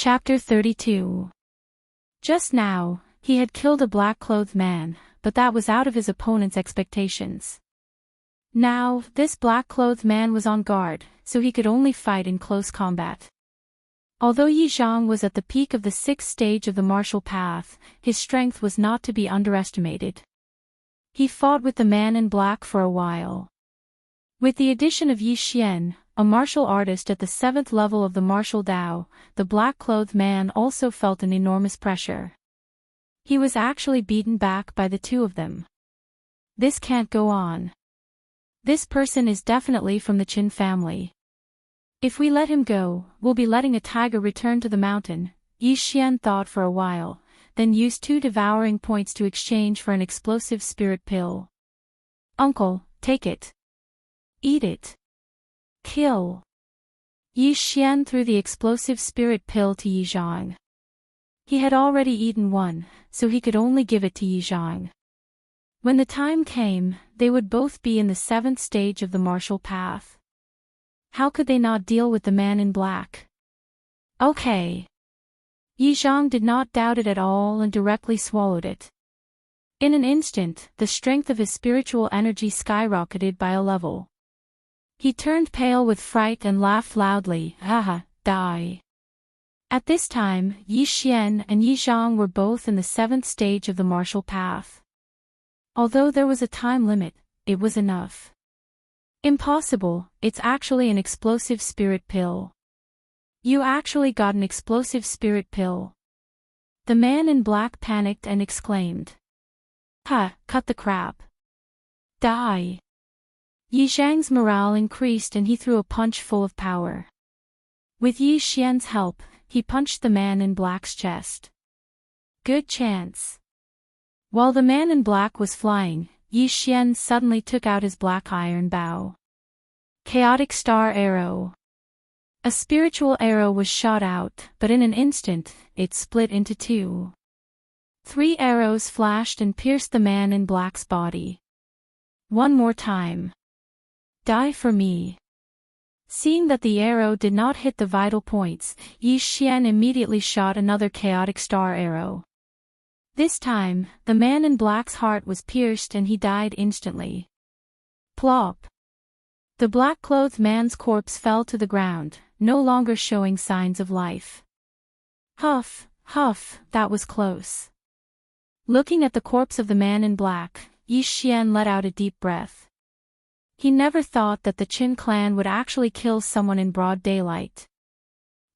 Chapter 32. Just now, he had killed a black-clothed man, but that was out of his opponent's expectations. Now, this black-clothed man was on guard, so he could only fight in close combat. Although Yi Zhang was at the peak of the 6th stage of the martial path, his strength was not to be underestimated. He fought with the man in black for a while. With the addition of Yi Xian, a martial artist at the 7th level of the martial Dao, the black-clothed man also felt an enormous pressure. He was actually beaten back by the two of them. This can't go on. This person is definitely from the Qin family. If we let him go, we'll be letting a tiger return to the mountain, Yi Xian thought for a while, then used 2 devouring points to exchange for an explosive spirit pill. Uncle, take it. Eat it. Kill. Yi Xian threw the explosive spirit pill to Yi Zhang. He had already eaten one, so he could only give it to Yi Zhang. When the time came, they would both be in the 7th stage of the martial path. How could they not deal with the man in black? Okay. Yi Zhang did not doubt it at all and directly swallowed it. In an instant, the strength of his spiritual energy skyrocketed by a level. He turned pale with fright and laughed loudly, "Haha, die." At this time, Yi Xian and Yi Zhang were both in the 7th stage of the martial path. Although there was a time limit, it was enough. Impossible, it's actually an explosive spirit pill. You actually got an explosive spirit pill. The man in black panicked and exclaimed. "Ha, cut the crap. Die." Yi Zhang's morale increased and he threw a punch full of power. With Yi Xian's help, he punched the man in black's chest. Good chance. While the man in black was flying, Yi Xian suddenly took out his black iron bow. Chaotic star arrow. A spiritual arrow was shot out, but in an instant, it split into 2. 3 arrows flashed and pierced the man in black's body. One more time. Die for me. Seeing that the arrow did not hit the vital points, Yi Xian immediately shot another chaotic star arrow. This time, the man in black's heart was pierced and he died instantly. Plop. The black-clothed man's corpse fell to the ground, no longer showing signs of life. Huff, huff, that was close. Looking at the corpse of the man in black, Yi Xian let out a deep breath. He never thought that the Qin clan would actually kill someone in broad daylight.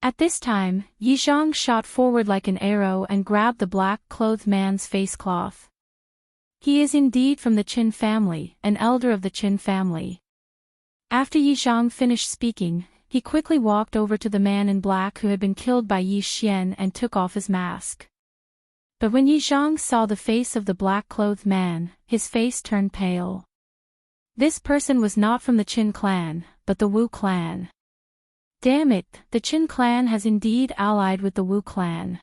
At this time, Yi Zhang shot forward like an arrow and grabbed the black-clothed man's face cloth. He is indeed from the Qin family, an elder of the Qin family. After Yi Zhang finished speaking, he quickly walked over to the man in black who had been killed by Yi Xian and took off his mask. But when Yi Zhang saw the face of the black-clothed man, his face turned pale. This person was not from the Qin clan, but the Wu clan. Damn it, the Qin clan has indeed allied with the Wu clan.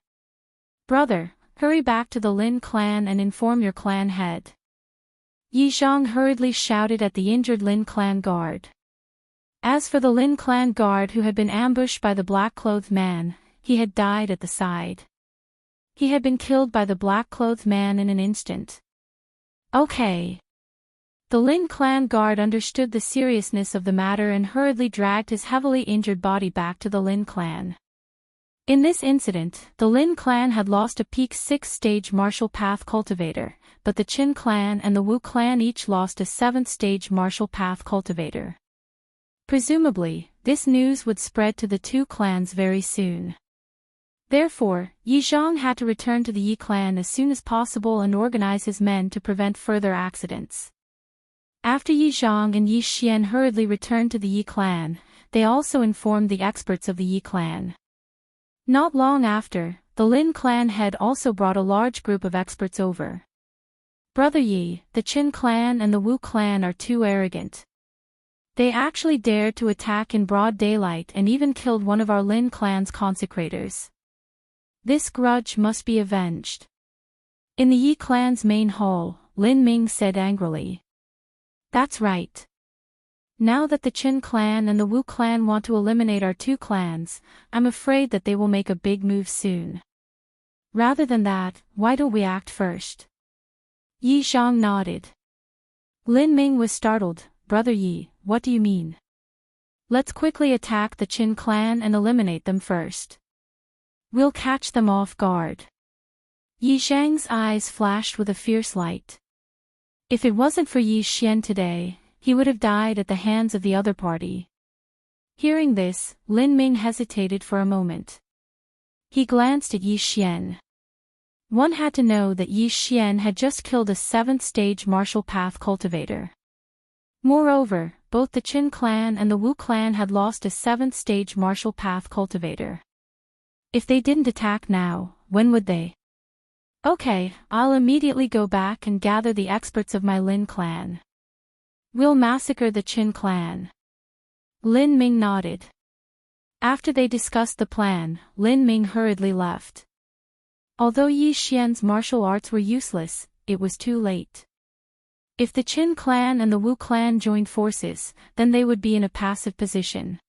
Brother, hurry back to the Lin clan and inform your clan head. Yi Zhang hurriedly shouted at the injured Lin clan guard. As for the Lin clan guard who had been ambushed by the black-clothed man, he had died at the side. He had been killed by the black-clothed man in an instant. Okay. The Lin clan guard understood the seriousness of the matter and hurriedly dragged his heavily injured body back to the Lin clan. In this incident, the Lin clan had lost a peak 6th stage martial path cultivator, but the Qin clan and the Wu clan each lost a 7th stage martial path cultivator. Presumably, this news would spread to the 2 clans very soon. Therefore, Yi Zhang had to return to the Yi clan as soon as possible and organize his men to prevent further accidents. After Yi Zhang and Yi Xian hurriedly returned to the Yi clan, they also informed the experts of the Yi clan. Not long after, the Lin clan head also brought a large group of experts over. Brother Yi, the Qin clan and the Wu clan are too arrogant. They actually dared to attack in broad daylight and even killed one of our Lin clan's consecrators. This grudge must be avenged. In the Yi clan's main hall, Lin Ming said angrily. That's right. Now that the Qin clan and the Wu clan want to eliminate our two clans, I'm afraid that they will make a big move soon. Rather than that, why don't we act first? Yi Zhang nodded. Lin Ming was startled. Brother Yi, what do you mean? Let's quickly attack the Qin clan and eliminate them first. We'll catch them off guard. Yi Zhang's eyes flashed with a fierce light. If it wasn't for Yi Xian today, he would have died at the hands of the other party. Hearing this, Lin Ming hesitated for a moment. He glanced at Yi Xian. One had to know that Yi Xian had just killed a 7th-stage martial path cultivator. Moreover, both the Qin clan and the Wu clan had lost a 7th-stage martial path cultivator. If they didn't attack now, when would they? Okay, I'll immediately go back and gather the experts of my Lin clan. We'll massacre the Qin clan. Lin Ming nodded. After they discussed the plan, Lin Ming hurriedly left. Although Yi Xian's martial arts were useless, it was too late. If the Qin clan and the Wu clan joined forces, then they would be in a passive position.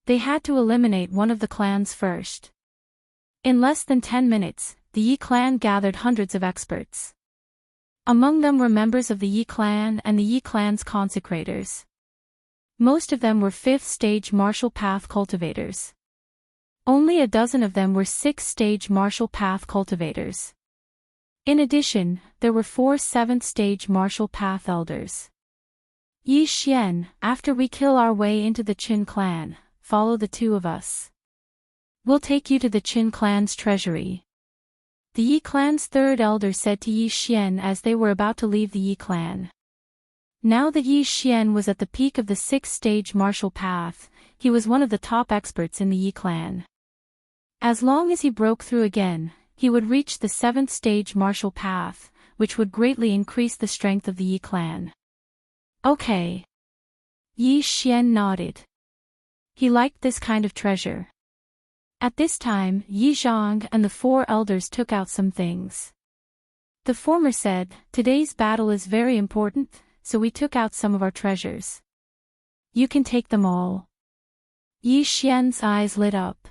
They had to eliminate one of the clans first. In less than 10 minutes, the Yi clan gathered hundreds of experts. Among them were members of the Yi clan and the Yi clan's consecrators. Most of them were 5th-stage martial path cultivators. Only a dozen of them were 6th-stage martial path cultivators. In addition, there were 4 7th-stage martial path elders. Yi Xian, after we kill our way into the Qin clan, follow the two of us. We'll take you to the Qin clan's treasury. The Yi clan's 3rd elder said to Yi Xian as they were about to leave the Yi clan. Now that Yi Xian was at the peak of the 6th-stage martial path, he was one of the top experts in the Yi clan. As long as he broke through again, he would reach the 7th-stage martial path, which would greatly increase the strength of the Yi clan. Okay. Yi Xian nodded. He liked this kind of treasure. At this time, Yi Zhang and the 4 elders took out some things. The former said, "Today's battle is very important, so we took out some of our treasures. You can take them all." Yi Xian's eyes lit up.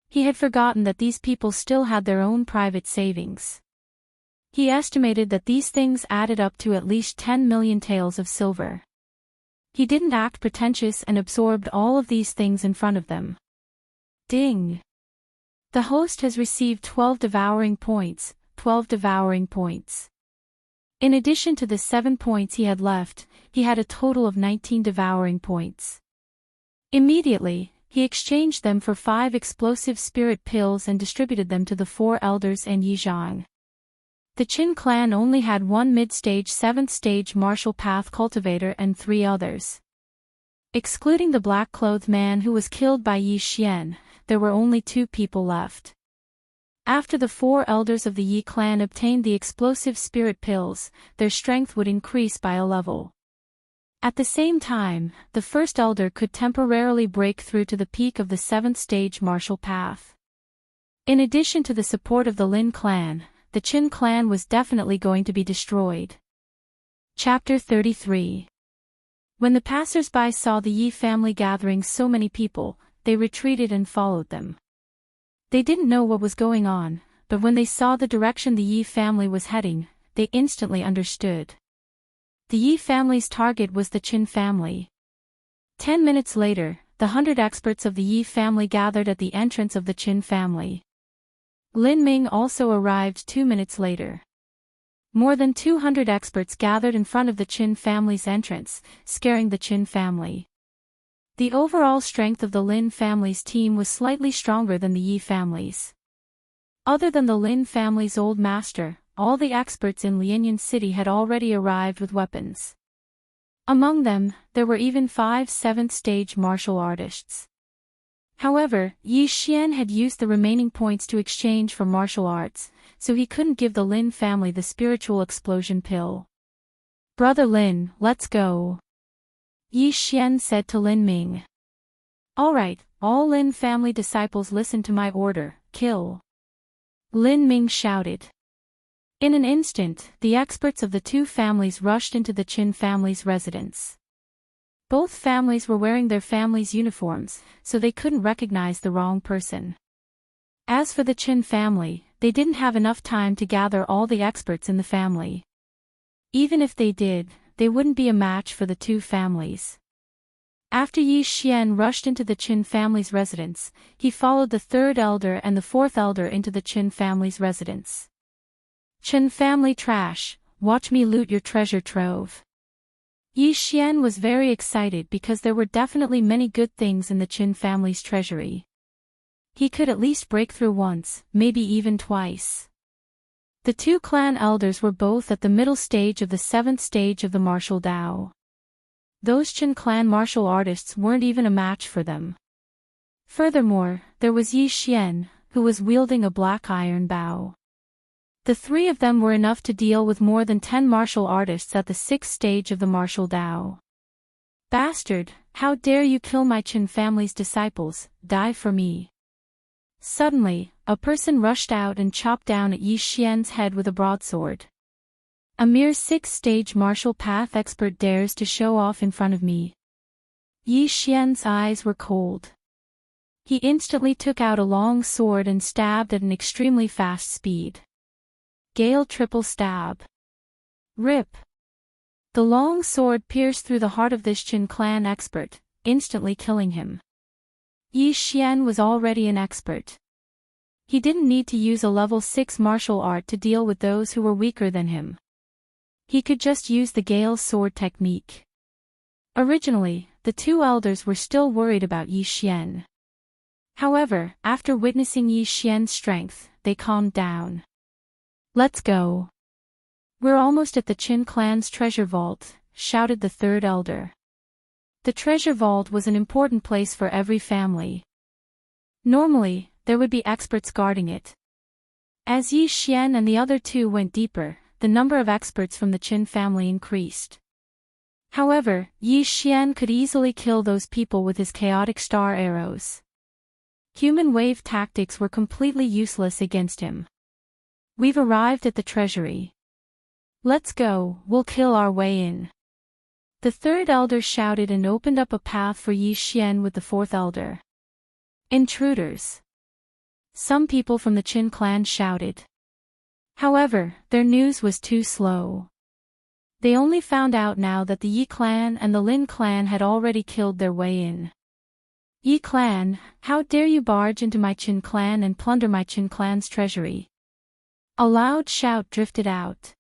He had forgotten that these people still had their own private savings. He estimated that these things added up to at least 10 million taels of silver. He didn't act pretentious and absorbed all of these things in front of them. Ding! The host has received 12 devouring points, 12 devouring points. In addition to the 7 points he had left, he had a total of 19 devouring points. Immediately, he exchanged them for 5 explosive spirit pills and distributed them to the 4 elders and Yi Zhang. The Qin clan only had 1 mid-stage 7th-stage martial path cultivator and 3 others. Excluding the black-clothed man who was killed by Yi Xian, there were only 2 people left. After the 4 elders of the Yi clan obtained the explosive spirit pills, their strength would increase by a level. At the same time, the 1st elder could temporarily break through to the peak of the 7th-stage martial path. In addition to the support of the Lin clan, the Qin clan was definitely going to be destroyed. Chapter 33. When the passers-by saw the Yi family gathering so many people, they retreated and followed them. They didn't know what was going on, but when they saw the direction the Yi family was heading, they instantly understood. The Yi family's target was the Qin family. 10 minutes later, the 100 experts of the Yi family gathered at the entrance of the Qin family. Lin Ming also arrived 2 minutes later. More than 200 experts gathered in front of the Qin family's entrance, scaring the Qin family. The overall strength of the Lin family's team was slightly stronger than the Yi family's. Other than the Lin family's old master, all the experts in Lianyan City had already arrived with weapons. Among them, there were even 5 7th-stage martial artists. However, Yi Xian had used the remaining points to exchange for martial arts, so he couldn't give the Lin family the spiritual explosion pill. "Brother Lin, let's go," Yi Xian said to Lin Ming. "Alright, all Lin family disciples listen to my order, kill," Lin Ming shouted. In an instant, the experts of the 2 families rushed into the Qin family's residence. Both families were wearing their families' uniforms, so they couldn't recognize the wrong person. As for the Qin family, they didn't have enough time to gather all the experts in the family. Even if they did, they wouldn't be a match for the two families. After Yi Xian rushed into the Qin family's residence, he followed the third elder and the fourth elder into the Qin family's residence. Qin family trash, watch me loot your treasure trove. Yi Xian was very excited because there were definitely many good things in the Qin family's treasury. He could at least break through once, maybe even twice. The two clan elders were both at the middle stage of the 7th stage of the martial Dao. Those Qin clan martial artists weren't even a match for them. Furthermore, there was Yi Xian, who was wielding a black iron bow. The three of them were enough to deal with more than 10 martial artists at the 6th stage of the martial Dao. Bastard, how dare you kill my Qin family's disciples, die for me. Suddenly, a person rushed out and chopped down at Yi Xian's head with a broadsword. A mere 6th-stage martial path expert dares to show off in front of me. Yi Xian's eyes were cold. He instantly took out a long sword and stabbed at an extremely fast speed. Gale triple stab. Rip. The long sword pierced through the heart of this Qin clan expert, instantly killing him. Yi Xian was already an expert. He didn't need to use a level 6 martial art to deal with those who were weaker than him. He could just use the Gale sword technique. Originally, the two elders were still worried about Yi Xian. However, after witnessing Yi Xian's strength, they calmed down. Let's go. We're almost at the Qin clan's treasure vault, shouted the third elder. The treasure vault was an important place for every family. Normally, there would be experts guarding it. As Yi Xian and the other two went deeper, the number of experts from the Qin family increased. However, Yi Xian could easily kill those people with his chaotic star arrows. Human wave tactics were completely useless against him. We've arrived at the treasury. Let's go, we'll kill our way in. The third elder shouted and opened up a path for Yi Xian with the fourth elder. Intruders. Some people from the Qin clan shouted. However, their news was too slow. They only found out now that the Yi clan and the Lin clan had already killed their way in. Yi clan, how dare you barge into my Qin clan and plunder my Qin clan's treasury? A loud shout drifted out.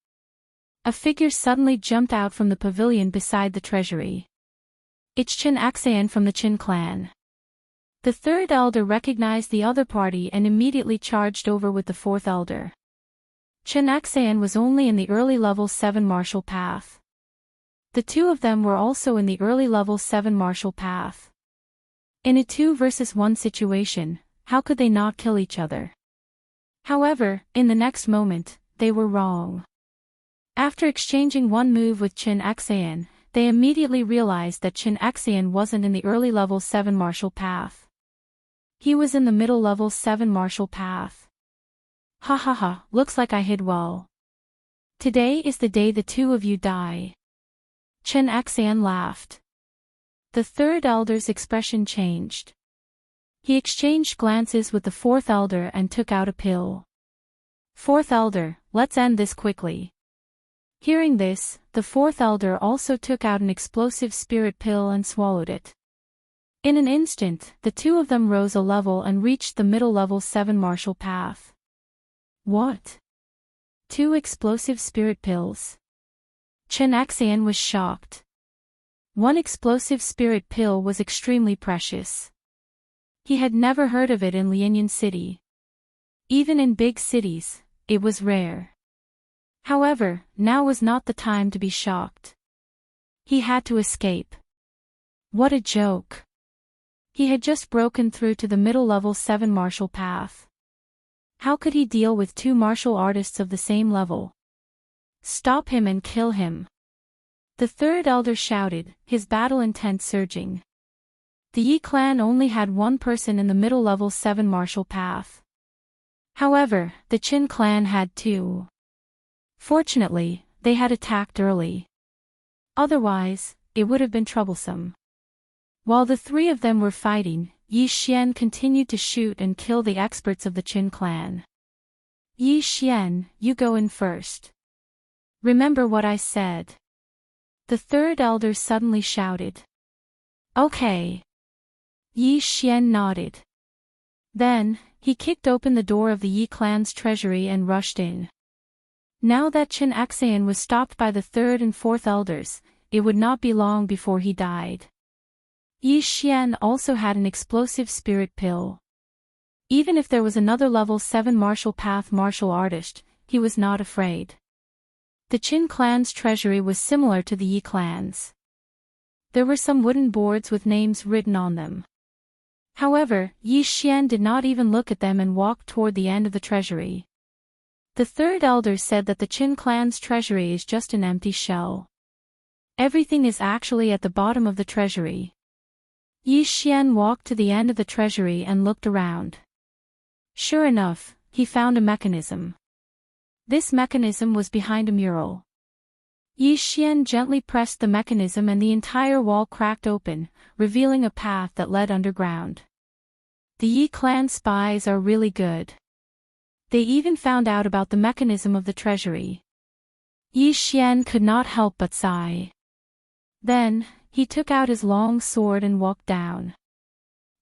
A figure suddenly jumped out from the pavilion beside the treasury. It's Qin Axan from the Qin clan. The third elder recognized the other party and immediately charged over with the fourth elder. Qin Axan was only in the early level 7 martial path. The two of them were also in the early level 7 martial path. In a 2 versus 1 situation, how could they not kill each other? However, in the next moment, they were wrong. After exchanging one move with Qin Axan, they immediately realized that Qin Axan wasn't in the early level 7 martial path. He was in the middle level 7 martial path. Ha ha ha, looks like I hid well. Today is the day the two of you die. Qin Axan laughed. The third elder's expression changed. He exchanged glances with the fourth elder and took out a pill. Fourth elder, let's end this quickly. Hearing this, the fourth elder also took out an explosive spirit pill and swallowed it. In an instant, the two of them rose a level and reached the middle level 7 martial path. What? 2 explosive spirit pills? Qin Axan was shocked. One explosive spirit pill was extremely precious. He had never heard of it in Lianyan City. Even in big cities, it was rare. However, now was not the time to be shocked. He had to escape. What a joke. He had just broken through to the middle level 7 martial path. How could he deal with 2 martial artists of the same level? Stop him and kill him. The third elder shouted, his battle intent surging. The Yi clan only had one person in the middle level 7 martial path. However, the Qin clan had 2. Fortunately, they had attacked early. Otherwise, it would have been troublesome. While the three of them were fighting, Yi Xian continued to shoot and kill the experts of the Qin clan. Yi Xian, you go in first. Remember what I said. The third elder suddenly shouted. Okay. Yi Xian nodded. Then, he kicked open the door of the Yi clan's treasury and rushed in. Now that Qin Xian was stopped by the third and fourth elders, it would not be long before he died. Yi Xian also had an explosive spirit pill. Even if there was another level 7 martial path martial artist, he was not afraid. The Qin clan's treasury was similar to the Yi clan's. There were some wooden boards with names written on them. However, Yi Xian did not even look at them and walked toward the end of the treasury. The third elder said that the Qin clan's treasury is just an empty shell. Everything is actually at the bottom of the treasury. Yi Xian walked to the end of the treasury and looked around. Sure enough, he found a mechanism. This mechanism was behind a mural. Yi Xian gently pressed the mechanism and the entire wall cracked open, revealing a path that led underground. The Yi clan spies are really good. They even found out about the mechanism of the treasury. Yi Xian could not help but sigh. Then, he took out his long sword and walked down.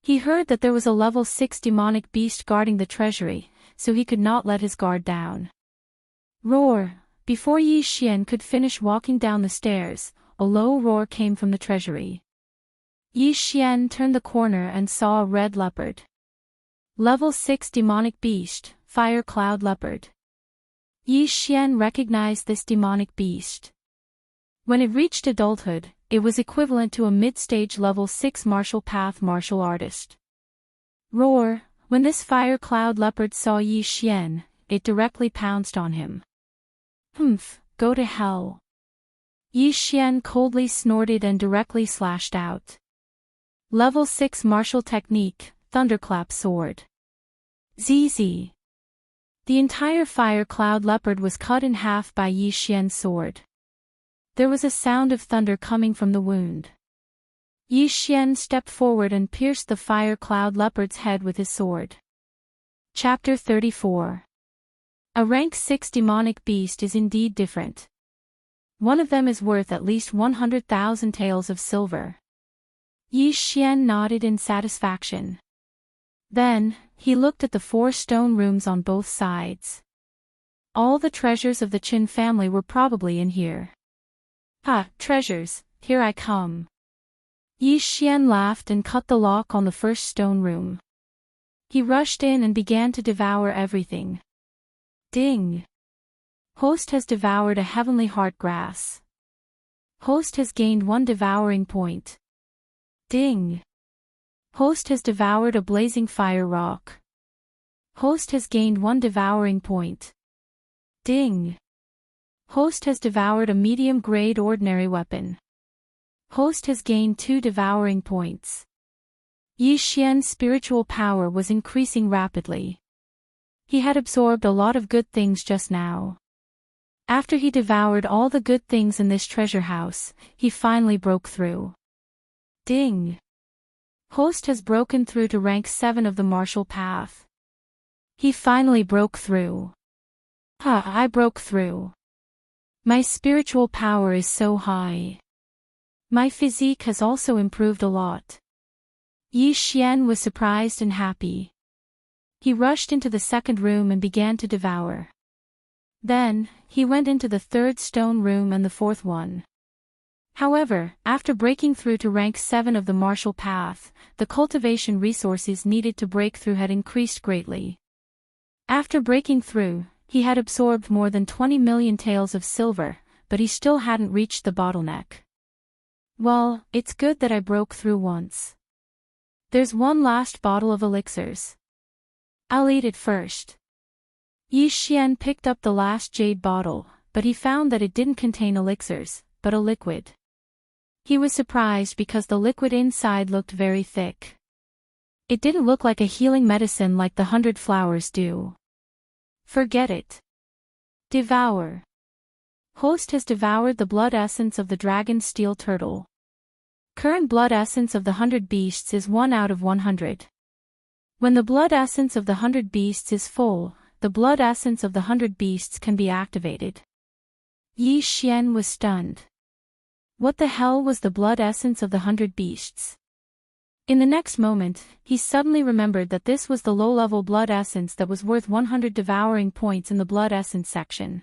He heard that there was a level 6 demonic beast guarding the treasury, so he could not let his guard down. Roar! Before Yi Xian could finish walking down the stairs, a low roar came from the treasury. Yi Xian turned the corner and saw a red leopard. Level 6 demonic beast, fire cloud leopard. Yi Xian recognized this demonic beast. When it reached adulthood, it was equivalent to a mid-stage level 6 martial path martial artist. Roar! When this fire cloud leopard saw Yi Xian, it directly pounced on him. Humph, go to hell. Yi Xian coldly snorted and directly slashed out. Level 6 martial technique, thunderclap sword. ZZ. The entire fire cloud leopard was cut in half by Yi Xian's sword. There was a sound of thunder coming from the wound. Yi Xian stepped forward and pierced the fire cloud leopard's head with his sword. Chapter 34. A rank 6 demonic beast is indeed different. One of them is worth at least 100,000 taels of silver. Yi Xian nodded in satisfaction. Then, he looked at the 4 stone rooms on both sides. All the treasures of the Qin family were probably in here. Ha, treasures, here I come. Yi Xian laughed and cut the lock on the first stone room. He rushed in and began to devour everything. Ding! Host has devoured a heavenly heart grass. Host has gained 1 devouring point. Ding! Host has devoured a blazing fire rock. Host has gained 1 devouring point. Ding! Host has devoured a medium-grade ordinary weapon. Host has gained 2 devouring points. Yi Xian's spiritual power was increasing rapidly. He had absorbed a lot of good things just now. After he devoured all the good things in this treasure house, he finally broke through. Ding! Host has broken through to rank 7 of the martial path. He finally broke through. I broke through. My spiritual power is so high. My physique has also improved a lot. Yi Xian was surprised and happy. He rushed into the second room and began to devour. Then, he went into the third stone room and the fourth one. However, after breaking through to rank 7 of the martial path, the cultivation resources needed to break through had increased greatly. After breaking through, he had absorbed more than 20 million taels of silver, but he still hadn't reached the bottleneck. Well, it's good that I broke through once. There's one last bottle of elixirs. I'll eat it first. Yi Xian picked up the last jade bottle, but he found that it didn't contain elixirs, but a liquid. He was surprised because the liquid inside looked very thick. It didn't look like a healing medicine like the 100 flowers do. Forget it. Devour. Host has devoured the blood essence of the dragon steel turtle. Current blood essence of the 100 beasts is 1 out of 100. When the blood essence of the 100 beasts is full, the blood essence of the 100 beasts can be activated. Yi Xian was stunned. What the hell was the blood essence of the 100 beasts? In the next moment, he suddenly remembered that this was the low-level blood essence that was worth 100 devouring points in the blood essence section.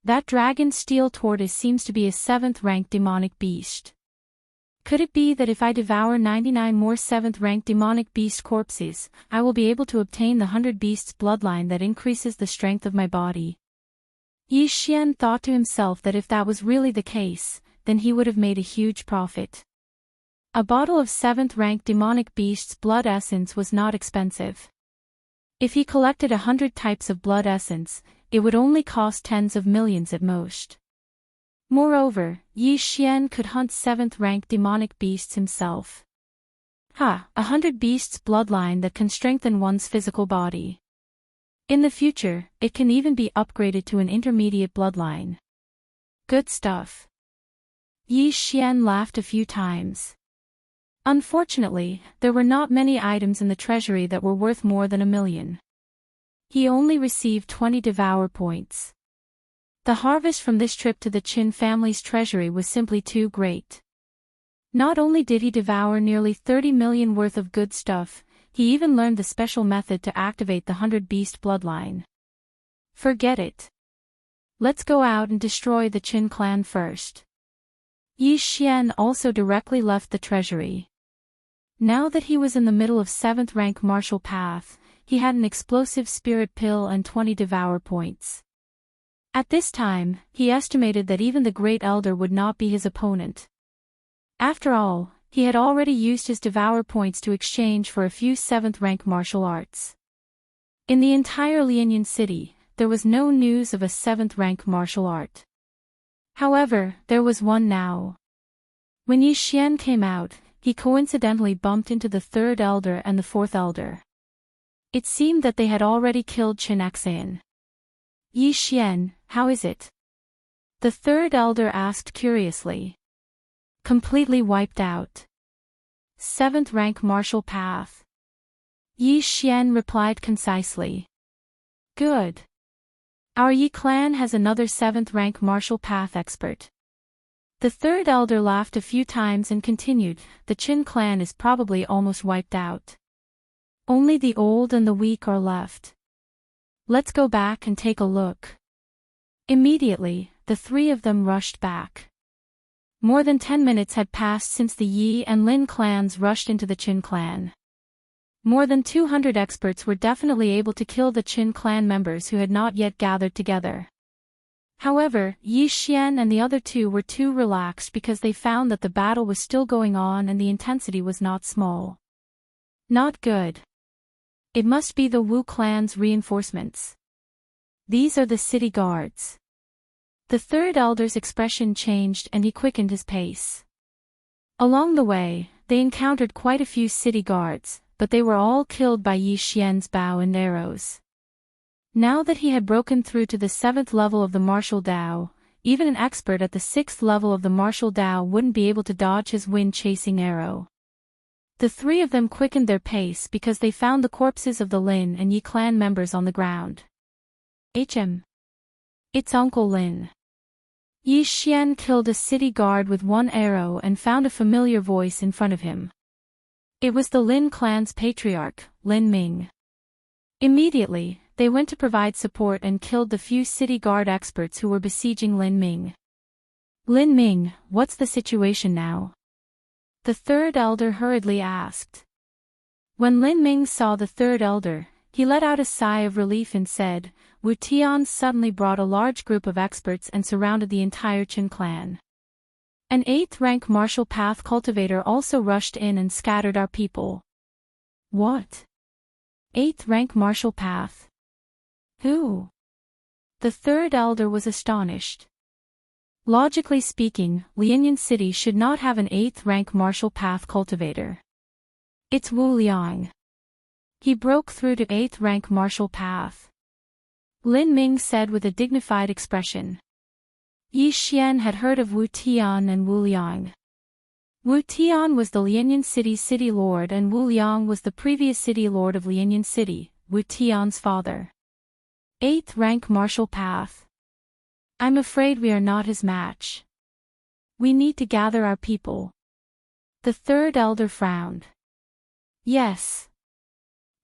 That dragon steel tortoise seems to be a 7th-ranked demonic beast. Could it be that if I devour 99 more 7th-ranked demonic beast corpses, I will be able to obtain the 100 beasts bloodline that increases the strength of my body? Yi Xian thought to himself that if that was really the case, then he would have made a huge profit. A bottle of 7th-ranked demonic beast's blood essence was not expensive. If he collected 100 types of blood essence, it would only cost tens of millions at most. Moreover, Yi Xian could hunt 7th-ranked demonic beasts himself. 100 beasts bloodline that can strengthen one's physical body. In the future, it can even be upgraded to an intermediate bloodline. Good stuff. Yi Xian laughed a few times. Unfortunately, there were not many items in the treasury that were worth more than 1 million. He only received 20 devour points. The harvest from this trip to the Qin family's treasury was simply too great. Not only did he devour nearly 30 million worth of good stuff, he even learned the special method to activate the 100 beast bloodline. Forget it. Let's go out and destroy the Qin clan first. Yi Xian also directly left the treasury. Now that he was in the middle of 7th rank martial path, he had an explosive spirit pill and 20 devour points. At this time, he estimated that even the Great Elder would not be his opponent. After all, he had already used his devour points to exchange for a few 7th rank martial arts. In the entire Lianyan city, there was no news of a 7th rank martial art. However, there was one now. When Yi Xian came out, he coincidentally bumped into the 3rd Elder and the 4th Elder. It seemed that they had already killed Qin Xian. Yi Xian, how is it? The 3rd Elder asked curiously. Completely wiped out. 7th rank martial path. Yi Xian replied concisely. Good. Our Yi clan has another 7th rank martial path expert. The 3rd Elder laughed a few times and continued, the Qin clan is probably almost wiped out. Only the old and the weak are left. Let's go back and take a look. Immediately, the 3 of them rushed back. More than 10 minutes had passed since the Yi and Lin clans rushed into the Qin clan. More than 200 experts were definitely able to kill the Qin clan members who had not yet gathered together. However, Yi Xian and the other 2 were too relaxed because they found that the battle was still going on and the intensity was not small. Not good. It must be the Wu clan's reinforcements. These are the city guards. The 3rd Elder's expression changed and he quickened his pace. Along the way, they encountered quite a few city guards, but they were all killed by Yi Xian's bow and arrows. Now that he had broken through to the 7th level of the martial Dao, even an expert at the 6th level of the martial Dao wouldn't be able to dodge his wind-chasing arrow. The 3 of them quickened their pace because they found the corpses of the Lin and Yi clan members on the ground. It's Uncle Lin. Yi Xian killed a city guard with 1 arrow and found a familiar voice in front of him. It was the Lin clan's patriarch, Lin Ming. Immediately, they went to provide support and killed the few city guard experts who were besieging Lin Ming. Lin Ming, what's the situation now? The 3rd Elder hurriedly asked. When Lin Ming saw the 3rd Elder, he let out a sigh of relief and said, Wu Tian suddenly brought a large group of experts and surrounded the entire Qin clan. An 8th rank martial path cultivator also rushed in and scattered our people. What? 8th rank martial path? Who? The 3rd Elder was astonished. Logically speaking, Lianyan City should not have an 8th rank martial path cultivator. It's Wu Liang. He broke through to 8th rank martial path. Lin Ming said with a dignified expression. Yi Xian had heard of Wu Tian and Wu Liang. Wu Tian was the Lianyan City's city lord and Wu Liang was the previous city lord of Lianyan City, Wu Tian's father. 8th rank martial path. I'm afraid we are not his match. We need to gather our people. The third elder frowned. Yes.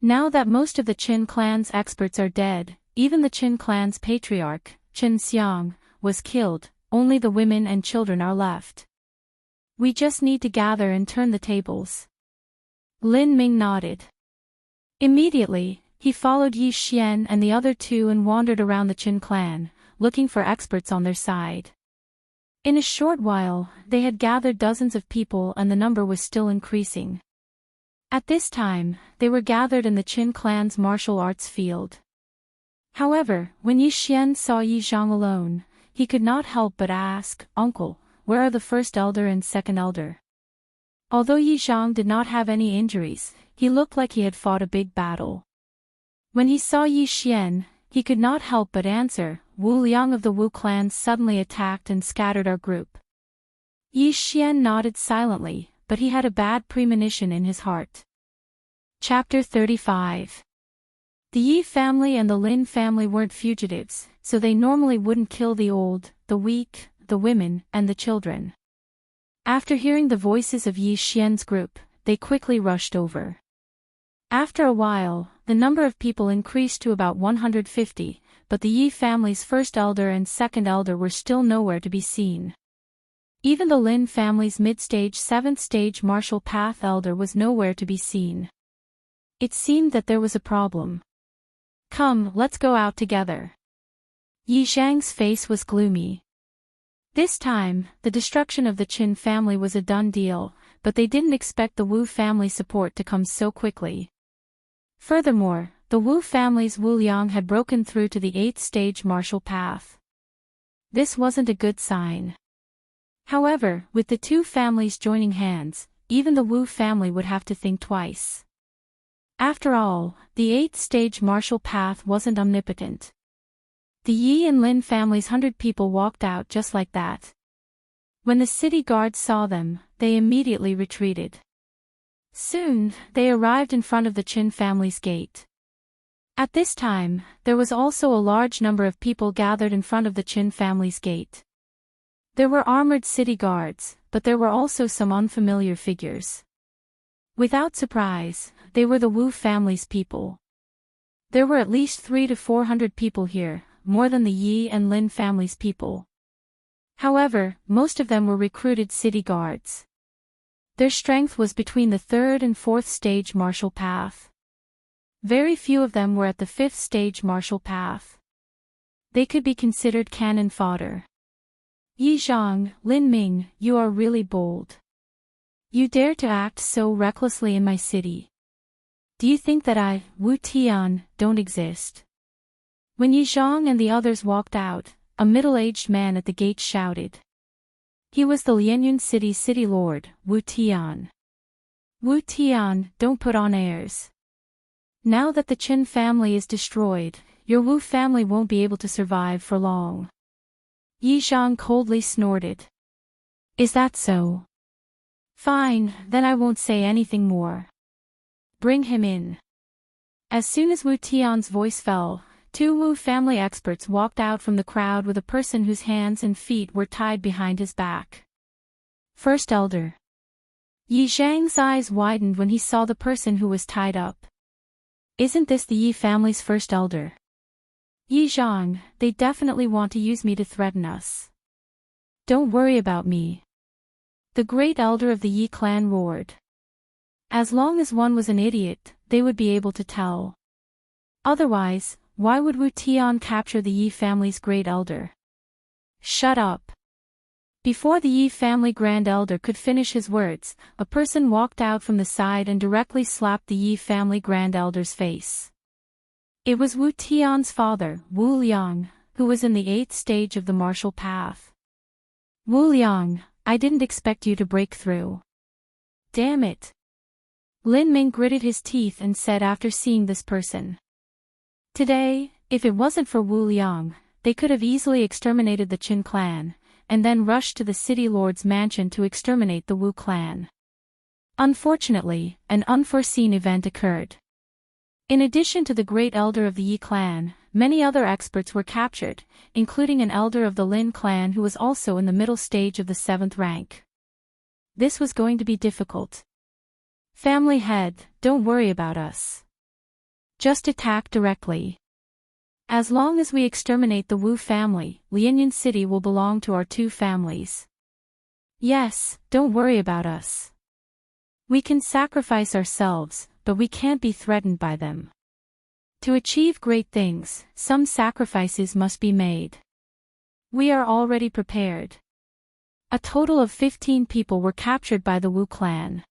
Now that most of the Qin clan's experts are dead, even the Qin clan's patriarch, Qin Xiang, was killed, only the women and children are left. We just need to gather and turn the tables. Lin Ming nodded. Immediately, he followed Yi Xian and the other two and wandered around the Qin clan, looking for experts on their side. In a short while, they had gathered dozens of people and the number was still increasing. At this time, they were gathered in the Qin clan's martial arts field. However, when Yi Xian saw Yi Zhang alone, he could not help but ask, "Uncle, where are the first elder and second elder?" Although Yi Zhang did not have any injuries, he looked like he had fought a big battle. When he saw Yi Xian, he could not help but answer, "Wu Liang of the Wu clan suddenly attacked and scattered our group." Yi Xian nodded silently, but he had a bad premonition in his heart. Chapter 35. The Yi family and the Lin family weren't fugitives, so they normally wouldn't kill the old, the weak, the women, and the children. After hearing the voices of Yi Xian's group, they quickly rushed over. After a while, the number of people increased to about 150, but the Yi family's first elder and second elder were still nowhere to be seen. Even the Lin family's mid-stage 7th stage martial path elder was nowhere to be seen. It seemed that there was a problem. "Come, let's go out together." Yi Zhang's face was gloomy. This time, the destruction of the Qin family was a done deal, but they didn't expect the Wu family support to come so quickly. Furthermore, the Wu family's Wu Liang had broken through to the 8th stage martial path. This wasn't a good sign. However, with the two families joining hands, even the Wu family would have to think twice. After all, the 8th stage martial path wasn't omnipotent. The Yi and Lin family's 100 people walked out just like that. When the city guards saw them, they immediately retreated. Soon, they arrived in front of the Qin family's gate. At this time, there was also a large number of people gathered in front of the Qin family's gate. There were armored city guards, but there were also some unfamiliar figures. Without surprise, they were the Wu family's people. There were at least 300 to 400 people here, more than the Yi and Lin family's people. However, most of them were recruited city guards. Their strength was between the 3rd and 4th stage martial path. Very few of them were at the 5th stage martial path. They could be considered cannon fodder. "Yi Zhang, Lin Ming, you are really bold. You dare to act so recklessly in my city. Do you think that I, Wu Tian, don't exist?" When Yi Zhang and the others walked out, a middle-aged man at the gate shouted. He was the Lianyan City's city lord, Wu Tian. "Wu Tian, don't put on airs. Now that the Qin family is destroyed, your Wu family won't be able to survive for long." Yi Zhang coldly snorted. "Is that so? Fine, then I won't say anything more. Bring him in." As soon as Wu Tian's voice fell, 2 Wu family experts walked out from the crowd with a person whose hands and feet were tied behind his back. "First elder." Yi Zhang's eyes widened when he saw the person who was tied up. "Isn't this the Yi family's first elder?" "Yi Zhang, they definitely want to use me to threaten us." "Don't worry about me." The great elder of the Yi clan roared. As long as one was an idiot, they would be able to tell. Otherwise, why would Wu Tian capture the Yi family's great elder? "Shut up." Before the Yi family grand elder could finish his words, a person walked out from the side and directly slapped the Yi family grand elder's face. It was Wu Tian's father, Wu Liang, who was in the 8th stage of the martial path. "Wu Liang, I didn't expect you to break through." "Damn it." Lin Ming gritted his teeth and said after seeing this person. Today, if it wasn't for Wu Liang, they could have easily exterminated the Qin clan, and then rushed to the city lord's mansion to exterminate the Wu clan. Unfortunately, an unforeseen event occurred. In addition to the great elder of the Yi clan, many other experts were captured, including an elder of the Lin clan who was also in the middle stage of the 7th rank. This was going to be difficult. Family head, don't worry about us. Just attack directly. As long as we exterminate the Wu family, Lianyan City will belong to our 2 families. Yes, don't worry about us. We can sacrifice ourselves, but we can't be threatened by them. To achieve great things, some sacrifices must be made. We are already prepared. A total of 15 people were captured by the Wu clan.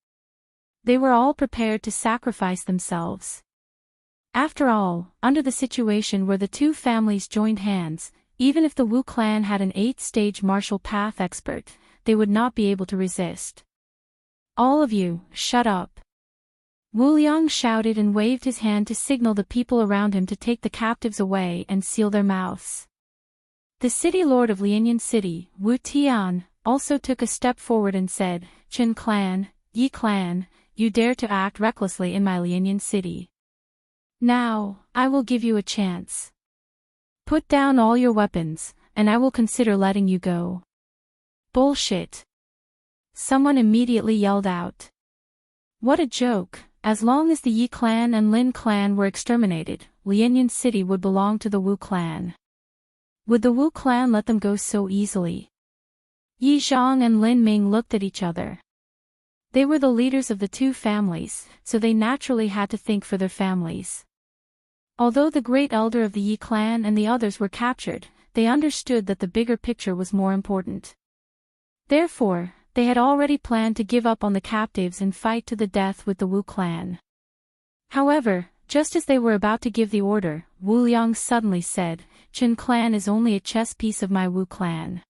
They were all prepared to sacrifice themselves. After all, under the situation where the 2 families joined hands, even if the Wu clan had an 8th-stage martial path expert, they would not be able to resist. All of you, shut up. Wu Liang shouted and waved his hand to signal the people around him to take the captives away and seal their mouths. The city lord of Lianyan City, Wu Tian, also took a step forward and said, Qin clan, Yi clan, you dare to act recklessly in my Lianyan City. Now, I will give you a chance. Put down all your weapons, and I will consider letting you go. Bullshit. Someone immediately yelled out. What a joke, as long as the Yi clan and Lin clan were exterminated, Lianyan City would belong to the Wu clan. Would the Wu clan let them go so easily? Yi Zhang and Lin Ming looked at each other. They were the leaders of the 2 families, so they naturally had to think for their families. Although the great elder of the Yi clan and the others were captured, they understood that the bigger picture was more important. Therefore, they had already planned to give up on the captives and fight to the death with the Wu clan. However, just as they were about to give the order, Wu Liang suddenly said, Qin clan is only a chess piece of my Wu clan.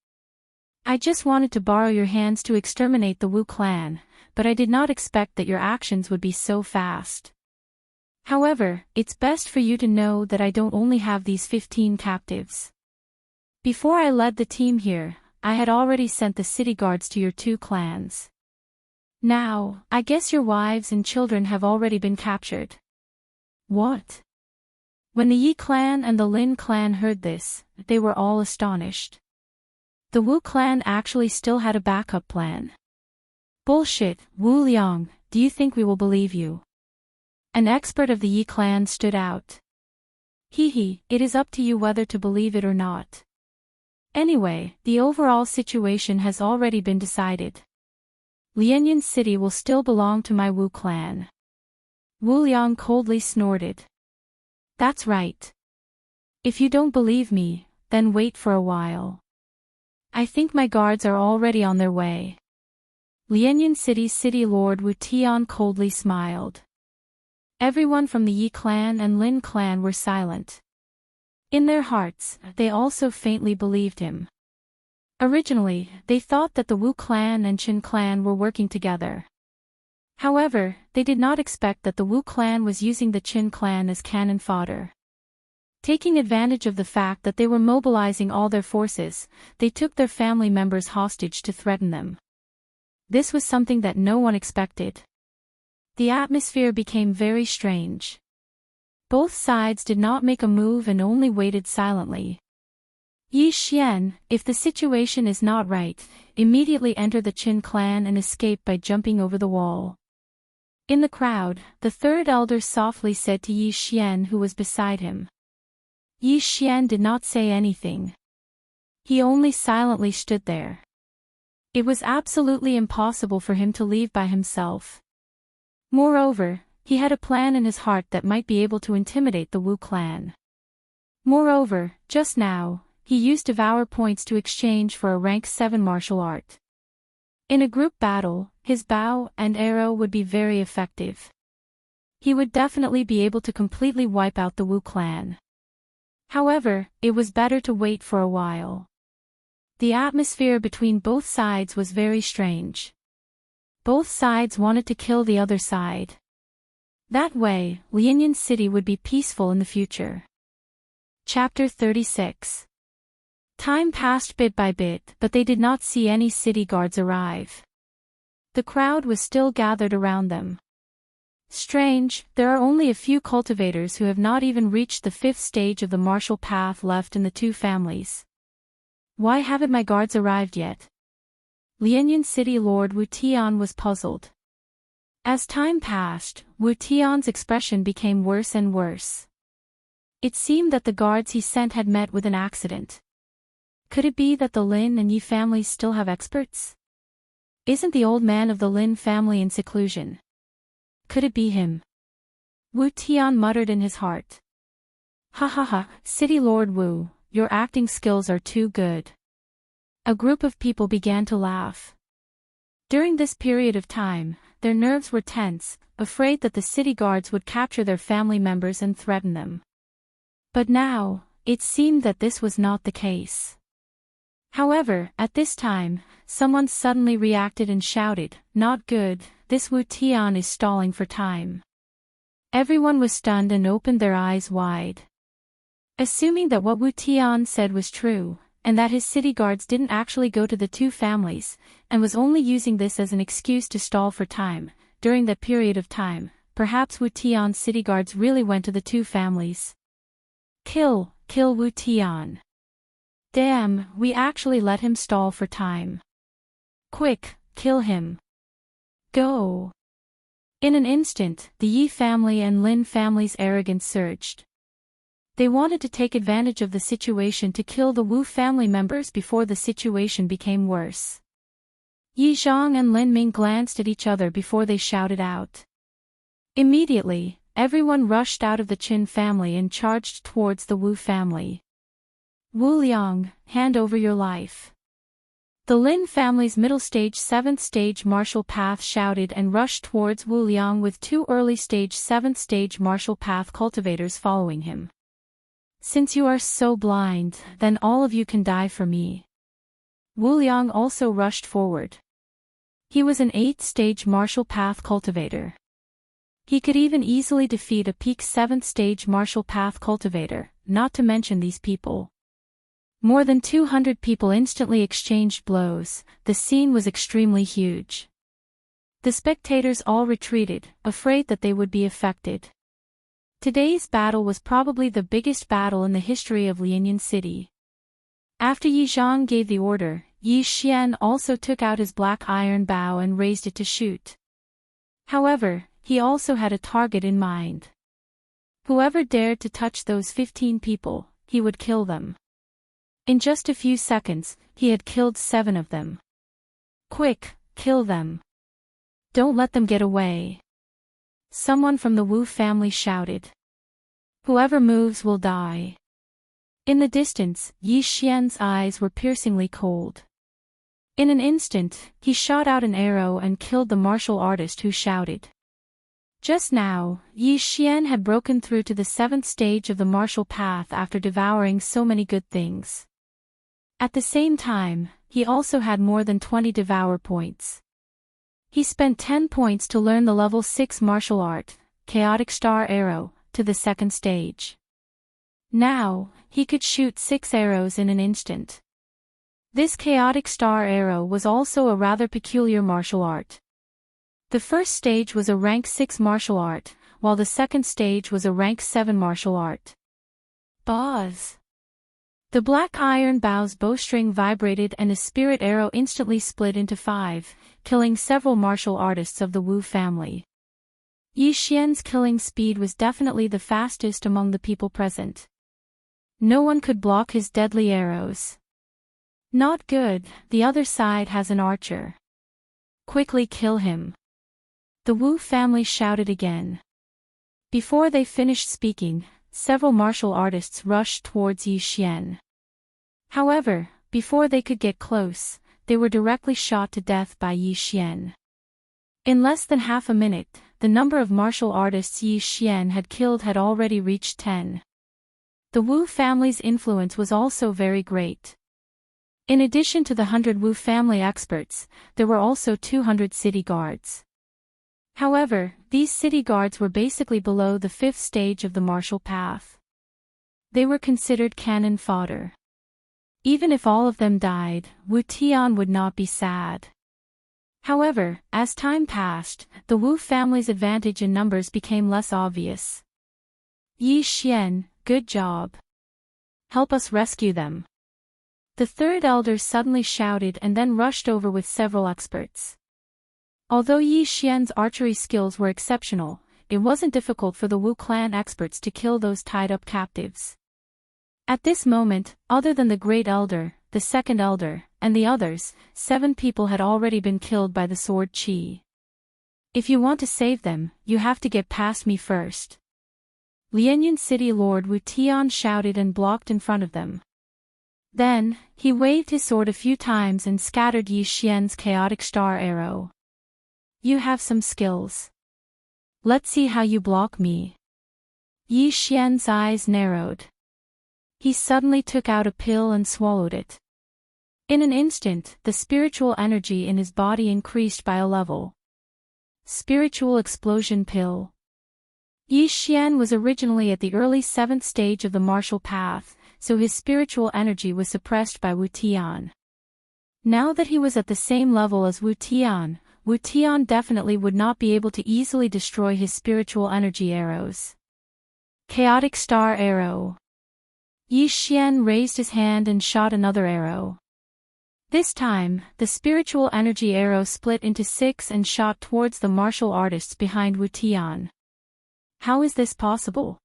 I just wanted to borrow your hands to exterminate the Wu clan, but I did not expect that your actions would be so fast. However, it's best for you to know that I don't only have these 15 captives. Before I led the team here, I had already sent the city guards to your 2 clans. Now, I guess your wives and children have already been captured. What? When the Yi clan and the Lin clan heard this, they were all astonished. The Wu clan actually still had a backup plan. Bullshit, Wu Liang, do you think we will believe you? An expert of the Yi clan stood out. It is up to you whether to believe it or not. Anyway, the overall situation has already been decided. Lianyan City will still belong to my Wu clan. Wu Liang coldly snorted. That's right. If you don't believe me, then wait for a while. I think my guards are already on their way. Lianyan City's city lord Wu Tian coldly smiled. Everyone from the Yi clan and Lin clan were silent. In their hearts, they also faintly believed him. Originally, they thought that the Wu clan and Qin clan were working together. However, they did not expect that the Wu clan was using the Qin clan as cannon fodder. Taking advantage of the fact that they were mobilizing all their forces, they took their family members hostage to threaten them. This was something that no one expected. The atmosphere became very strange. Both sides did not make a move and only waited silently. Yi Xian, if the situation is not right, immediately enter the Qin clan and escape by jumping over the wall. In the crowd, the 3rd elder softly said to Yi Xian who was beside him. Yi Xian did not say anything. He only silently stood there. It was absolutely impossible for him to leave by himself. Moreover, he had a plan in his heart that might be able to intimidate the Wu clan. Moreover, just now, he used Devour points to exchange for a rank 7 martial art. In a group battle, his bow and arrow would be very effective. He would definitely be able to completely wipe out the Wu clan. However, it was better to wait for a while. The atmosphere between both sides was very strange. Both sides wanted to kill the other side. That way, Lianyan City would be peaceful in the future. Chapter 36. Time passed bit by bit, but they did not see any city guards arrive. The crowd was still gathered around them. Strange, there are only a few cultivators who have not even reached the 5th stage of the martial path left in the two families. Why haven't my guards arrived yet? Lianyan City Lord Wu Tian was puzzled. As time passed, Wu Tian's expression became worse and worse. It seemed that the guards he sent had met with an accident. Could it be that the Lin and Yi families still have experts? Isn't the old man of the Lin family in seclusion? Could it be him? Wu Tian muttered in his heart. Ha ha ha, City Lord Wu, your acting skills are too good. A group of people began to laugh. During this period of time, their nerves were tense, afraid that the city guards would capture their family members and threaten them. But now, it seemed that this was not the case. However, at this time, someone suddenly reacted and shouted, "Not good, this Wu Tian is stalling for time." Everyone was stunned and opened their eyes wide. Assuming that what Wu Tian said was true, and that his city guards didn't actually go to the two families, and was only using this as an excuse to stall for time, during that period of time, perhaps Wu Tian's city guards really went to the two families. Kill Wu Tian. Damn, we actually let him stall for time. Quick, kill him. Go. In an instant, the Yi family and Lin family's arrogance surged. They wanted to take advantage of the situation to kill the Wu family members before the situation became worse. Yi Zhang and Lin Ming glanced at each other before they shouted out. Immediately, everyone rushed out of the Qin family and charged towards the Wu family. Wu Liang, hand over your life. The Lin family's middle stage 7th stage martial path shouted and rushed towards Wu Liang with two early stage 7th stage martial path cultivators following him. Since you are so blind, then all of you can die for me. Wu Liang also rushed forward. He was an 8th stage martial path cultivator. He could even easily defeat a peak 7th stage martial path cultivator, not to mention these people. More than 200 people instantly exchanged blows. The scene was extremely huge. The spectators all retreated, afraid that they would be affected. Today's battle was probably the biggest battle in the history of Lianyan City. After Yi Zhang gave the order, Yi Xian also took out his black iron bow and raised it to shoot. However, he also had a target in mind. Whoever dared to touch those 15 people, he would kill them. In just a few seconds, he had killed 7 of them. Quick, kill them. Don't let them get away. Someone from the Wu family shouted. Whoever moves will die. In the distance, Yi Xian's eyes were piercingly cold. In an instant, he shot out an arrow and killed the martial artist who shouted. Just now, Yi Xian had broken through to the 7th stage of the martial path after devouring so many good things. At the same time, he also had more than 20 devour points. He spent 10 points to learn the level 6 martial art, Chaotic Star Arrow, to the 2nd stage. Now, he could shoot 6 arrows in an instant. This Chaotic Star Arrow was also a rather peculiar martial art. The first stage was a rank 6 martial art, while the second stage was a rank 7 martial art. Buzz! The black iron bow's bowstring vibrated and a spirit arrow instantly split into 5, killing several martial artists of the Wu family. Yi Xian's killing speed was definitely the fastest among the people present. No one could block his deadly arrows. Not good, the other side has an archer. Quickly kill him. The Wu family shouted again. Before they finished speaking, several martial artists rushed towards Yi Xian. However, before they could get close, they were directly shot to death by Yi Xian. In less than half a minute, the number of martial artists Yi Xian had killed had already reached 10. The Wu family's influence was also very great. In addition to the 100 Wu family experts, there were also 200 city guards. However, these city guards were basically below the 5th stage of the martial path. They were considered cannon fodder. Even if all of them died, Wu Tian would not be sad. However, as time passed, the Wu family's advantage in numbers became less obvious. Yi Xian, good job. Help us rescue them. The third elder suddenly shouted and then rushed over with several experts. Although Yi Xian's archery skills were exceptional, it wasn't difficult for the Wu clan experts to kill those tied-up captives. At this moment, other than the great elder, the second elder, and the others, 7 people had already been killed by the sword qi. If you want to save them, you have to get past me first. Lianyan City Lord Wu Tian shouted and blocked in front of them. Then, he waved his sword a few times and scattered Yi Xian's chaotic star arrow. You have some skills. Let's see how you block me. Yi Xian's eyes narrowed. He suddenly took out a pill and swallowed it. In an instant, the spiritual energy in his body increased by a level. Spiritual explosion pill. Yi Xian was originally at the early 7th stage of the martial path, so his spiritual energy was suppressed by Wu Tian. Now that he was at the same level as Wu Tian definitely would not be able to easily destroy his spiritual energy arrows. Chaotic star arrow. Yi Xian raised his hand and shot another arrow. This time, the spiritual energy arrow split into 6 and shot towards the martial artists behind Wu Tian. How is this possible?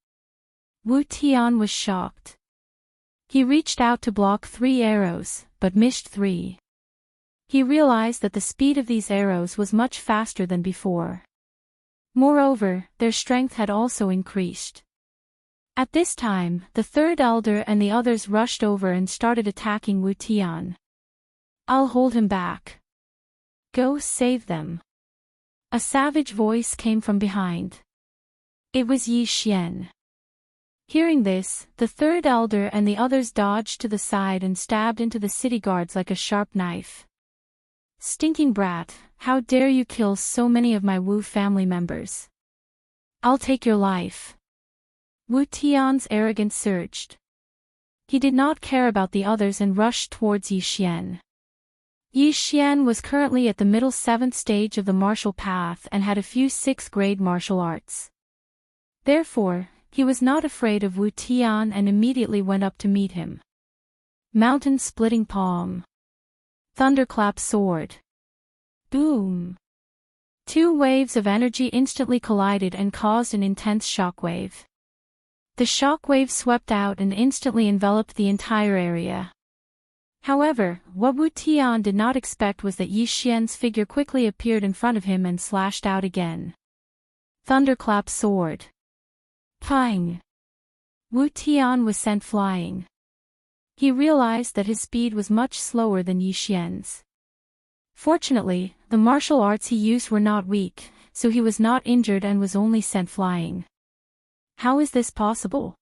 Wu Tian was shocked. He reached out to block 3 arrows, but missed 3. He realized that the speed of these arrows was much faster than before. Moreover, their strength had also increased. At this time, the third elder and the others rushed over and started attacking Wu Tian. I'll hold him back. Go save them. A savage voice came from behind. It was Yi Xian. Hearing this, the third elder and the others dodged to the side and stabbed into the city guards like a sharp knife. Stinking brat, how dare you kill so many of my Wu family members? I'll take your life. Wu Tian's arrogance surged. He did not care about the others and rushed towards Yi Xian. Yi Xian was currently at the middle 7th stage of the martial path and had a few 6th grade martial arts. Therefore, he was not afraid of Wu Tian and immediately went up to meet him. Mountain splitting palm. Thunderclap sword. Boom. 2 waves of energy instantly collided and caused an intense shockwave. The shockwave swept out and instantly enveloped the entire area. However, what Wu Tian did not expect was that Yi Xian's figure quickly appeared in front of him and slashed out again. Thunderclap sword. Pang! Wu Tian was sent flying. He realized that his speed was much slower than Yi Xian's. Fortunately, the martial arts he used were not weak, so he was not injured and was only sent flying. How is this possible?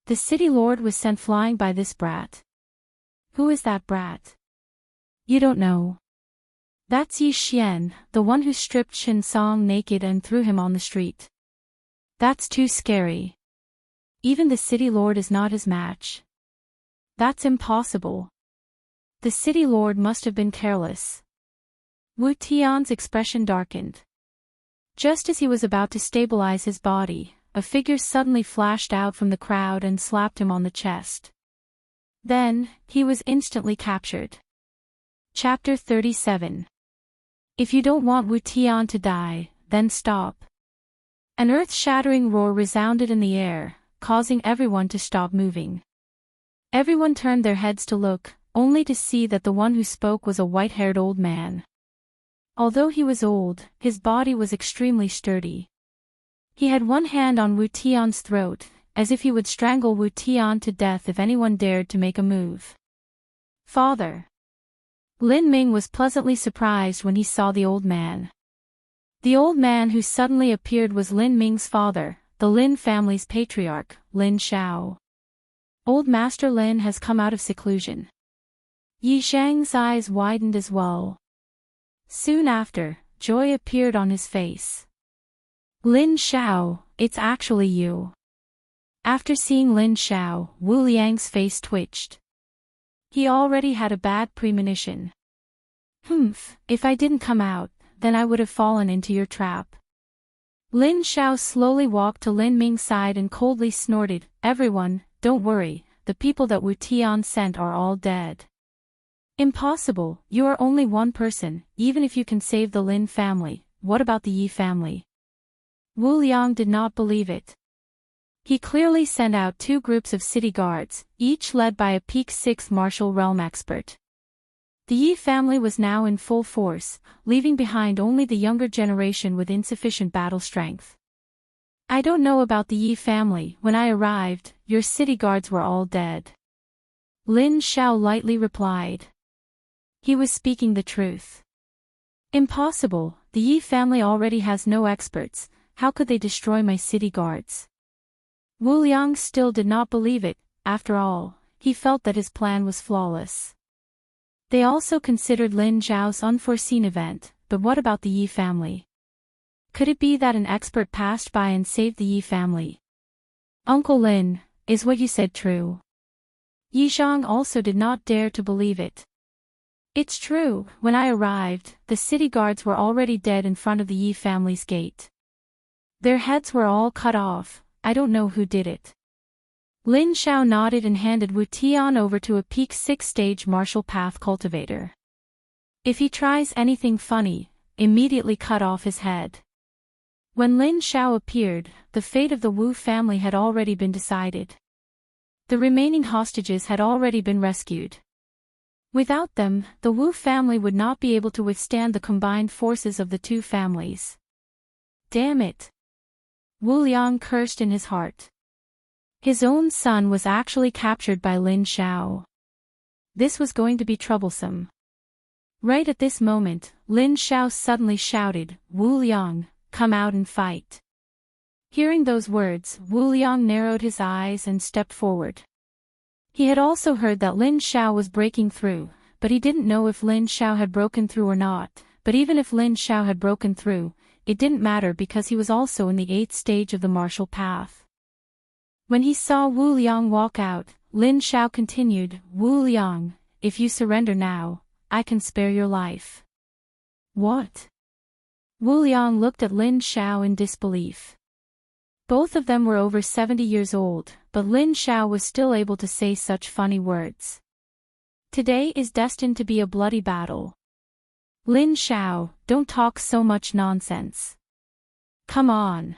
The city lord was sent flying by this brat. Who is that brat? You don't know. That's Yi Xian, the one who stripped Shen Song naked and threw him on the street. That's too scary. Even the city lord is not his match. That's impossible. The city lord must have been careless. Wu Tian's expression darkened. Just as he was about to stabilize his body, a figure suddenly flashed out from the crowd and slapped him on the chest. Then, he was instantly captured. Chapter 37. If you don't want Wu Tian to die, then stop. An earth-shattering roar resounded in the air, causing everyone to stop moving. Everyone turned their heads to look, only to see that the one who spoke was a white-haired old man. Although he was old, his body was extremely sturdy. He had one hand on Wu Tian's throat, as if he would strangle Wu Tian to death if anyone dared to make a move. Father. Lin Ming was pleasantly surprised when he saw the old man. The old man who suddenly appeared was Lin Ming's father, the Lin family's patriarch, Lin Shao. Old Master Lin has come out of seclusion. Yi Zhang's eyes widened as well. Soon after, joy appeared on his face. Lin Shao, it's actually you. After seeing Lin Shao, Wu Liang's face twitched. He already had a bad premonition. If I didn't come out, then I would have fallen into your trap. Lin Xiao slowly walked to Lin Ming's side and coldly snorted, "Everyone, don't worry, the people that Wu Tian sent are all dead." "Impossible, you are only one person, even if you can save the Lin family, what about the Yi family?" Wu Liang did not believe it. He clearly sent out 2 groups of city guards, each led by a peak 6 martial realm expert. The Yi family was now in full force, leaving behind only the younger generation with insufficient battle strength. "I don't know about the Yi family, when I arrived, your city guards were all dead." Lin Xiao lightly replied. He was speaking the truth. "Impossible, the Yi family already has no experts, how could they destroy my city guards?" Wu Liang still did not believe it. After all, he felt that his plan was flawless. They also considered Lin Zhao's unforeseen event, but what about the Yi family? Could it be that an expert passed by and saved the Yi family? "Uncle Lin, is what you said true?" Yi Zhang also did not dare to believe it. "It's true, when I arrived, the city guards were already dead in front of the Yi family's gate. Their heads were all cut off, I don't know who did it." Lin Xiao nodded and handed Wu Tian over to a peak 6-stage martial path cultivator. "If he tries anything funny, immediately cut off his head." When Lin Xiao appeared, the fate of the Wu family had already been decided. The remaining hostages had already been rescued. Without them, the Wu family would not be able to withstand the combined forces of the 2 families. Damn it! Wu Liang cursed in his heart. His own son was actually captured by Lin Xiao. This was going to be troublesome. Right at this moment, Lin Xiao suddenly shouted, "Wu Liang, come out and fight." Hearing those words, Wu Liang narrowed his eyes and stepped forward. He had also heard that Lin Xiao was breaking through, but he didn't know if Lin Xiao had broken through or not. But even if Lin Xiao had broken through, it didn't matter because he was also in the 8th stage of the martial path. When he saw Wu Liang walk out, Lin Xiao continued, "Wu Liang, if you surrender now, I can spare your life." "What?" Wu Liang looked at Lin Xiao in disbelief. Both of them were over 70 years old, but Lin Xiao was still able to say such funny words. Today is destined to be a bloody battle. "Lin Xiao, don't talk so much nonsense. Come on."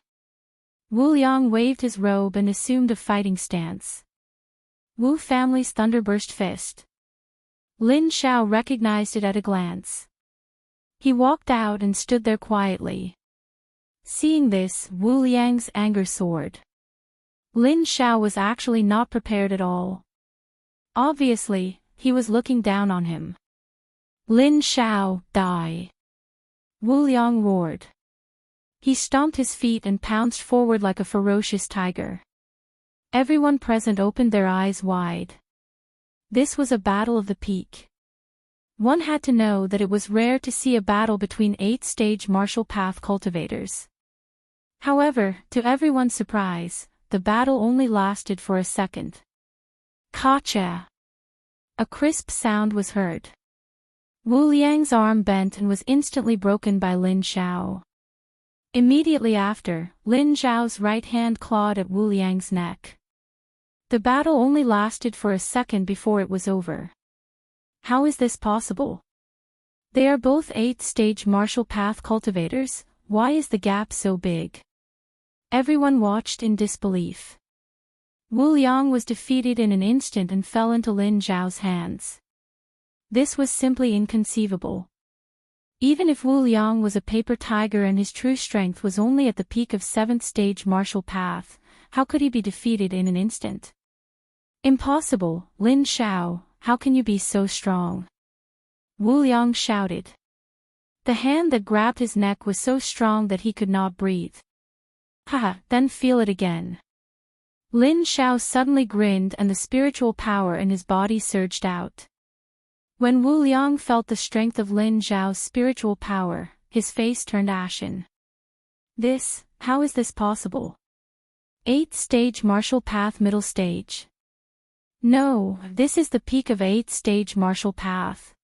Wu Liang waved his robe and assumed a fighting stance. Wu family's thunderburst fist. Lin Xiao recognized it at a glance. He walked out and stood there quietly. Seeing this, Wu Liang's anger soared. Lin Xiao was actually not prepared at all. Obviously, he was looking down on him. "Lin Xiao, die!" Wu Liang roared. He stomped his feet and pounced forward like a ferocious tiger. Everyone present opened their eyes wide. This was a battle of the peak. One had to know that it was rare to see a battle between 8th-stage martial path cultivators. However, to everyone's surprise, the battle only lasted for a second. Kacha! A crisp sound was heard. Wu Liang's arm bent and was instantly broken by Lin Xiao. Immediately after, Lin Xiao's right hand clawed at Wu Liang's neck. The battle only lasted for a second before it was over. How is this possible? They are both 8th-stage martial path cultivators, why is the gap so big? Everyone watched in disbelief. Wu Liang was defeated in an instant and fell into Lin Xiao's hands. This was simply inconceivable. Even if Wu Liang was a paper tiger and his true strength was only at the peak of 7th-stage martial path, how could he be defeated in an instant? Impossible, Lin Xiao, how can you be so strong? Wu Liang shouted. The hand that grabbed his neck was so strong that he could not breathe. Haha, then feel it again. Lin Xiao suddenly grinned and the spiritual power in his body surged out. When Wu Liang felt the strength of Lin Xiao's spiritual power, his face turned ashen. How is this possible? 8th stage martial path middle stage. No, this is the peak of 8th-stage martial path.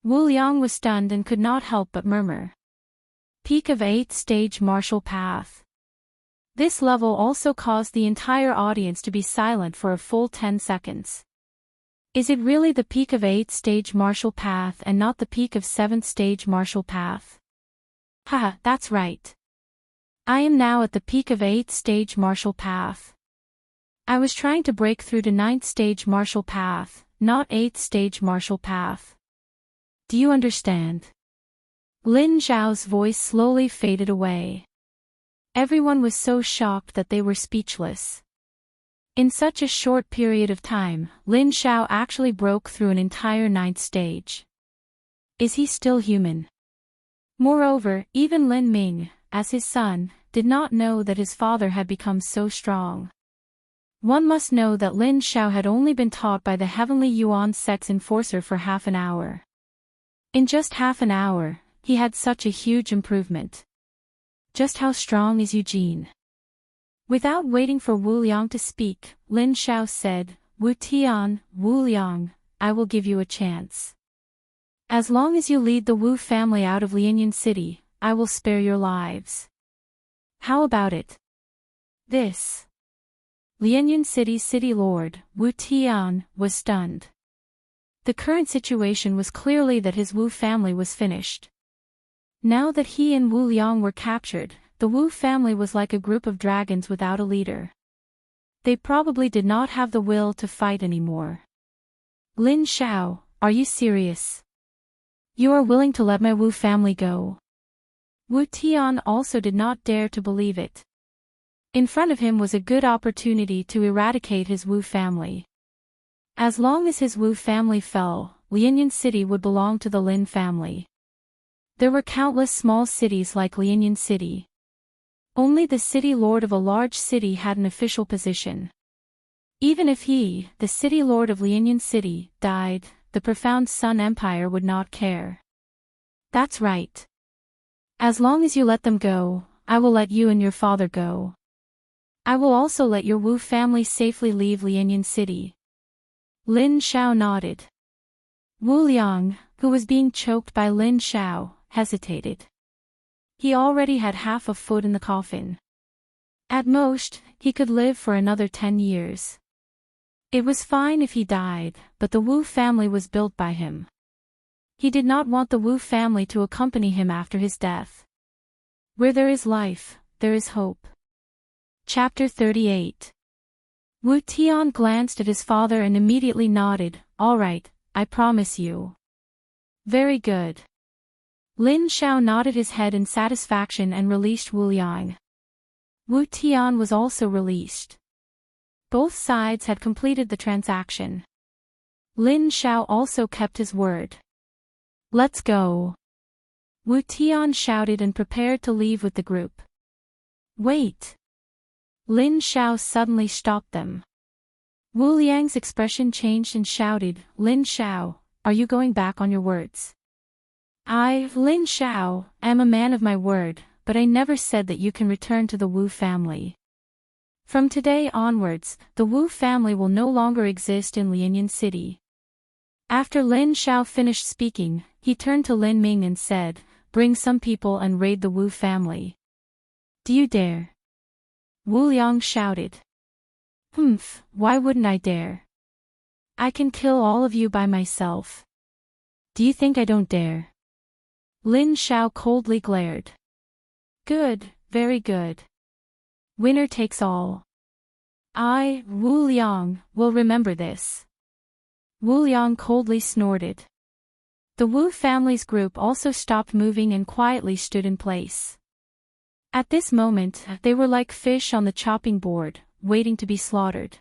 Wu Liang was stunned and could not help but murmur. Peak of 8th-stage martial path. This level also caused the entire audience to be silent for a full 10 seconds. Is it really the peak of 8th-stage martial path and not the peak of 7th-stage martial path? Haha, that's right. I am now at the peak of 8th-stage martial path. I was trying to break through to 9th-stage martial path, not 8th-stage martial path. Do you understand? Lin Zhao's voice slowly faded away. Everyone was so shocked that they were speechless. In such a short period of time, Lin Zhao actually broke through an entire 9th stage. Is he still human? Moreover, even Lin Ming, as his son, did not know that his father had become so strong. One must know that Lin Zhao had only been taught by the Heavenly Yuan sect's enforcer for half an hour. In just half an hour, he had such a huge improvement. Just how strong is Eugene? Without waiting for Wu Liang to speak, Lin Zhao said, Wu Liang, I will give you a chance. As long as you lead the Wu family out of Lianyan City, I will spare your lives. How about it? This. Lianyan City's city lord, Wu Tian, was stunned. The current situation was clearly that his Wu family was finished. Now that he and Wu Liang were captured, the Wu family was like a group of dragons without a leader. They probably did not have the will to fight anymore. Lin Zhao, are you serious? You are willing to let my Wu family go? Wu Tian also did not dare to believe it. In front of him was a good opportunity to eradicate his Wu family. As long as his Wu family fell, Lianyan City would belong to the Lin family. There were countless small cities like Lianyan City. Only the city lord of a large city had an official position. Even if he, the city lord of Lianyan City, died, the profound Sun Empire would not care. That's right. As long as you let them go, I will let you and your father go. I will also let your Wu family safely leave Lianyan City. Lin Zhao nodded. Wu Liang, who was being choked by Lin Zhao, hesitated. He already had half a foot in the coffin. At most, he could live for another 10 years. It was fine if he died, but the Wu family was built by him. He did not want the Wu family to accompany him after his death. Where there is life, there is hope. Chapter 38. Wu Tian glanced at his father and immediately nodded, all right, I promise you. Very good. Lin Zhao nodded his head in satisfaction and released Wu Liang. Wu Tian was also released. Both sides had completed the transaction. Lin Zhao also kept his word. Let's go. Wu Tian shouted and prepared to leave with the group. Wait. Lin Zhao suddenly stopped them. Wu Liang's expression changed and shouted, Lin Zhao, are you going back on your words? I, Lin Zhao, am a man of my word, but I never said that you can return to the Wu family. From today onwards, the Wu family will no longer exist in Lianyan City. After Lin Zhao finished speaking, he turned to Lin Ming and said, bring some people and raid the Wu family. Do you dare? Wu Liang shouted. Why wouldn't I dare? I can kill all of you by myself. Do you think I don't dare? Lin Zhao coldly glared. Good, very good. Winner takes all. I, Wu Liang, will remember this. Wu Liang coldly snorted. The Wu family's group also stopped moving and quietly stood in place. At this moment, they were like fish on the chopping board, waiting to be slaughtered.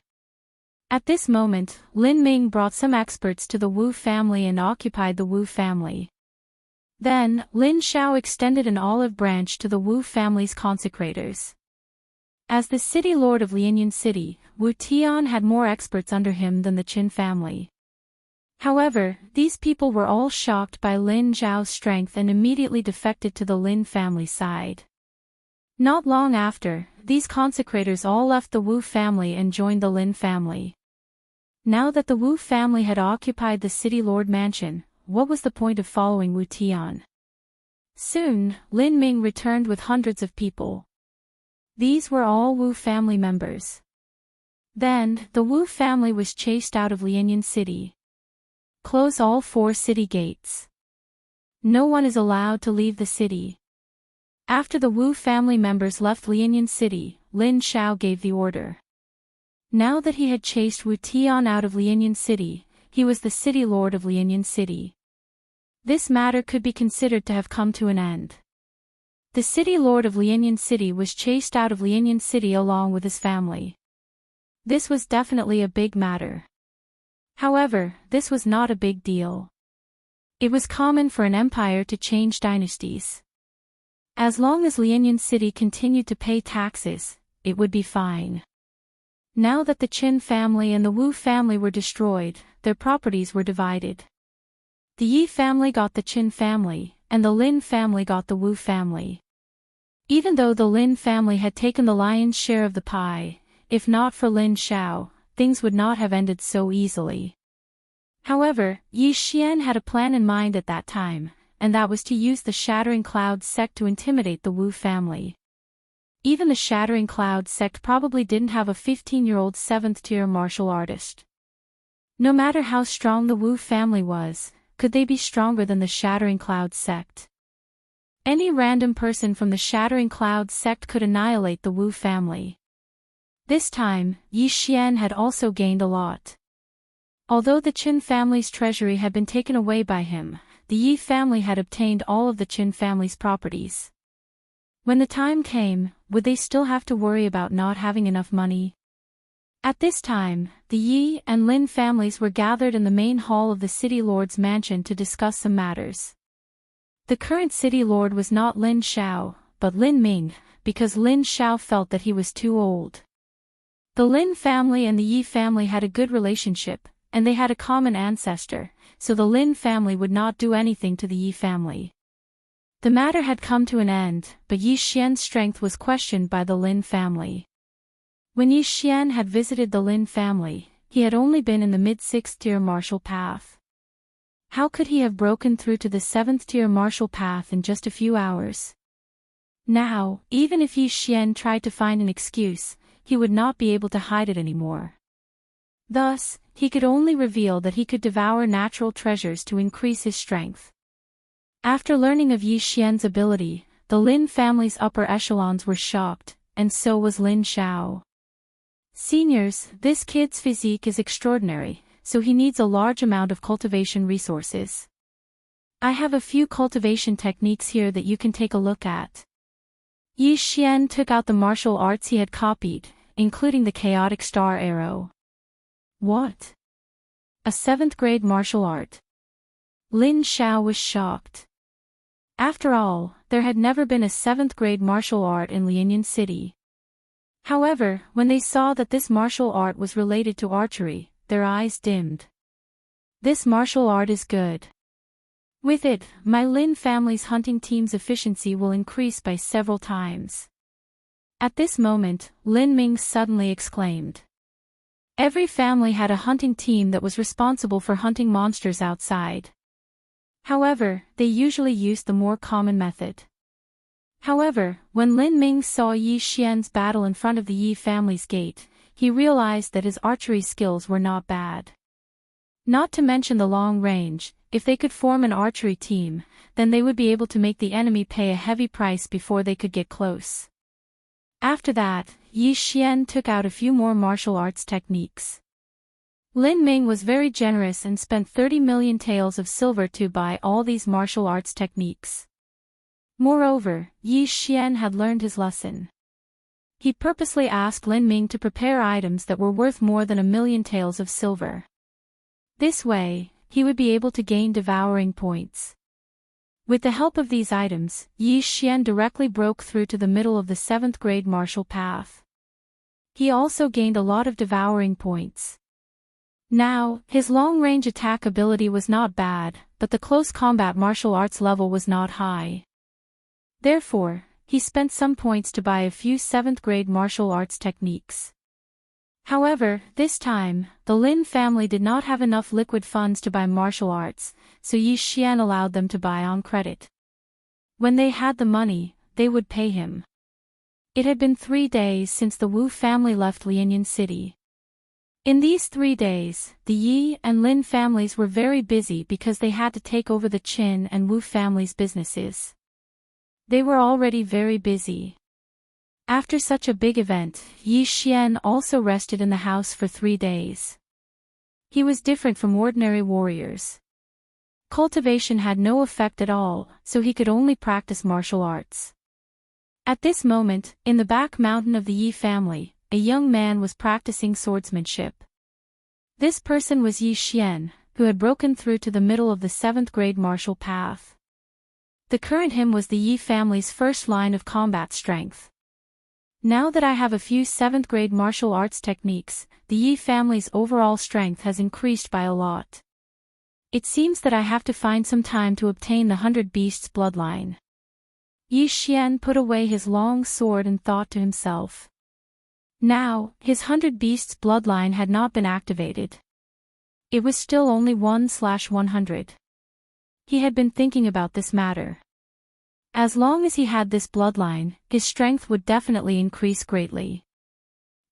At this moment, Lin Ming brought some experts to the Wu family and occupied the Wu family. Then, Lin Zhao extended an olive branch to the Wu family's consecrators. As the city lord of Lianyan City, Wu Tian had more experts under him than the Qin family. However, these people were all shocked by Lin Zhao's strength and immediately defected to the Lin family side. Not long after, these consecrators all left the Wu family and joined the Lin family. Now that the Wu family had occupied the city lord mansion, what was the point of following Wu Tian? Soon, Lin Ming returned with hundreds of people. These were all Wu family members. Then, the Wu family was chased out of Lianyan City. Close all 4 city gates. No one is allowed to leave the city. After the Wu family members left Lianyan City, Lin Shao gave the order. Now that he had chased Wu Tian out of Lianyan City, he was the city lord of Lianyan City. This matter could be considered to have come to an end. The city lord of Lianyan City was chased out of Lianyan City along with his family. This was definitely a big matter. However, this was not a big deal. It was common for an empire to change dynasties. As long as Lianyan City continued to pay taxes, it would be fine. Now that the Qin family and the Wu family were destroyed, their properties were divided. The Yi family got the Qin family, and the Lin family got the Wu family. Even though the Lin family had taken the lion's share of the pie, if not for Lin Shao, things would not have ended so easily. However, Yi Xian had a plan in mind at that time, and that was to use the Shattering Cloud sect to intimidate the Wu family. Even the Shattering Cloud sect probably didn't have a 15-year-old 7th-tier martial artist. No matter how strong the Wu family was, could they be stronger than the Shattering Cloud sect? Any random person from the Shattering Cloud sect could annihilate the Wu family. This time, Yi Xian had also gained a lot. Although the Qin family's treasury had been taken away by him, the Yi family had obtained all of the Qin family's properties. When the time came, would they still have to worry about not having enough money? At this time, the Yi and Lin families were gathered in the main hall of the city lord's mansion to discuss some matters. The current city lord was not Lin Shao, but Lin Ming, because Lin Shao felt that he was too old. The Lin family and the Yi family had a good relationship, and they had a common ancestor, so the Lin family would not do anything to the Yi family. The matter had come to an end, but Yi Xian's strength was questioned by the Lin family. When Yi Xian had visited the Lin family, he had only been in the mid-6th-tier martial path. How could he have broken through to the 7th-tier martial path in just a few hours? Now, even if Yi Xian tried to find an excuse, he would not be able to hide it anymore. Thus, he could only reveal that he could devour natural treasures to increase his strength. After learning of Yi Xian's ability, the Lin family's upper echelons were shocked, and so was Lin Shao. Seniors, this kid's physique is extraordinary, so he needs a large amount of cultivation resources. I have a few cultivation techniques here that you can take a look at. Yi Xian took out the martial arts he had copied, including the chaotic star arrow. What? A 7th-grade martial art? Lin Shao was shocked. After all, there had never been a 7th-grade martial art in Lianyan City. However, when they saw that this martial art was related to archery, their eyes dimmed. This martial art is good. With it, my Lin family's hunting team's efficiency will increase by several times. At this moment, Lin Ming suddenly exclaimed. Every family had a hunting team that was responsible for hunting monsters outside. However, they usually used the more common method. However, when Lin Ming saw Yi Xian's battle in front of the Yi family's gate, he realized that his archery skills were not bad. Not to mention the long range, if they could form an archery team, then they would be able to make the enemy pay a heavy price before they could get close. After that, Yi Xian took out a few more martial arts techniques. Lin Ming was very generous and spent 30 million taels of silver to buy all these martial arts techniques. Moreover, Yi Xian had learned his lesson. He purposely asked Lin Ming to prepare items that were worth more than 1,000,000 taels of silver. This way, he would be able to gain devouring points. With the help of these items, Yi Xian directly broke through to the middle of the 7th-grade martial path. He also gained a lot of devouring points. Now, his long-range attack ability was not bad, but the close combat martial arts level was not high. Therefore, he spent some points to buy a few 7th-grade martial arts techniques. However, this time, the Lin family did not have enough liquid funds to buy martial arts, so Yi Xian allowed them to buy on credit. When they had the money, they would pay him. It had been 3 days since the Wu family left Lianyan City. In these 3 days, the Yi and Lin families were very busy because they had to take over the Qin and Wu families' businesses. They were already very busy. After such a big event, Yi Xian also rested in the house for 3 days. He was different from ordinary warriors. Cultivation had no effect at all, so he could only practice martial arts. At this moment, in the back mountain of the Yi family, a young man was practicing swordsmanship. This person was Yi Xian, who had broken through to the middle of the 7th grade martial path. The current him was the Yi family's first line of combat strength. Now that I have a few 7th grade martial arts techniques, the Yi family's overall strength has increased by a lot. It seems that I have to find some time to obtain the 100 Beasts bloodline. Yi Xian put away his long sword and thought to himself. Now, his 100 Beasts bloodline had not been activated. It was still only 1/100. He had been thinking about this matter. As long as he had this bloodline, his strength would definitely increase greatly.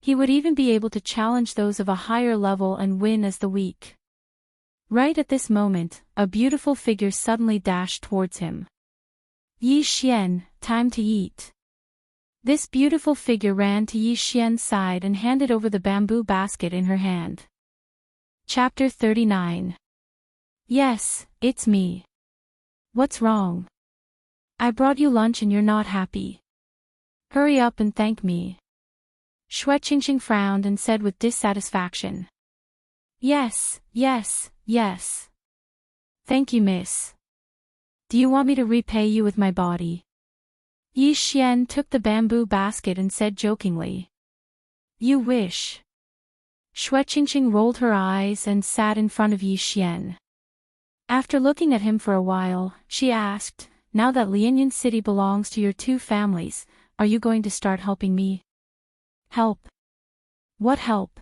He would even be able to challenge those of a higher level and win as the weak. Right at this moment, a beautiful figure suddenly dashed towards him. Yi Xian, time to eat. This beautiful figure ran to Yi Xian's side and handed over the bamboo basket in her hand. Chapter 39. Yes, it's me. What's wrong? I brought you lunch and you're not happy. Hurry up and thank me. Shui Qingqing frowned and said with dissatisfaction. Yes. Thank you, miss. Do you want me to repay you with my body? Yi Xian took the bamboo basket and said jokingly. You wish. Shui Qingqing rolled her eyes and sat in front of Yi Xian. After looking at him for a while, she asked, now that Lianyan City belongs to your 2 families, are you going to start helping me? Help? What help?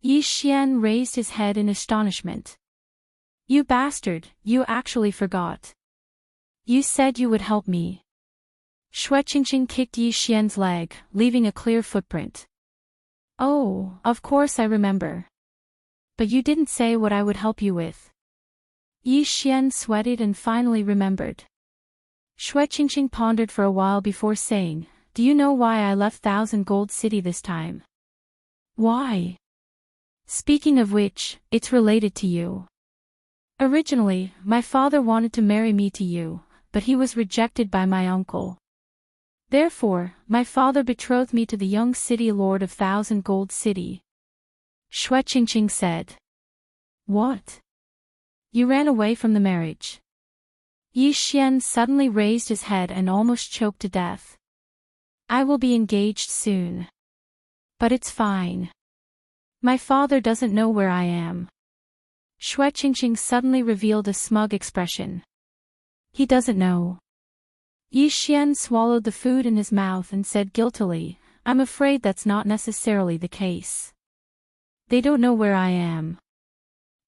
Yi Xian raised his head in astonishment. You bastard, you actually forgot. You said you would help me. Shui Qingqing kicked Yi Xian's leg, leaving a clear footprint. Oh, of course I remember. But you didn't say what I would help you with. Yi Xian sweated and finally remembered. Shui Qingqing pondered for a while before saying, do you know why I left 1,000 Gold City this time? Why? Speaking of which, it's related to you. Originally, my father wanted to marry me to you, but he was rejected by my uncle. Therefore, my father betrothed me to the young city lord of 1,000 Gold City. Shui Qingqing said. What? You ran away from the marriage. Yi Xian suddenly raised his head and almost choked to death. I will be engaged soon. But it's fine. My father doesn't know where I am. Shui Qingqing suddenly revealed a smug expression. He doesn't know. Yi Xian swallowed the food in his mouth and said guiltily, I'm afraid that's not necessarily the case. They don't know where I am.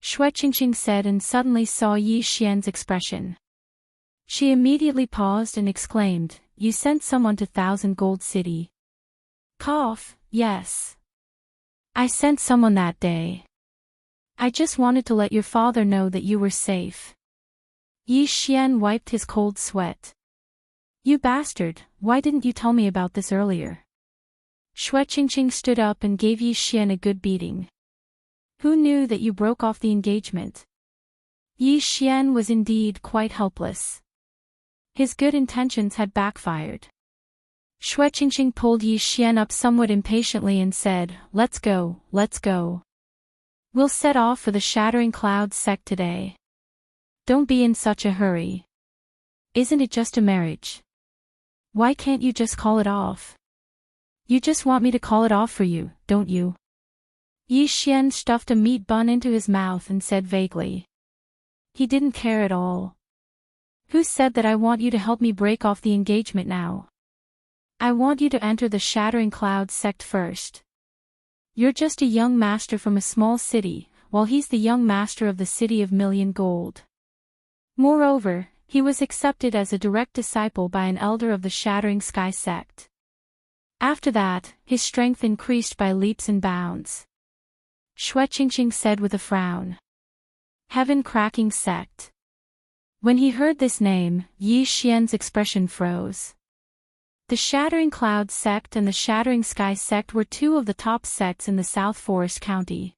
Shui Qingqing said and suddenly saw Yi Xian's expression. She immediately paused and exclaimed, you sent someone to 1,000 Gold City. Cough, yes. I sent someone that day. I just wanted to let your father know that you were safe. Yi Xian wiped his cold sweat. You bastard, why didn't you tell me about this earlier? Shui Qingqing stood up and gave Yi Xian a good beating. Who knew that you broke off the engagement? Yi Xian was indeed quite helpless. His good intentions had backfired. Shui Qingqing pulled Yi Xian up somewhat impatiently and said, let's go. We'll set off for the Shattering Clouds sect today. Don't be in such a hurry. Isn't it just a marriage? Why can't you just call it off? You just want me to call it off for you, don't you? Yi Xian stuffed a meat bun into his mouth and said vaguely. He didn't care at all. Who said that I want you to help me break off the engagement now? I want you to enter the Shattering Clouds sect first. You're just a young master from a small city, while he's the young master of the city of million gold. Moreover, he was accepted as a direct disciple by an elder of the Shattering Sky sect. After that, his strength increased by leaps and bounds. Xueqingqing said with a frown. Heaven-cracking sect. When he heard this name, Yi Xian's expression froze. The Shattering Cloud sect and the Shattering Sky sect were two of the top sects in the South Forest County.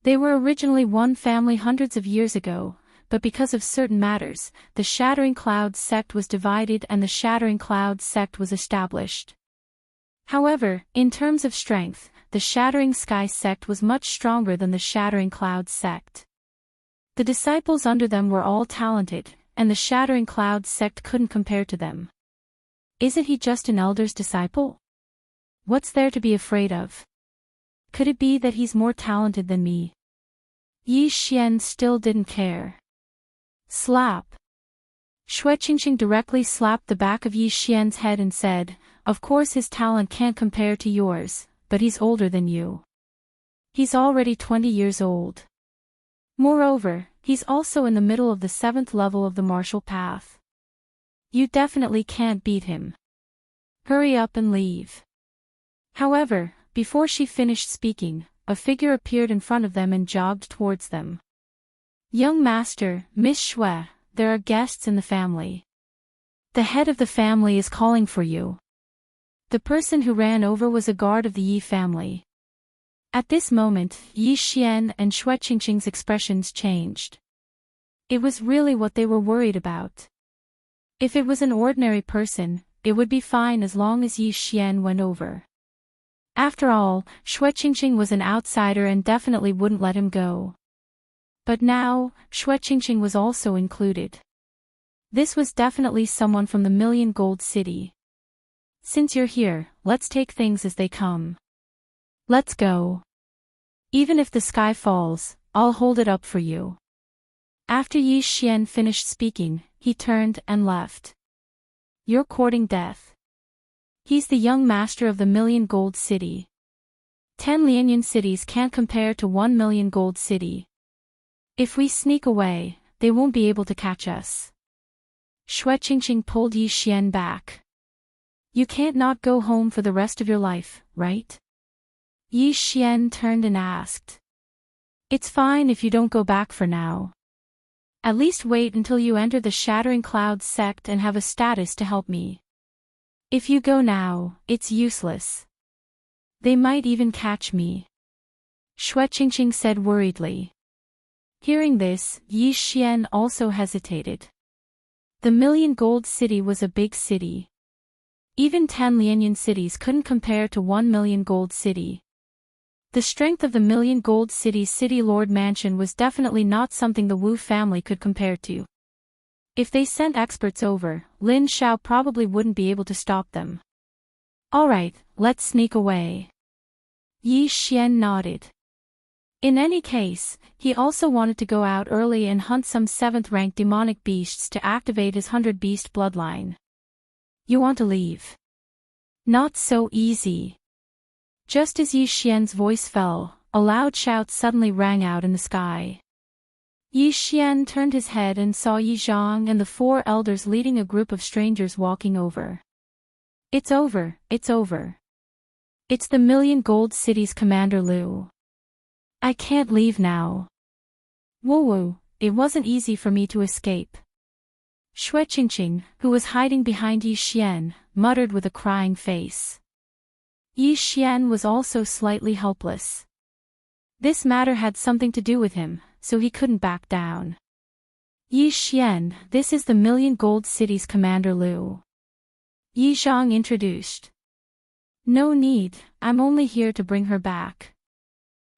They were originally one family hundreds of years ago, but because of certain matters, the Shattering Cloud sect was divided and the Shattering Cloud sect was established. However, in terms of strength, the Shattering Sky sect was much stronger than the Shattering Cloud sect. The disciples under them were all talented, and the Shattering Cloud sect couldn't compare to them. Isn't he just an elder's disciple? What's there to be afraid of? Could it be that he's more talented than me? Yi Xian still didn't care. Slap. Xueqingqing directly slapped the back of Yi Xian's head and said, "Of course his talent can't compare to yours, but he's older than you. He's already 20 years old. Moreover, he's also in the middle of the 7th level of the martial path. You definitely can't beat him. Hurry up and leave." However, before she finished speaking, a figure appeared in front of them and jogged towards them. "Young master, Miss Xue, there are guests in the family. The head of the family is calling for you." The person who ran over was a guard of the Yi family. At this moment, Yi Xian and Xueqingqing's expressions changed. It was really what they were worried about. If it was an ordinary person, it would be fine as long as Yi Xian went over. After all, Xueqingqing was an outsider and definitely wouldn't let him go. But now, Xueqingqing was also included. This was definitely someone from the Million Gold City. "Since you're here, let's take things as they come. Let's go. Even if the sky falls, I'll hold it up for you." After Yi Xian finished speaking, he turned and left. "You're courting death. He's the young master of the Million Gold City. 10 Lianyan cities can't compare to 1 million gold city. If we sneak away, they won't be able to catch us." Xueqingqing pulled Yi Xian back. "You can't not go home for the rest of your life, right?" Yi Xian turned and asked. "It's fine if you don't go back for now. At least wait until you enter the Shattering Cloud sect and have a status to help me. If you go now, it's useless. They might even catch me," Xueqingqing said worriedly. Hearing this, Yi Xian also hesitated. The Million Gold City was a big city. Even 10 Lianyan cities couldn't compare to 1 million gold city. The strength of the Million Gold City's City Lord Mansion was definitely not something the Wu family could compare to. If they sent experts over, Lin Xiao probably wouldn't be able to stop them. "Alright, let's sneak away." Yi Xian nodded. In any case, he also wanted to go out early and hunt some 7th-rank demonic beasts to activate his 100-beast bloodline. "You want to leave?" "Not so easy." Just as Yi Xian's voice fell, a loud shout suddenly rang out in the sky. Yi Xian turned his head and saw Yi Zhang and the 4 elders leading a group of strangers walking over. "It's over, it's over. It's the Million Gold City's Commander Liu. I can't leave now. Woo, it wasn't easy for me to escape." Xueqingqing, who was hiding behind Yi Xian, muttered with a crying face. Yi Xian was also slightly helpless. This matter had something to do with him, so he couldn't back down. "Yi Xian, this is the Million Gold City's Commander Liu," Yi Zhang introduced. "No need, I'm only here to bring her back."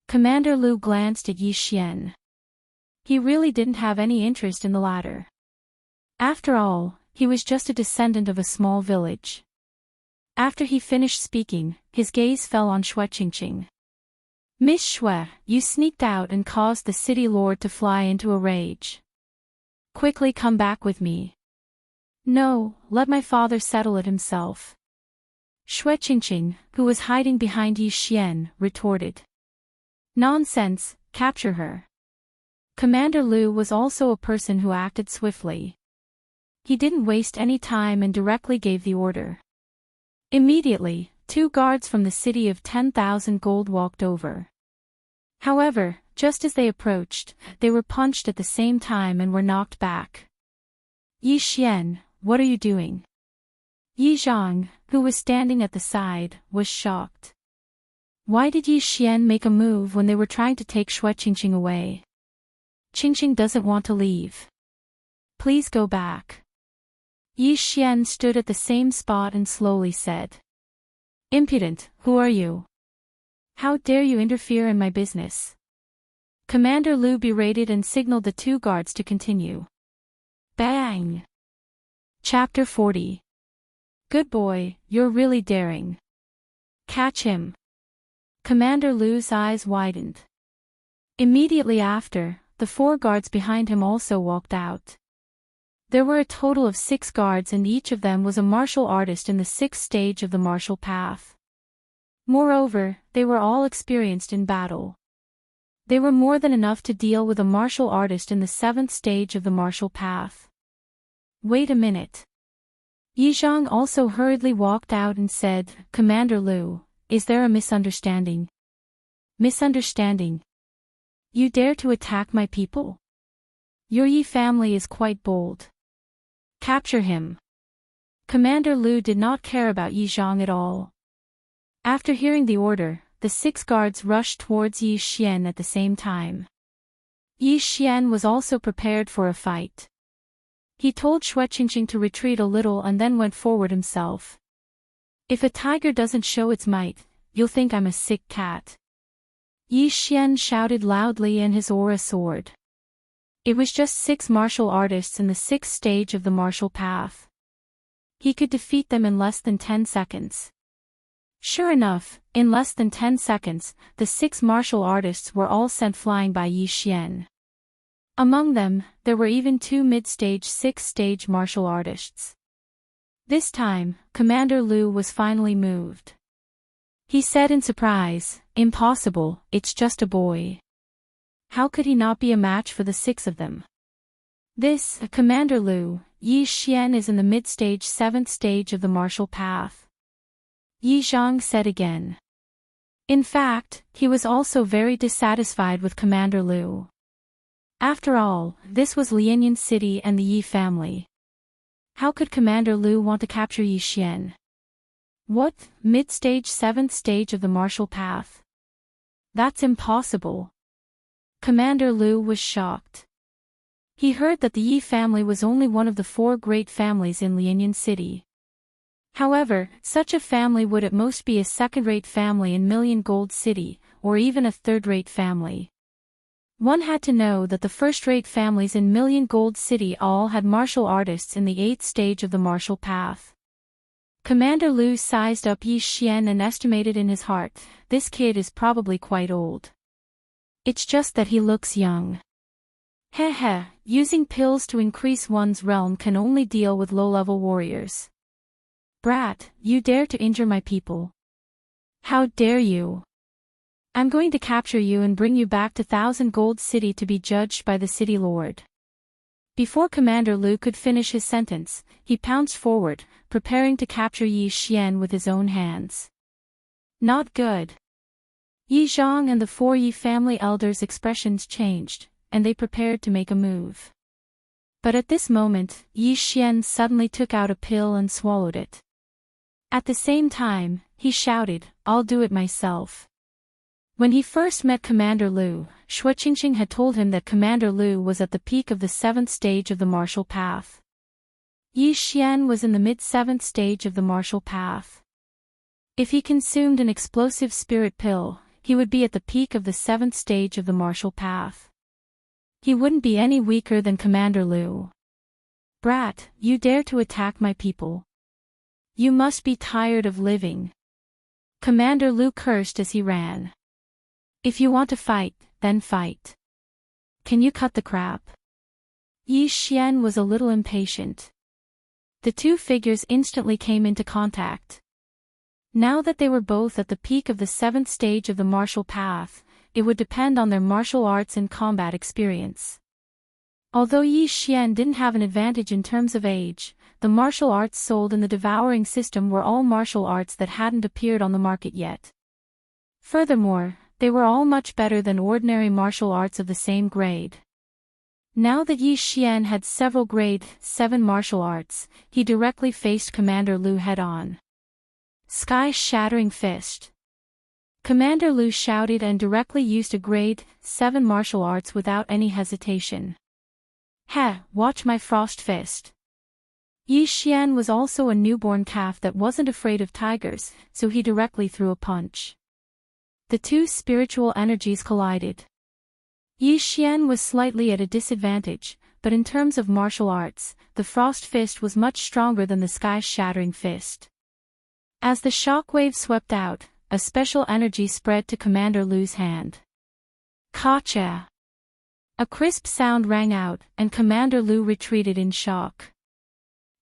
Commander Liu glanced at Yi Xian. He really didn't have any interest in the latter. After all, he was just a descendant of a small village. After he finished speaking, his gaze fell on Xueqingqing. "Miss Xue, you sneaked out and caused the city lord to fly into a rage. Quickly come back with me." "No, let my father settle it himself." Xue Qingqing, who was hiding behind Yi Xian, retorted. Nonsense, capture her. Commander Lu was also a person who acted swiftly. He didn't waste any time and directly gave the order. Immediately, 2 guards from the city of 10,000 gold walked over. However, just as they approached, they were punched at the same time and were knocked back. Yi Xian, what are you doing? Yi Zhang, who was standing at the side, was shocked. Why did Yi Xian make a move when they were trying to take Xue Qingqing away? Qingqing doesn't want to leave. Please go back. Yi Xian stood at the same spot and slowly said. Impudent, who are you? How dare you interfere in my business? Commander Lu berated and signaled the 2 guards to continue. Bang! Chapter 40. Good boy, you're really daring. Catch him. Commander Lu's eyes widened. Immediately after, the 4 guards behind him also walked out. There were a total of 6 guards and each of them was a martial artist in the 6th stage of the martial path. Moreover, they were all experienced in battle. They were more than enough to deal with a martial artist in the 7th stage of the martial path. Wait a minute. Yi Zhang also hurriedly walked out and said, Commander Lu, is there a misunderstanding? Misunderstanding? You dare to attack my people? Your Yi family is quite bold. Capture him. Commander Lu did not care about Yi Zhang at all. After hearing the order, the 6 guards rushed towards Yi Xian at the same time. Yi Xian was also prepared for a fight. He told Xue Qingqing to retreat a little and then went forward himself. If a tiger doesn't show its might, you'll think I'm a sick cat. Yi Xian shouted loudly and his aura soared. It was just 6 martial artists in the 6th stage of the martial path. He could defeat them in less than 10 seconds. Sure enough, in less than 10 seconds, the 6 martial artists were all sent flying by Yi Xian. Among them, there were even 2 mid-stage 6th stage martial artists. This time, Commander Lu was finally moved. He said in surprise, Impossible, it's just a boy. How could he not be a match for the 6 of them? This, Commander Lu, Yi Xian is in the mid-stage 7th stage of the martial path. Yi Zhang said again. In fact, he was also very dissatisfied with Commander Lu. After all, this was Lianyan City and the Yi family. How could Commander Lu want to capture Yi Xian? What, mid-stage 7th stage of the martial path? That's impossible. Commander Lu was shocked. He heard that the Yi family was only one of the 4 great families in Lianyan City. However, such a family would at most be a second-rate family in Million Gold City, or even a third-rate family. One had to know that the first-rate families in Million Gold City all had martial artists in the 8th stage of the martial path. Commander Lu sized up Yi Xian and estimated in his heart, this kid is probably quite old. It's just that he looks young. Heh, using pills to increase one's realm can only deal with low-level warriors. Brat, you dare to injure my people. How dare you? I'm going to capture you and bring you back to 1,000 Gold City to be judged by the city lord. Before Commander Lu could finish his sentence, he pounced forward, preparing to capture Yi Xian with his own hands. Not good. Yi Zhang and the 4 Yi family elders' expressions changed, and they prepared to make a move. But at this moment, Yi Xian suddenly took out a pill and swallowed it. At the same time, he shouted, I'll do it myself. When he first met Commander Lu, Xue Qingqing had told him that Commander Lu was at the peak of the 7th stage of the martial path. Yi Xian was in the mid-7th stage of the martial path. If he consumed an explosive spirit pill, he would be at the peak of the 7th stage of the martial path. He wouldn't be any weaker than Commander Lu. Brat, you dare to attack my people. You must be tired of living. Commander Lu cursed as he ran. If you want to fight, then fight. Can you cut the crap? Yi Xian was a little impatient. The 2 figures instantly came into contact. Now that they were both at the peak of the 7th stage of the martial path, it would depend on their martial arts and combat experience. Although Yi Xian didn't have an advantage in terms of age, the martial arts sold in the Devouring system were all martial arts that hadn't appeared on the market yet. Furthermore, they were all much better than ordinary martial arts of the same grade. Now that Yi Xian had several grade 7 martial arts, he directly faced Commander Lu head-on. Sky-shattering fist. Commander Lu shouted and directly used a grade 7 martial arts without any hesitation. "Heh, watch my frost fist." Yi Xian was also a newborn calf that wasn't afraid of tigers, so he directly threw a punch. The two spiritual energies collided. Yi Xian was slightly at a disadvantage, but in terms of martial arts, the frost fist was much stronger than the sky-shattering fist. As the shockwave swept out, a special energy spread to Commander Lu's hand. Kacha! A crisp sound rang out, and Commander Lu retreated in shock.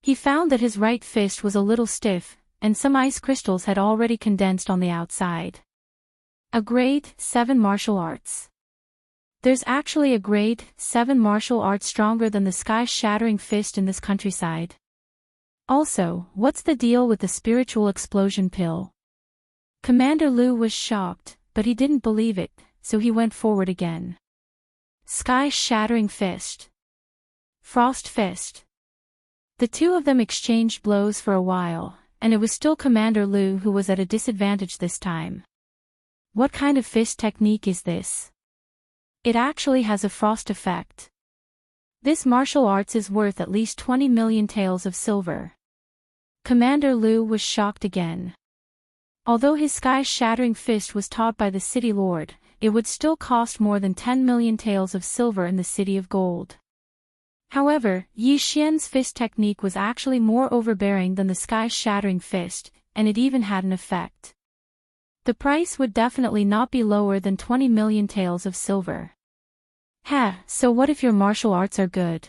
He found that his right fist was a little stiff, and some ice crystals had already condensed on the outside. A grade 7 martial arts. There's actually a grade 7 martial arts stronger than the sky-shattering fist in this countryside. Also, what's the deal with the spiritual explosion pill? Commander Lu was shocked, but he didn't believe it, so he went forward again. Sky-shattering fist. Frost fist. The two of them exchanged blows for a while, and it was still Commander Lu who was at a disadvantage this time. What kind of fist technique is this? It actually has a frost effect. This martial arts is worth at least 20 million taels of silver. Commander Lu was shocked again. Although his sky-shattering fist was taught by the city lord, it would still cost more than 10 million taels of silver in the city of gold. However, Yi Xian's fist technique was actually more overbearing than the sky-shattering fist, and it even had an effect. The price would definitely not be lower than 20 million taels of silver. "Ha, so what if your martial arts are good?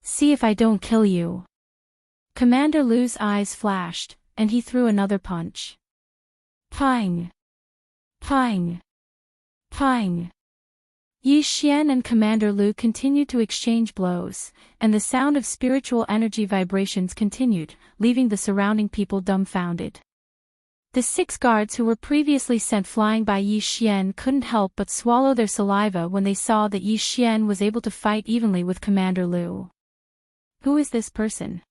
See if I don't kill you." Commander Lu's eyes flashed, and he threw another punch. Pang! Pang! Pang! Yi Xian and Commander Lu continued to exchange blows, and the sound of spiritual energy vibrations continued, leaving the surrounding people dumbfounded. The 6 guards who were previously sent flying by Yi Xian couldn't help but swallow their saliva when they saw that Yi Xian was able to fight evenly with Commander Lu. Who is this person?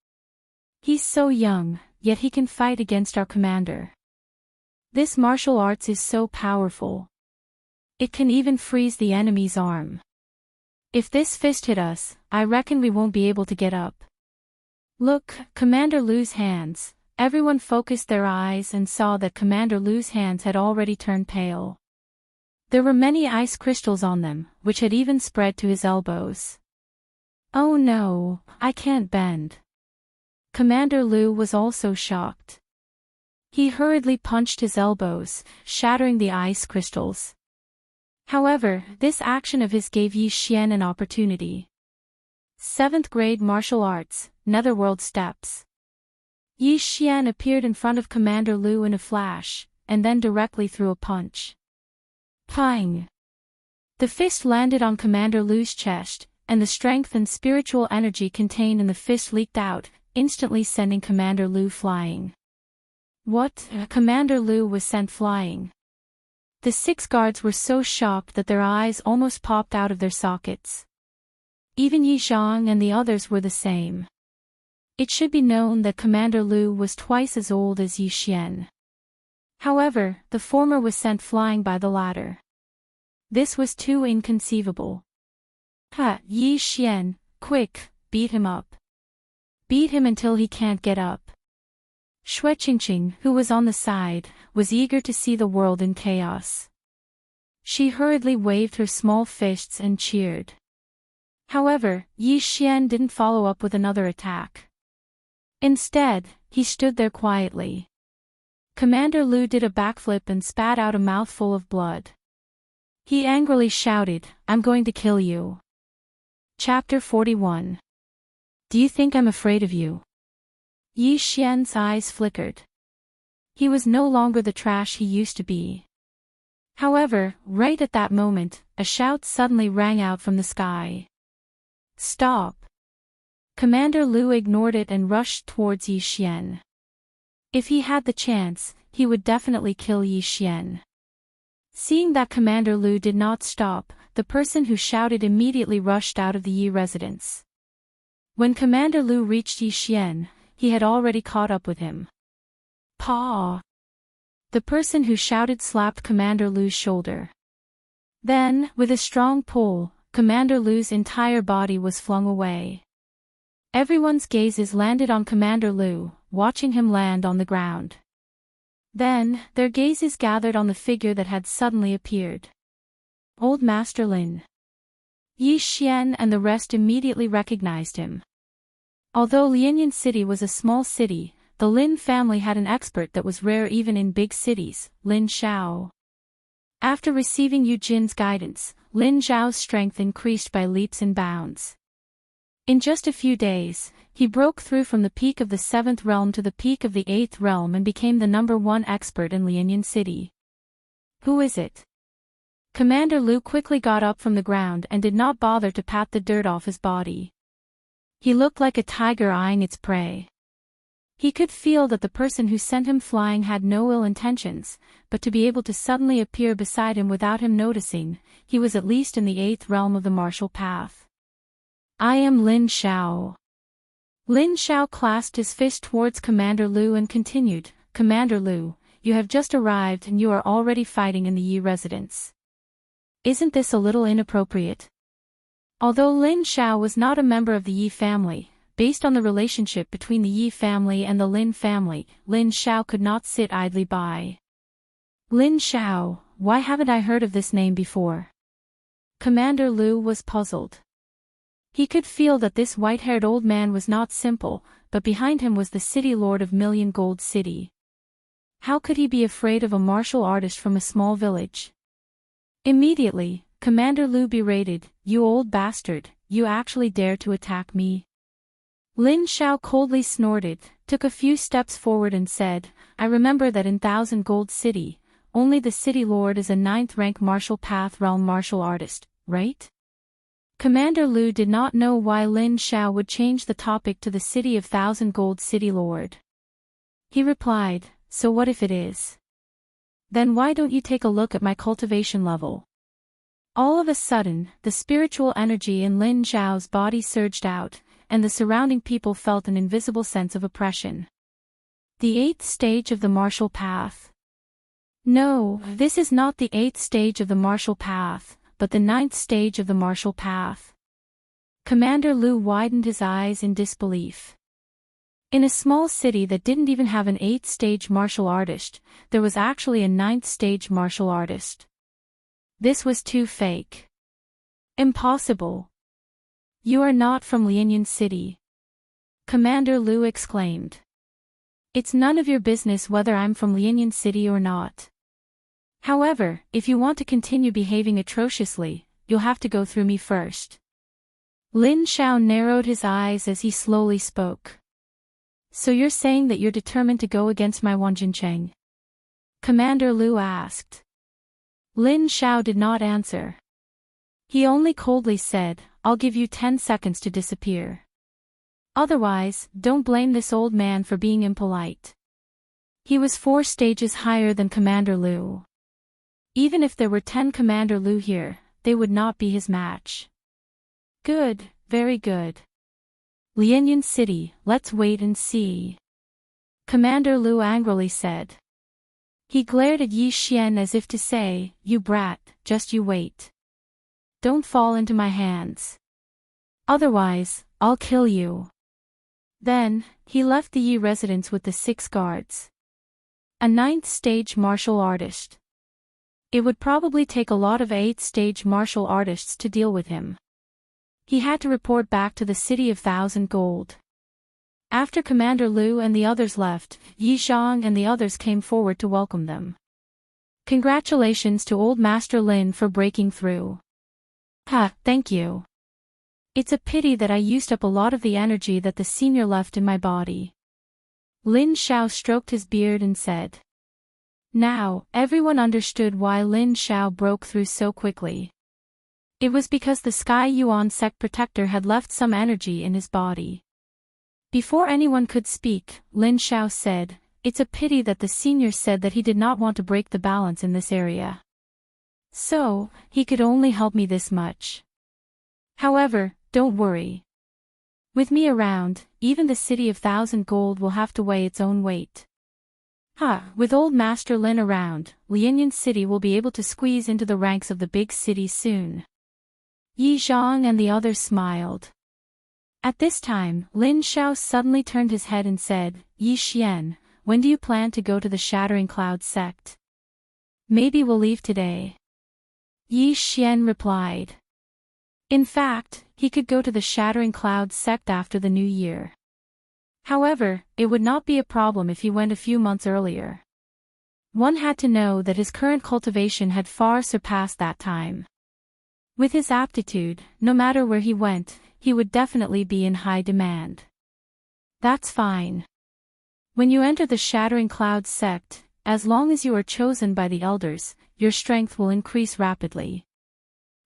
He's so young, yet he can fight against our commander. This martial arts is so powerful. It can even freeze the enemy's arm. If this fist hit us, I reckon we won't be able to get up. Look, Commander Lu's hands. Everyone focused their eyes and saw that Commander Lu's hands had already turned pale. There were many ice crystals on them, which had even spread to his elbows. Oh no, I can't bend. Commander Lu was also shocked. He hurriedly punched his elbows, shattering the ice crystals. However, this action of his gave Yi Xian an opportunity. 7th grade martial arts, Netherworld steps. Yi Xian appeared in front of Commander Lu in a flash, and then directly threw a punch. Pang! The fist landed on Commander Lu's chest, and the strength and spiritual energy contained in the fist leaked out, instantly sending Commander Lu flying. What? Commander Lu was sent flying. The 6 guards were so shocked that their eyes almost popped out of their sockets. Even Yi Zhang and the others were the same. It should be known that Commander Lu was twice as old as Yi Xian. However, the former was sent flying by the latter. This was too inconceivable. Ha, Yi Xian, quick, beat him up. Beat him until he can't get up. Xue Qingqing, who was on the side, was eager to see the world in chaos. She hurriedly waved her small fists and cheered. However, Yi Xian didn't follow up with another attack. Instead, he stood there quietly. Commander Lu did a backflip and spat out a mouthful of blood. He angrily shouted, "I'm going to kill you." Chapter 41. Do you think I'm afraid of you? Yi Xian's eyes flickered. He was no longer the trash he used to be. However, right at that moment, a shout suddenly rang out from the sky. Stop! Commander Lu ignored it and rushed towards Yi Xian. If he had the chance, he would definitely kill Yi Xian. Seeing that Commander Lu did not stop, the person who shouted immediately rushed out of the Yi residence. When Commander Lu reached Yi Xian, he had already caught up with him. Paw! The person who shouted slapped Commander Lu's shoulder. Then, with a strong pull, Commander Lu's entire body was flung away. Everyone's gazes landed on Commander Lu, watching him land on the ground. Then, their gazes gathered on the figure that had suddenly appeared. Old Master Lin. Yi Xian and the rest immediately recognized him. Although Lianyan City was a small city, the Lin family had an expert that was rare even in big cities, Lin Xiao. After receiving Yu Jin's guidance, Lin Xiao's strength increased by leaps and bounds. In just a few days, he broke through from the peak of the 7th realm to the peak of the 8th realm and became the #1 expert in Lianyan City. Who is it? Commander Lu quickly got up from the ground and did not bother to pat the dirt off his body. He looked like a tiger eyeing its prey. He could feel that the person who sent him flying had no ill intentions, but to be able to suddenly appear beside him without him noticing, he was at least in the 8th realm of the martial path. I am Lin Xiao. Lin Xiao clasped his fist towards Commander Lu and continued, Commander Lu, you have just arrived and you are already fighting in the Yi residence. Isn't this a little inappropriate? Although Lin Xiao was not a member of the Yi family, based on the relationship between the Yi family and the Lin family, Lin Xiao could not sit idly by. Lin Xiao, why haven't I heard of this name before? Commander Lu was puzzled. He could feel that this white-haired old man was not simple, but behind him was the city lord of Million Gold City. How could he be afraid of a martial artist from a small village? Immediately, Commander Lu berated, You old bastard, you actually dare to attack me? Lin Xiao coldly snorted, took a few steps forward and said, I remember that in 1000 Gold City, only the city lord is a 9th rank martial path realm martial artist, right? Commander Lu did not know why Lin Xiao would change the topic to the city of 1000 Gold City lord. He replied, So what if it is? Then why don't you take a look at my cultivation level? All of a sudden, the spiritual energy in Lin Xiao's body surged out, and the surrounding people felt an invisible sense of oppression. The 8th stage of the martial path. No, this is not the 8th stage of the martial path, but the 9th stage of the martial path. Commander Lu widened his eyes in disbelief. In a small city that didn't even have an 8th stage martial artist, there was actually a 9th stage martial artist. This was too fake. Impossible. You are not from Lianyan City. Commander Lu exclaimed. It's none of your business whether I'm from Lianyan City or not. However, if you want to continue behaving atrociously, you'll have to go through me first. Lin Xiao narrowed his eyes as he slowly spoke. So you're saying that you're determined to go against my Wanjincheng? Commander Lu asked. Lin Xiao did not answer. He only coldly said, I'll give you 10 seconds to disappear. Otherwise, don't blame this old man for being impolite. He was 4 stages higher than Commander Lu. Even if there were 10 Commander Lu here, they would not be his match. Good, very good. Lianyan City, let's wait and see. Commander Lu angrily said. He glared at Yi Xian as if to say, You brat, just you wait. Don't fall into my hands. Otherwise, I'll kill you. Then, he left the Yi residence with the 6 guards. A 9th stage martial artist. It would probably take a lot of 8th stage martial artists to deal with him. He had to report back to the city of 1000 Gold. After Commander Lu and the others left, Yi Zhang and the others came forward to welcome them. Congratulations to Old Master Lin for breaking through. Thank you. It's a pity that I used up a lot of the energy that the senior left in my body. Lin Xiao stroked his beard and said. Now, everyone understood why Lin Xiao broke through so quickly. It was because the Sky Yuan sect protector had left some energy in his body. Before anyone could speak, Lin Xiao said, "It's a pity that the senior said that he did not want to break the balance in this area. So, he could only help me this much. However, don't worry. With me around, even the city of 1,000 gold will have to weigh its own weight." With old Master Lin around, Lianyan City will be able to squeeze into the ranks of the big city soon. Yi Zhang and the others smiled. At this time, Lin Xiao suddenly turned his head and said, "Yi Xian, when do you plan to go to the Shattering Cloud sect?" "Maybe we'll leave today." Yi Xian replied. In fact, he could go to the Shattering Cloud sect after the new year. However, it would not be a problem if he went a few months earlier. One had to know that his current cultivation had far surpassed that time. With his aptitude, no matter where he went, he would definitely be in high demand. That's fine. When you enter the Shattering Cloud sect, as long as you are chosen by the elders, your strength will increase rapidly.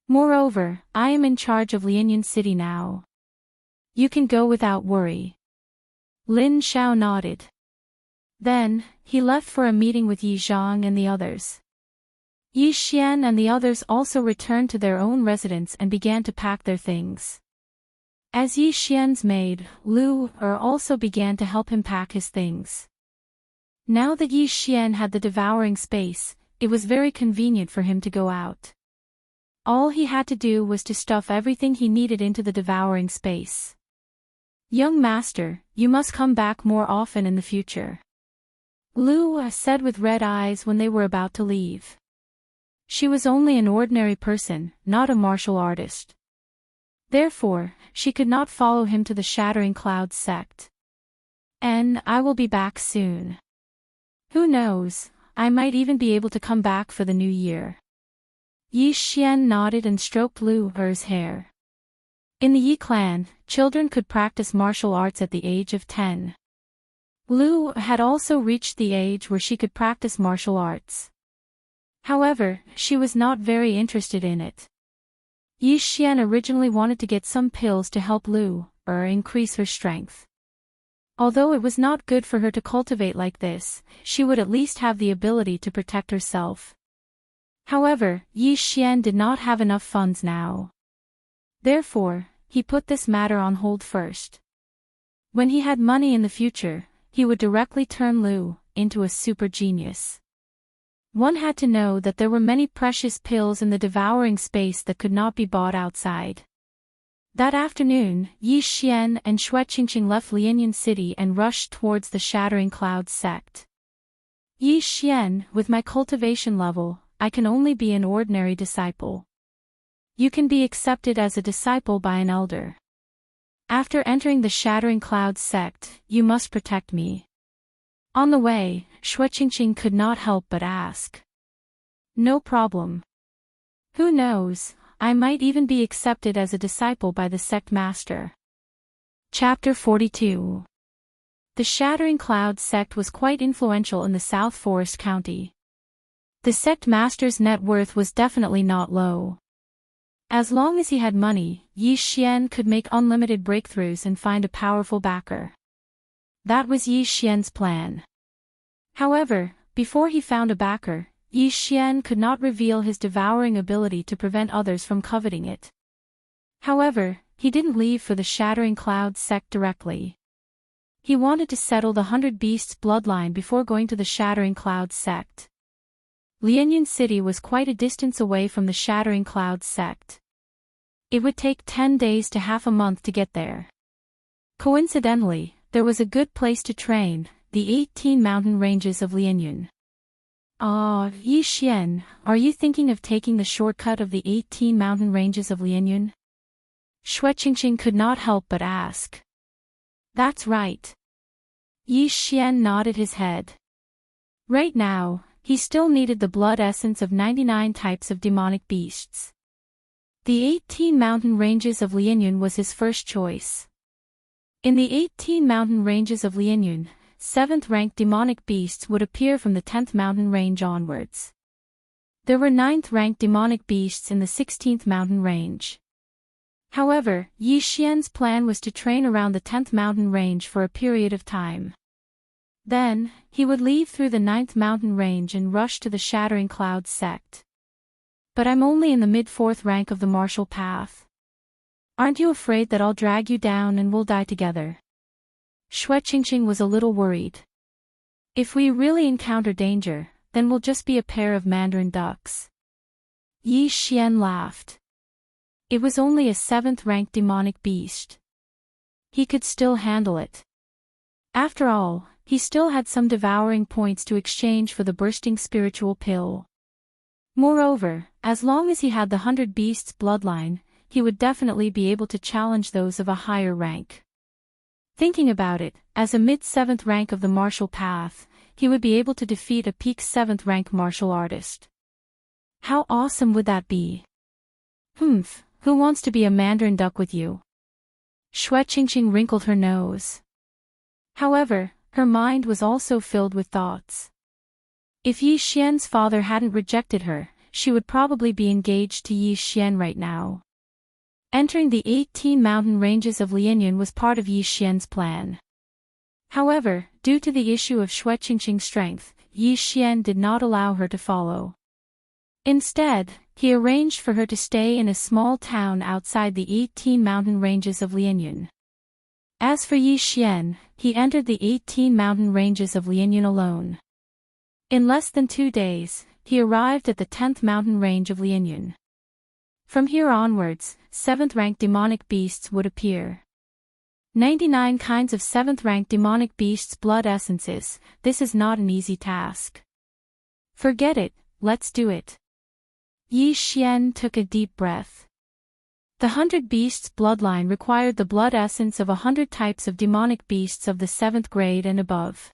Moreover, I am in charge of Lianyan City now. You can go without worry. Lin Xiao nodded. Then, he left for a meeting with Yi Zhang and the others. Yi Xian and the others also returned to their own residence and began to pack their things. As Yi Xian's maid, Lu Er also began to help him pack his things. Now that Yi Xian had the devouring space, it was very convenient for him to go out. All he had to do was to stuff everything he needed into the devouring space. "Young master, you must come back more often in the future," Lu said with red eyes when they were about to leave. She was only an ordinary person, not a martial artist. Therefore, she could not follow him to the Shattering Cloud sect. "And I will be back soon. Who knows, I might even be able to come back for the new year." Yi Xian nodded and stroked Lu Er's hair. In the Yi clan, children could practice martial arts at the age of 10. Lu had also reached the age where she could practice martial arts. However, she was not very interested in it. Yi Xian originally wanted to get some pills to help Lu Er increase her strength. Although it was not good for her to cultivate like this, she would at least have the ability to protect herself. However, Yi Xian did not have enough funds now. Therefore, he put this matter on hold first. When he had money in the future, he would directly turn Lu into a super genius. One had to know that there were many precious pills in the devouring space that could not be bought outside. That afternoon, Yi Xian and Xue Qingqing left Lianyan City and rushed towards the Shattering Cloud sect. "Yi Xian, with my cultivation level, I can only be an ordinary disciple. You can be accepted as a disciple by an elder. After entering the Shattering Cloud sect, you must protect me." On the way, Xue Qingqing could not help but ask. "No problem. Who knows, I might even be accepted as a disciple by the sect master." Chapter 42. The Shattering Cloud sect was quite influential in the South Forest County. The sect master's net worth was definitely not low. As long as he had money, Yi Xian could make unlimited breakthroughs and find a powerful backer. That was Yi Xian's plan. However, before he found a backer, Yi Xian could not reveal his devouring ability to prevent others from coveting it. However, he didn't leave for the Shattering Cloud sect directly. He wanted to settle the 100 Beasts bloodline before going to the Shattering Cloud sect. Lianyan City was quite a distance away from the Shattering Cloud sect. It would take 10 days to half a month to get there. Coincidentally, there was a good place to train, the 18 mountain ranges of Lianyan. Yi Xian, are you thinking of taking the shortcut of the 18 mountain ranges of Lianyan?" Xue Qingqing could not help but ask. "That's right." Yi Xian nodded his head. Right now, he still needed the blood essence of 99 types of demonic beasts. The 18 mountain ranges of Lianyan was his first choice. In the 18 mountain ranges of Lianyan, 7th-rank demonic beasts would appear from the 10th mountain range onwards. There were 9th-rank demonic beasts in the 16th mountain range. However, Yi Xian's plan was to train around the 10th mountain range for a period of time. Then, he would leave through the 9th mountain range and rush to the Shattering Clouds sect. But I'm only in the mid-4th rank of the martial path. Aren't you afraid that I'll drag you down and we'll die together? Xue Qingqing was a little worried. If we really encounter danger, then we'll just be a pair of mandarin ducks. Yi Xian laughed. It was only a 7th-rank demonic beast. He could still handle it. After all, he still had some devouring points to exchange for the bursting spiritual pill. Moreover, as long as he had the 100 Beasts bloodline, he would definitely be able to challenge those of a higher rank. Thinking about it, as a mid-7th rank of the martial path, he would be able to defeat a peak 7th rank martial artist. How awesome would that be? Who wants to be a mandarin duck with you? Xue Qingqing wrinkled her nose. However, her mind was also filled with thoughts. If Yi Xian's father hadn't rejected her, she would probably be engaged to Yi Xian right now. Entering the 18 mountain ranges of Lianyan was part of Yi Xian's plan. However, due to the issue of Xue Qingqing's strength, Yi Xian did not allow her to follow. Instead, he arranged for her to stay in a small town outside the 18 mountain ranges of Lianyan. As for Yi Xian, he entered the 18 mountain ranges of Lianyan alone. In less than 2 days, he arrived at the 10th mountain range of Lianyan. From here onwards, 7th-rank demonic beasts would appear. 99 kinds of 7th-rank demonic beasts blood essences. This is not an easy task. Forget it, let's do it. Yi Xian took a deep breath. The 100 Beasts bloodline required the blood essence of 100 types of demonic beasts of the 7th grade and above.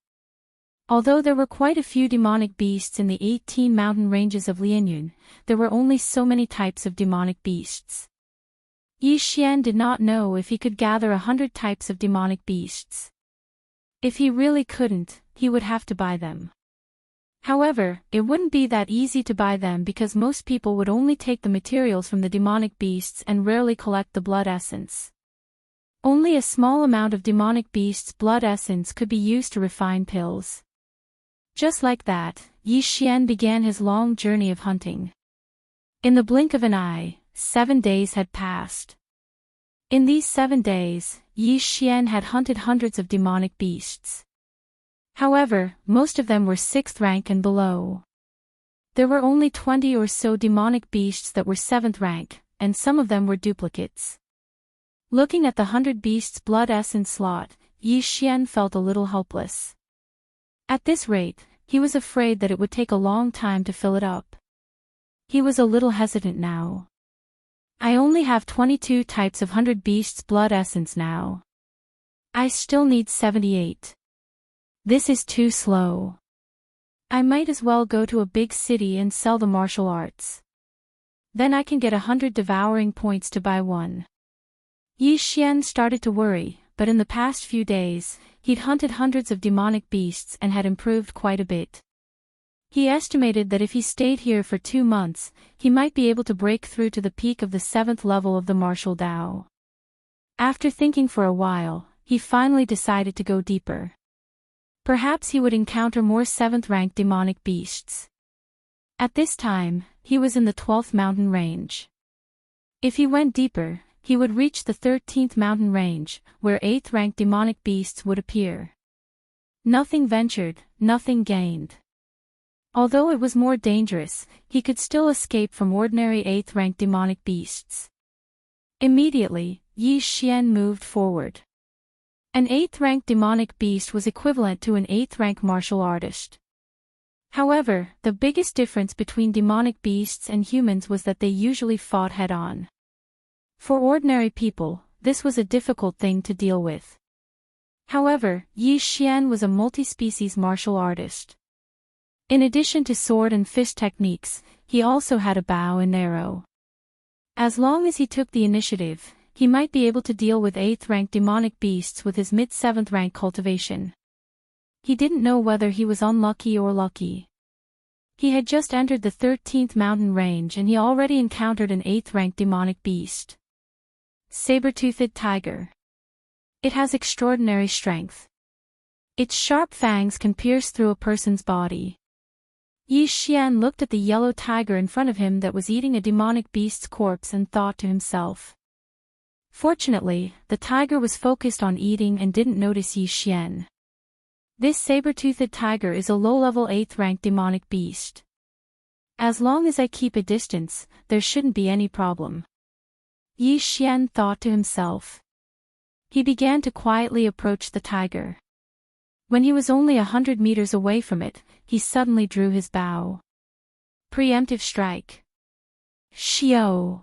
Although there were quite a few demonic beasts in the 18 mountain ranges of Lianyan, there were only so many types of demonic beasts. Yi Xian did not know if he could gather 100 types of demonic beasts. If he really couldn't, he would have to buy them. However, it wouldn't be that easy to buy them because most people would only take the materials from the demonic beasts and rarely collect the blood essence. Only a small amount of demonic beasts' blood essence could be used to refine pills. Just like that, Yi Xian began his long journey of hunting. In the blink of an eye, 7 days had passed. In these 7 days, Yi Xian had hunted hundreds of demonic beasts. However, most of them were 6th rank and below. There were only 20 or so demonic beasts that were 7th rank, and some of them were duplicates. Looking at the 100 Beasts blood essence slot, Yi Xian felt a little helpless. At this rate, he was afraid that it would take a long time to fill it up. He was a little hesitant now. I only have 22 types of 100 Beasts blood essence now. I still need 78. This is too slow. I might as well go to a big city and sell the martial arts. Then I can get 100 devouring points to buy one. Yi Xian started to worry, but in the past few days, he'd hunted hundreds of demonic beasts and had improved quite a bit. He estimated that if he stayed here for 2 months, he might be able to break through to the peak of the 7th level of the martial Dao. After thinking for a while, he finally decided to go deeper. Perhaps he would encounter more 7th-rank demonic beasts. At this time, he was in the 12th mountain range. If he went deeper, he would reach the 13th mountain range, where 8th-rank demonic beasts would appear. Nothing ventured, nothing gained. Although it was more dangerous, he could still escape from ordinary 8th-rank demonic beasts. Immediately, Yi Xian moved forward. An 8th-rank demonic beast was equivalent to an 8th-rank martial artist. However, the biggest difference between demonic beasts and humans was that they usually fought head-on. For ordinary people, this was a difficult thing to deal with. However, Yi Xian was a multi-species martial artist. In addition to sword and fist techniques, he also had a bow and arrow. As long as he took the initiative, he might be able to deal with 8th-rank demonic beasts with his mid-7th rank cultivation. He didn't know whether he was unlucky or lucky. He had just entered the 13th mountain range and he already encountered an 8th-ranked demonic beast. Saber-toothed tiger. It has extraordinary strength. Its sharp fangs can pierce through a person's body. Yi Xian looked at the yellow tiger in front of him that was eating a demonic beast's corpse and thought to himself. Fortunately, the tiger was focused on eating and didn't notice Yi Xian. This saber-toothed tiger is a low-level 8th-ranked demonic beast. As long as I keep a distance, there shouldn't be any problem. Yi Xian thought to himself. He began to quietly approach the tiger. When he was only 100 meters away from it, he suddenly drew his bow. Preemptive strike. Xiao!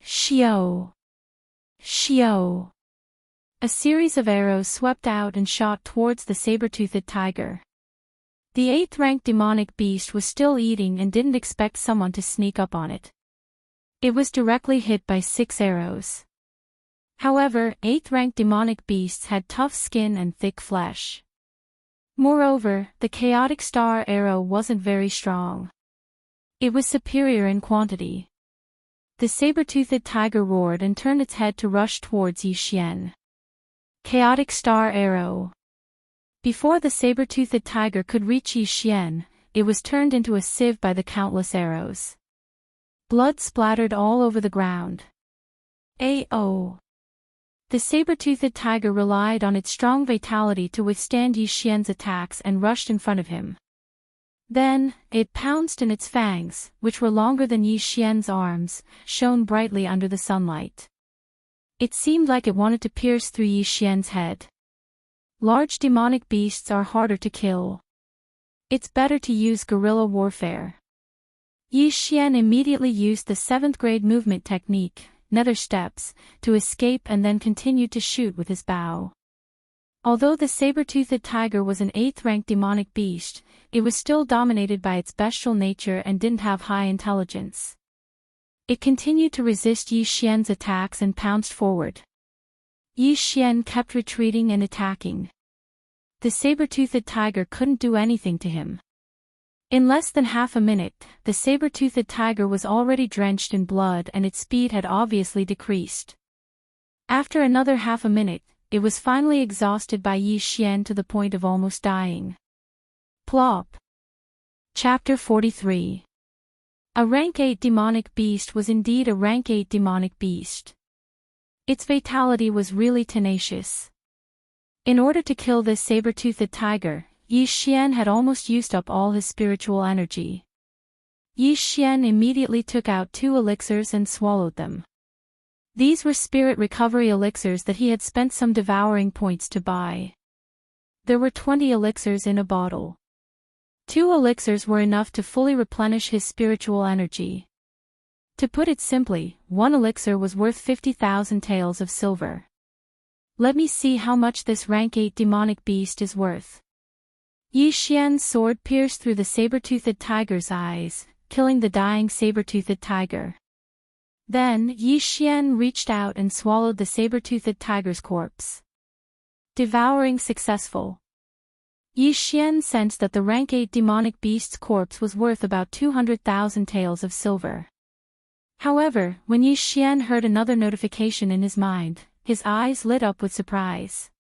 Xiao! Xiao! A series of arrows swept out and shot towards the saber-toothed tiger. The 8th-ranked demonic beast was still eating and didn't expect someone to sneak up on it. It was directly hit by 6 arrows. However, 8th-ranked demonic beasts had tough skin and thick flesh. Moreover, the chaotic star arrow wasn't very strong. It was superior in quantity. The saber-toothed tiger roared and turned its head to rush towards Yi Xian. Chaotic star arrow. Before the saber-toothed tiger could reach Yi Xian, it was turned into a sieve by the countless arrows. Blood splattered all over the ground. A.O. The saber-toothed tiger relied on its strong vitality to withstand Yi Xian's attacks and rushed in front of him. Then, it pounced and its fangs, which were longer than Yi Xian's arms, shone brightly under the sunlight. It seemed like it wanted to pierce through Yi Xian's head. Large demonic beasts are harder to kill. It's better to use guerrilla warfare. Yi Xian immediately used the 7th-grade movement technique, nether steps, to escape and then continued to shoot with his bow. Although the saber-toothed tiger was an 8th-ranked demonic beast, it was still dominated by its bestial nature and didn't have high intelligence. It continued to resist Yi Xian's attacks and pounced forward. Yi Xian kept retreating and attacking. The saber-toothed tiger couldn't do anything to him. In less than half a minute, the saber-toothed tiger was already drenched in blood and its speed had obviously decreased. After another half a minute, it was finally exhausted by Yi Xian to the point of almost dying. Plop. Chapter 43. A rank 8 demonic beast was indeed a rank 8 demonic beast. Its vitality was really tenacious. In order to kill this saber-toothed tiger, Yi Xian had almost used up all his spiritual energy. Yi Xian immediately took out 2 elixirs and swallowed them. These were spirit recovery elixirs that he had spent some devouring points to buy. There were 20 elixirs in a bottle. 2 elixirs were enough to fully replenish his spiritual energy. To put it simply, 1 elixir was worth 50,000 taels of silver. Let me see how much this rank 8 demonic beast is worth. Yi Xian's sword pierced through the saber-toothed tiger's eyes, killing the dying saber-toothed tiger. Then Yi Xian reached out and swallowed the saber-toothed tiger's corpse. Devouring successful. Yi Xian sensed that the rank 8 demonic beast's corpse was worth about 200,000 taels of silver. However, when Yi Xian heard another notification in his mind, his eyes lit up with surprise.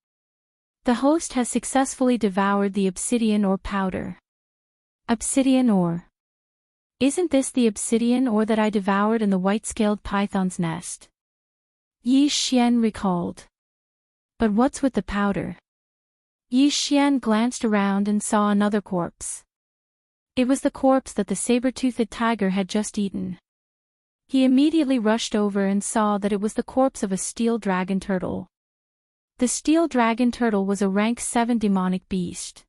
The host has successfully devoured the obsidian ore powder. Obsidian ore. Isn't this the obsidian ore that I devoured in the white-scaled python's nest? Yi Xian recalled. But what's with the powder? Yi Xian glanced around and saw another corpse. It was the corpse that the saber-toothed tiger had just eaten. He immediately rushed over and saw that it was the corpse of a steel dragon turtle. The steel dragon turtle was a rank 7 demonic beast.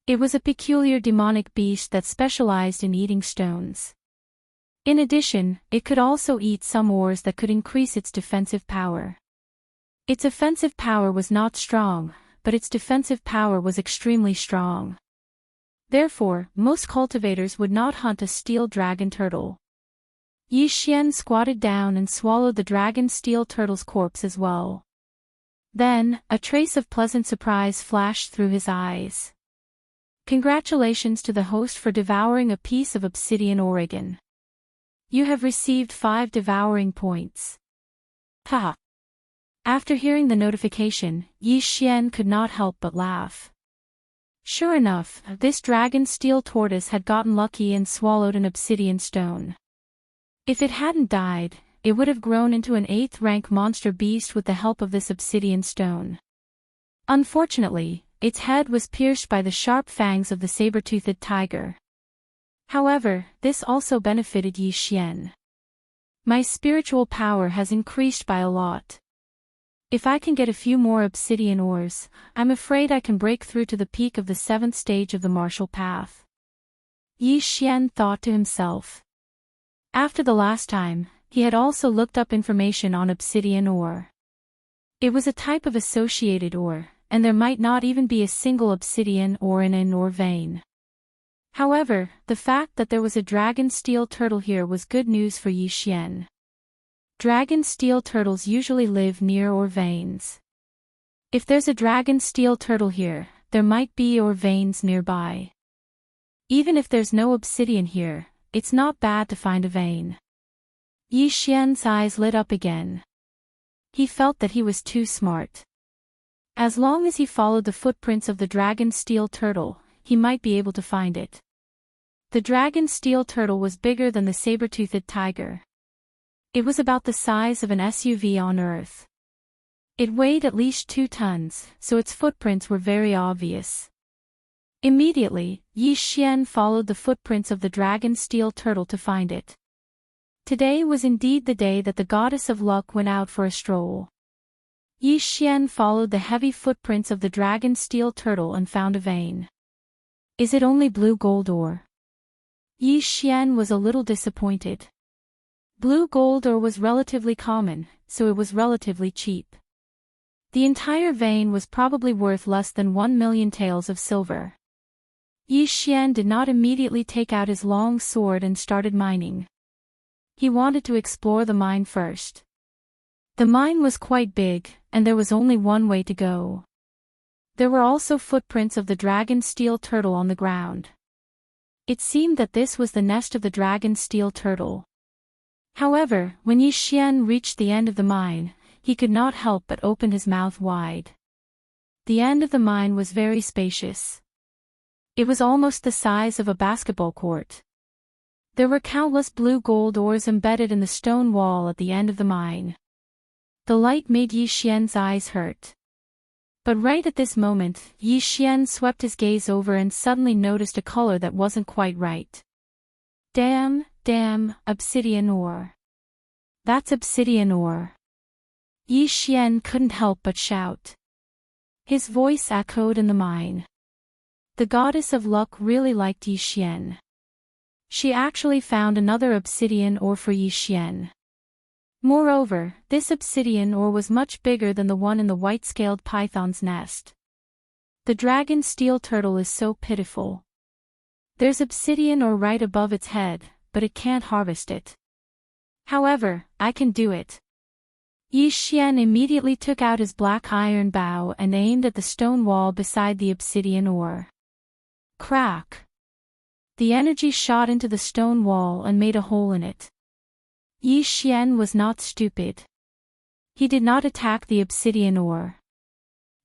It was a peculiar demonic beast that specialized in eating stones. In addition, it could also eat some ores that could increase its defensive power. Its offensive power was not strong, but its defensive power was extremely strong. Therefore, most cultivators would not hunt a steel dragon turtle. Yi Xian squatted down and swallowed the dragon steel turtle's corpse as well. Then, a trace of pleasant surprise flashed through his eyes. Congratulations to the host for devouring a piece of obsidian Oregon. You have received 5 devouring points. Ha! After hearing the notification, Yi Xian could not help but laugh. Sure enough, this dragon steel tortoise had gotten lucky and swallowed an obsidian stone. If it hadn't died, it would have grown into an 8th-rank monster beast with the help of this obsidian stone. Unfortunately, its head was pierced by the sharp fangs of the saber-toothed tiger. However, this also benefited Yi Xian. My spiritual power has increased by a lot. If I can get a few more obsidian ores, I'm afraid I can break through to the peak of the 7th stage of the martial path. Yi Xian thought to himself. After the last time, he had also looked up information on obsidian ore. It was a type of associated ore, and there might not even be a single obsidian ore in an ore vein. However, the fact that there was a dragon steel turtle here was good news for Yi Xian. Dragon steel turtles usually live near ore veins. If there's a dragon steel turtle here, there might be ore veins nearby. Even if there's no obsidian here, it's not bad to find a vein. Yi Xian's eyes lit up again. He felt that he was too smart. As long as he followed the footprints of the dragon steel turtle, he might be able to find it. The dragon steel turtle was bigger than the saber-toothed tiger. It was about the size of an SUV on Earth. It weighed at least 2 tons, so its footprints were very obvious. Immediately, Yi Xian followed the footprints of the dragon steel turtle to find it. Today was indeed the day that the goddess of luck went out for a stroll. Yi Xian followed the heavy footprints of the dragon steel turtle and found a vein. Is it only blue gold ore? Yi Xian was a little disappointed. Blue gold ore was relatively common, so it was relatively cheap. The entire vein was probably worth less than 1 million taels of silver. Yi Xian did not immediately take out his long sword and started mining. He wanted to explore the mine first. The mine was quite big, and there was only one way to go. There were also footprints of the dragon steel turtle on the ground. It seemed that this was the nest of the dragon steel turtle. However, when Yi Xian reached the end of the mine, he could not help but open his mouth wide. The end of the mine was very spacious. It was almost the size of a basketball court. There were countless blue gold ores embedded in the stone wall at the end of the mine. The light made Yi Xian's eyes hurt. But right at this moment, Yi Xian swept his gaze over and suddenly noticed a color that wasn't quite right. Damn, obsidian ore. That's obsidian ore. Yi Xian couldn't help but shout. His voice echoed in the mine. The goddess of luck really liked Yi Xian. She actually found another obsidian ore for Yi Xian. Moreover, this obsidian ore was much bigger than the one in the white-scaled python's nest. The dragon steel turtle is so pitiful. There's obsidian ore right above its head, but it can't harvest it. However, I can do it. Yi Xian immediately took out his black iron bow and aimed at the stone wall beside the obsidian ore. Crack! The energy shot into the stone wall and made a hole in it. Yi Xian was not stupid. He did not attack the obsidian ore.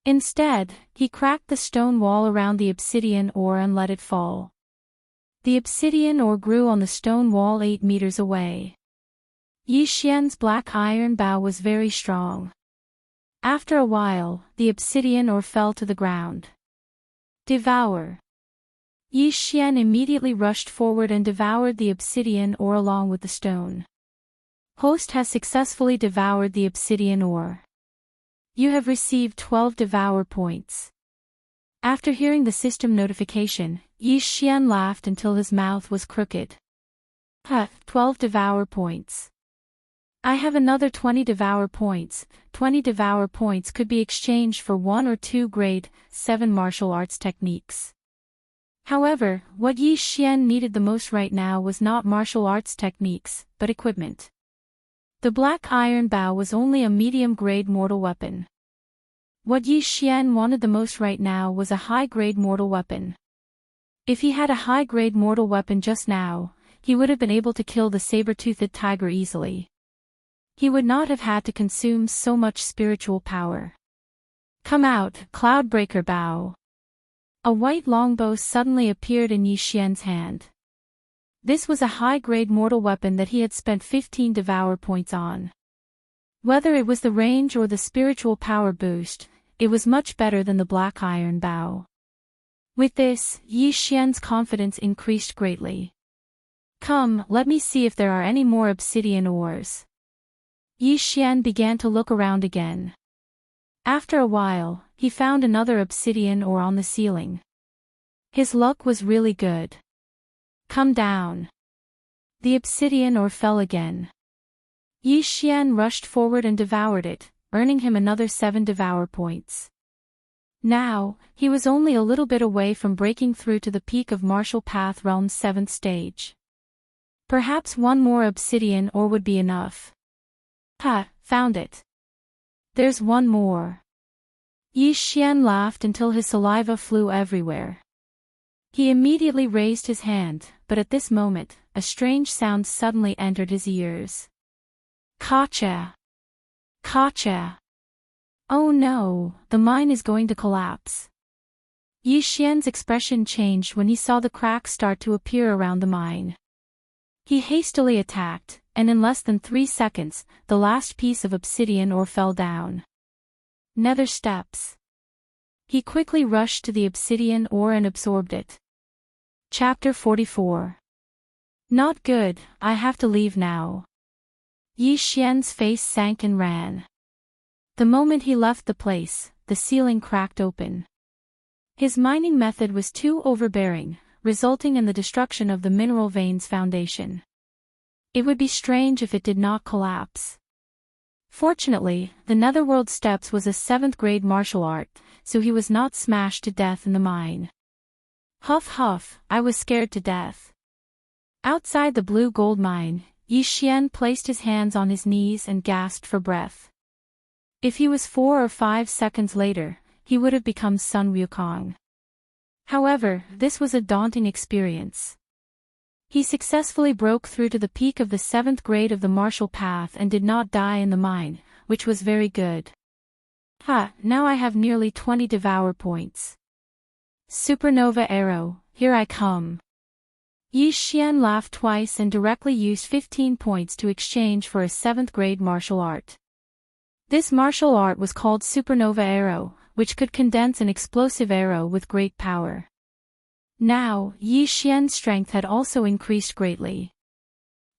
Instead, he cracked the stone wall around the obsidian ore and let it fall. The obsidian ore grew on the stone wall 8 meters away. Yi Xian's black iron bow was very strong. After a while, the obsidian ore fell to the ground. Devour! Yi Xian immediately rushed forward and devoured the obsidian ore along with the stone. Host has successfully devoured the obsidian ore. You have received 12 devour points. After hearing the system notification, Yi Xian laughed until his mouth was crooked. 12 devour points. I have another 20 devour points. 20 devour points could be exchanged for 1 or 2 grade 7 martial arts techniques. However, what Yi Xian needed the most right now was not martial arts techniques, but equipment. The black iron bow was only a medium-grade mortal weapon. What Yi Xian wanted the most right now was a high-grade mortal weapon. If he had a high-grade mortal weapon just now, he would have been able to kill the saber-toothed tiger easily. He would not have had to consume so much spiritual power. Come out, Cloudbreaker Bow. A white longbow suddenly appeared in Yi Xian's hand. This was a high-grade mortal weapon that he had spent 15 devour points on. Whether it was the range or the spiritual power boost, it was much better than the black iron bow. With this, Yi Xian's confidence increased greatly. Come, let me see if there are any more obsidian ores. Yi Xian began to look around again. After a while, he found another obsidian ore on the ceiling. His luck was really good. Come down. The obsidian ore fell again. Yi Xian rushed forward and devoured it, earning him another 7 devour points. Now, he was only a little bit away from breaking through to the peak of Martial Path Realm's 7th stage. Perhaps one more obsidian ore would be enough. Ha, found it. There's one more. Yi Xian laughed until his saliva flew everywhere. He immediately raised his hand, but at this moment, a strange sound suddenly entered his ears. Kacha! Kacha! Oh no, the mine is going to collapse. Yi Xian's expression changed when he saw the cracks start to appear around the mine. He hastily attacked, and in less than 3 seconds, the last piece of obsidian ore fell down. Nether steps. He quickly rushed to the obsidian ore and absorbed it. Chapter 44. Not good, I have to leave now. Yi Xian's face sank and ran. The moment he left the place, the ceiling cracked open. His mining method was too overbearing, resulting in the destruction of the mineral vein's foundation. It would be strange if it did not collapse. Fortunately, the Netherworld Steps was a 7th-grade martial art, so he was not smashed to death in the mine. Huff huff, I was scared to death. Outside the blue gold mine, Yi Xian placed his hands on his knees and gasped for breath. If he was 4 or 5 seconds later, he would have become Sun Wukong. However, this was a daunting experience. He successfully broke through to the peak of the 7th grade of the martial path and did not die in the mine, which was very good. Ha, now I have nearly 20 devour points. Supernova Arrow, here I come. Yi Xian laughed twice and directly used 15 points to exchange for a 7th grade martial art. This martial art was called Supernova Arrow, which could condense an explosive arrow with great power. Now, Yi Xian's strength had also increased greatly.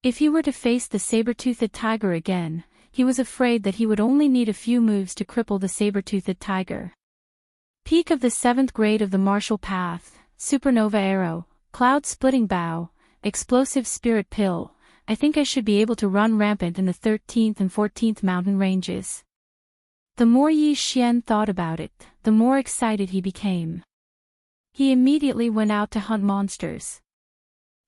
If he were to face the saber-toothed tiger again, he was afraid that he would only need a few moves to cripple the saber-toothed tiger. Peak of the 7th grade of the martial path, Supernova Arrow, Cloud-splitting bow, explosive spirit pill. I think I should be able to run rampant in the 13th and 14th mountain ranges. The more Yi Xian thought about it, the more excited he became. He immediately went out to hunt monsters.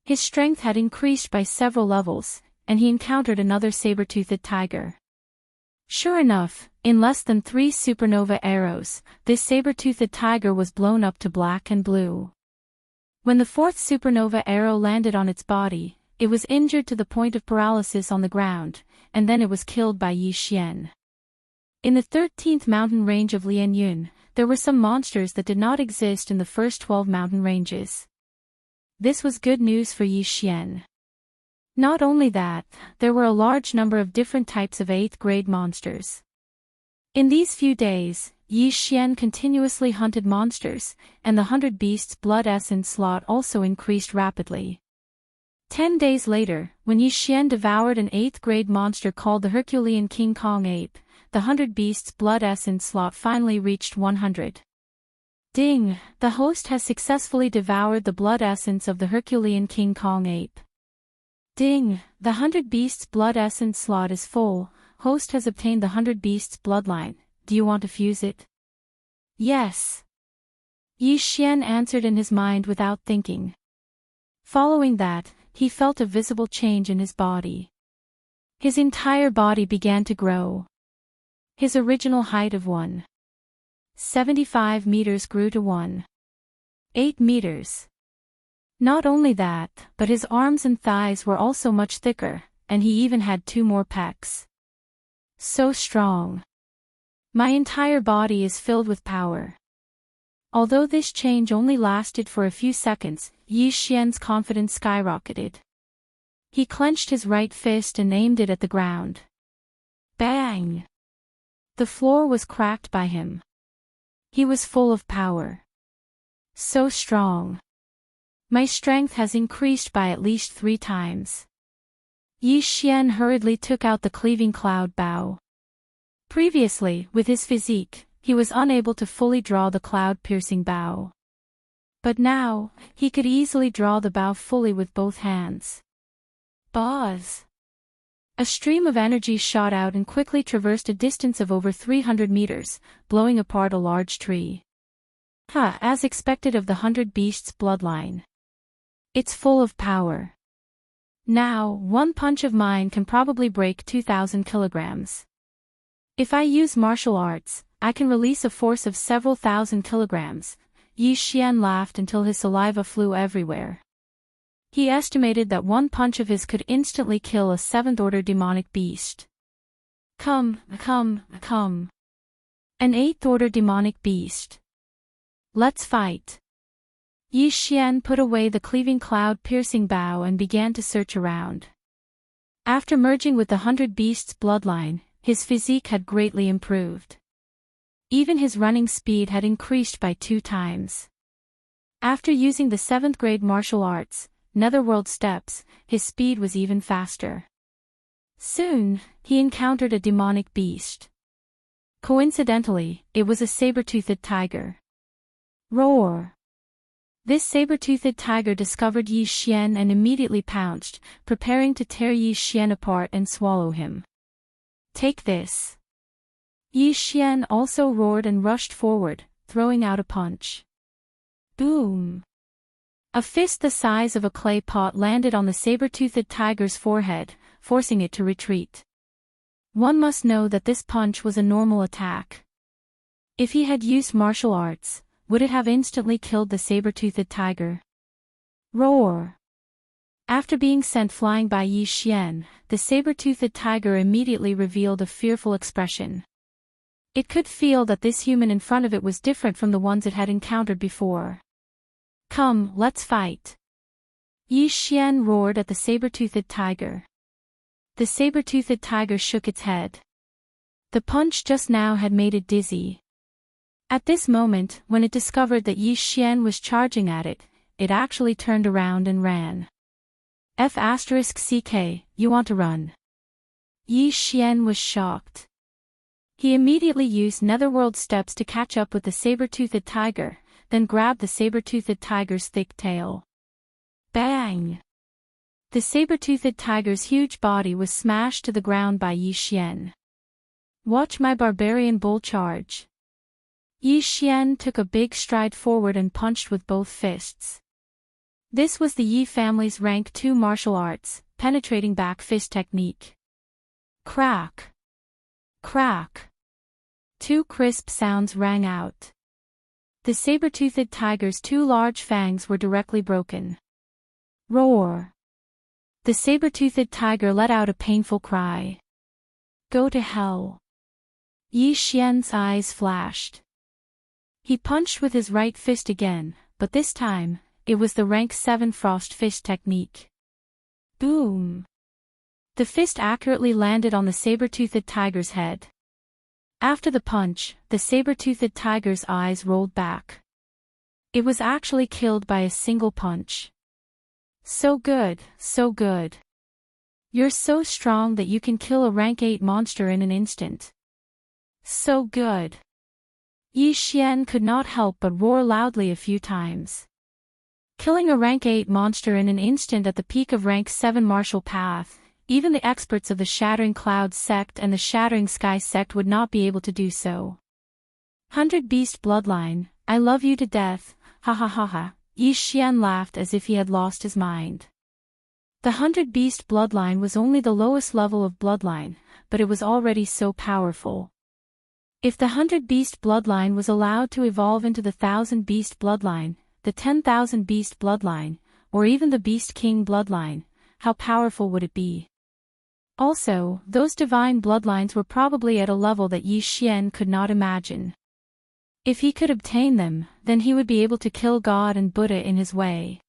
His strength had increased by several levels, and he encountered another saber-toothed tiger. Sure enough, in less than 3 supernova arrows, this saber-toothed tiger was blown up to black and blue. When the 4th supernova arrow landed on its body, it was injured to the point of paralysis on the ground, and then it was killed by Yi Xian. In the 13th mountain range of Lianyun, there were some monsters that did not exist in the first 12 mountain ranges. This was good news for Yi Xian. Not only that, there were a large number of different types of 8th grade monsters. In these few days, Yi Xian continuously hunted monsters, and the 100 Beasts blood essence slot also increased rapidly. 10 days later, when Yi Xian devoured an 8th grade monster called the Herculean King Kong ape, the 100 Beasts blood essence slot finally reached 100. Ding! The host has successfully devoured the blood essence of the Herculean King Kong ape. Ding! The 100 Beasts blood essence slot is full. Host has obtained the 100 Beasts bloodline. Do you want to fuse it? Yes. Yi Xian answered in his mind without thinking. Following that, he felt a visible change in his body. His entire body began to grow. His original height of 1. 75 meters grew to 1.8 meters. Not only that, but his arms and thighs were also much thicker, and he even had 2 more pecs. So strong. My entire body is filled with power. Although this change only lasted for a few seconds, Yi Xian's confidence skyrocketed. He clenched his right fist and aimed it at the ground. Bang! The floor was cracked by him. He was full of power. So strong. My strength has increased by at least 3 times. Yi Xian hurriedly took out the cleaving cloud bow. Previously, with his physique, he was unable to fully draw the cloud-piercing bow. But now, he could easily draw the bow fully with both hands. Buzz! A stream of energy shot out and quickly traversed a distance of over 300 meters, blowing apart a large tree. As expected of the 100 Beasts bloodline. It's full of power. Now, one punch of mine can probably break 2,000 kilograms. If I use martial arts, I can release a force of several thousand kilograms. Yi Xian laughed until his saliva flew everywhere. He estimated that one punch of his could instantly kill a 7th-order demonic beast. Come. An 8th-order demonic beast. Let's fight. Yi Xian put away the cleaving cloud-piercing bow and began to search around. After merging with the 100 Beasts bloodline, his physique had greatly improved. Even his running speed had increased by 2 times. After using the 7th grade martial arts, Netherworld steps, his speed was even faster. Soon, he encountered a demonic beast. Coincidentally, it was a saber-toothed tiger. Roar! This saber-toothed tiger discovered Yi Xian and immediately pounced, preparing to tear Yi Xian apart and swallow him. Take this. Yi Xian also roared and rushed forward, throwing out a punch. Boom! A fist the size of a clay pot landed on the saber-toothed tiger's forehead, forcing it to retreat. One must know that this punch was a normal attack. If he had used martial arts, would it have instantly killed the saber-toothed tiger? Roar! After being sent flying by Yi Xian, the saber-toothed tiger immediately revealed a fearful expression. It could feel that this human in front of it was different from the ones it had encountered before. Come, let's fight. Yi Xian roared at the saber-toothed tiger. The saber-toothed tiger shook its head. The punch just now had made it dizzy. At this moment, when it discovered that Yi Xian was charging at it, it actually turned around and ran. F***CK, you want to run? Yi Xian was shocked. He immediately used Netherworld steps to catch up with the saber-toothed tiger, then grabbed the saber-toothed tiger's thick tail. Bang! The saber-toothed tiger's huge body was smashed to the ground by Yi Xian. Watch my barbarian bull charge. Yi Xian took a big stride forward and punched with both fists. This was the Yi family's rank 2 martial arts, penetrating back fist technique. Crack! Crack! 2 crisp sounds rang out. The saber-toothed tiger's 2 large fangs were directly broken. Roar! The saber-toothed tiger let out a painful cry. Go to hell! Yi Xian's eyes flashed. He punched with his right fist again, but this time, it was the rank 7 frost fist technique. Boom! The fist accurately landed on the saber-toothed tiger's head. After the punch, the saber-toothed tiger's eyes rolled back. It was actually killed by a single punch. So good, so good. You're so strong that you can kill a rank 8 monster in an instant. So good. Yi Xian could not help but roar loudly a few times. Killing a rank 8 monster in an instant at the peak of rank 7 martial path, even the experts of the Shattering Clouds sect and the Shattering Sky sect would not be able to do so. 100 Beast bloodline, I love you to death, ha ha ha ha, Yi Xian laughed as if he had lost his mind. The 100 Beast bloodline was only the lowest level of bloodline, but it was already so powerful. If the 100-beast bloodline was allowed to evolve into the 1,000-beast bloodline, the 10,000-beast bloodline, or even the Beast King bloodline, how powerful would it be? Also, those divine bloodlines were probably at a level that Yi Xian could not imagine. If he could obtain them, then he would be able to kill God and Buddha in his way.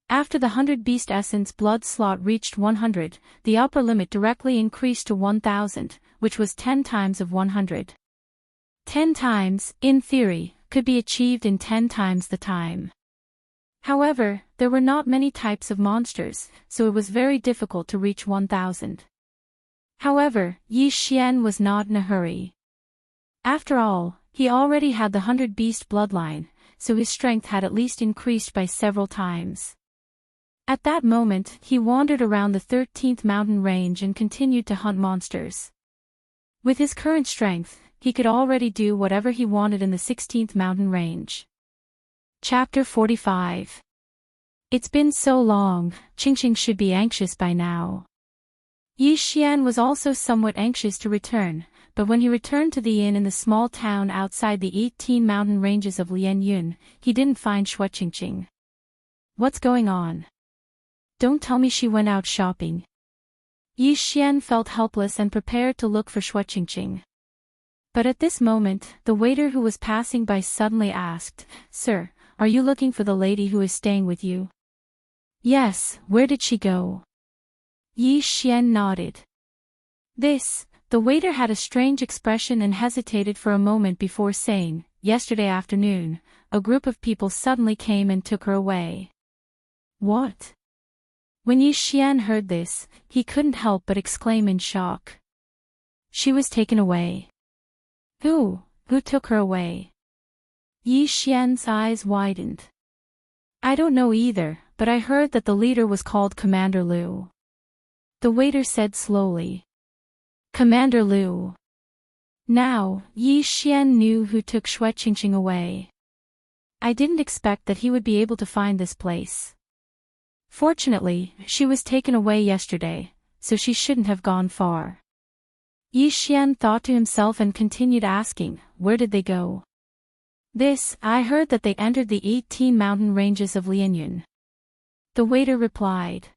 After the 100-beast essence blood slot reached 100, the upper limit directly increased to 1,000, which was 10 times of 100. 10 times, in theory, could be achieved in 10 times the time. However, there were not many types of monsters, so it was very difficult to reach 1,000. However, Yi Xian was not in a hurry. After all, he already had the 100-beast bloodline, so his strength had at least increased by several times. At that moment, he wandered around the 13th mountain range and continued to hunt monsters. With his current strength, he could already do whatever he wanted in the 16th mountain range. Chapter 45. It's been so long, Qingqing should be anxious by now. Yi Xian was also somewhat anxious to return, but when he returned to the inn in the small town outside the 18 mountain ranges of Lianyun, he didn't find Qingqing. What's going on? Don't tell me she went out shopping. Yi Xian felt helpless and prepared to look for Qingqing. But at this moment, the waiter who was passing by suddenly asked, "Sir, are you looking for the lady who is staying with you?" "Yes, where did she go?" Yi Xian nodded. The waiter had a strange expression and hesitated for a moment before saying, "Yesterday afternoon, a group of people suddenly came and took her away." What? When Yi Xian heard this, he couldn't help but exclaim in shock. She was taken away. Who took her away? Yi Xian's eyes widened. I don't know either, but I heard that the leader was called Commander Liu. The waiter said slowly. Commander Liu. Now, Yi Xian knew who took Qingqing away. I didn't expect that he would be able to find this place. Fortunately, she was taken away yesterday, so she shouldn't have gone far. Yi Xian thought to himself and continued asking, where did they go? I heard that they entered the 18 mountain ranges of Lianyun. The waiter replied.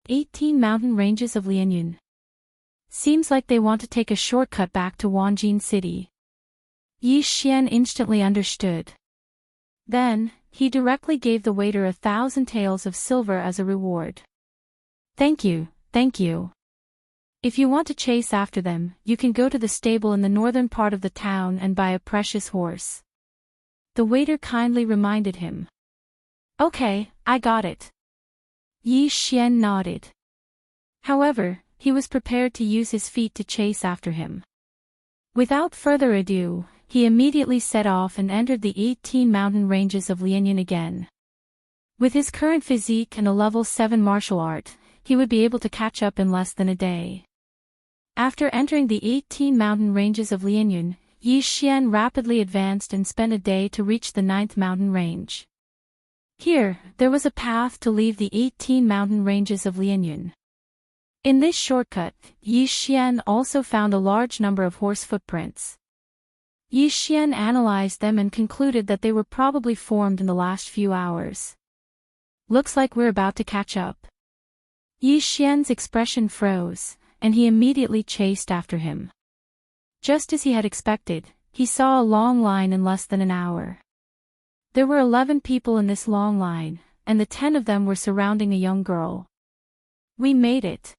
18 mountain ranges of Lianyun. Seems like they want to take a shortcut back to Wanjin City. Yi Xian instantly understood. Then, he directly gave the waiter 1,000 taels of silver as a reward. Thank you. If you want to chase after them, you can go to the stable in the northern part of the town and buy a precious horse. The waiter kindly reminded him. Okay, I got it. Yi Xian nodded. However, he was prepared to use his feet to chase after him. Without further ado, he immediately set off and entered the 18 mountain ranges of Lianyun again. With his current physique and a level 7 martial art, he would be able to catch up in less than a day. After entering the 18 mountain ranges of Lianyun, Yi Xian rapidly advanced and spent a day to reach the 9th mountain range. Here, there was a path to leave the 18 mountain ranges of Lianyun. In this shortcut, Yi Xian also found a large number of horse footprints. Yi Xian analyzed them and concluded that they were probably formed in the last few hours. Looks like we're about to catch up. Yi Xian's expression froze, and he immediately chased after him. Just as he had expected, he saw a long line in less than an hour. There were 11 people in this long line, and the 10 of them were surrounding a young girl. We made it.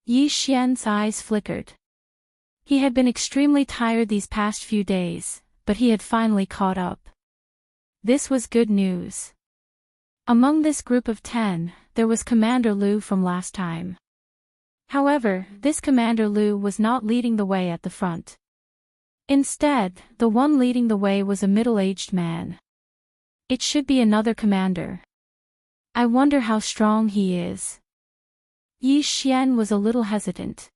Yi Xian's eyes flickered. He had been extremely tired these past few days, but he had finally caught up. This was good news. Among this group of 10, there was Commander Liu from last time. However, this Commander Liu was not leading the way at the front. Instead, the one leading the way was a middle-aged man. It should be another commander. I wonder how strong he is. Yi Xian was a little hesitant.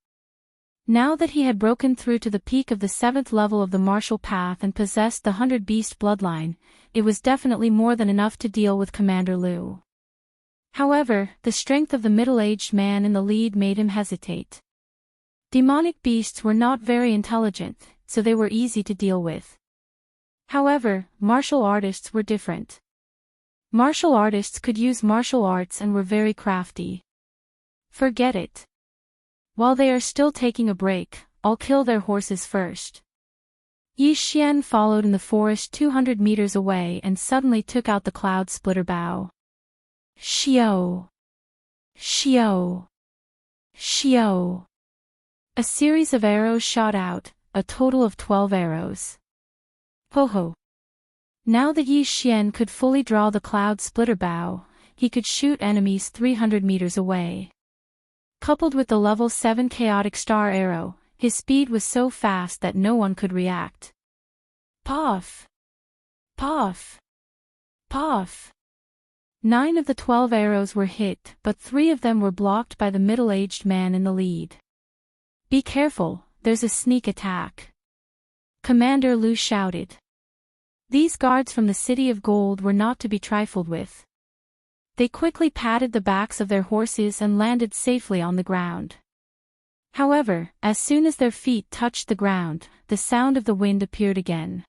Now that he had broken through to the peak of the 7th level of the martial path and possessed the 100-beast bloodline, it was definitely more than enough to deal with Commander Liu. However, the strength of the middle-aged man in the lead made him hesitate. Demonic beasts were not very intelligent, so they were easy to deal with. However, martial artists were different. Martial artists could use martial arts and were very crafty. Forget it. While they are still taking a break, I'll kill their horses first. Yi Xian followed in the forest 200 meters away and suddenly took out the cloud splitter bow. Xiao! Xiao! Xiao! A series of arrows shot out, a total of 12 arrows. Ho ho! Now that Yi Xian could fully draw the cloud splitter bow, he could shoot enemies 300 meters away. Coupled with the level 7 chaotic star arrow, his speed was so fast that no one could react. Puff! Puff! Puff! 9 of the 12 arrows were hit, but 3 of them were blocked by the middle-aged man in the lead. Be careful, there's a sneak attack. Commander Lu shouted. These guards from the City of Gold were not to be trifled with. They quickly patted the backs of their horses and landed safely on the ground. However, as soon as their feet touched the ground, the sound of the wind appeared again.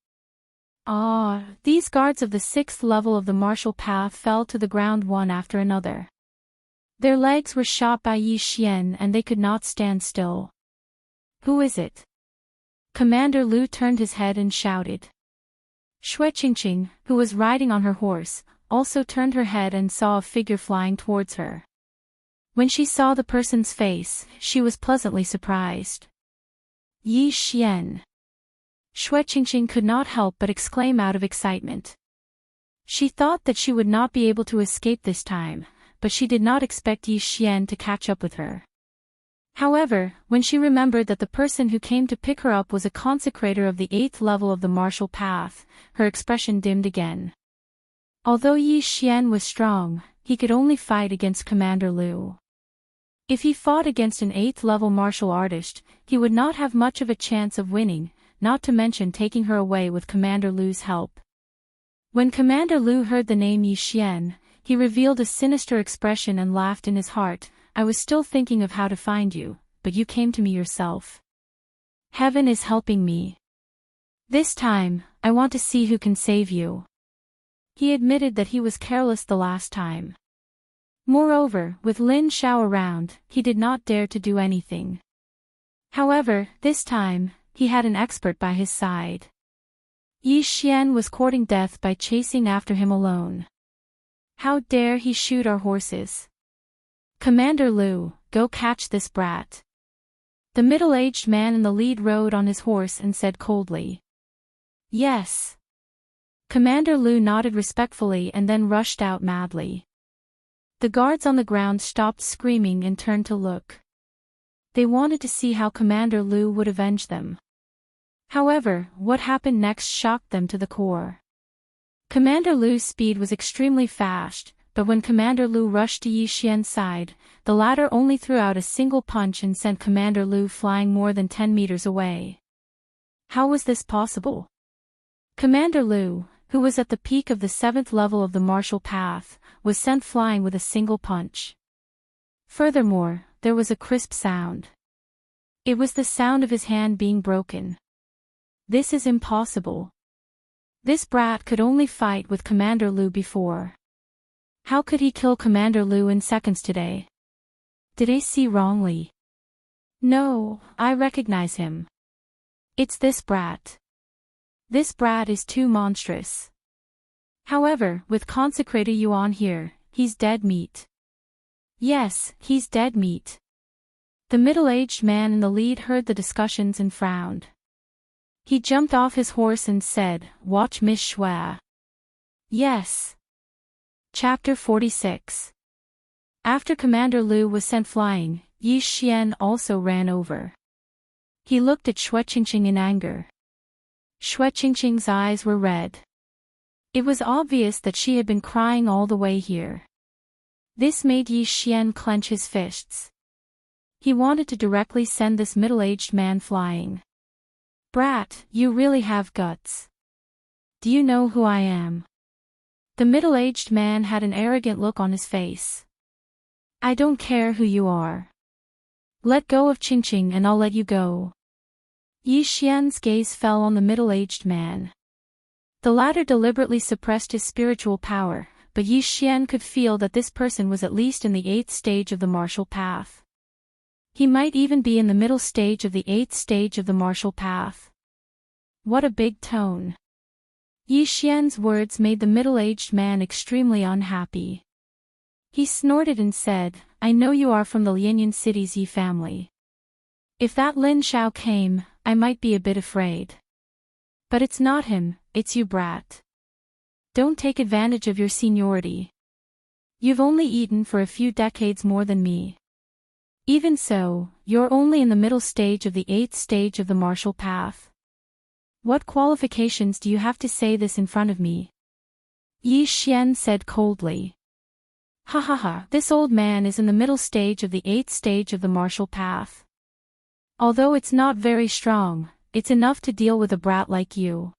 These guards of the 6th level of the martial path fell to the ground one after another. Their legs were shot by Yi Xian and they could not stand still. Who is it? Commander Lu turned his head and shouted. Xue Qingqing, who was riding on her horse, also turned her head and saw a figure flying towards her. When she saw the person's face, she was pleasantly surprised. Yi Xian. Xue Qingqing could not help but exclaim out of excitement. She thought that she would not be able to escape this time, but she did not expect Yi Xian to catch up with her. However, when she remembered that the person who came to pick her up was a consecrator of the 8th level of the martial path, her expression dimmed again. Although Yi Xian was strong, he could only fight against Commander Lu. If he fought against an 8th level martial artist, he would not have much of a chance of winning, not to mention taking her away with Commander Lu's help. When Commander Lu heard the name Yi Xian, he revealed a sinister expression and laughed in his heart. I was still thinking of how to find you, but you came to me yourself. Heaven is helping me. This time, I want to see who can save you. He admitted that he was careless the last time. Moreover, with Lin Shao around, he did not dare to do anything. However, this time, he had an expert by his side. Yi Xian was courting death by chasing after him alone. How dare he shoot our horses? Commander Lu, go catch this brat. The middle-aged man in the lead rode on his horse and said coldly. Yes. Commander Lu nodded respectfully and then rushed out madly. The guards on the ground stopped screaming and turned to look. They wanted to see how Commander Lu would avenge them. However, what happened next shocked them to the core. Commander Lu's speed was extremely fast, but when Commander Lu rushed to Yi Xian's side, the latter only threw out a single punch and sent Commander Lu flying more than 10 meters away. How was this possible? Commander Lu, who was at the peak of the 7th level of the martial path, was sent flying with a single punch. Furthermore, there was a crisp sound. It was the sound of his hand being broken. This is impossible. This brat could only fight with Commander Lu before. How could he kill Commander Lu in seconds today? Did I see wrongly? No, I recognize him. It's this brat. This brat is too monstrous. However, with Consecrator Yuan here, he's dead meat. Yes, he's dead meat. The middle-aged man in the lead heard the discussions and frowned. He jumped off his horse and said, "Watch Miss Xue." Yes. Chapter 46. After Commander Lu was sent flying, Yi Xian also ran over. He looked at Xue Qingqing in anger. Xue Qingqing's eyes were red. It was obvious that she had been crying all the way here. This made Yi Xian clench his fists. He wanted to directly send this middle-aged man flying. Brat, you really have guts. Do you know who I am? The middle-aged man had an arrogant look on his face. I don't care who you are. Let go of Qingqing and I'll let you go. Yi Xian's gaze fell on the middle-aged man. The latter deliberately suppressed his spiritual power, but Yi Xian could feel that this person was at least in the 8th stage of the martial path. He might even be in the middle stage of the 8th stage of the martial path. What a big tone. Yi Xian's words made the middle-aged man extremely unhappy. He snorted and said, "I know you are from the Lianyan city's Yi family. If that Lin Shao came, I might be a bit afraid. But it's not him, it's you, brat. Don't take advantage of your seniority. You've only eaten for a few decades more than me. Even so, you're only in the middle stage of the 8th stage of the martial path. What qualifications do you have to say this in front of me?" Yi Xian said coldly. "Ha ha ha, this old man is in the middle stage of the 8th stage of the martial path. Although it's not very strong, it's enough to deal with a brat like you."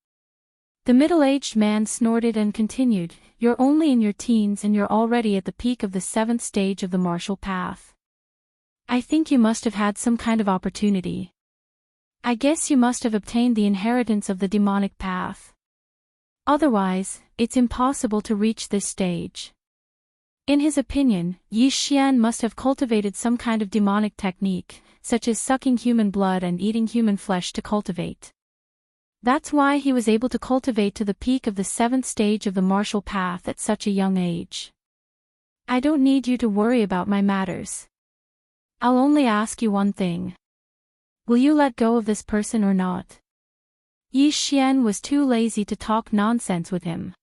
The middle-aged man snorted and continued, "You're only in your teens and you're already at the peak of the 7th stage of the martial path. I think you must have had some kind of opportunity. I guess you must have obtained the inheritance of the demonic path. Otherwise, it's impossible to reach this stage." In his opinion, Yi Xian must have cultivated some kind of demonic technique, such as sucking human blood and eating human flesh to cultivate. That's why he was able to cultivate to the peak of the 7th stage of the martial path at such a young age. "I don't need you to worry about my matters. I'll only ask you one thing. Will you let go of this person or not?" Yi Xian was too lazy to talk nonsense with him.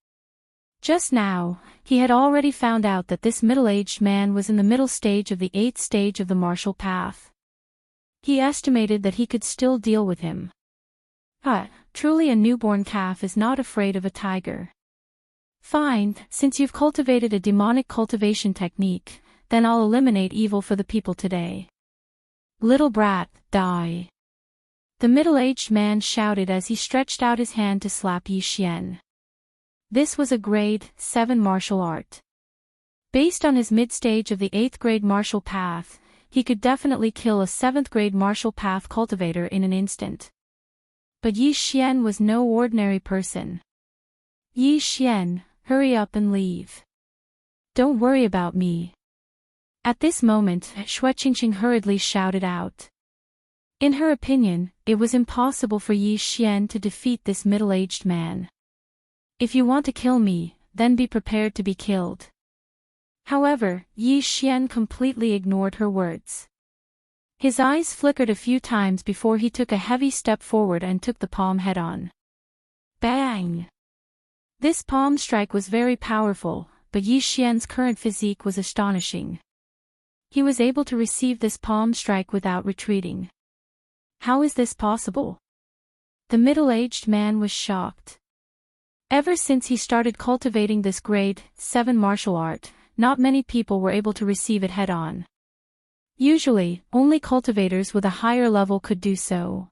Just now, he had already found out that this middle-aged man was in the middle stage of the 8th stage of the martial path. He estimated that he could still deal with him. Truly a newborn calf is not afraid of a tiger. "Fine, since you've cultivated a demonic cultivation technique, then I'll eliminate evil for the people today. Little brat, die." The middle-aged man shouted as he stretched out his hand to slap Yi Xian. This was a grade 7 martial art. Based on his mid-stage of the 8th grade martial path, he could definitely kill a 7th grade martial path cultivator in an instant. But Yi Xian was no ordinary person. "Yi Xian, hurry up and leave. Don't worry about me." At this moment, Shui Qingqing hurriedly shouted out. In her opinion, it was impossible for Yi Xian to defeat this middle-aged man. "If you want to kill me, then be prepared to be killed." However, Yi Xian completely ignored her words. His eyes flickered a few times before he took a heavy step forward and took the palm head-on. Bang! This palm strike was very powerful, but Yi Xian's current physique was astonishing. He was able to receive this palm strike without retreating. How is this possible? The middle-aged man was shocked. Ever since he started cultivating this grade 7 martial art, not many people were able to receive it head-on. Usually, only cultivators with a higher level could do so.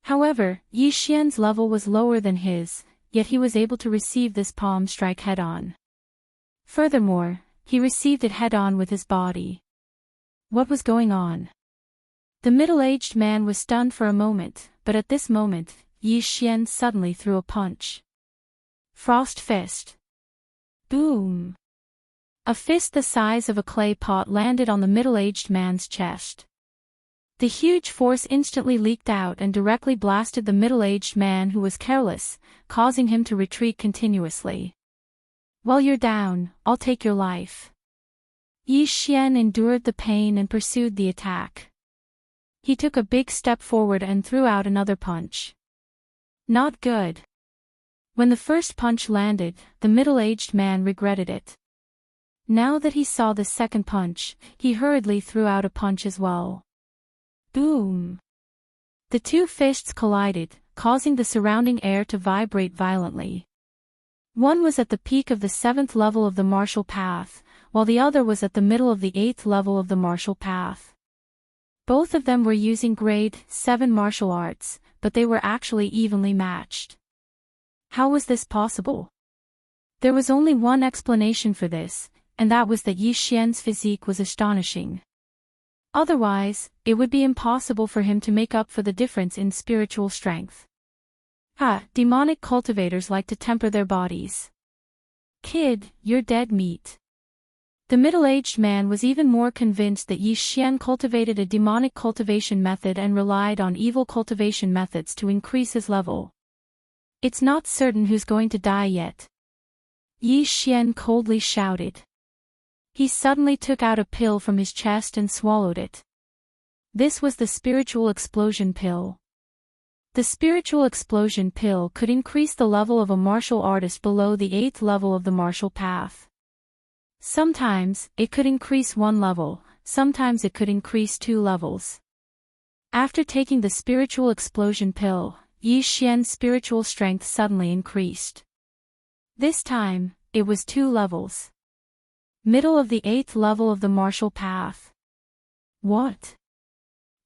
However, Yi Xian's level was lower than his, yet he was able to receive this palm strike head-on. Furthermore, he received it head-on with his body. What was going on? The middle-aged man was stunned for a moment, but at this moment, Yi Xian suddenly threw a punch. Frost fist. Boom! A fist the size of a clay pot landed on the middle-aged man's chest. The huge force instantly leaked out and directly blasted the middle-aged man, who was careless, causing him to retreat continuously. "While you're down, I'll take your life." Yi Xian endured the pain and pursued the attack. He took a big step forward and threw out another punch. Not good. When the first punch landed, the middle-aged man regretted it. Now that he saw the second punch, he hurriedly threw out a punch as well. Boom! The two fists collided, causing the surrounding air to vibrate violently. One was at the peak of the 7th level of the martial path, while the other was at the middle of the 8th level of the martial path. Both of them were using grade 7 martial arts, but they were actually evenly matched. How was this possible? There was only one explanation for this, and that was that Yi Xian's physique was astonishing. Otherwise, it would be impossible for him to make up for the difference in spiritual strength. Demonic cultivators like to temper their bodies. Kid, you're dead meat. The middle-aged man was even more convinced that Yi Xian cultivated a demonic cultivation method and relied on evil cultivation methods to increase his level. It's not certain who's going to die yet. Yi Xian coldly shouted. He suddenly took out a pill from his chest and swallowed it. This was the spiritual explosion pill. The spiritual explosion pill could increase the level of a martial artist below the 8th level of the martial path. Sometimes, it could increase 1 level, sometimes it could increase 2 levels. After taking the spiritual explosion pill, Yi Xian's spiritual strength suddenly increased. This time, it was 2 levels. Middle of the 8th level of the martial path. What?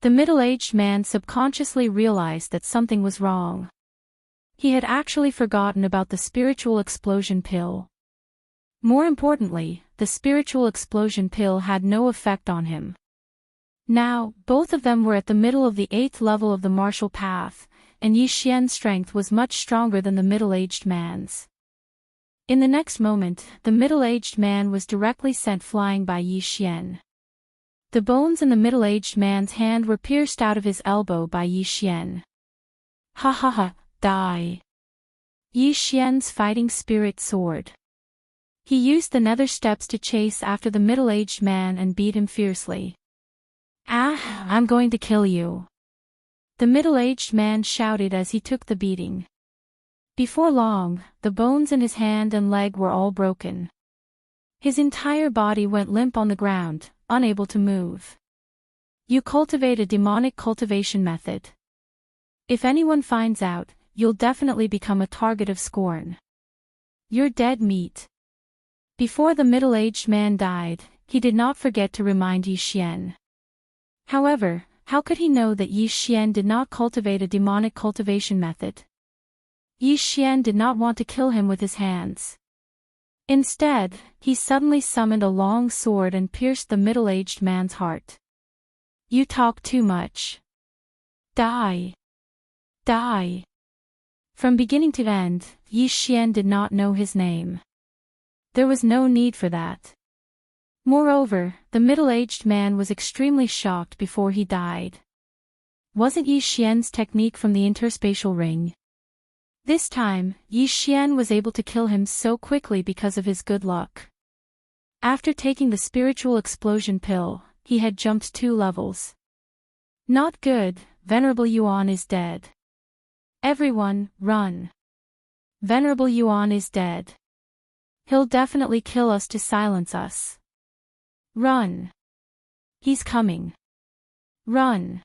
The middle-aged man subconsciously realized that something was wrong. He had actually forgotten about the spiritual explosion pill. More importantly, the spiritual explosion pill had no effect on him. Now, both of them were at the middle of the 8th level of the martial path, and Yi Xian's strength was much stronger than the middle-aged man's. In the next moment, the middle-aged man was directly sent flying by Yi Xian. The bones in the middle-aged man's hand were pierced out of his elbow by Yi Xian. Ha ha ha, die. Yi Xian's fighting spirit soared. He used the nether steps to chase after the middle-aged man and beat him fiercely. I'm going to kill you. The middle-aged man shouted as he took the beating. Before long, the bones in his hand and leg were all broken. His entire body went limp on the ground, unable to move. You cultivate a demonic cultivation method. If anyone finds out, you'll definitely become a target of scorn. You're dead meat. Before the middle-aged man died, he did not forget to remind Yi Xian. However, how could he know that Yi Xian did not cultivate a demonic cultivation method? Yi Xian did not want to kill him with his hands. Instead, he suddenly summoned a long sword and pierced the middle-aged man's heart. You talk too much. Die. Die. From beginning to end, Yi Xian did not know his name. There was no need for that. Moreover, the middle-aged man was extremely shocked before he died. Wasn't Yi Xian's technique from the interspatial ring? This time, Yi Xian was able to kill him so quickly because of his good luck. After taking the spiritual explosion pill, he had jumped 2 levels. Not good, Venerable Yuan is dead. Everyone, run. Venerable Yuan is dead. He'll definitely kill us to silence us. Run. He's coming. Run.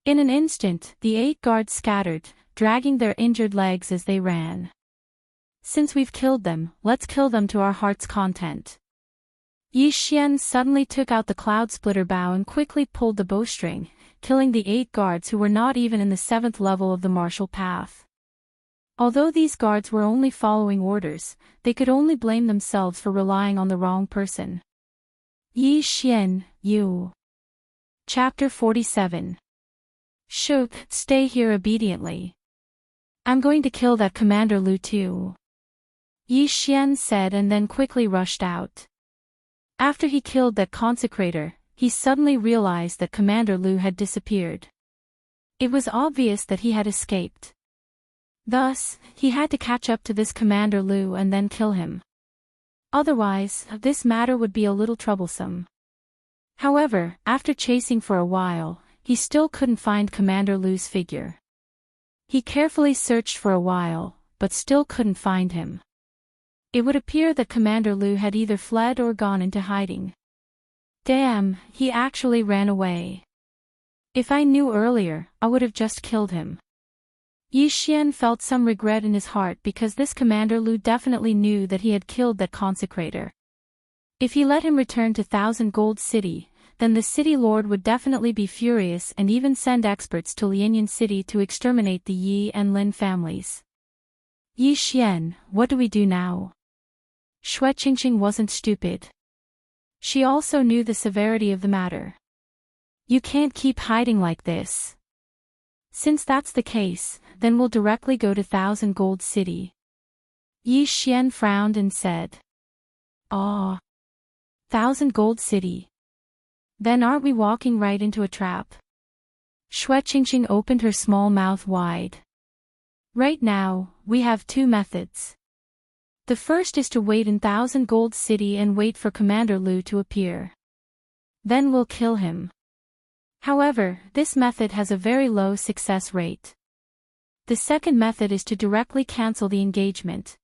In an instant, the 8 guards scattered, dragging their injured legs as they ran. Since we've killed them, let's kill them to our heart's content. Yi Xian suddenly took out the cloud splitter bow and quickly pulled the bowstring, killing the 8 guards who were not even in the 7th level of the martial path. Although these guards were only following orders, they could only blame themselves for relying on the wrong person. Yi Xian, you. Chapter 47. Shook, stay here obediently. I'm going to kill that Commander Lu too. Yi Xian said and then quickly rushed out. After he killed that consecrator, he suddenly realized that Commander Lu had disappeared. It was obvious that he had escaped. Thus, he had to catch up to this Commander Lu and then kill him. Otherwise, this matter would be a little troublesome. However, after chasing for a while, he still couldn't find Commander Lu's figure. He carefully searched for a while, but still couldn't find him. It would appear that Commander Lu had either fled or gone into hiding. Damn, he actually ran away. If I knew earlier, I would have just killed him. Yi Xian felt some regret in his heart because this Commander Lu definitely knew that he had killed that consecrator. If he let him return to 1,000 Gold City, then the city lord would definitely be furious and even send experts to Lianyan City to exterminate the Yi and Lin families. Yi Xian, what do we do now? Xue Qingqing wasn't stupid. She also knew the severity of the matter. You can't keep hiding like this. Since that's the case, then we'll directly go to Thousand Gold City. Yi Xian frowned and said. Ah. Thousand Gold City. Then aren't we walking right into a trap? Xue Qingqing opened her small mouth wide. Right now, we have two methods. The first is to wait in Thousand Gold City and wait for Commander Lu to appear. Then we'll kill him. However, this method has a very low success rate. The second method is to directly cancel the engagement.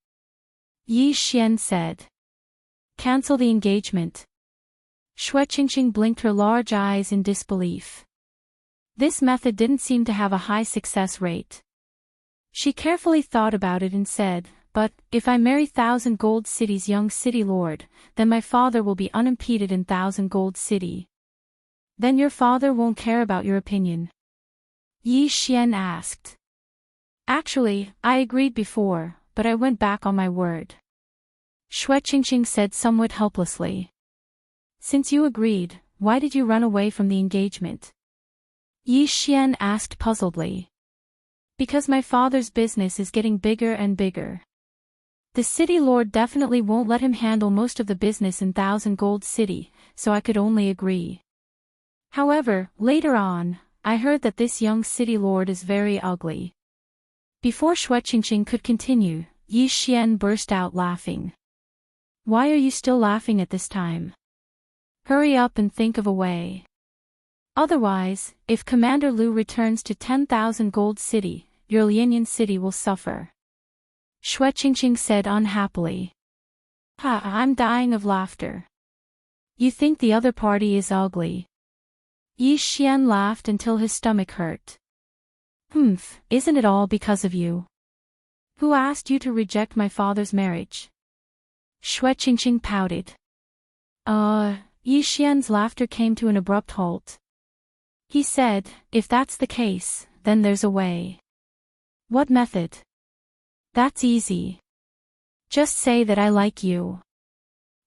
Yi Xian said. Cancel the engagement. Xue Qingqing blinked her large eyes in disbelief. This method didn't seem to have a high success rate. She carefully thought about it and said, but, if I marry Thousand Gold City's young city lord, then my father will be unimpeded in Thousand Gold City. Then your father won't care about your opinion? Yi Xian asked. Actually, I agreed before, but I went back on my word. Xue Qingqing said somewhat helplessly. Since you agreed, why did you run away from the engagement? Yi Xian asked puzzledly. Because my father's business is getting bigger and bigger. The city lord definitely won't let him handle most of the business in Thousand Gold City, so I could only agree. However, later on, I heard that this young city lord is very ugly. Before Xue Qingqing could continue, Yi Xian burst out laughing. Why are you still laughing at this time? Hurry up and think of a way. Otherwise, if Commander Lu returns to 10,000 Gold City, your Lianyan city will suffer. Xue Qingqing said unhappily. Ha, I'm dying of laughter. You think the other party is ugly? Yi Xian laughed until his stomach hurt. Humph, isn't it all because of you? Who asked you to reject my father's marriage? Xue Qingqing pouted. Yi Xian's laughter came to an abrupt halt. He said, if that's the case, then there's a way. What method? That's easy. Just say that I like you.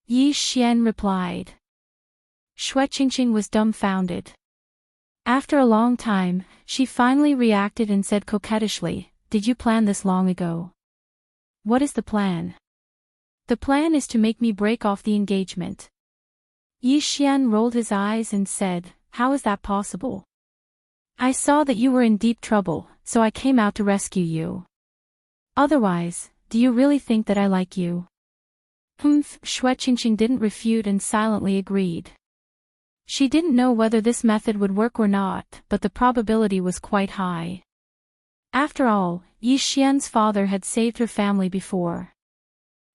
Yi Xian replied. Xue Qingqing was dumbfounded. After a long time, she finally reacted and said coquettishly, did you plan this long ago? What is the plan? The plan is to make me break off the engagement. Yi Xian rolled his eyes and said, how is that possible? I saw that you were in deep trouble, so I came out to rescue you. Otherwise, do you really think that I like you? Humph, Xue Qingqing didn't refute and silently agreed. She didn't know whether this method would work or not, but the probability was quite high. After all, Yi Xian's father had saved her family before.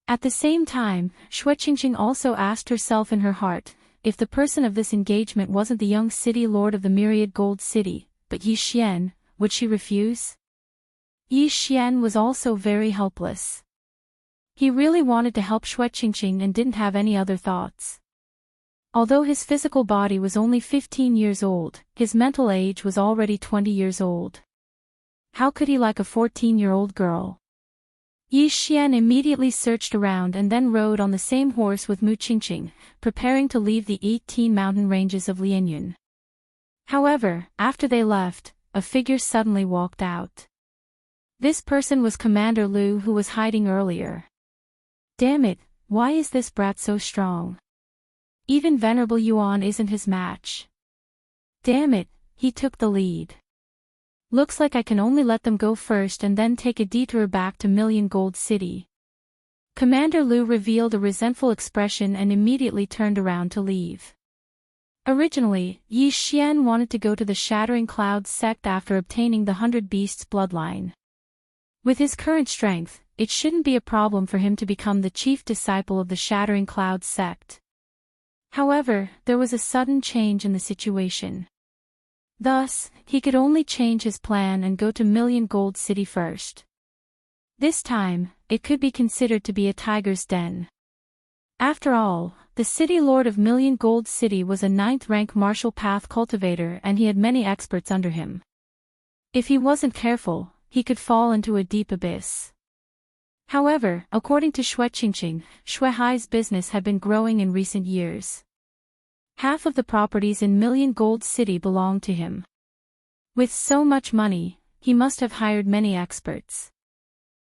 At the same time, Xue Qingqing also asked herself in her heart, if the person of this engagement wasn't the young city lord of the myriad gold city, but Yi Xian, would she refuse? Yi Xian was also very helpless. He really wanted to help Xue Qingqing and didn't have any other thoughts. Although his physical body was only 15 years old, his mental age was already 20 years old. How could he like a 14-year-old girl? Yi Xian immediately searched around and then rode on the same horse with Mu Qingqing, preparing to leave the 18 mountain ranges of Lianyan. However, after they left, a figure suddenly walked out. This person was Commander Lu, who was hiding earlier. Damn it, why is this brat so strong? Even Venerable Yuan isn't his match. Damn it, he took the lead. Looks like I can only let them go first and then take a detour back to Million Gold City. Commander Lu revealed a resentful expression and immediately turned around to leave. Originally, Yi Xian wanted to go to the Shattering Clouds sect after obtaining the 100 Beasts bloodline. With his current strength, it shouldn't be a problem for him to become the chief disciple of the Shattering Clouds sect. However, there was a sudden change in the situation. Thus, he could only change his plan and go to Million Gold City first. This time, it could be considered to be a tiger's den. After all, the city lord of Million Gold City was a 9th-rank martial path cultivator and he had many experts under him. If he wasn't careful, he could fall into a deep abyss. However, according to Xue Qingqing, Xue Hai's business had been growing in recent years. Half of the properties in Million Gold City belonged to him. With so much money, he must have hired many experts.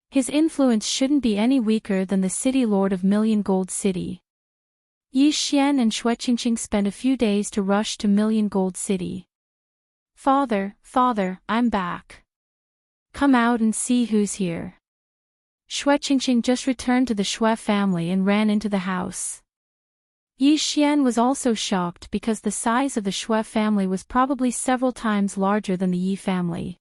His influence shouldn't be any weaker than the city lord of Million Gold City. Yi Xian and Xue Qingqing spent a few days to rush to Million Gold City. Father, I'm back. Come out and see who's here. Xue Qingqing just returned to the Xue family and ran into the house. Yi Xian was also shocked because the size of the Xue family was probably several times larger than the Yi family.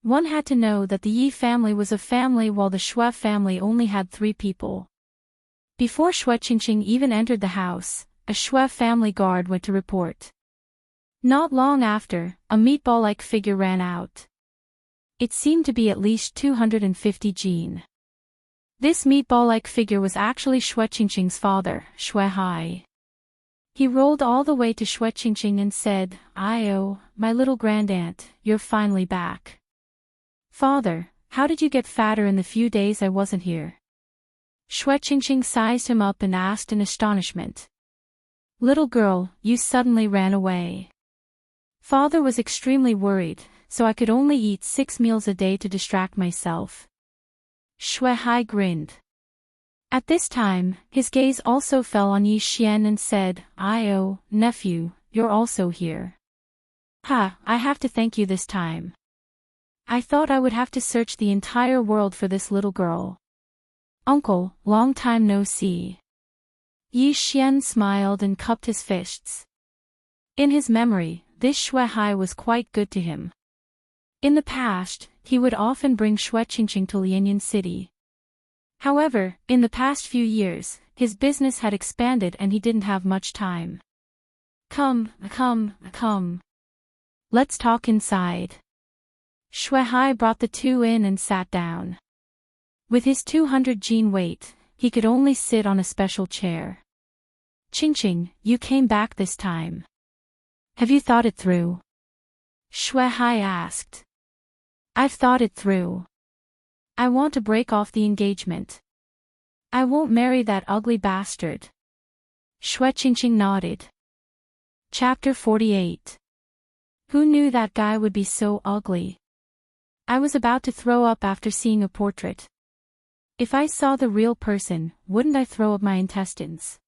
One had to know that the Yi family was a family while the Xue family only had 3 people. Before Xue Qingqing even entered the house, a Xue family guard went to report. Not long after, a meatball-like figure ran out. It seemed to be at least 250 jin. This meatball-like figure was actually Xue Qingqing's father, Xue Hai. He rolled all the way to Xue Qingqing and said, "Oh, my little grandaunt, you're finally back. Father, how did you get fatter in the few days I wasn't here?" Xue Qingqing sized him up and asked in astonishment. "Little girl, you suddenly ran away." Father was extremely worried, so I could only eat 6 meals a day to distract myself. Xue Hai grinned. At this time, his gaze also fell on Yi Xian and said, "Oh, nephew, you're also here. Ha, I have to thank you this time. I thought I would have to search the entire world for this little girl. Uncle, long time no see." Yi Xian smiled and cupped his fists. In his memory, this Xue Hai was quite good to him. In the past, he would often bring Xue Qingqing to Lianyan City. However, in the past few years, his business had expanded and he didn't have much time. Come. Let's talk inside." Xue Hai brought the 2 in and sat down. With his 200 jin weight, he could only sit on a special chair. "Qingqing, you came back this time. Have you thought it through?" Xue Hai asked. "I've thought it through. I want to break off the engagement. I won't marry that ugly bastard." Xue Qingqing nodded. Chapter 48. Who knew that guy would be so ugly? I was about to throw up after seeing a portrait. If I saw the real person, wouldn't I throw up my intestines?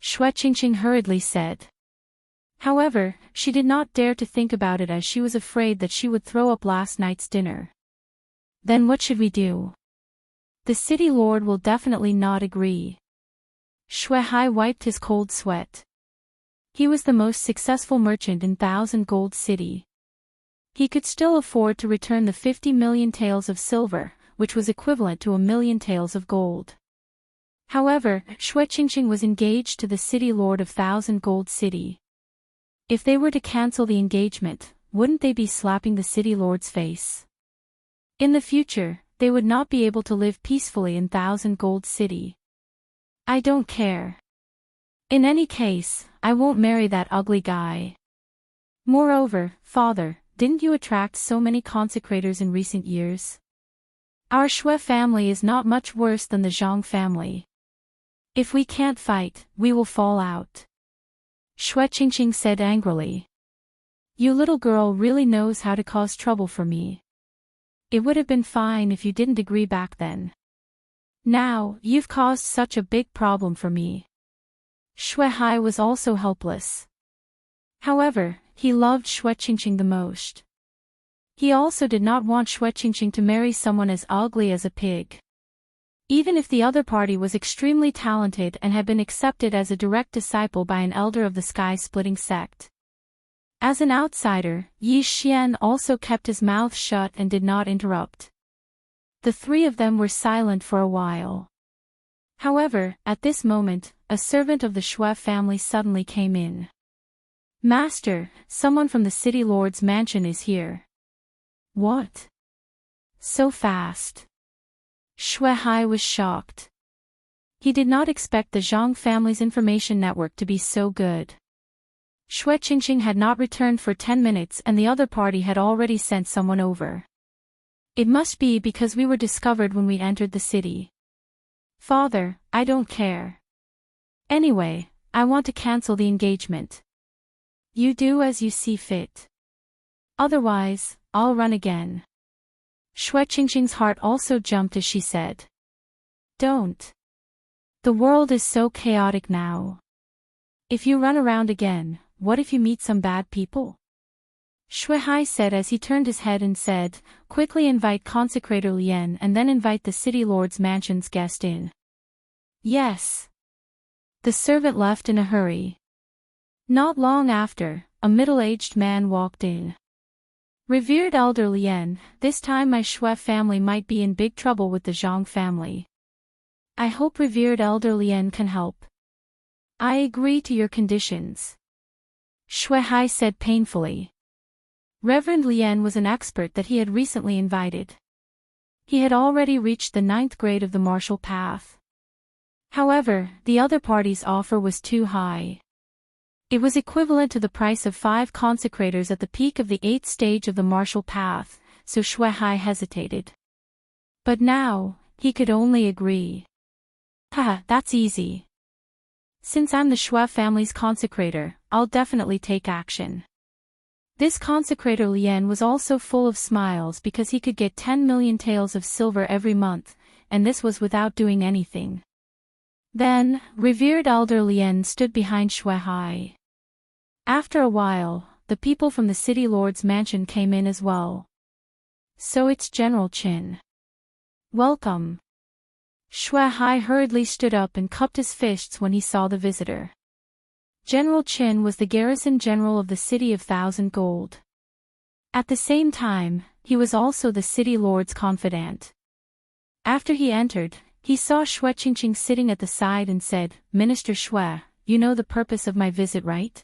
Xue Qingqing hurriedly said. However, she did not dare to think about it as she was afraid that she would throw up last night's dinner. Then what should we do? The city lord will definitely not agree. Xue Hai wiped his cold sweat. He was the most successful merchant in 1,000 Gold City. He could still afford to return the 50 million taels of silver, which was equivalent to 1 million taels of gold. However, Xue Qingqing was engaged to the city lord of 1,000 Gold City. If they were to cancel the engagement, wouldn't they be slapping the city lord's face? In the future, they would not be able to live peacefully in 1,000 Gold City. I don't care. In any case, I won't marry that ugly guy. Moreover, father, didn't you attract so many consecrators in recent years? Our Xue family is not much worse than the Zhang family. If we can't fight, we will fall out. Xue Qingqing said angrily. You little girl really knows how to cause trouble for me. It would have been fine if you didn't agree back then. Now, you've caused such a big problem for me. Xue Hai was also helpless. However, he loved Xue Qingqing the most. He also did not want Xue Qingqing to marry someone as ugly as a pig. Even if the other party was extremely talented and had been accepted as a direct disciple by an elder of the sky-splitting sect. As an outsider, Yi Xian also kept his mouth shut and did not interrupt. The 3 of them were silent for a while. However, at this moment, a servant of the Xue family suddenly came in. Master, someone from the city lord's mansion is here. What? So fast? Xue Hai was shocked. He did not expect the Zhang family's information network to be so good. Xue Qingqing had not returned for 10 minutes and the other party had already sent someone over. It must be because we were discovered when we entered the city. Father, I don't care. Anyway, I want to cancel the engagement. You do as you see fit. Otherwise, I'll run again. Shui Qingqing's heart also jumped as she said. Don't. The world is so chaotic now. If you run around again, what if you meet some bad people? Shui Hai said as he turned his head and said, quickly invite Consecrator Lien and then invite the City Lord's mansion's guest in. Yes. The servant left in a hurry. Not long after, a middle-aged man walked in. Revered Elder Lien, this time my Shui family might be in big trouble with the Zhang family. I hope Revered Elder Lien can help. I agree to your conditions. Shui Hai said painfully. Reverend Lien was an expert that he had recently invited. He had already reached the 9th grade of the martial path. However, the other party's offer was too high. It was equivalent to the price of 5 consecrators at the peak of the 8th stage of the martial path, so Shui Hai hesitated. But now, he could only agree. Haha, that's easy. Since I'm the Shui family's consecrator, I'll definitely take action. This consecrator Lien was also full of smiles because he could get 10 million taels of silver every month, and this was without doing anything. Then, Revered Elder Lien stood behind Shui Hai. After a while, the people from the City Lord's mansion came in as well. So it's General Qin. Welcome. Shui Hai hurriedly stood up and cupped his fists when he saw the visitor. General Qin was the garrison general of the City of Thousand Gold. At the same time, he was also the City Lord's confidant. After he entered, he saw Shui Qingqing sitting at the side and said, Minister Shui, you know the purpose of my visit, right?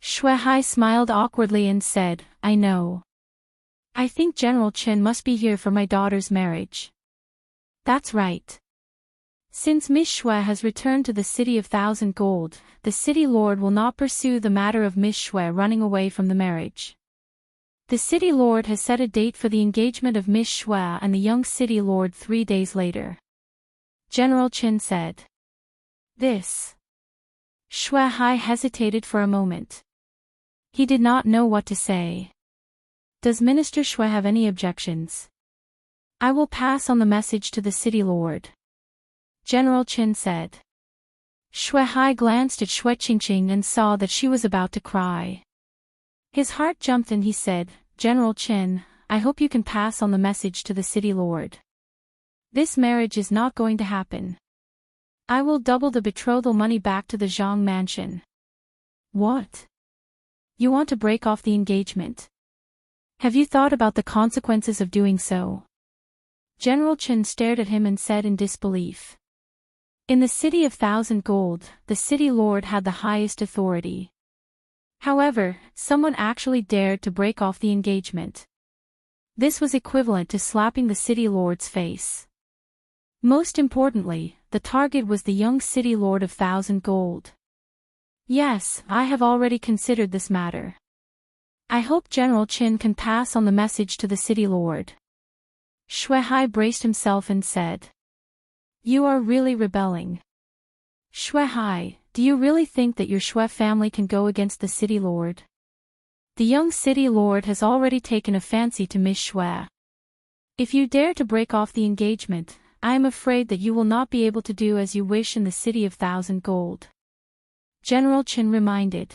Shui Hai smiled awkwardly and said, I know. I think General Qin must be here for my daughter's marriage. That's right. Since Miss Shui has returned to the City of Thousand Gold, the City Lord will not pursue the matter of Miss Shui running away from the marriage. The City Lord has set a date for the engagement of Miss Shui and the young City Lord 3 days later. General Qin said. This. Shui Hai hesitated for a moment. He did not know what to say. Does Minister Shui have any objections? I will pass on the message to the City Lord. General Qin said. Shui Hai glanced at Shui Qingqing and saw that she was about to cry. His heart jumped and he said, General Qin, I hope you can pass on the message to the City Lord. This marriage is not going to happen. I will double the betrothal money back to the Zhang mansion. What? You want to break off the engagement? Have you thought about the consequences of doing so? General Qin stared at him and said in disbelief. In the City of Thousand Gold, the City Lord had the highest authority. However, someone actually dared to break off the engagement. This was equivalent to slapping the City Lord's face. Most importantly, the target was the young City Lord of Thousand Gold. Yes, I have already considered this matter. I hope General Qin can pass on the message to the City Lord. Shui Hai braced himself and said. You are really rebelling. Shui Hai, do you really think that your Shui family can go against the City Lord? The young City Lord has already taken a fancy to Miss Shui. If you dare to break off the engagement, I am afraid that you will not be able to do as you wish in the City of Thousand Gold. General Qin reminded.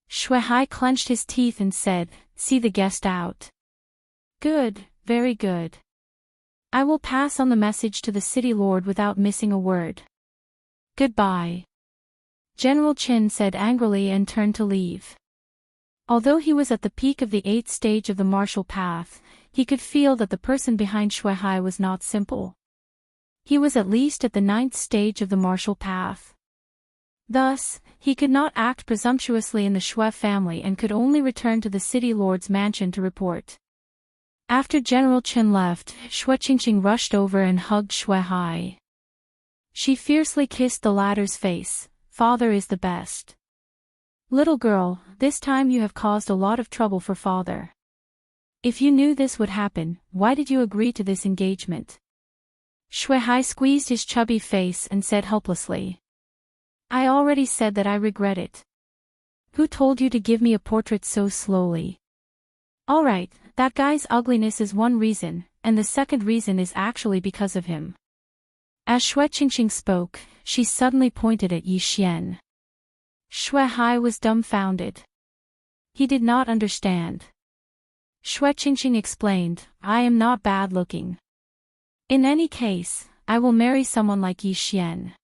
Shui Hai clenched his teeth and said, See the guest out. Good, very good. I will pass on the message to the City Lord without missing a word. Goodbye. General Qin said angrily and turned to leave. Although he was at the peak of the 8th stage of the martial path, he could feel that the person behind Shui Hai was not simple. He was at least at the 9th stage of the martial path. Thus, he could not act presumptuously in the Shui family and could only return to the City Lord's mansion to report. After General Qin left, Shui Qingqing rushed over and hugged Shui Hai. She fiercely kissed the latter's face. Father is the best. Little girl, this time you have caused a lot of trouble for father. If you knew this would happen, why did you agree to this engagement? Shui Hai squeezed his chubby face and said helplessly. I already said that I regret it. Who told you to give me a portrait so slowly? Alright, that guy's ugliness is one reason, and the second reason is actually because of him. As Xue Qingqing spoke, she suddenly pointed at Yi Xian. Xue Hai was dumbfounded. He did not understand. Xue Qingqing explained, I am not bad looking. In any case, I will marry someone like Yi Xian.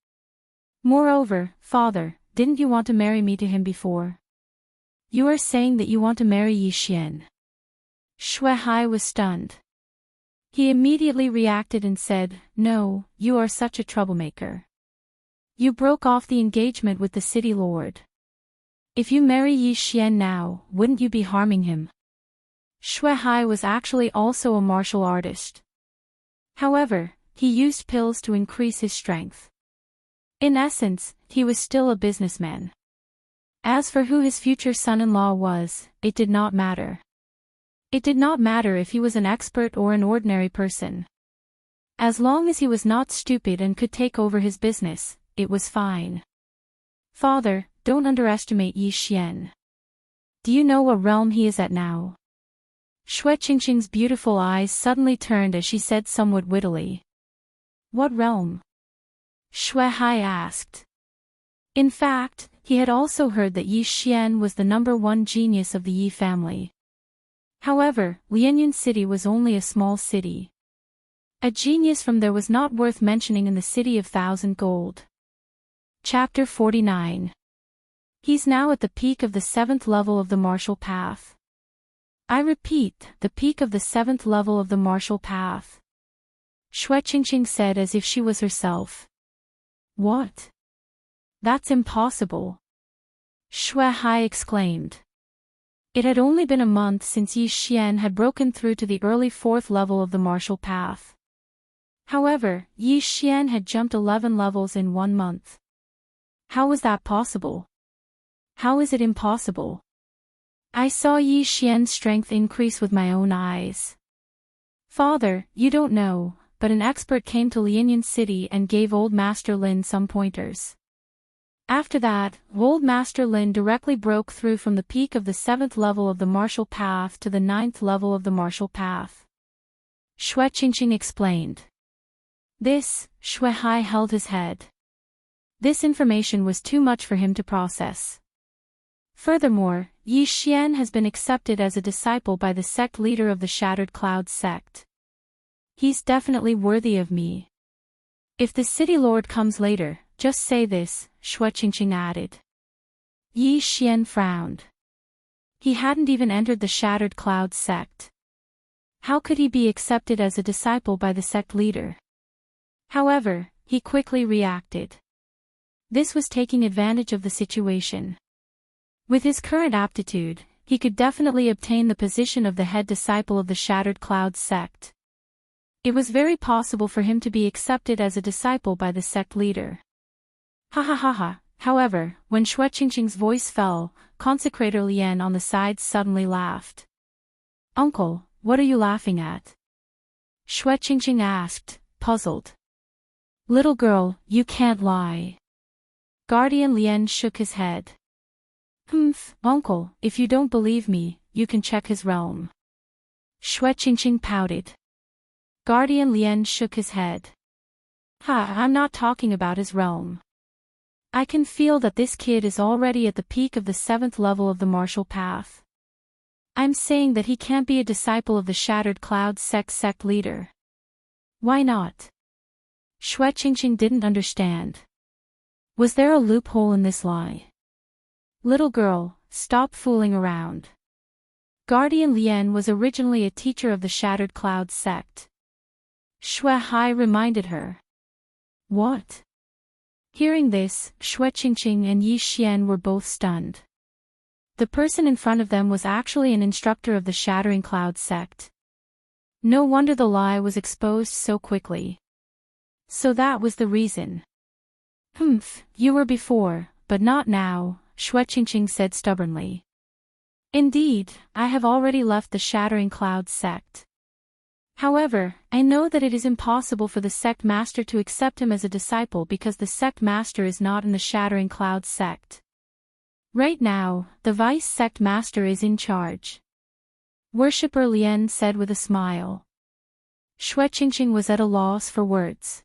Moreover, father, didn't you want to marry me to him before? You are saying that you want to marry Yi Xian. Xue Hai was stunned. He immediately reacted and said, no, you are such a troublemaker. You broke off the engagement with the city lord. If you marry Yi Xian now, wouldn't you be harming him? Xue Hai was actually also a martial artist. However, he used pills to increase his strength. In essence, he was still a businessman. As for who his future son-in-law was, it did not matter. It did not matter if he was an expert or an ordinary person. As long as he was not stupid and could take over his business, it was fine. Father, don't underestimate Yi Xian. Do you know what realm he is at now? Xue Qingqing's beautiful eyes suddenly turned as she said somewhat wittily. What realm? Xue Hai asked. In fact, he had also heard that Yi Xian was the #1 genius of the Yi family. However, Lianyun City was only a small city. A genius from there was not worth mentioning in the city of 1,000 gold. Chapter 49. He's now at the peak of the 7th level of the martial path. I repeat, the peak of the 7th level of the martial path. Xue Qingqing said as if she was herself. What? That's impossible. Xue Hai exclaimed. It had only been a month since Yi Xian had broken through to the early 4th level of the martial path. However, Yi Xian had jumped 11 levels in 1 month. How was that possible? How is it impossible? I saw Yi Xian's strength increase with my own eyes. Father, you don't know, but an expert came to Lianyun City and gave Old Master Lin some pointers. After that, Old Master Lin directly broke through from the peak of the 7th level of the martial path to the 9th level of the martial path. Xue Qingqing explained. This, Xue Hai held his head. This information was too much for him to process. Furthermore, Yi Xian has been accepted as a disciple by the sect leader of the Shattered Clouds sect. He's definitely worthy of me. If the city lord comes later, just say this, Xue Qingqing added. Yi Xian frowned. He hadn't even entered the Shattered Clouds sect. How could he be accepted as a disciple by the sect leader? However, he quickly reacted. This was taking advantage of the situation. With his current aptitude, he could definitely obtain the position of the head disciple of the Shattered Clouds sect. It was very possible for him to be accepted as a disciple by the sect leader. Ha ha ha ha. However, when Xue Qingqing's voice fell, Consecrator Lian on the side suddenly laughed. Uncle, what are you laughing at? Xue Qingqing asked, puzzled. Little girl, you can't lie. Guardian Lian shook his head. Uncle, if you don't believe me, you can check his realm. Xue Qingqing pouted. Guardian Lian shook his head. I'm not talking about his realm. I can feel that this kid is already at the peak of the 7th level of the martial path. I'm saying that he can't be a disciple of the Shattered Clouds sect leader. Why not? Xue Qingqing didn't understand. Was there a loophole in this lie? Little girl, stop fooling around. Guardian Lian was originally a teacher of the Shattered Clouds sect. Xue Hai reminded her. What? Hearing this, Xue Qingqing and Yi Xian were both stunned. The person in front of them was actually an instructor of the Shattering Clouds sect. No wonder the lie was exposed so quickly. So that was the reason. You were before, but not now, Xue Qingqing said stubbornly. Indeed, I have already left the Shattering Clouds sect. However, I know that it is impossible for the sect master to accept him as a disciple because the sect master is not in the Shattering Clouds sect. Right now, the vice sect master is in charge. Worshipper Lien said with a smile. Xue Qingqing was at a loss for words.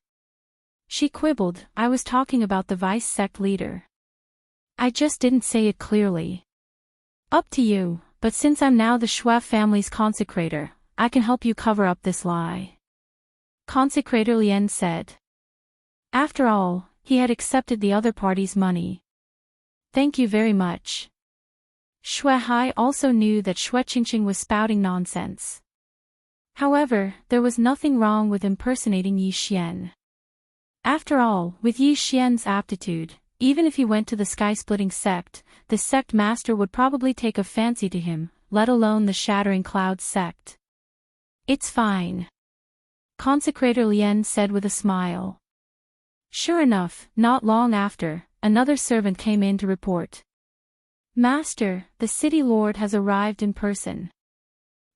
She quibbled, I was talking about the vice sect leader. I just didn't say it clearly. Up to you, but since I'm now the Xue family's consecrator, I can help you cover up this lie. Consecrator Lien said. After all, he had accepted the other party's money. Thank you very much. Xue Hai also knew that Xue Qingqing was spouting nonsense. However, there was nothing wrong with impersonating Yi Xian. After all, with Yi Xian's aptitude, even if he went to the sky-splitting sect, the sect master would probably take a fancy to him, let alone the Shattering Clouds sect. It's fine. Consecrator Lien said with a smile. Sure enough, not long after, another servant came in to report. Master, the city lord has arrived in person.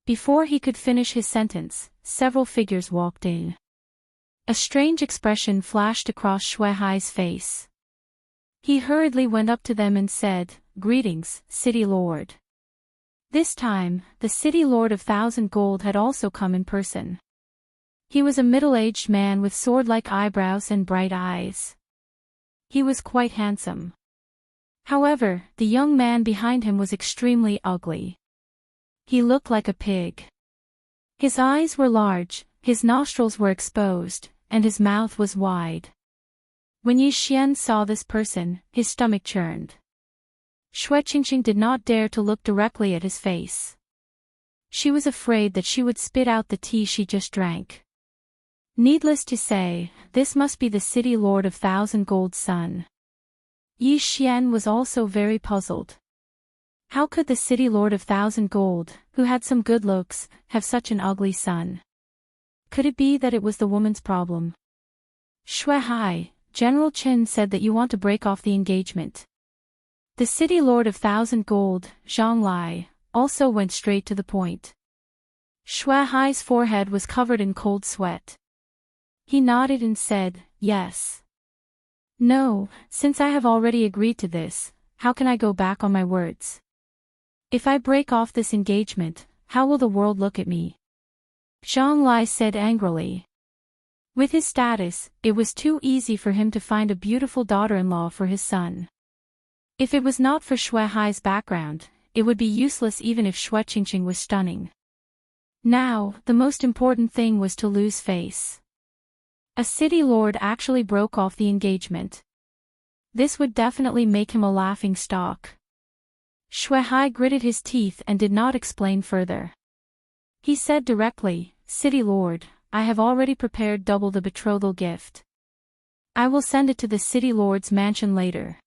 Before he could finish his sentence, several figures walked in. A strange expression flashed across Xue Hai's face. He hurriedly went up to them and said, Greetings, City Lord. This time, the City Lord of Thousand Gold had also come in person. He was a middle-aged man with sword-like eyebrows and bright eyes. He was quite handsome. However, the young man behind him was extremely ugly. He looked like a pig. His eyes were large, his nostrils were exposed, and his mouth was wide. When Yi Xian saw this person, his stomach churned. Xue Qingqing did not dare to look directly at his face. She was afraid that she would spit out the tea she just drank. Needless to say, this must be the City Lord of Thousand Gold's son. Yi Xian was also very puzzled. How could the City Lord of Thousand Gold, who had some good looks, have such an ugly son? Could it be that it was the woman's problem? Xue Hai, General Qin said that you want to break off the engagement. The City Lord of Thousand Gold, Zhang Lai, also went straight to the point. Xue Hai's forehead was covered in cold sweat. He nodded and said, yes. No, since I have already agreed to this, how can I go back on my words? If I break off this engagement, how will the world look at me? Zhang Lai said angrily. With his status, it was too easy for him to find a beautiful daughter-in-law for his son. If it was not for Xue Hai's background, it would be useless even if Xue Qingqing was stunning. Now, the most important thing was to lose face. A city lord actually broke off the engagement. This would definitely make him a laughing stock. Xue Hai gritted his teeth and did not explain further. He said directly, City Lord, I have already prepared double the betrothal gift. I will send it to the City Lord's mansion later.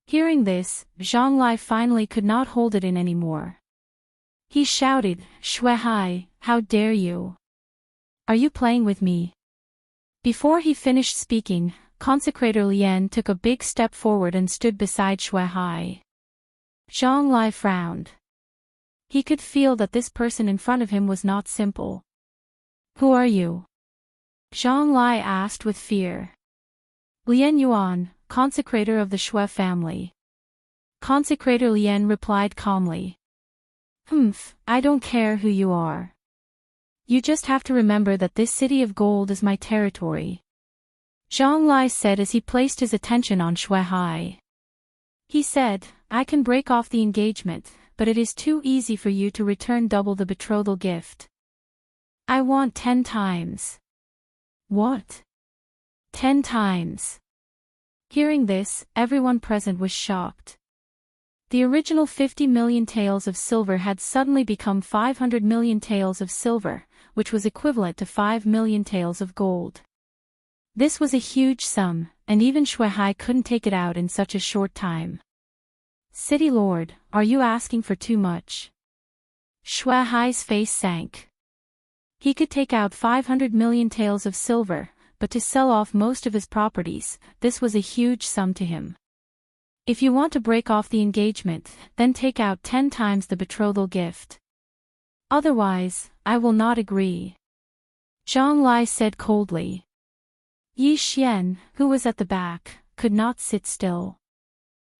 Hearing this, Zhang Lai finally could not hold it in anymore. He shouted, Xue Hai, how dare you? Are you playing with me? Before he finished speaking, Consecrator Lien took a big step forward and stood beside Xue Hai. Zhang Lai frowned. He could feel that this person in front of him was not simple. Who are you? Zhang Lai asked with fear. Lien Yuan, consecrator of the Xue family. Consecrator Lien replied calmly. I don't care who you are. You just have to remember that this city of gold is my territory. Zhang Lai said as he placed his attention on Xue Hai. He said, I can break off the engagement, but it is too easy for you to return double the betrothal gift. I want 10 times. What? 10 times. Hearing this, everyone present was shocked. The original 50 million taels of silver had suddenly become 500 million taels of silver, which was equivalent to 5 million taels of gold. This was a huge sum, and even Xue Hai couldn't take it out in such a short time. City Lord, are you asking for too much? Xue Hai's face sank. He could take out 500 million taels of silver, but to sell off most of his properties, this was a huge sum to him. If you want to break off the engagement, then take out 10 times the betrothal gift. Otherwise, I will not agree. Zhang Lai said coldly. Yi Xian, who was at the back, could not sit still.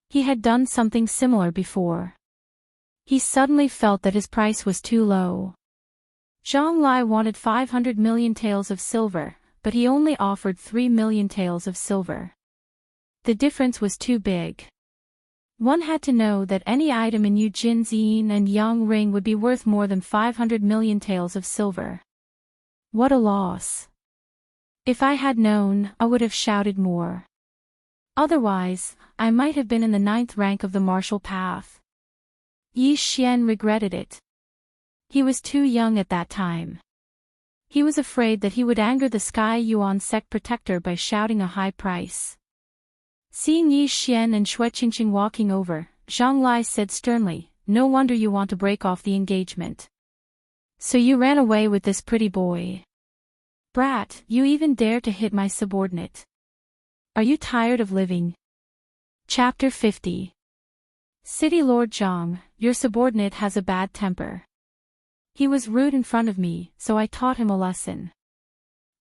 He had done something similar before. He suddenly felt that his price was too low. Zhang Lai wanted 500 million taels of silver, but he only offered 3 million taels of silver. The difference was too big. One had to know that any item in Yu Jin's yin and yang ring would be worth more than 500 million taels of silver. What a loss. If I had known, I would have shouted more. Otherwise, I might have been in the 9th rank of the martial path. Yi Xian regretted it. He was too young at that time. He was afraid that he would anger the Sky Yuan sect protector by shouting a high price. Seeing Yi Xian and Xue Qingqing walking over, Zhang Lai said sternly, "No wonder you want to break off the engagement. So you ran away with this pretty boy. Brat, you even dare to hit my subordinate. Are you tired of living?" Chapter 50. City Lord Zhang, your subordinate has a bad temper. He was rude in front of me, so I taught him a lesson.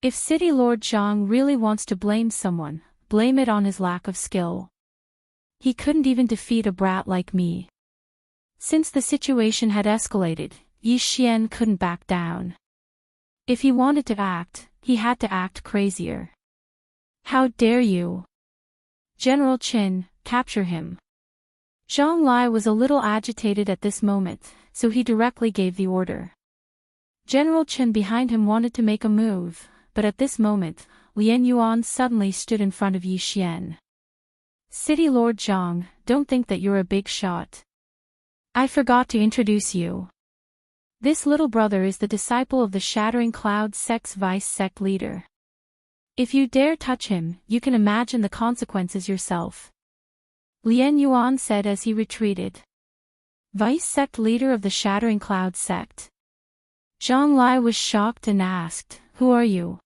If City Lord Zhang really wants to blame someone, blame it on his lack of skill. He couldn't even defeat a brat like me. Since the situation had escalated, Yi Xian couldn't back down. If he wanted to act, he had to act crazier. How dare you? General Qin, capture him. Zhang Lai was a little agitated at this moment, so he directly gave the order. General Qin behind him wanted to make a move, but at this moment, Lian Yuan suddenly stood in front of Yi Xian. City Lord Zhang, don't think that you're a big shot. I forgot to introduce you. This little brother is the disciple of the Shattering Cloud sect's vice sect leader. If you dare touch him, you can imagine the consequences yourself. Lian Yuan said as he retreated. Vice sect leader of the Shattering Cloud sect. Zhang Lai was shocked and asked, "Who are you?"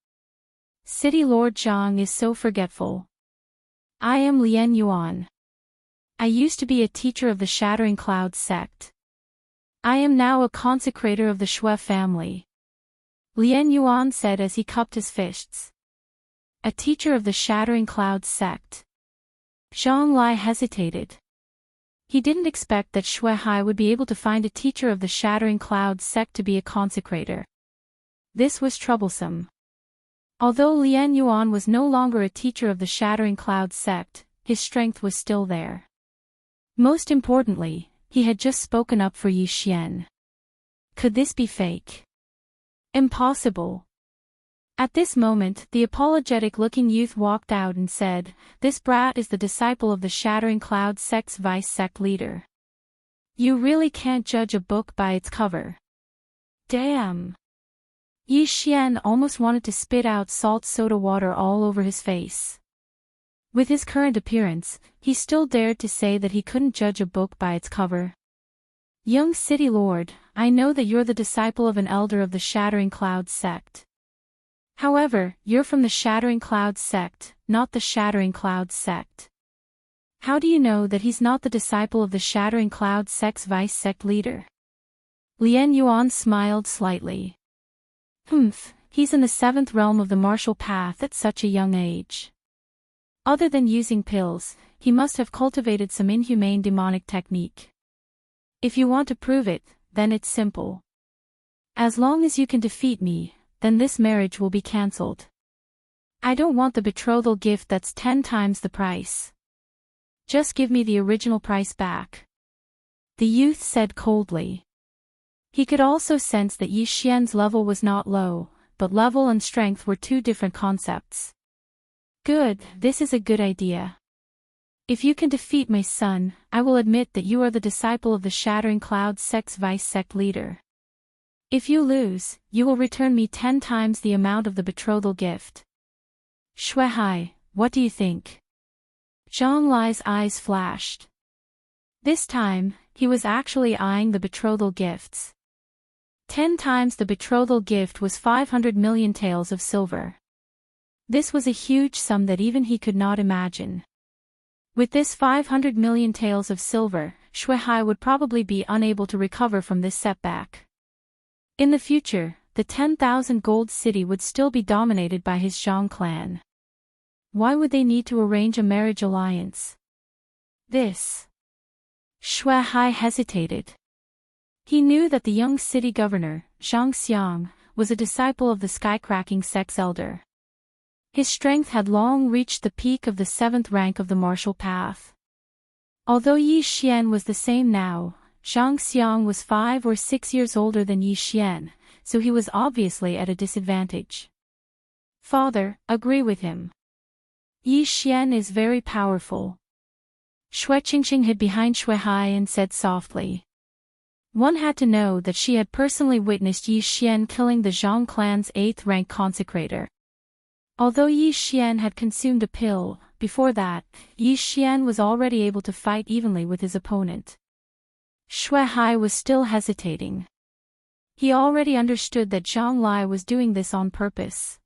City Lord Zhang is so forgetful. I am Lian Yuan. I used to be a teacher of the Shattering Cloud sect. I am now a consecrator of the Xue family. Lian Yuan said as he cupped his fists. A teacher of the Shattering Cloud sect. Zhang Lai hesitated. He didn't expect that Xue Hai would be able to find a teacher of the Shattering Cloud sect to be a consecrator. This was troublesome. Although Lian Yuan was no longer a teacher of the Shattering Cloud sect, his strength was still there. Most importantly, he had just spoken up for Yi Xian. Could this be fake? Impossible. At this moment, the apologetic-looking youth walked out and said, "This brat is the disciple of the Shattering Cloud sect's vice sect leader. You really can't judge a book by its cover." Damn. Yi Xian almost wanted to spit out salt soda water all over his face. With his current appearance, he still dared to say that he couldn't judge a book by its cover. Young City Lord, I know that you're the disciple of an elder of the Shattering Cloud sect. However, you're from the Shattering Cloud sect, not the Shattering Cloud sect. How do you know that he's not the disciple of the Shattering Cloud sect's vice sect leader? Lian Yuan smiled slightly. He's in the 7th realm of the martial path at such a young age. Other than using pills, he must have cultivated some inhumane demonic technique. If you want to prove it, then it's simple. As long as you can defeat me, then this marriage will be cancelled. I don't want the betrothal gift that's 10 times the price. Just give me the original price back. The youth said coldly. He could also sense that Yi Xian's level was not low, but level and strength were two different concepts. Good, this is a good idea. If you can defeat my son, I will admit that you are the disciple of the Shattering Cloud sect's vice sect leader. If you lose, you will return me 10 times the amount of the betrothal gift. Xue Hai, what do you think? Zhang Lai's eyes flashed. This time, he was actually eyeing the betrothal gifts. 10 times the betrothal gift was 500 million taels of silver. This was a huge sum that even he could not imagine. With this 500 million taels of silver, Xue Hai would probably be unable to recover from this setback. In the future, the 10,000 gold city would still be dominated by his Zhang clan. Why would they need to arrange a marriage alliance? This. Shui Hai hesitated. He knew that the young city governor, Zhang Xiang, was a disciple of the sky-cracking sect's elder. His strength had long reached the peak of the 7th rank of the martial path. Although Yi Xian was the same now, Zhang Xiang was 5 or 6 years older than Yi Xian, so he was obviously at a disadvantage. Father, agree with him. Yi Xian is very powerful. Shui Qingqing hid behind Shui Hai and said softly. One had to know that she had personally witnessed Yi Xian killing the Zhang clan's 8th rank consecrator. Although Yi Xian had consumed a pill, before that, Yi Xian was already able to fight evenly with his opponent. Shui Hai was still hesitating. He already understood that Zhang Lai was doing this on purpose.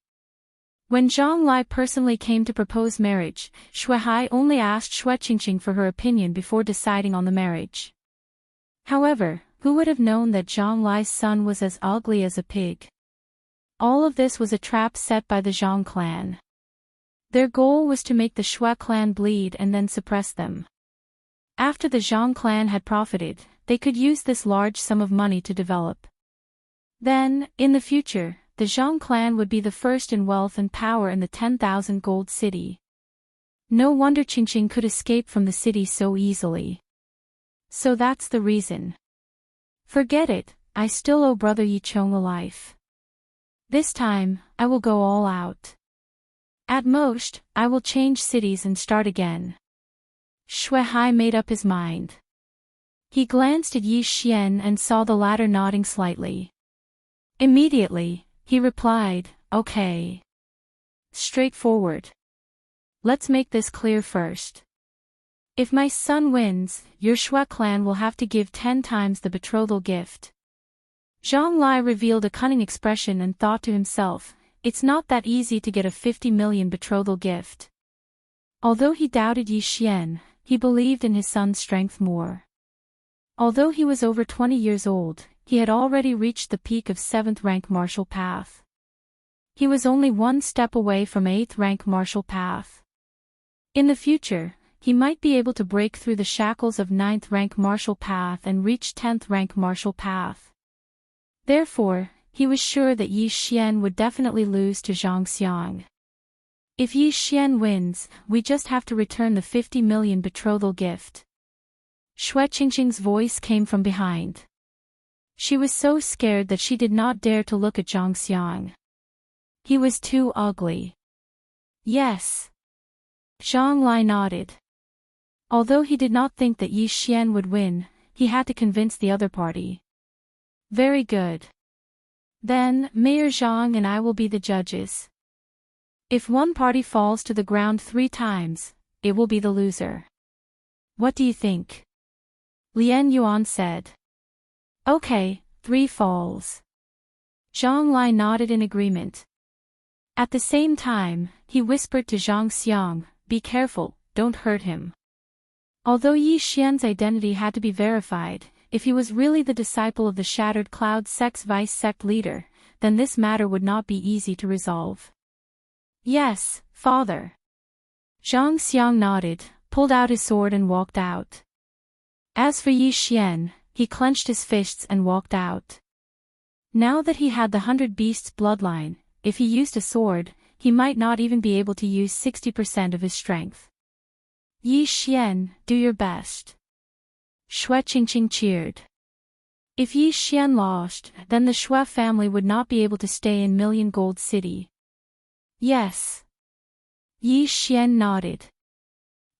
When Zhang Lai personally came to propose marriage, Shui Hai only asked Shui Qingqing for her opinion before deciding on the marriage. However, who would have known that Zhang Lai's son was as ugly as a pig? All of this was a trap set by the Zhang clan. Their goal was to make the Shui clan bleed and then suppress them. After the Zhang clan had profited, they could use this large sum of money to develop. Then, in the future, the Zhang clan would be the first in wealth and power in the 10,000 gold city. No wonder Qingqing could escape from the city so easily. So that's the reason. Forget it, I still owe brother Yichong a life. This time, I will go all out. At most, I will change cities and start again. Shui Hai made up his mind. He glanced at Yi Xian and saw the latter nodding slightly. Immediately, he replied, okay. Straightforward. Let's make this clear first. If my son wins, your Shui clan will have to give 10 times the betrothal gift. Zhang Lai revealed a cunning expression and thought to himself, it's not that easy to get a 50 million betrothal gift. Although he doubted Yi Xian, he believed in his son's strength more. Although he was over 20 years old, he had already reached the peak of 7th rank martial path. He was only one step away from 8th rank martial path. In the future, he might be able to break through the shackles of 9th rank martial path and reach 10th rank martial path. Therefore, he was sure that Yi Xian would definitely lose to Zhang Xiang. If Yi Xian wins, we just have to return the 50 million betrothal gift. Shui Qingqing's voice came from behind. She was so scared that she did not dare to look at Zhang Xiang. He was too ugly. Yes. Zhang Lai nodded. Although he did not think that Yi Xian would win, he had to convince the other party. Very good. Then, Mayor Zhang and I will be the judges. If one party falls to the ground 3 times, it will be the loser. What do you think? Lian Yuan said. Okay, 3 falls. Zhang Lai nodded in agreement. At the same time, he whispered to Zhang Xiang, be careful, don't hurt him. Although Yi Xian's identity had to be verified, if he was really the disciple of the Shattered Cloud sect's vice-sect leader, then this matter would not be easy to resolve. Yes, father. Zhang Xiang nodded, pulled out his sword and walked out. As for Yi Xian, he clenched his fists and walked out. Now that he had the 100 Beasts bloodline, if he used a sword, he might not even be able to use 60% of his strength. Yi Xian, do your best. Shui Qingqing cheered. If Yi Xian lost, then the Shui family would not be able to stay in Million Gold City. Yes. Yi Xian nodded.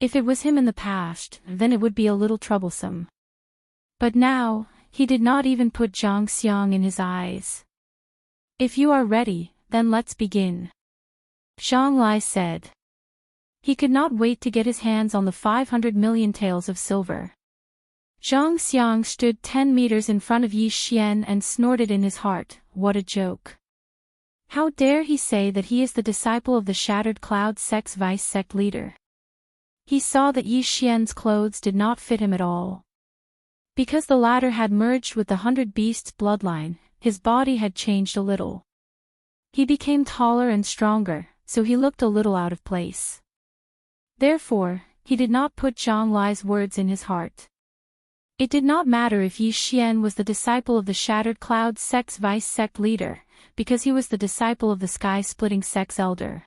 If it was him in the past, then it would be a little troublesome. But now, he did not even put Zhang Xiang in his eyes. If you are ready, then let's begin. Zhang Lai said. He could not wait to get his hands on the 500 million taels of silver. Zhang Xiang stood 10 meters in front of Yi Xian and snorted in his heart, what a joke. How dare he say that he is the disciple of the Shattered Cloud sect's vice-sect leader. He saw that Yi Xian's clothes did not fit him at all. Because the latter had merged with the 100 Beasts bloodline, his body had changed a little. He became taller and stronger, so he looked a little out of place. Therefore, he did not put Zhang Lai's words in his heart. It did not matter if Yi Xian was the disciple of the Shattered Cloud sect's vice-sect leader, because he was the disciple of the Sky-Splitting sect's elder.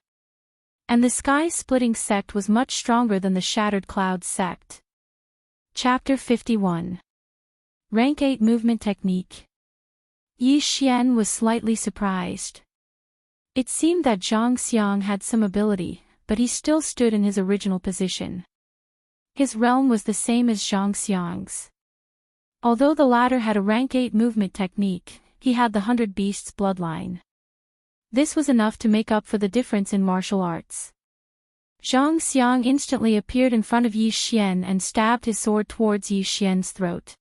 And the Sky-Splitting sect was much stronger than the Shattered Cloud sect. Chapter 51. Rank 8 Movement Technique. Yi Xian was slightly surprised. It seemed that Zhang Xiang had some ability, but he still stood in his original position. His realm was the same as Zhang Xiang's. Although the latter had a rank 8 movement technique, he had the 100 Beasts bloodline. This was enough to make up for the difference in martial arts. Zhang Xiang instantly appeared in front of Yi Xian and stabbed his sword towards Yi Xian's throat.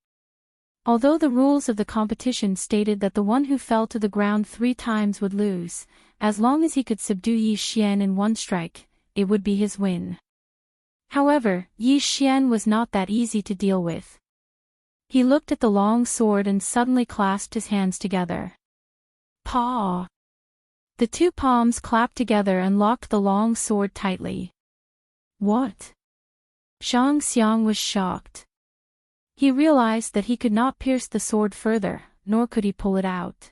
Although the rules of the competition stated that the one who fell to the ground 3 times would lose, as long as he could subdue Yi Xian in one strike, it would be his win. However, Yi Xian was not that easy to deal with. He looked at the long sword and suddenly clasped his hands together. Paw! The 2 palms clapped together and locked the long sword tightly. What? Zhang Xiang was shocked. He realized that he could not pierce the sword further, nor could he pull it out.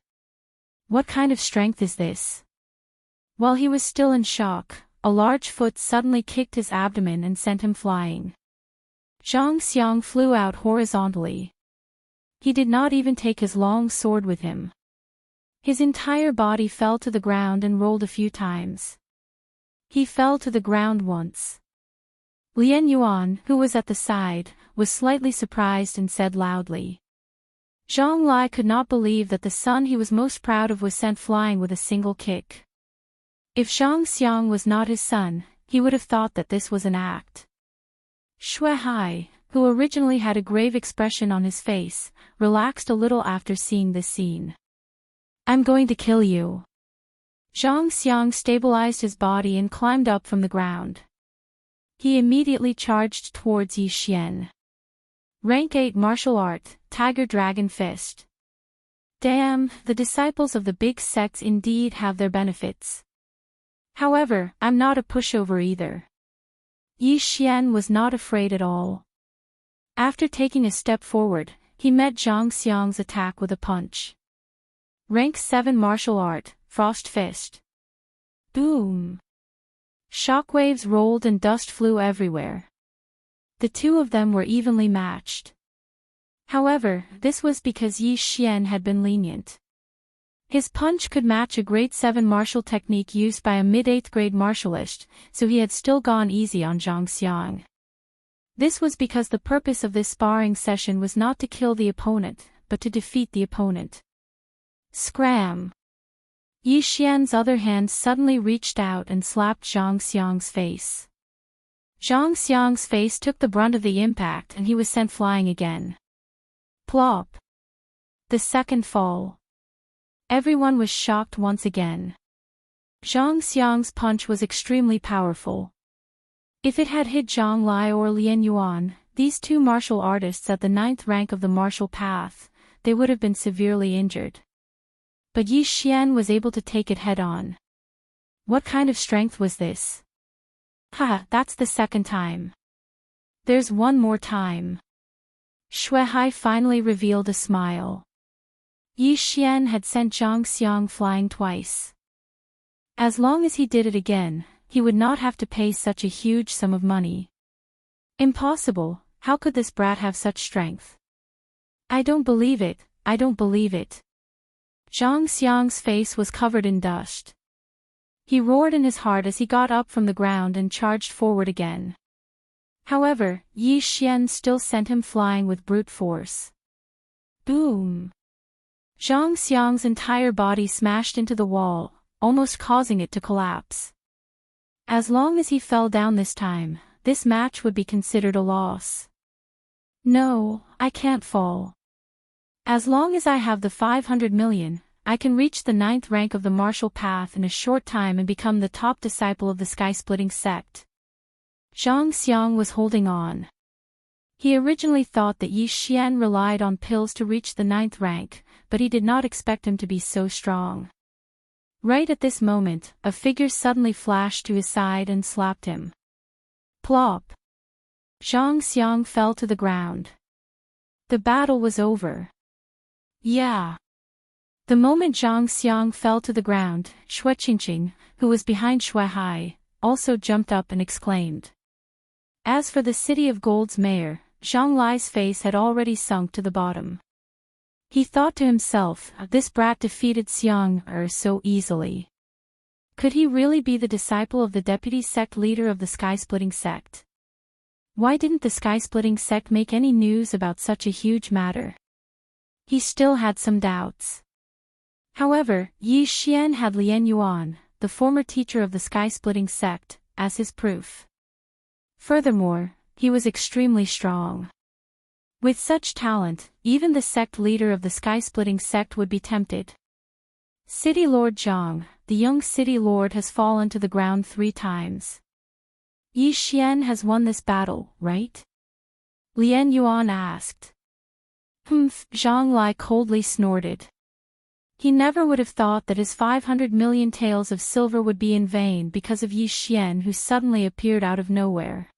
What kind of strength is this? While he was still in shock, a large foot suddenly kicked his abdomen and sent him flying. Zhang Xiang flew out horizontally. He did not even take his long sword with him. His entire body fell to the ground and rolled a few times. He fell to the ground once. Lian Yuan, who was at the side, was slightly surprised and said loudly. Zhang Lai could not believe that the son he was most proud of was sent flying with a single kick. If Zhang Xiang was not his son, he would have thought that this was an act. Shui Hai, who originally had a grave expression on his face, relaxed a little after seeing this scene. I'm going to kill you. Zhang Xiang stabilized his body and climbed up from the ground. He immediately charged towards Yi Xian. Rank 8 Martial Art, Tiger Dragon Fist. Damn, the disciples of the big sects indeed have their benefits. However, I'm not a pushover either. Yi Xian was not afraid at all. After taking a step forward, he met Zhang Xiang's attack with a punch. Rank 7 Martial Art, Frost Fist. Boom! Shockwaves rolled and dust flew everywhere. The 2 of them were evenly matched. However, this was because Yi Xian had been lenient. His punch could match a grade 7 martial technique used by a mid-8th grade martialist, so he had still gone easy on Zhang Xiang. This was because the purpose of this sparring session was not to kill the opponent, but to defeat the opponent. Scram! Yi Xian's other hand suddenly reached out and slapped Zhang Xiang's face. Zhang Xiang's face took the brunt of the impact and he was sent flying again. Plop! The second fall. Everyone was shocked once again. Zhang Xiang's punch was extremely powerful. If it had hit Zhang Lai or Lian Yuan, these 2 martial artists at the 9th rank of the martial path, they would have been severely injured. But Yi Xian was able to take it head-on. What kind of strength was this? Ha, that's the second time. There's one more time. Shui Hai finally revealed a smile. Yi Xian had sent Zhang Xiang flying twice. As long as he did it again, he would not have to pay such a huge sum of money. Impossible, how could this brat have such strength? I don't believe it, I don't believe it. Zhang Xiang's face was covered in dust. He roared in his heart as he got up from the ground and charged forward again. However, Yi Xian still sent him flying with brute force. Boom! Zhang Xiang's entire body smashed into the wall, almost causing it to collapse. As long as he fell down this time, this match would be considered a loss. No, I can't fall. As long as I have the 500 million, I can reach the 9th rank of the martial path in a short time and become the top disciple of the Sky-Splitting sect. Zhang Xiang was holding on. He originally thought that Yi Xian relied on pills to reach the 9th rank, but he did not expect him to be so strong. Right at this moment, a figure suddenly flashed to his side and slapped him. Plop! Zhang Xiang fell to the ground. The battle was over. Yeah. The moment Zhang Xiang fell to the ground, Xue Qingqing, who was behind Xue Hai, also jumped up and exclaimed. As for the City of Gold's mayor, Zhang Lai's face had already sunk to the bottom. He thought to himself, this brat defeated Xiang so easily. Could he really be the disciple of the deputy sect leader of the sky-splitting sect? Why didn't the sky-splitting sect make any news about such a huge matter? He still had some doubts. However, Yi Xian had Lian Yuan, the former teacher of the sky-splitting sect, as his proof. Furthermore, he was extremely strong. With such talent, even the sect leader of the sky-splitting sect would be tempted. City Lord Zhang, the young city lord, has fallen to the ground 3 times. Yi Xian has won this battle, right? Lian Yuan asked. Zhang Lai coldly snorted. He never would have thought that his 500 million taels of silver would be in vain because of Yi Xian, who suddenly appeared out of nowhere.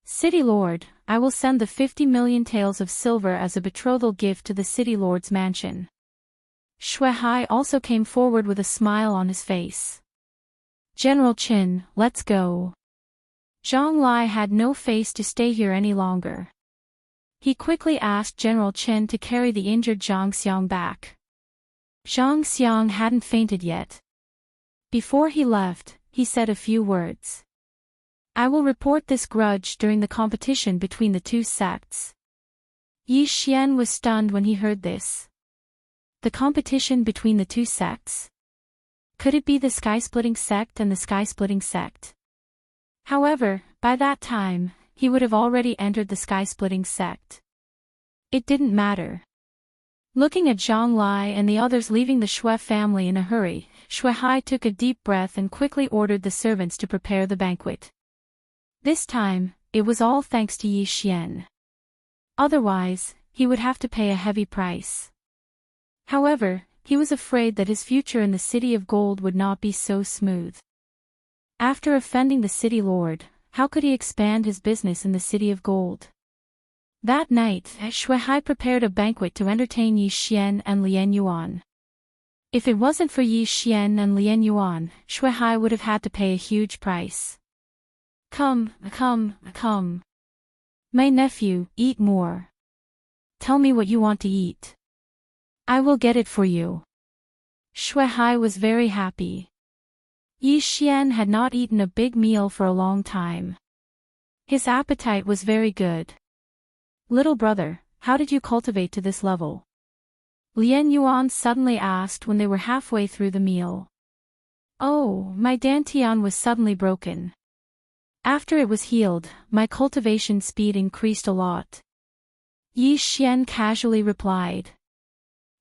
City Lord, I will send the 50 million taels of silver as a betrothal gift to the City Lord's mansion. Xue Hai also came forward with a smile on his face. General Qin, let's go. Zhang Lai had no face to stay here any longer. He quickly asked General Qin to carry the injured Zhang Xiang back. Zhang Xiang hadn't fainted yet. Before he left, he said a few words. I will report this grudge during the competition between the 2 sects. Yi Xian was stunned when he heard this. The competition between the 2 sects? Could it be the sky-splitting sect and the sky-splitting sect? However, by that time, he would have already entered the sky-splitting sect. It didn't matter. Looking at Zhang Lai and the others leaving the Xue family in a hurry, Xue Hai took a deep breath and quickly ordered the servants to prepare the banquet. This time, it was all thanks to Yi Xian. Otherwise, he would have to pay a heavy price. However, he was afraid that his future in the City of Gold would not be so smooth. After offending the City Lord, how could he expand his business in the City of Gold? That night, Xue Hai prepared a banquet to entertain Yi Xian and Lian Yuan. If it wasn't for Yi Xian and Lian Yuan, Xue Hai would have had to pay a huge price. Come. My nephew, eat more. Tell me what you want to eat. I will get it for you. Xue Hai was very happy. Yi Xian had not eaten a big meal for a long time. His appetite was very good. Little brother, how did you cultivate to this level? Lian Yuan suddenly asked when they were halfway through the meal. Oh, my dantian was suddenly broken. After it was healed, my cultivation speed increased a lot. Yi Xian casually replied.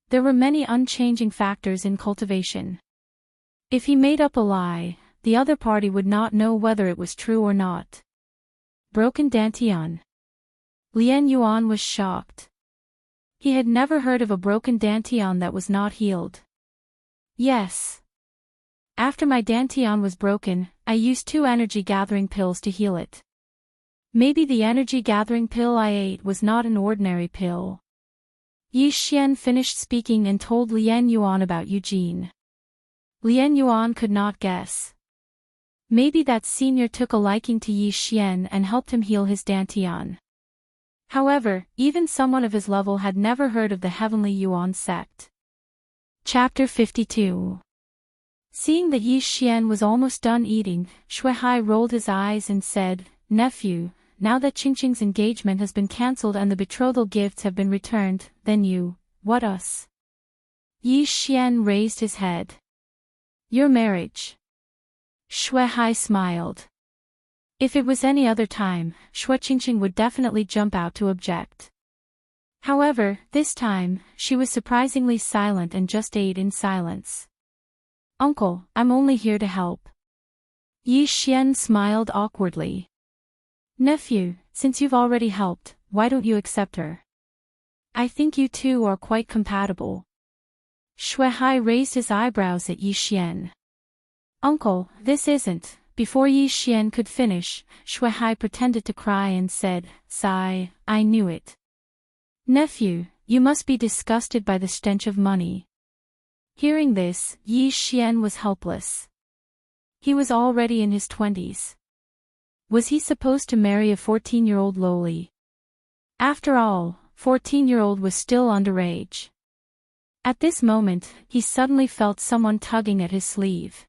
There were many unchanging factors in cultivation. If he made up a lie, the other party would not know whether it was true or not. Broken dantian. Lian Yuan was shocked. He had never heard of a broken dantian that was not healed. Yes. After my dantian was broken, I used 2 energy-gathering pills to heal it. Maybe the energy-gathering pill I ate was not an ordinary pill. Yi Xian finished speaking and told Lian Yuan about Eugene. Lian Yuan could not guess. Maybe that senior took a liking to Yi Xian and helped him heal his dantian. However, even someone of his level had never heard of the Heavenly Yuan sect. Chapter 52. Seeing that Yi Xian was almost done eating, Xue Hai rolled his eyes and said, Nephew, now that Qingqing's engagement has been cancelled and the betrothal gifts have been returned, then you, what us? Yi Xian raised his head. Your marriage. Xue Hai smiled. If it was any other time, Xue Qingqing would definitely jump out to object. However, this time, she was surprisingly silent and just ate in silence. Uncle, I'm only here to help. Yi Xian smiled awkwardly. Nephew, since you've already helped, why don't you accept her? I think you two are quite compatible. Shuai raised his eyebrows at Yi Xian. Uncle, this isn't. Before Yi Xian could finish, Shuai pretended to cry and said, sigh, I knew it. Nephew, you must be disgusted by the stench of money. Hearing this, Yi Xian was helpless. He was already in his 20s. Was he supposed to marry a 14-year-old lowly? After all, 14-year-old was still underage. At this moment, he suddenly felt someone tugging at his sleeve.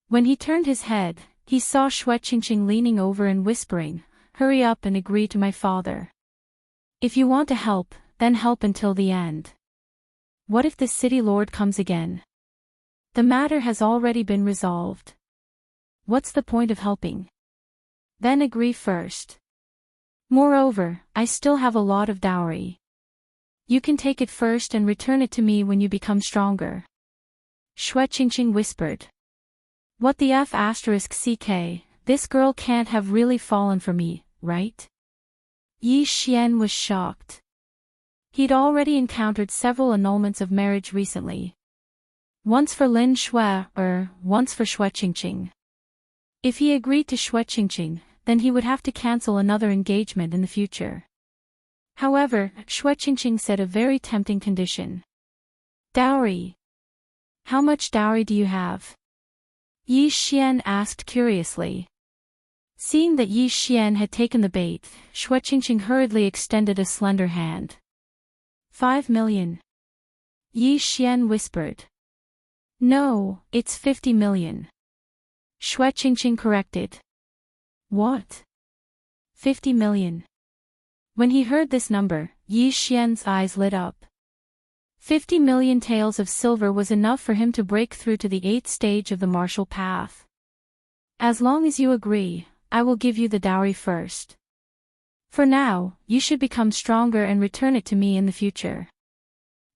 When he turned his head, he saw Xue Qingqing leaning over and whispering, hurry up and agree to my father. If you want to help, then help until the end. What if the city lord comes again? The matter has already been resolved. What's the point of helping? Then agree first. Moreover, I still have a lot of dowry. You can take it first and return it to me when you become stronger. Xue Qingqing whispered. What the f*ck, this girl can't have really fallen for me, right? Yi Xian was shocked. He'd already encountered several annulments of marriage recently. Once for Lin Shui, once for Xue Qingqing. If he agreed to Xue Qingqing, then he would have to cancel another engagement in the future. However, Xue Qingqing set a very tempting condition. Dowry. How much dowry do you have? Yi Xian asked curiously. Seeing that Yi Xian had taken the bait, Xue Qingqing hurriedly extended a slender hand. 5 million. Yi Xian whispered. No, it's 50 million. Xue Qingqing corrected. What? 50 million. When he heard this number, Yi Xian's eyes lit up. 50 million taels of silver was enough for him to break through to the 8th stage of the martial path. As long as you agree, I will give you the dowry first. For now, you should become stronger and return it to me in the future.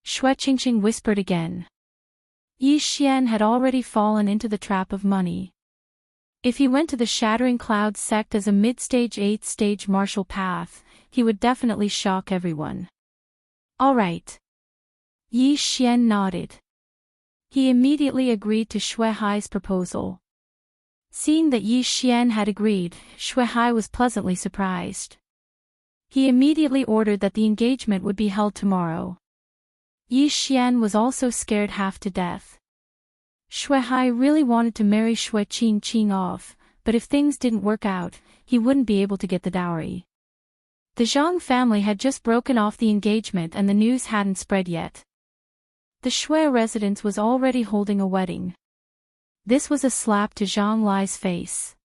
Xue Qingqing whispered again. Yi Xian had already fallen into the trap of money. If he went to the Shattering Clouds sect as a mid-stage 8th stage martial path, he would definitely shock everyone. All right. Yi Xian nodded. He immediately agreed to Shuai's proposal. Seeing that Yi Xian had agreed, Shuai was pleasantly surprised. He immediately ordered that the engagement would be held tomorrow. Yi Xian was also scared half to death. Shuai really wanted to marry Xue Qingqing off, but if things didn't work out, he wouldn't be able to get the dowry. The Zhang family had just broken off the engagement and the news hadn't spread yet. The Shui residence was already holding a wedding. This was a slap to Zhang Lai's face.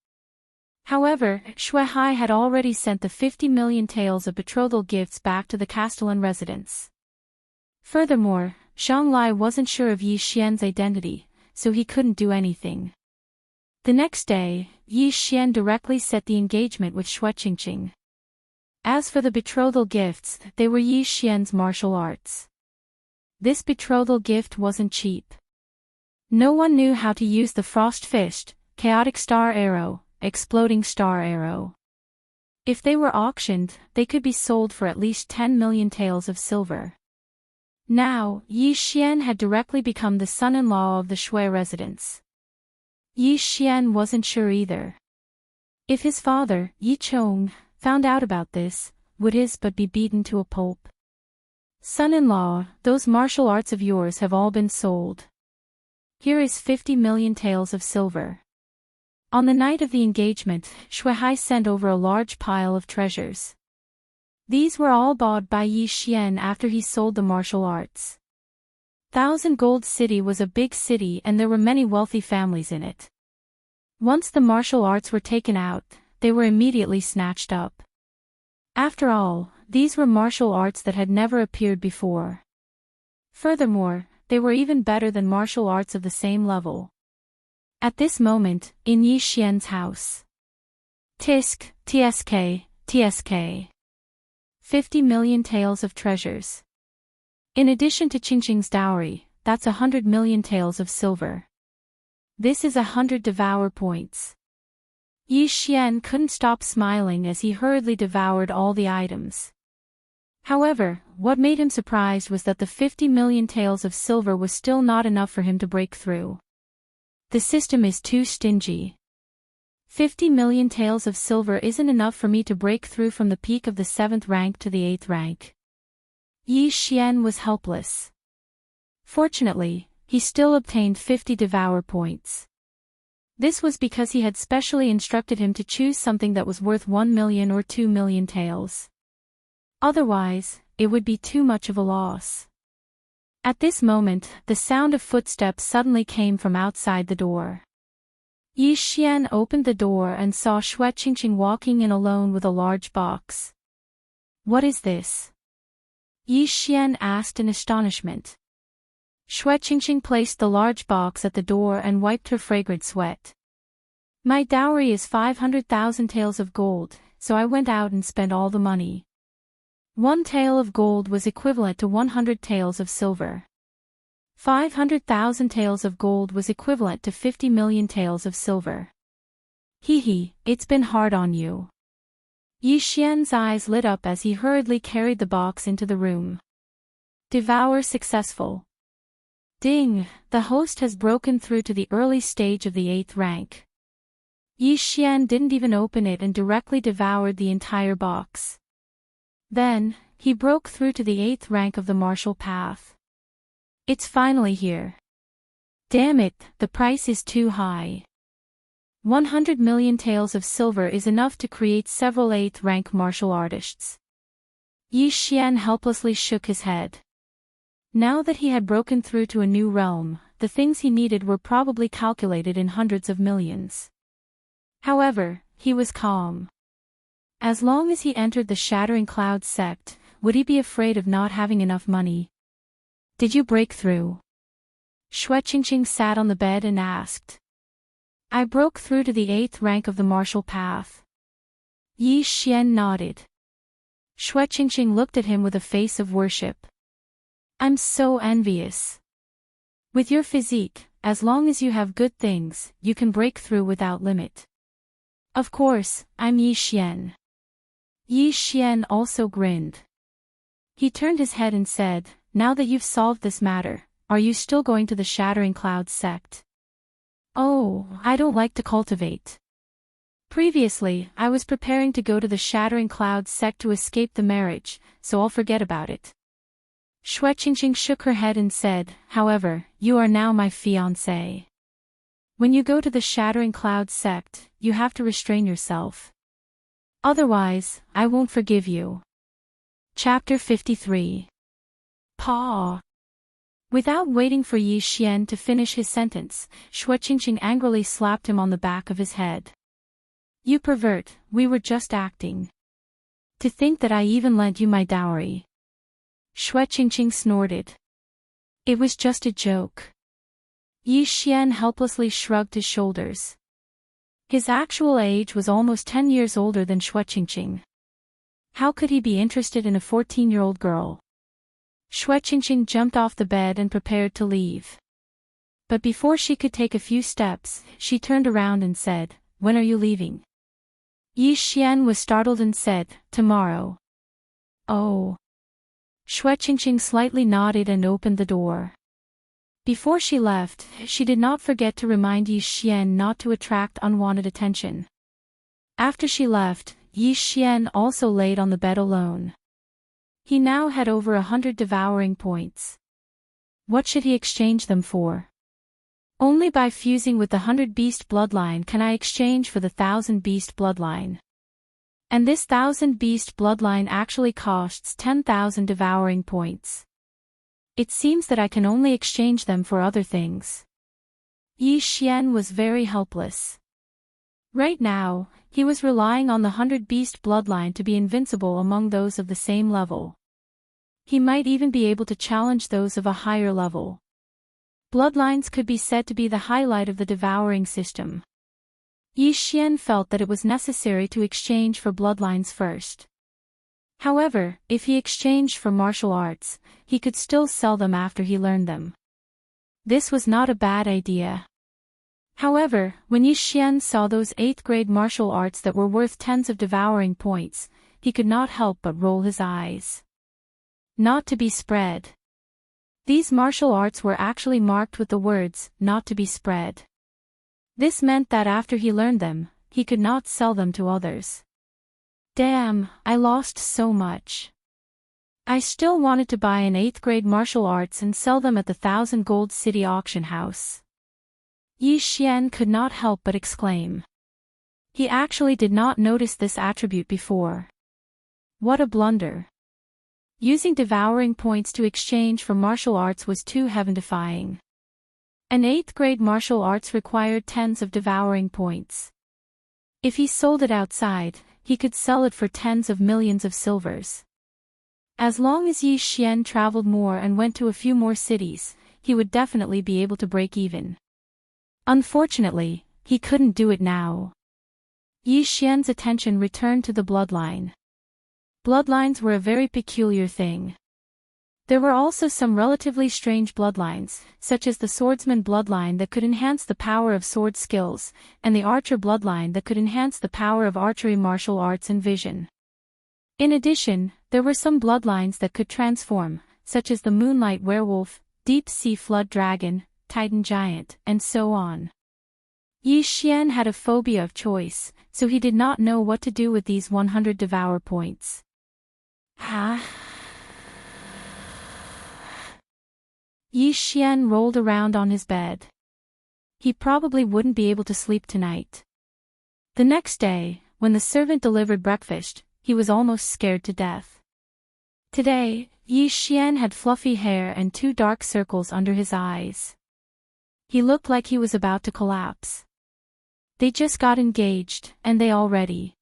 However, Shui had already sent the 50 million taels of betrothal gifts back to the Castellan residence. Furthermore, Zhang Lai wasn't sure of Yi Xian's identity, so he couldn't do anything. The next day, Yi Xian directly set the engagement with Xue Qingqing. As for the betrothal gifts, they were Yi Xian's martial arts. This betrothal gift wasn't cheap. No one knew how to use the Frost Fist, Chaotic Star Arrow, Exploding Star Arrow. If they were auctioned, they could be sold for at least 10 million taels of silver. Now, Yi Xian had directly become the son-in-law of the Shui residence. Yi Xian wasn't sure either. If his father, Yi Chong, found out about this, would his but be beaten to a pulp? Son-in-law, those martial arts of yours have all been sold. Here is 50 million taels of silver. On the night of the engagement, Shuai sent over a large pile of treasures. These were all bought by Yi Xian after he sold the martial arts. Thousand Gold City was a big city and there were many wealthy families in it. Once the martial arts were taken out, they were immediately snatched up. After all, these were martial arts that had never appeared before. Furthermore, they were even better than martial arts of the same level. At this moment, in Yi Xian's house. Tisk, tsk. 50 million taels of treasures. In addition to Qingqing's dowry, that's 100 million taels of silver. This is 100 devour points. Yi Xian couldn't stop smiling as he hurriedly devoured all the items. However, what made him surprised was that the 50 million taels of silver was still not enough for him to break through. The system is too stingy. 50 million taels of silver isn't enough for me to break through from the peak of the 7th rank to the 8th rank. Yi Xian was helpless. Fortunately, he still obtained 50 devour points. This was because he had specially instructed him to choose something that was worth 1 million or 2 million taels. Otherwise, it would be too much of a loss. At this moment, the sound of footsteps suddenly came from outside the door. Yi Xian opened the door and saw Xue Qingqing walking in alone with a large box. "What is this?" Yi Xian asked in astonishment. Xue Qingqing placed the large box at the door and wiped her fragrant sweat. "My dowry is 500,000 taels of gold, so I went out and spent all the money. 1 tael of gold was equivalent to 100 taels of silver. 500,000 taels of gold was equivalent to 50 million taels of silver. Hee, it's been hard on you." Yi Xian's eyes lit up as he hurriedly carried the box into the room. Devour successful. Ding, the host has broken through to the early stage of the 8th rank. Yi Xian didn't even open it and directly devoured the entire box. Then, he broke through to the 8th rank of the martial path. It's finally here. Damn it, the price is too high. 100 million taels of silver is enough to create several 8th rank martial artists. Yi Xian helplessly shook his head. Now that he had broken through to a new realm, the things he needed were probably calculated in hundreds of millions. However, he was calm. As long as he entered the Shattering Cloud sect, would he be afraid of not having enough money? "Did you break through?" Xue Qingqing sat on the bed and asked. "I broke through to the 8th rank of the martial path." Yi Xian nodded. Xue Qingqing looked at him with a face of worship. "I'm so envious. With your physique, as long as you have good things, you can break through without limit." "Of course, I'm Yi Xian." Yi Xian also grinned. He turned his head and said, "Now that you've solved this matter, are you still going to the Shattering Cloud sect?" "Oh, I don't like to cultivate. Previously, I was preparing to go to the Shattering Cloud sect to escape the marriage, so I'll forget about it." Xue Qingqing shook her head and said, "However, you are now my fiancé. When you go to the Shattering Cloud sect, you have to restrain yourself. Otherwise, I won't forgive you." Chapter 53. Paw. Without waiting for Yi Xian to finish his sentence, Xue Qingqing angrily slapped him on the back of his head. "You pervert, we were just acting. To think that I even lent you my dowry." Xue Qingqing snorted. "It was just a joke." Yi Xian helplessly shrugged his shoulders. His actual age was almost 10 years older than Xue Qingqing. How could he be interested in a 14-year-old girl? Xue Qingqing jumped off the bed and prepared to leave. But before she could take a few steps, she turned around and said, "When are you leaving?" Yi Xian was startled and said, "Tomorrow." "Oh." Xue Qingqing slightly nodded and opened the door. Before she left, she did not forget to remind Yi Xian not to attract unwanted attention. After she left, Yi Xian also laid on the bed alone. He now had over 100 devouring points. What should he exchange them for? Only by fusing with the 100 beast bloodline can I exchange for the 1000 beast bloodline. And this 1000 beast bloodline actually costs 10,000 devouring points. It seems that I can only exchange them for other things. Yi Xian was very helpless. Right now, he was relying on the 100 beast bloodline to be invincible among those of the same level. He might even be able to challenge those of a higher level. Bloodlines could be said to be the highlight of the devouring system. Yi Xian felt that it was necessary to exchange for bloodlines first. However, if he exchanged for martial arts, he could still sell them after he learned them. This was not a bad idea. However, when Yi Xian saw those 8th grade martial arts that were worth tens of devouring points, he could not help but roll his eyes. Not to be spread. These martial arts were actually marked with the words, not to be spread. This meant that after he learned them, he could not sell them to others. Damn, I lost so much. I still wanted to buy an 8th grade martial arts and sell them at the 1,000 gold city auction house. Yi Xian could not help but exclaim. He actually did not notice this attribute before. What a blunder. Using devouring points to exchange for martial arts was too heaven-defying. An 8th grade martial arts required tens of devouring points. If he sold it outside, he could sell it for tens of millions of silvers. As long as Yi Xian traveled more and went to a few more cities, he would definitely be able to break even. Unfortunately, he couldn't do it now. Yi Xian's attention returned to the bloodline. Bloodlines were a very peculiar thing. There were also some relatively strange bloodlines, such as the swordsman bloodline that could enhance the power of sword skills, and the archer bloodline that could enhance the power of archery martial arts and vision. In addition, there were some bloodlines that could transform, such as the moonlight werewolf, deep sea flood dragon, titan giant, and so on. Yi Xian had a phobia of choice, so he did not know what to do with these 100 devour points. Yi Xian rolled around on his bed. He probably wouldn't be able to sleep tonight. The next day, when the servant delivered breakfast, he was almost scared to death. Today, Yi Xian had fluffy hair and 2 dark circles under his eyes. He looked like he was about to collapse. They just got engaged, and they already.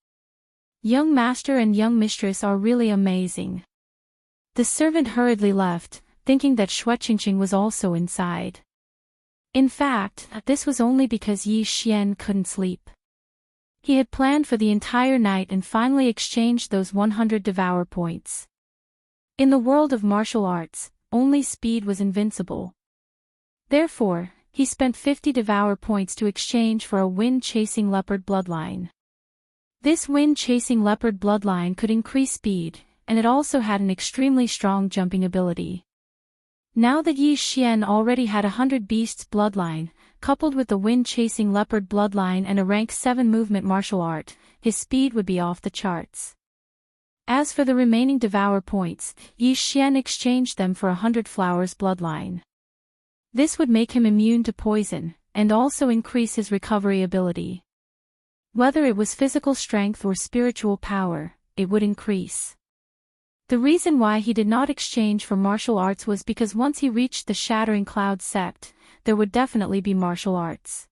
Young master and young mistress are really amazing. The servant hurriedly left, thinking that Shueqingqing was also inside. In fact, this was only because Yi Xian couldn't sleep. He had planned for the entire night and finally exchanged those 100 devour points. In the world of martial arts, only speed was invincible. Therefore, he spent 50 devour points to exchange for a wind-chasing leopard bloodline. This wind-chasing leopard bloodline could increase speed, and it also had an extremely strong jumping ability. Now that Yi Xian already had 100 beasts bloodline, coupled with the wind-chasing leopard bloodline and a rank 7 movement martial art, his speed would be off the charts. As for the remaining devour points, Yi Xian exchanged them for 100 flowers bloodline. This would make him immune to poison, and also increase his recovery ability. Whether it was physical strength or spiritual power, it would increase. The reason why he did not exchange for martial arts was because once he reached the Shattering Cloud sect, there would definitely be martial arts.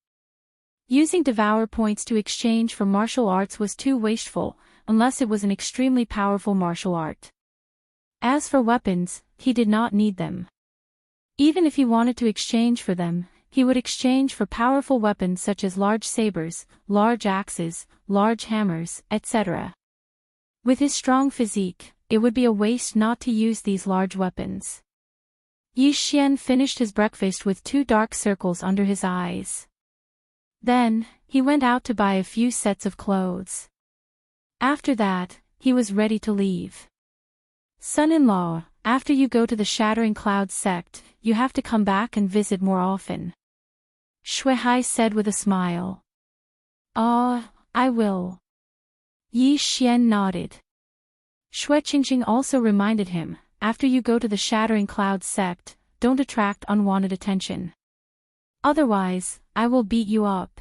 Using devour points to exchange for martial arts was too wasteful, unless it was an extremely powerful martial art. As for weapons, he did not need them. Even if he wanted to exchange for them, he would exchange for powerful weapons such as large sabers, large axes, large hammers, etc. With his strong physique, it would be a waste not to use these large weapons. Yi Xian finished his breakfast with 2 dark circles under his eyes. Then, he went out to buy a few sets of clothes. After that, he was ready to leave. Son-in-law, after you go to the Shattering Cloud sect, you have to come back and visit more often. Shuehai said with a smile. Ah, I will. Yi Xian nodded. Shueqingqing also reminded him, after you go to the Shattering Cloud sect, don't attract unwanted attention. Otherwise, I will beat you up.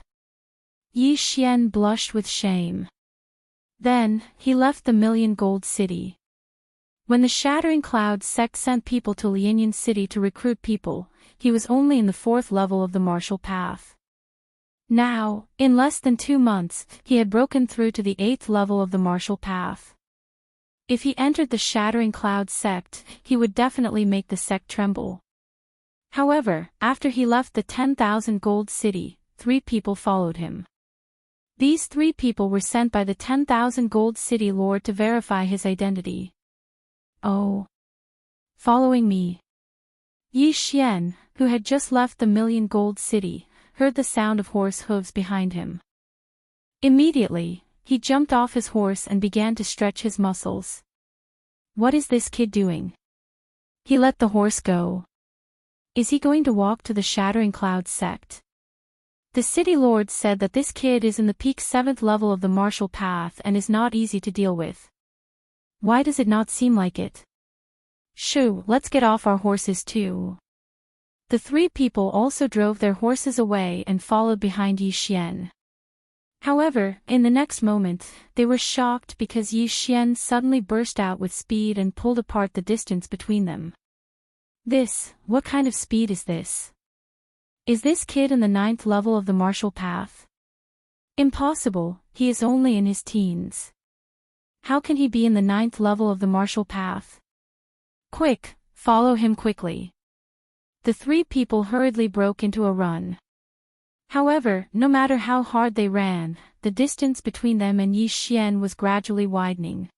Yi Xian blushed with shame. Then, he left the Million Gold City. When the Shattering Cloud sect sent people to Lianyan City to recruit people, he was only in the 4th level of the martial path. Now, in less than 2 months, he had broken through to the 8th level of the martial path. If he entered the Shattering Cloud sect, he would definitely make the sect tremble. However, after he left the 10,000 Gold City, 3 people followed him. These 3 people were sent by the 10,000 Gold City Lord to verify his identity. Oh. Following me. Yi Xian, who had just left the Million Gold City, heard the sound of horse hooves behind him. Immediately, he jumped off his horse and began to stretch his muscles. What is this kid doing? He let the horse go. Is he going to walk to the Shattering Cloud sect? The city lord said that this kid is in the peak 7th level of the martial path and is not easy to deal with. Why does it not seem like it? Shoo, let's get off our horses too. The three people also drove their horses away and followed behind Yi Xian. However, in the next moment, they were shocked because Yi Xian suddenly burst out with speed and pulled apart the distance between them. What kind of speed is this? Is this kid in the 9th level of the martial path? Impossible, he is only in his teens. How can he be in the 9th level of the martial path? Quick, follow him quickly. The three people hurriedly broke into a run. However, no matter how hard they ran, the distance between them and Yi Xian was gradually widening.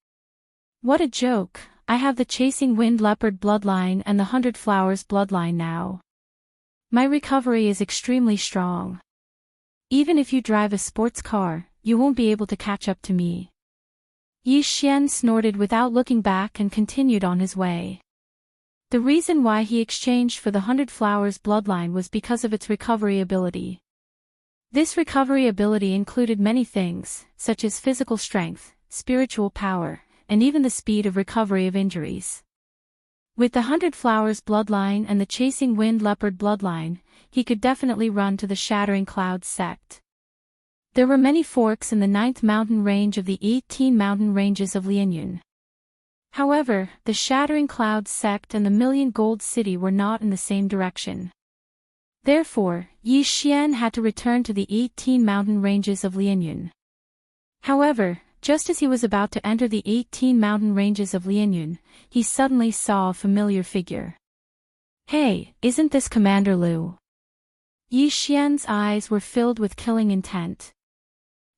What a joke, I have the Chasing Wind Leopard bloodline and the 100 Flowers bloodline now. My recovery is extremely strong. Even if you drive a sports car, you won't be able to catch up to me. Yi Xian snorted without looking back and continued on his way. The reason why he exchanged for the 100 Flowers bloodline was because of its recovery ability. This recovery ability included many things, such as physical strength, spiritual power, and even the speed of recovery of injuries. With the 100 Flowers bloodline and the Chasing Wind Leopard bloodline, he could definitely run to the Shattering Cloud sect. There were many forks in the 9th mountain range of the 18 mountain ranges of Lianyun. However, the Shattering Cloud sect and the Million Gold City were not in the same direction. Therefore, Yi Xian had to return to the 18 mountain ranges of Lianyun. However, just as he was about to enter the 18 mountain ranges of Lianyun, he suddenly saw a familiar figure. Hey, isn't this Commander Lu? Yi Xian's eyes were filled with killing intent.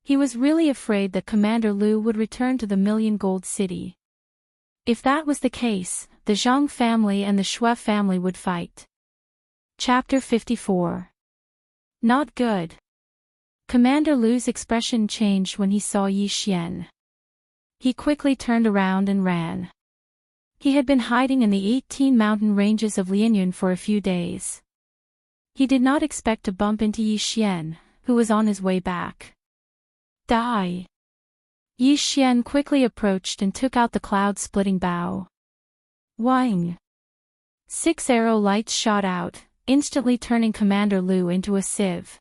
He was really afraid that Commander Lu would return to the Million Gold City. If that was the case, the Zhang family and the Shui family would fight. Chapter 54. Not good. Commander Lu's expression changed when he saw Yi Xian. He quickly turned around and ran. He had been hiding in the 18 mountain ranges of Lianyun for a few days. He did not expect to bump into Yi Xian, who was on his way back. Die! Yi Xian quickly approached and took out the cloud-splitting bow. Wang! 6 arrow lights shot out, instantly turning Commander Lu into a sieve.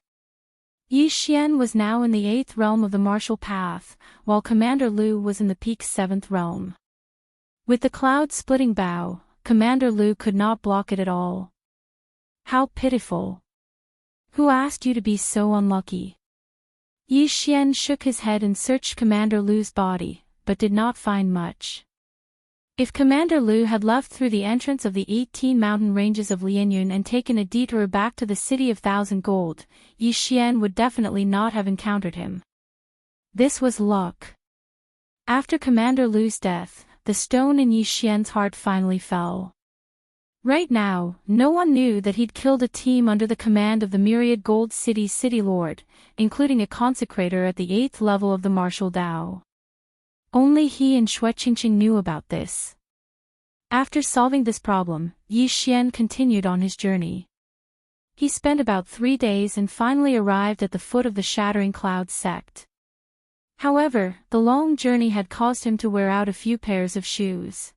Yi Xian was now in the 8th realm of the martial path, while Commander Lu was in the peak 7th realm. With the cloud-splitting bow, Commander Lu could not block it at all. How pitiful! Who asked you to be so unlucky? Yi Xian shook his head and searched Commander Lu's body, but did not find much. If Commander Lu had left through the entrance of the 18 mountain ranges of Lianyun and taken a detour back to the City of Thousand Gold, Yi Xian would definitely not have encountered him. This was luck. After Commander Lu's death, the stone in Yi Xian's heart finally fell. Right now, no one knew that he'd killed a team under the command of the Myriad Gold City's City Lord, including a consecrator at the 8th level of the martial Dao. Only he and Shui Qingqing knew about this. After solving this problem, Yi Xian continued on his journey. He spent about 3 days and finally arrived at the foot of the Shattering Cloud sect. However, the long journey had caused him to wear out a few pairs of shoes.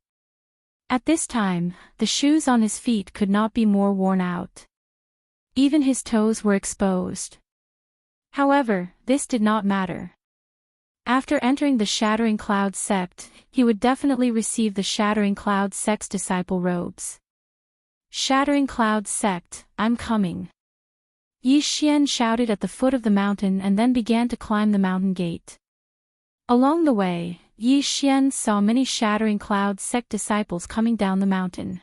At this time, the shoes on his feet could not be more worn out. Even his toes were exposed. However, this did not matter. After entering the Shattering Cloud sect, he would definitely receive the Shattering Cloud sect's disciple robes. Shattering Cloud sect, I'm coming. Yi Xian shouted at the foot of the mountain and then began to climb the mountain gate. Along the way, Yi Xian saw many Shattering Cloud sect disciples coming down the mountain.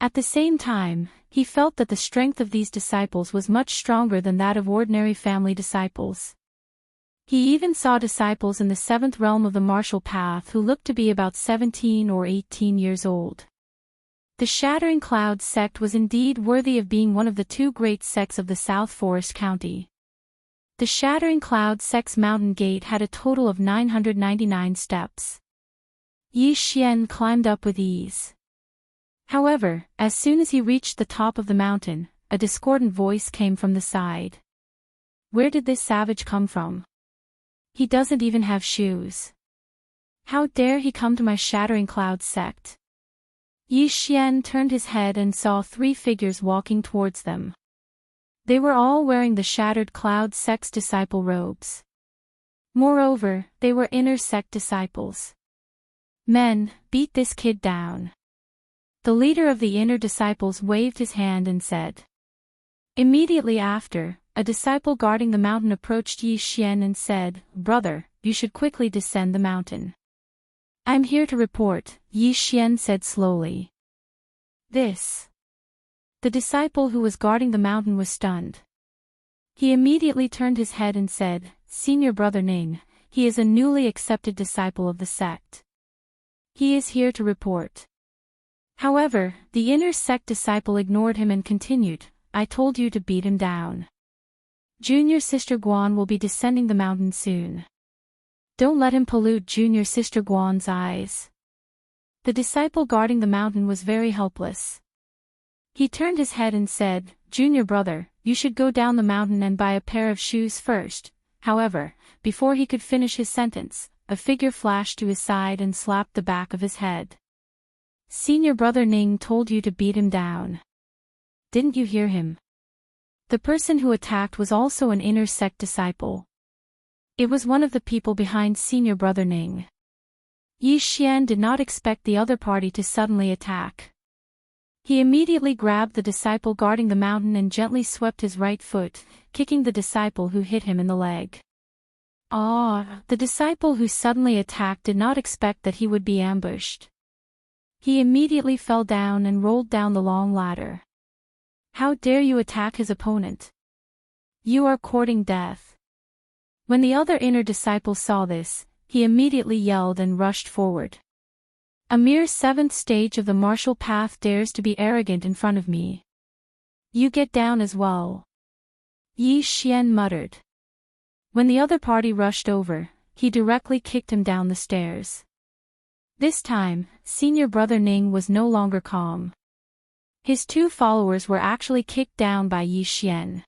At the same time, he felt that the strength of these disciples was much stronger than that of ordinary family disciples. He even saw disciples in the 7th realm of the martial path who looked to be about 17 or 18 years old. The Shattering Cloud sect was indeed worthy of being one of the two great sects of the South Forest County. The Shattering Cloud sect's mountain gate had a total of 999 steps. Yi Xian climbed up with ease. However, as soon as he reached the top of the mountain, a discordant voice came from the side. Where did this savage come from? He doesn't even have shoes. How dare he come to my Shattering Cloud sect? Yi Xian turned his head and saw three figures walking towards them. They were all wearing the Shattered Cloud sect's disciple robes. Moreover, they were inner sect disciples. Men, beat this kid down. The leader of the inner disciples waved his hand and said. Immediately after, a disciple guarding the mountain approached Yi Xian and said, Brother, you should quickly descend the mountain. I'm here to report, Yi Xian said slowly. This. The disciple who was guarding the mountain was stunned. He immediately turned his head and said, Senior Brother Ning, he is a newly accepted disciple of the sect. He is here to report. However, the inner sect disciple ignored him and continued, I told you to beat him down. Junior Sister Guan will be descending the mountain soon. Don't let him pollute Junior Sister Guan's eyes. The disciple guarding the mountain was very helpless. He turned his head and said, Junior brother, you should go down the mountain and buy a pair of shoes first. However, before he could finish his sentence, a figure flashed to his side and slapped the back of his head. Senior Brother Ning told you to beat him down. Didn't you hear him? The person who attacked was also an inner sect disciple. It was one of the people behind Senior Brother Ning. Yi Xian did not expect the other party to suddenly attack. He immediately grabbed the disciple guarding the mountain and gently swept his right foot, kicking the disciple who hit him in the leg. The disciple who suddenly attacked did not expect that he would be ambushed. He immediately fell down and rolled down the long ladder. How dare you attack his opponent? You are courting death. When the other inner disciple saw this, he immediately yelled and rushed forward. A mere 7th stage of the martial path dares to be arrogant in front of me. You get down as well. Yi Xian muttered. When the other party rushed over, he directly kicked him down the stairs. This time, Senior Brother Ning was no longer calm. His two followers were actually kicked down by Yi Xian.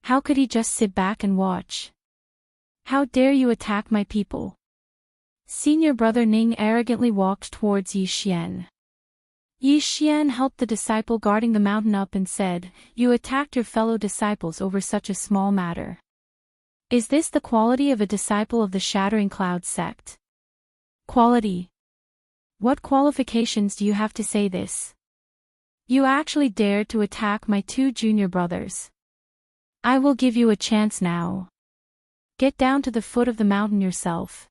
How could he just sit back and watch? How dare you attack my people? Senior Brother Ning arrogantly walked towards Yi Xian. Yi Xian helped the disciple guarding the mountain up and said, You attacked your fellow disciples over such a small matter. Is this the quality of a disciple of the Shattering Cloud sect? Quality? What qualifications do you have to say this? You actually dared to attack my two junior brothers. I will give you a chance now. Get down to the foot of the mountain yourself.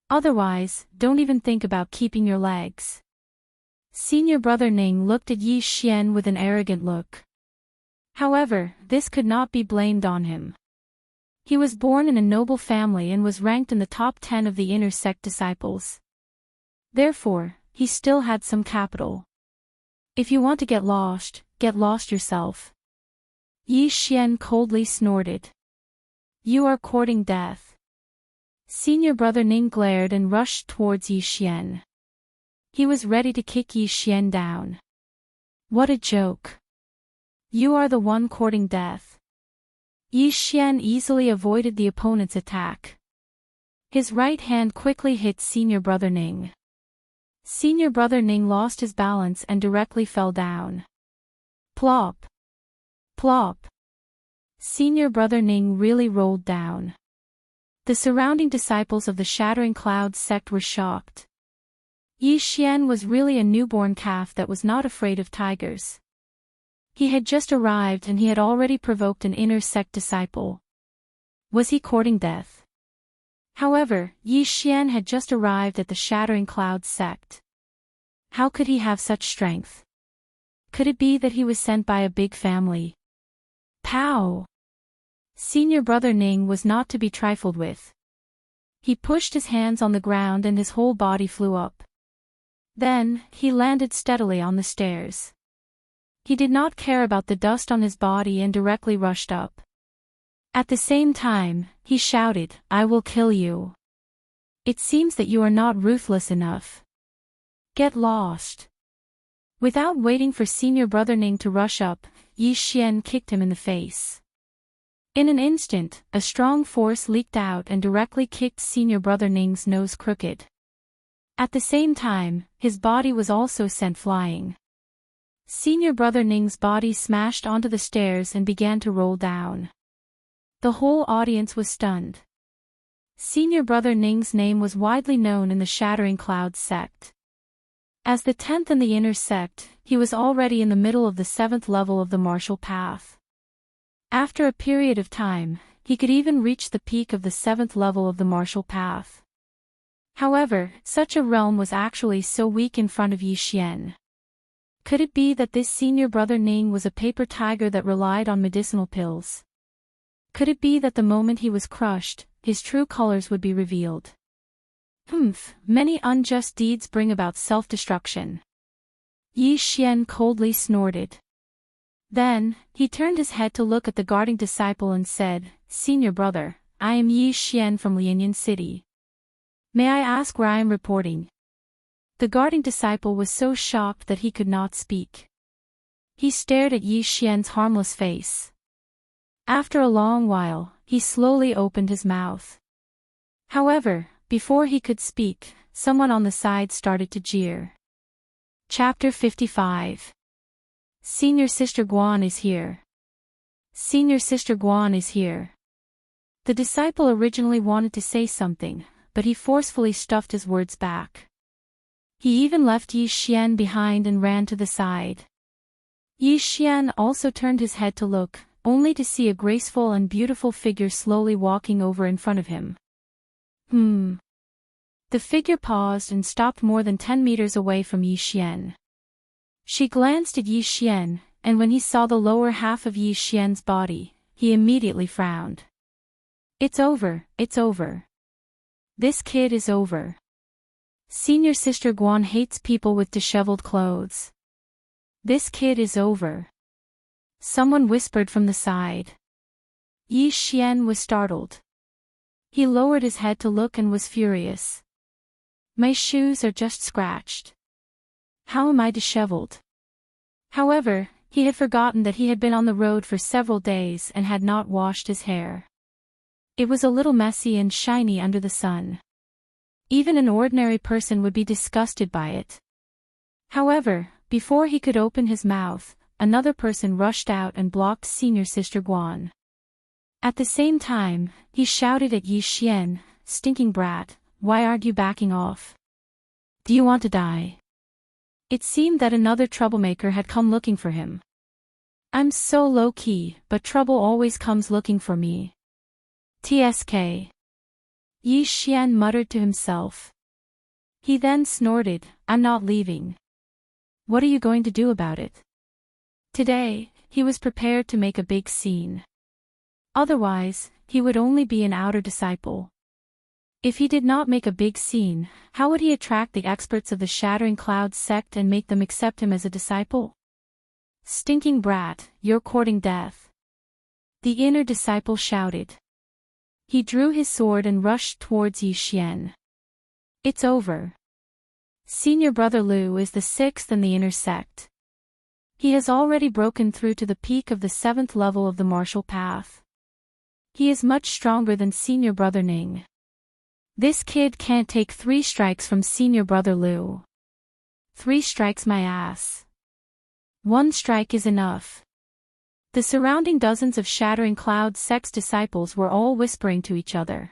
Otherwise, don't even think about keeping your legs. Senior Brother Ning looked at Yi Xian with an arrogant look. However, this could not be blamed on him. He was born in a noble family and was ranked in the top 10 of the inner sect disciples. Therefore, he still had some capital. If you want to get lost yourself. Yi Xian coldly snorted. You are courting death. Senior Brother Ning glared and rushed towards Yi Xian. He was ready to kick Yi Xian down. What a joke. You are the one courting death. Yi Xian easily avoided the opponent's attack. His right hand quickly hit Senior Brother Ning. Senior Brother Ning lost his balance and directly fell down. Plop. Plop. Senior Brother Ning really rolled down. The surrounding disciples of the Shattering Cloud sect were shocked. Yi Xian was really a newborn calf that was not afraid of tigers. He had just arrived and he had already provoked an inner sect disciple. Was he courting death? However, Yi Xian had just arrived at the Shattering Cloud sect. How could he have such strength? Could it be that he was sent by a big family? Pow! Senior Brother Ning was not to be trifled with. He pushed his hands on the ground and his whole body flew up. Then, he landed steadily on the stairs. He did not care about the dust on his body and directly rushed up. At the same time, he shouted, "I will kill you. It seems that you are not ruthless enough. Get lost." Without waiting for Senior Brother Ning to rush up, Yi Xian kicked him in the face. In an instant, a strong force leaked out and directly kicked Senior Brother Ning's nose crooked. At the same time, his body was also sent flying. Senior Brother Ning's body smashed onto the stairs and began to roll down. The whole audience was stunned. Senior Brother Ning's name was widely known in the Shattering Clouds sect. As the 10th in the inner sect, he was already in the middle of the 7th level of the martial path. After a period of time, he could even reach the peak of the 7th level of the martial path. However, such a realm was actually so weak in front of Yi Xian. Could it be that this Senior Brother Ning was a paper tiger that relied on medicinal pills? Could it be that the moment he was crushed, his true colors would be revealed? Many unjust deeds bring about self-destruction. Yi Xian coldly snorted. Then, he turned his head to look at the guarding disciple and said, "Senior brother, I am Yi Xian from Lianyan City. May I ask where I am reporting?" The guarding disciple was so shocked that he could not speak. He stared at Yi Xian's harmless face. After a long while, he slowly opened his mouth. However, before he could speak, someone on the side started to jeer. Chapter 55. Senior Sister Guan is here. Senior Sister Guan is here. The disciple originally wanted to say something, but he forcefully stuffed his words back. He even left Yi Xian behind and ran to the side. Yi Xian also turned his head to look, only to see a graceful and beautiful figure slowly walking over in front of him. The figure paused and stopped more than 10 meters away from Yi Xian. She glanced at Yi Xian, and when he saw the lower half of Yi Xian's body, he immediately frowned. It's over, it's over. This kid is over. Senior Sister Guan hates people with disheveled clothes. This kid is over. Someone whispered from the side. Yi Xian was startled. He lowered his head to look and was furious. My shoes are just scratched. How am I disheveled? However, he had forgotten that he had been on the road for several days and had not washed his hair. It was a little messy and shiny under the sun. Even an ordinary person would be disgusted by it. However, before he could open his mouth, another person rushed out and blocked Senior Sister Guan. At the same time, he shouted at Yi Xian, "Stinking brat, why aren't you backing off? Do you want to die?" It seemed that another troublemaker had come looking for him. I'm so low-key, but trouble always comes looking for me. TSK. Yi Xian muttered to himself. He then snorted, I'm not leaving. What are you going to do about it? Today, he was prepared to make a big scene. Otherwise, he would only be an outer disciple. If he did not make a big scene, how would he attract the experts of the Shattering Clouds sect and make them accept him as a disciple? Stinking brat, you're courting death. The inner disciple shouted. He drew his sword and rushed towards Yi Xian. It's over. Senior Brother Lu is the 6th in the inner sect. He has already broken through to the peak of the 7th level of the martial path. He is much stronger than Senior Brother Ning. This kid can't take 3 strikes from Senior Brother Lu. 3 strikes my ass. 1 strike is enough. The surrounding dozens of Shattering Clouds sect's disciples were all whispering to each other.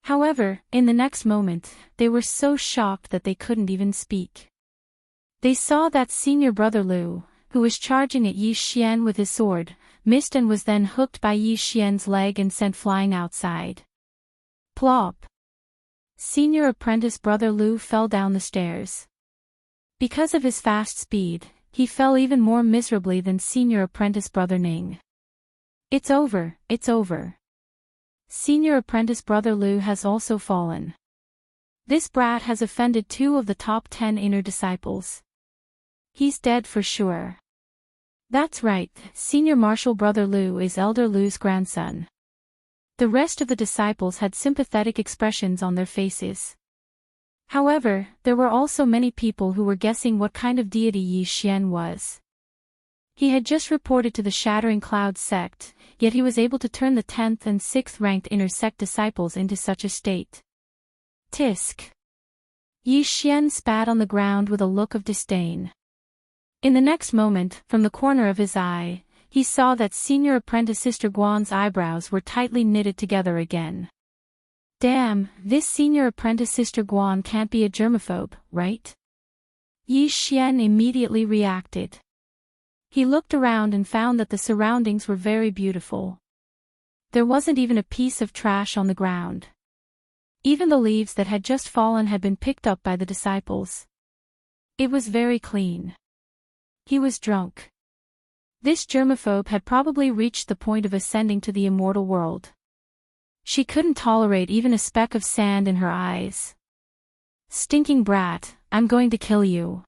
However, in the next moment, they were so shocked that they couldn't even speak. They saw that Senior Brother Lu, who was charging at Yi Xian with his sword, missed and was then hooked by Yi Xian's leg and sent flying outside. Plop. Senior Apprentice Brother Lu fell down the stairs. Because of his fast speed, he fell even more miserably than Senior Apprentice Brother Ning. It's over, it's over. Senior Apprentice Brother Lu has also fallen. This brat has offended 2 of the top 10 inner disciples. He's dead for sure. That's right, Senior Martial Brother Lu is Elder Lu's grandson. The rest of the disciples had sympathetic expressions on their faces. However, there were also many people who were guessing what kind of deity Yi Xian was. He had just reported to the Shattering Cloud sect, yet he was able to turn the 10th and 6th ranked inner sect disciples into such a state. Tisk. Yi Xian spat on the ground with a look of disdain. In the next moment, from the corner of his eye, he saw that Senior Apprentice Sister Guan's eyebrows were tightly knitted together again. Damn, this Senior Apprentice Sister Guan can't be a germaphobe, right? Yi Xian immediately reacted. He looked around and found that the surroundings were very beautiful. There wasn't even a piece of trash on the ground. Even the leaves that had just fallen had been picked up by the disciples. It was very clean. He was drunk. This germaphobe had probably reached the point of ascending to the immortal world. She couldn't tolerate even a speck of sand in her eyes. Stinking brat, I'm going to kill you.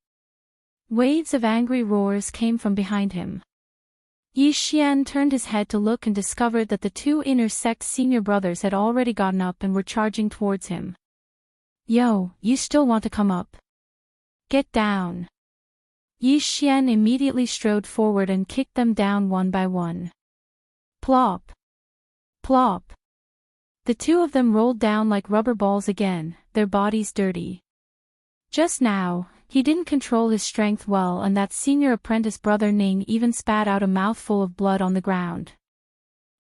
Waves of angry roars came from behind him. Yi Xian turned his head to look and discovered that the 2 inner sect senior brothers had already gotten up and were charging towards him. Yo, you still want to come up? Get down. Yi Xian immediately strode forward and kicked them down one by one. Plop. Plop. The 2 of them rolled down like rubber balls again, their bodies dirty. Just now, he didn't control his strength well, and that senior apprentice Brother Ning even spat out a mouthful of blood on the ground.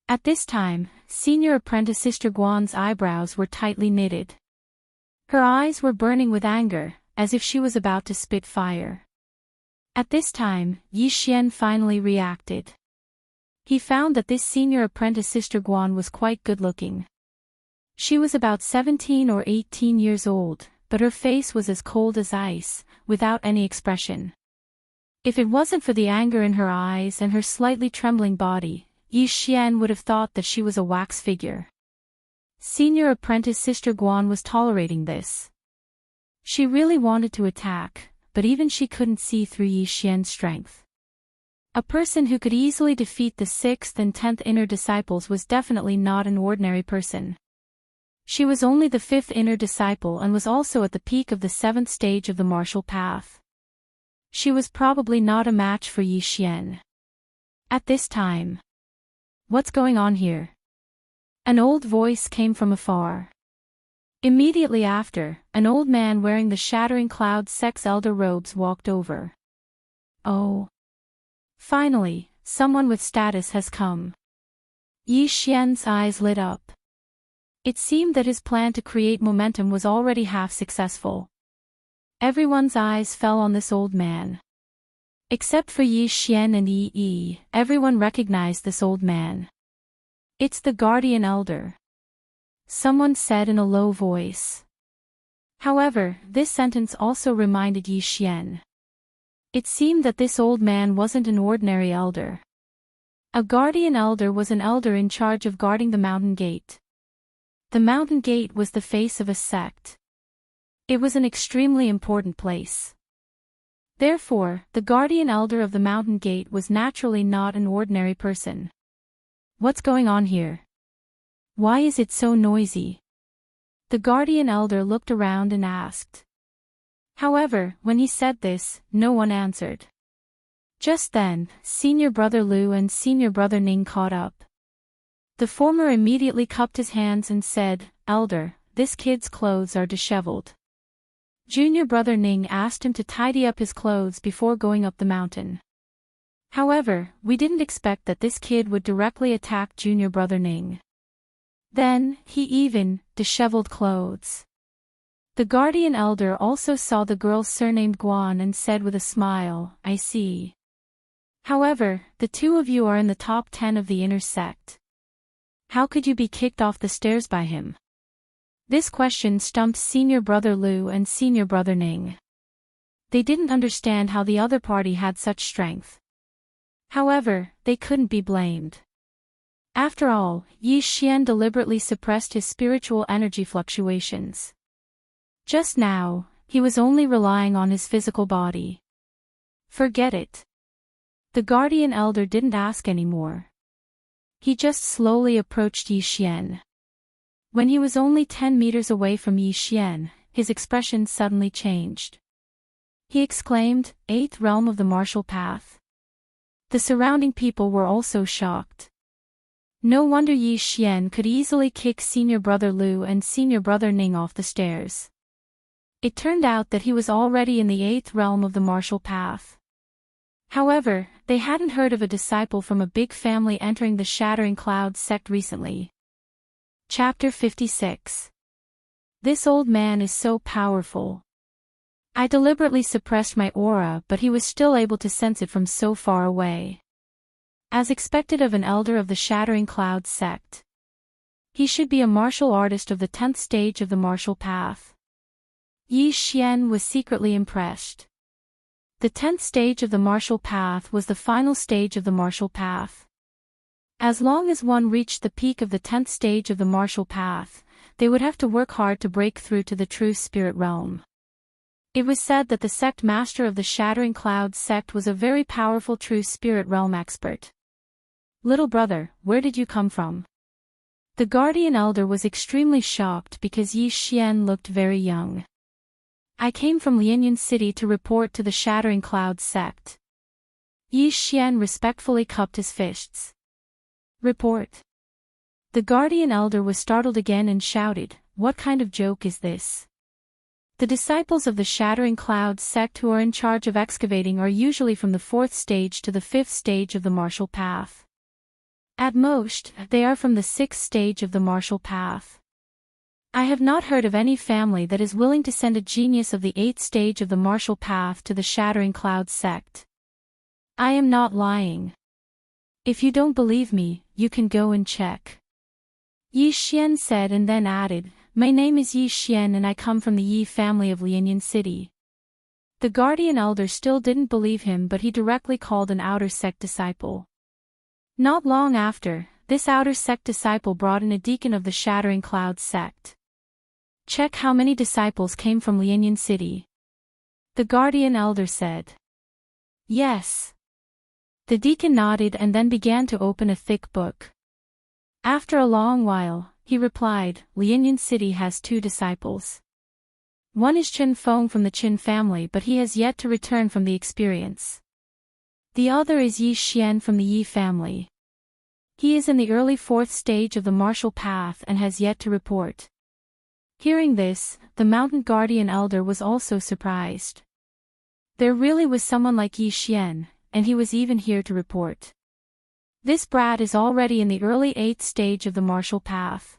At this time, Senior Apprentice Sister Guan's eyebrows were tightly knitted. Her eyes were burning with anger, as if she was about to spit fire. At this time, Yi Xian finally reacted. He found that this Senior Apprentice Sister Guan was quite good-looking. She was about 17 or 18 years old, but her face was as cold as ice, without any expression. If it wasn't for the anger in her eyes and her slightly trembling body, Yi Xian would have thought that she was a wax figure. Senior Apprentice Sister Guan was tolerating this. She really wanted to attack, but even she couldn't see through Yi Xian's strength. A person who could easily defeat the 6th and 10th inner disciples was definitely not an ordinary person. She was only the 5th inner disciple and was also at the peak of the 7th stage of the martial path. She was probably not a match for Yi Xian. At this time. What's going on here? An old voice came from afar. Immediately after, an old man wearing the Shattering Cloud sect's elder robes walked over. Oh. Finally, someone with status has come. Yi Xian's eyes lit up. It seemed that his plan to create momentum was already half successful. Everyone's eyes fell on this old man. Except for Yi Xian and Yi, everyone recognized this old man. It's the Guardian Elder. Someone said in a low voice. However, this sentence also reminded Yi Xian. It seemed that this old man wasn't an ordinary elder. A Guardian Elder was an elder in charge of guarding the mountain gate. The mountain gate was the face of a sect. It was an extremely important place. Therefore, the Guardian Elder of the mountain gate was naturally not an ordinary person. What's going on here? Why is it so noisy? The Guardian Elder looked around and asked. However, when he said this, no one answered. Just then, Senior Brother Lu and Senior Brother Ning caught up. The former immediately cupped his hands and said, "Elder, this kid's clothes are disheveled." Junior Brother Ning asked him to tidy up his clothes before going up the mountain. However, we didn't expect that this kid would directly attack Junior Brother Ning. Then, he even, disheveled clothes. The Guardian Elder also saw the girl surnamed Guan and said with a smile, "I see. However, the 2 of you are in the top 10 of the inner sect. How could you be kicked off the stairs by him?" This question stumped Senior Brother Lu and Senior Brother Ning. They didn't understand how the other party had such strength. However, they couldn't be blamed. After all, Yi Xian deliberately suppressed his spiritual energy fluctuations. Just now, he was only relying on his physical body. Forget it. The guardian elder didn't ask anymore. He just slowly approached Yi Xian. When he was only 10 meters away from Yi Xian, his expression suddenly changed. He exclaimed, "Eighth realm of the martial path." The surrounding people were also shocked. No wonder Yi Xian could easily kick senior brother Lu and senior brother Ning off the stairs. It turned out that he was already in the 8th realm of the martial path. However, they hadn't heard of a disciple from a big family entering the Shattering Cloud sect recently. Chapter 56. This old man is so powerful. I deliberately suppressed my aura, but he was still able to sense it from so far away. As expected of an elder of the Shattering Cloud sect. He should be a martial artist of the 10th stage of the martial path. Yi Xian was secretly impressed. The 10th stage of the martial path was the final stage of the martial path. As long as one reached the peak of the 10th stage of the martial path, they would have to work hard to break through to the true spirit realm. It was said that the sect master of the Shattering Cloud sect was a very powerful true spirit realm expert. "Little brother, where did you come from?" The guardian elder was extremely shocked because Yi Xian looked very young. "I came from Lianyan City to report to the Shattering Cloud sect." Yi Xian respectfully cupped his fists. "Report." The guardian elder was startled again and shouted, "What kind of joke is this?" The disciples of the Shattering Cloud sect who are in charge of excavating are usually from the 4th stage to the 5th stage of the martial path. At most, they are from the 6th stage of the martial path. I have not heard of any family that is willing to send a genius of the 8th stage of the martial path to the Shattering Cloud sect. I am not lying. If you don't believe me, you can go and check. Yi Xian said and then added, "My name is Yi Xian and I come from the Yi family of Lianyan City." The guardian elder still didn't believe him, but he directly called an outer sect disciple. Not long after, this outer sect disciple brought in a deacon of the Shattering Cloud sect. "Check how many disciples came from Lianyan City." The guardian elder said. "Yes." The deacon nodded and then began to open a thick book. After a long while, he replied, "Lianyan City has 2 disciples. One is Chen Feng from the Qin family, but he has yet to return from the experience. The other is Yi Xian from the Yi family. He is in the early 4th stage of the martial path and has yet to report." Hearing this, the mountain guardian elder was also surprised. There really was someone like Yi Xian, and he was even here to report. This brat is already in the early 8th stage of the martial path.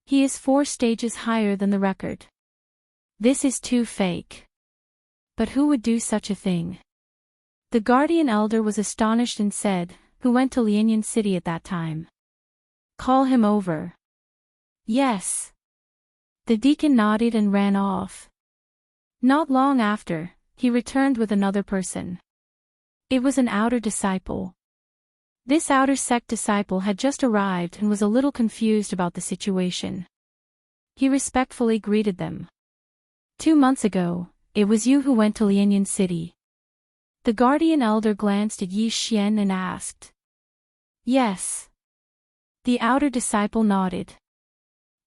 He is 4 stages higher than the record. This is too fake. But who would do such a thing? The guardian elder was astonished and said, "Who went to Lianyan City at that time? Call him over." "Yes." The deacon nodded and ran off. Not long after, he returned with another person. It was an outer disciple. This outer sect disciple had just arrived and was a little confused about the situation. He respectfully greeted them. 2 months ago, it was you who went to Lianyan City." The guardian elder glanced at Yi Xian and asked. "Yes." The outer disciple nodded.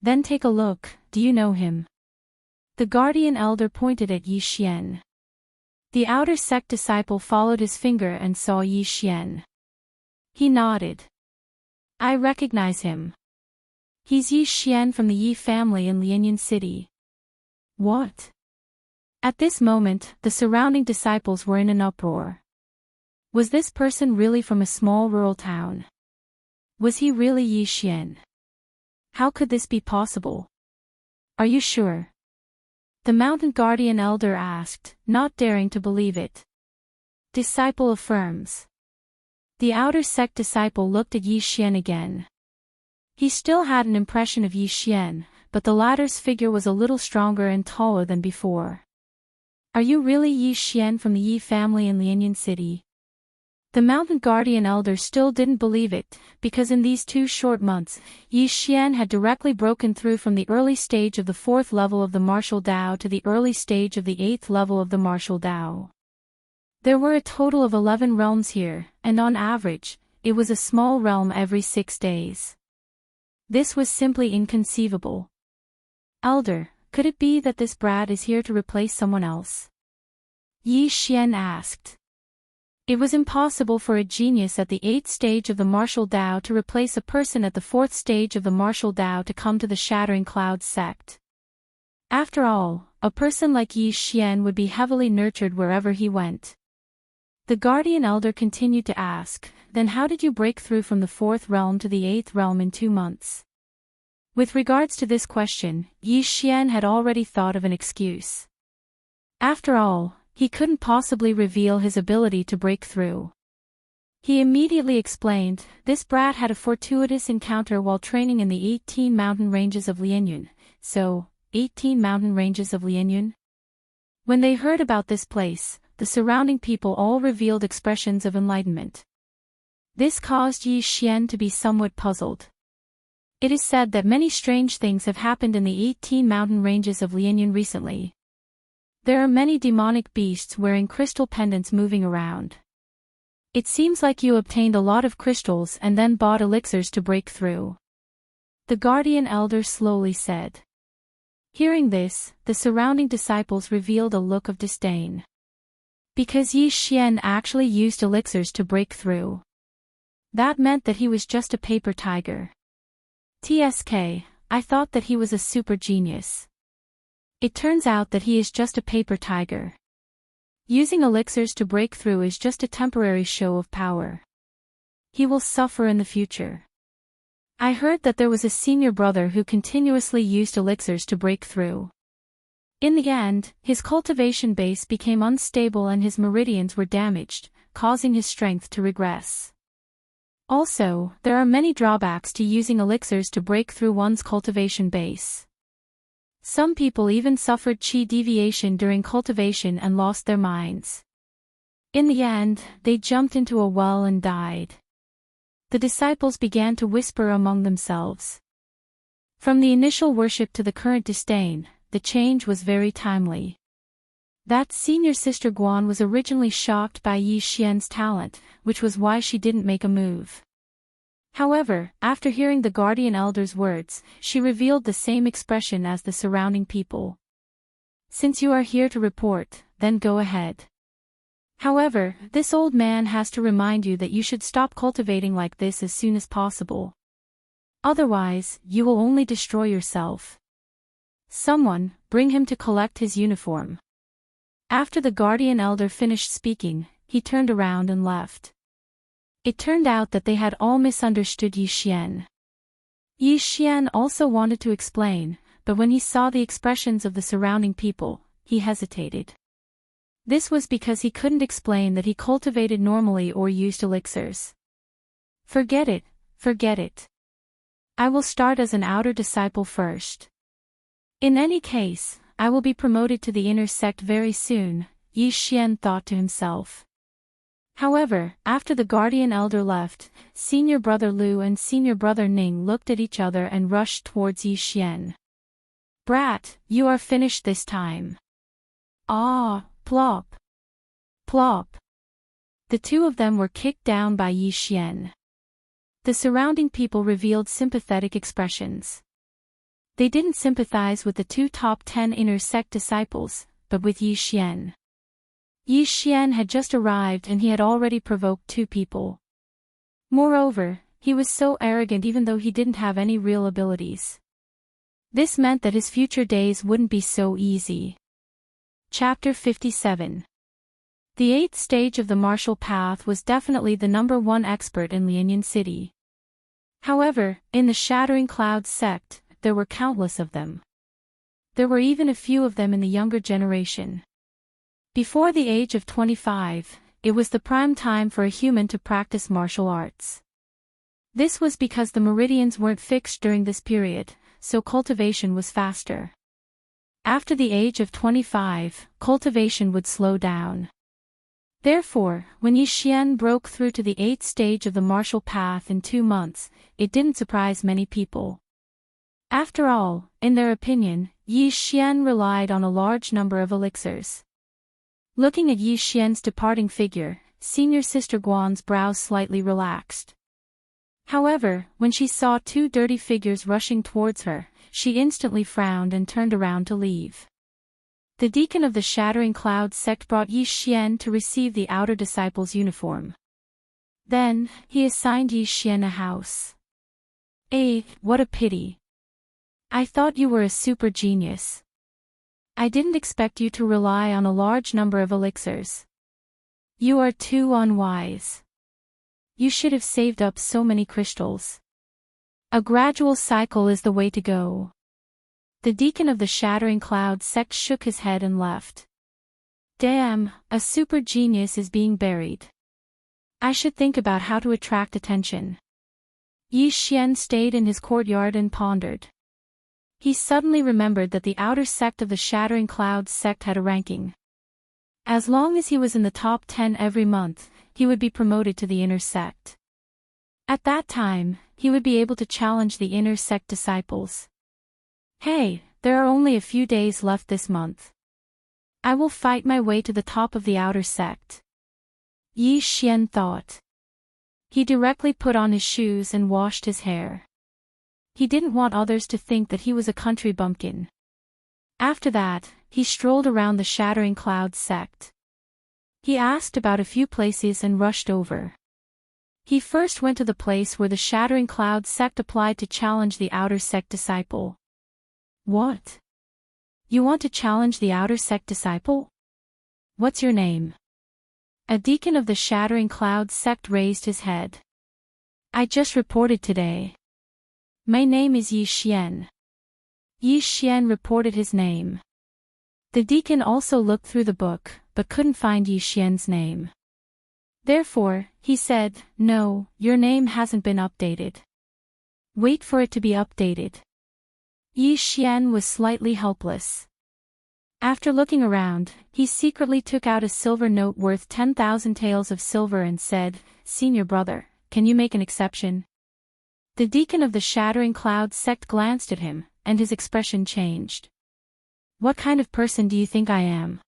"Then take a look, do you know him?" The guardian elder pointed at Yi Xian. The outer sect disciple followed his finger and saw Yi Xian. He nodded. "I recognize him. He's Yi Xian from the Yi family in Lianyan City." "What?" At this moment, the surrounding disciples were in an uproar. Was this person really from a small rural town? Was he really Yi Xian? How could this be possible? "Are you sure?" The mountain guardian elder asked, not daring to believe it. Disciple affirms. The outer sect disciple looked at Yi Xian again. He still had an impression of Yi Xian, but the latter's figure was a little stronger and taller than before. "Are you really Yi Xian from the Yi family in Lianyan City?" The mountain guardian elder still didn't believe it, because in these 2 short months, Yi Xian had directly broken through from the early stage of the 4th level of the martial Dao to the early stage of the 8th level of the martial Dao. There were a total of 11 realms here, and on average, it was a small realm every 6 days. This was simply inconceivable. Elder, could it be that this brat is here to replace someone else? Yi Xian asked. It was impossible for a genius at the 8th stage of the martial Dao to replace a person at the 4th stage of the martial Dao to come to the Shattering Clouds sect. After all, a person like Yi Xian would be heavily nurtured wherever he went. The guardian elder continued to ask, then how did you break through from the 4th realm to the 8th realm in 2 months? With regards to this question, Yi Xian had already thought of an excuse. After all, he couldn't possibly reveal his ability to break through. He immediately explained, this brat had a fortuitous encounter while training in the 18 mountain ranges of Lianyun. So, 18 mountain ranges of Lianyun? When they heard about this place, the surrounding people all revealed expressions of enlightenment. This caused Yi Xian to be somewhat puzzled. It is said that many strange things have happened in the 18 mountain ranges of Lianyun recently. There are many demonic beasts wearing crystal pendants moving around. It seems like you obtained a lot of crystals and then bought elixirs to break through. The guardian elder slowly said. Hearing this, the surrounding disciples revealed a look of disdain. Because Yi Xian actually used elixirs to break through. That meant that he was just a paper tiger. TSK, I thought that he was a super genius. It turns out that he is just a paper tiger. Using elixirs to break through is just a temporary show of power. He will suffer in the future. I heard that there was a senior brother who continuously used elixirs to break through. In the end, his cultivation base became unstable and his meridians were damaged, causing his strength to regress. Also, there are many drawbacks to using elixirs to break through one's cultivation base. Some people even suffered chi deviation during cultivation and lost their minds. In the end, they jumped into a well and died. The disciples began to whisper among themselves. From the initial worship to the current disdain, the change was very timely. That senior sister Guan was originally shocked by Yi Xian's talent, which was why she didn't make a move. However, after hearing the guardian elder's words, she revealed the same expression as the surrounding people. Since you are here to report, then go ahead. However, this old man has to remind you that you should stop cultivating like this as soon as possible. Otherwise, you will only destroy yourself. Someone, bring him to collect his uniform. After the guardian elder finished speaking, he turned around and left. It turned out that they had all misunderstood Yi Xian. Yi Xian also wanted to explain, but when he saw the expressions of the surrounding people, he hesitated. This was because he couldn't explain that he cultivated normally or used elixirs. Forget it, forget it. I will start as an outer disciple first. In any case, I will be promoted to the inner sect very soon, Yi Xian thought to himself. However, after the guardian elder left, senior brother Lu and senior brother Ning looked at each other and rushed towards Yi Xian. Brat, you are finished this time. Ah, plop. Plop. The two of them were kicked down by Yi Xian. The surrounding people revealed sympathetic expressions. They didn't sympathize with the 2 top 10 inner sect disciples, but with Yi Xian. Yi Xian had just arrived and he had already provoked 2 people. Moreover, he was so arrogant even though he didn't have any real abilities. This meant that his future days wouldn't be so easy. Chapter 57. The 8th stage of the martial path was definitely the #1 expert in Lianyun City. However, in the Shattering Clouds sect, there were countless of them. There were even a few of them in the younger generation. Before the age of 25, it was the prime time for a human to practice martial arts. This was because the meridians weren't fixed during this period, so cultivation was faster. After the age of 25, cultivation would slow down. Therefore, when Yi Xian broke through to the 8th stage of the martial path in 2 months, it didn't surprise many people. After all, in their opinion, Yi Xian relied on a large number of elixirs. Looking at Yi Xian's departing figure, senior sister Guan's brows slightly relaxed. However, when she saw 2 dirty figures rushing towards her, she instantly frowned and turned around to leave. The deacon of the Shattering Cloud sect brought Yi Xian to receive the outer disciple's uniform. Then, he assigned Yi Xian a house. What a pity. I thought you were a super genius. I didn't expect you to rely on a large number of elixirs. You are too unwise. You should have saved up so many crystals. A gradual cycle is the way to go. The deacon of the Shattering Cloud sect shook his head and left. Damn, a super genius is being buried. I should think about how to attract attention. Yi Xian stayed in his courtyard and pondered. He suddenly remembered that the outer sect of the Shattering Cloud sect had a ranking. As long as he was in the top 10 every month, he would be promoted to the inner sect. At that time, he would be able to challenge the inner sect disciples. Hey, there are only a few days left this month. I will fight my way to the top of the outer sect. Yi Xian thought. He directly put on his shoes and washed his hair. He didn't want others to think that he was a country bumpkin. After that, he strolled around the Shattering Cloud sect. He asked about a few places and rushed over. He first went to the place where the Shattering Cloud sect applied to challenge the outer sect disciple. What? You want to challenge the outer sect disciple? What's your name? A deacon of the Shattering Cloud sect raised his head. I just reported today. My name is Yi Xian. Yi Xian reported his name. The deacon also looked through the book, but couldn't find Yi Xian's name. Therefore, he said, no, your name hasn't been updated. Wait for it to be updated. Yi Xian was slightly helpless. After looking around, he secretly took out a silver note worth 10,000 taels of silver and said, Senior brother, can you make an exception? The deacon of the Shattering Cloud sect glanced at him, and his expression changed. What kind of person do you think I am?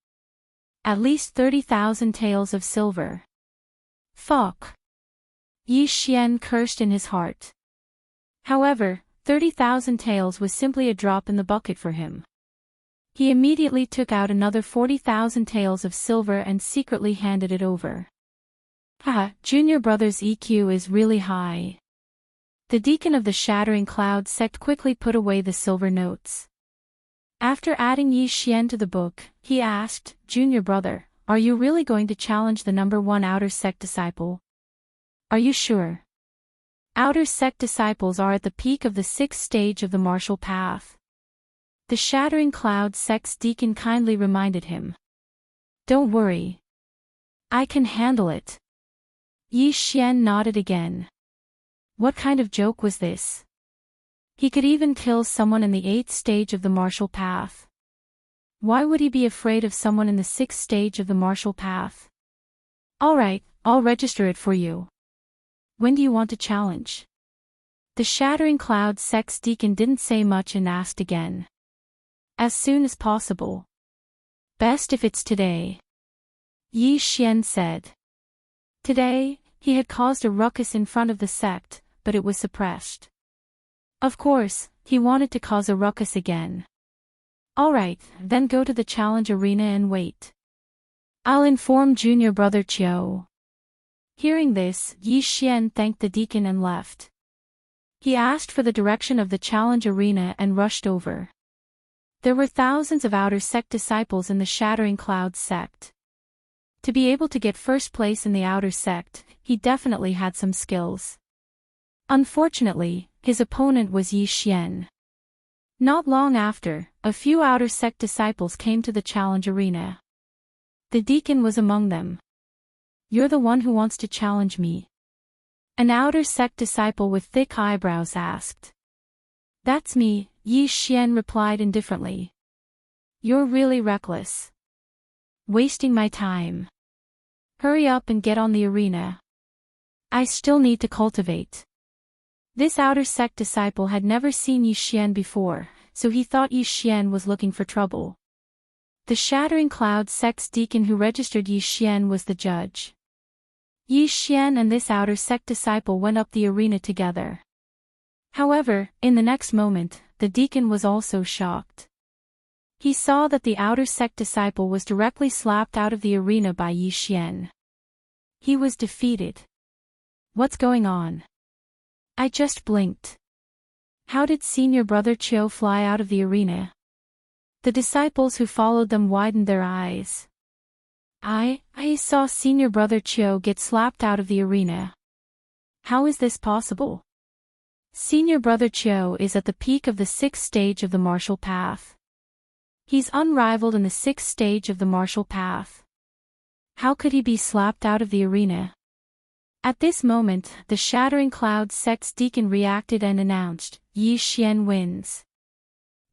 At least 30,000 taels of silver. Fuck. Yi Xian cursed in his heart. However, 30,000 taels was simply a drop in the bucket for him. He immediately took out another 40,000 taels of silver and secretly handed it over. Haha, junior brother's EQ is really high. The deacon of the Shattering Cloud sect quickly put away the silver notes. After adding Yi Xian to the book, he asked, Junior brother, are you really going to challenge the number 1 outer sect disciple? Are you sure? Outer sect disciples are at the peak of the 6th stage of the martial path. The Shattering Cloud sect's deacon kindly reminded him. Don't worry. I can handle it. Yi Xian nodded again. What kind of joke was this? He could even kill someone in the 8th stage of the martial path. Why would he be afraid of someone in the 6th stage of the martial path? Alright, I'll register it for you. When do you want to challenge? The Shattering Cloud sect's deacon didn't say much and asked again. As soon as possible. Best if it's today. Yi Xian said. Today, he had caused a ruckus in front of the sect, but it was suppressed. Of course, he wanted to cause a ruckus again. Alright, then go to the challenge arena and wait. I'll inform junior brother Qiu. Hearing this, Yi Xian thanked the deacon and left. He asked for the direction of the challenge arena and rushed over. There were thousands of outer sect disciples in the Shattering Cloud sect. To be able to get first place in the outer sect, he definitely had some skills. Unfortunately, his opponent was Yi Xian. Not long after, a few outer sect disciples came to the challenge arena. The deacon was among them. You're the one who wants to challenge me? An outer sect disciple with thick eyebrows asked. That's me, Yi Xian replied indifferently. You're really reckless. Wasting my time. Hurry up and get on the arena. I still need to cultivate. This outer sect disciple had never seen Yi Xian before, so he thought Yi Xian was looking for trouble. The Shattering Cloud sect's deacon who registered Yi Xian was the judge. Yi Xian and this outer sect disciple went up the arena together. However, in the next moment, the deacon was also shocked. He saw that the outer sect disciple was directly slapped out of the arena by Yi Xian. He was defeated. What's going on? I just blinked. How did senior brother Chiu fly out of the arena? The disciples who followed them widened their eyes. I saw senior brother Chiu get slapped out of the arena. How is this possible? Senior brother Chiu is at the peak of the 6th stage of the martial path. He's unrivaled in the 6th stage of the martial path. How could he be slapped out of the arena? At this moment, the Shattering Cloud sect's deacon reacted and announced, Yi Xian wins.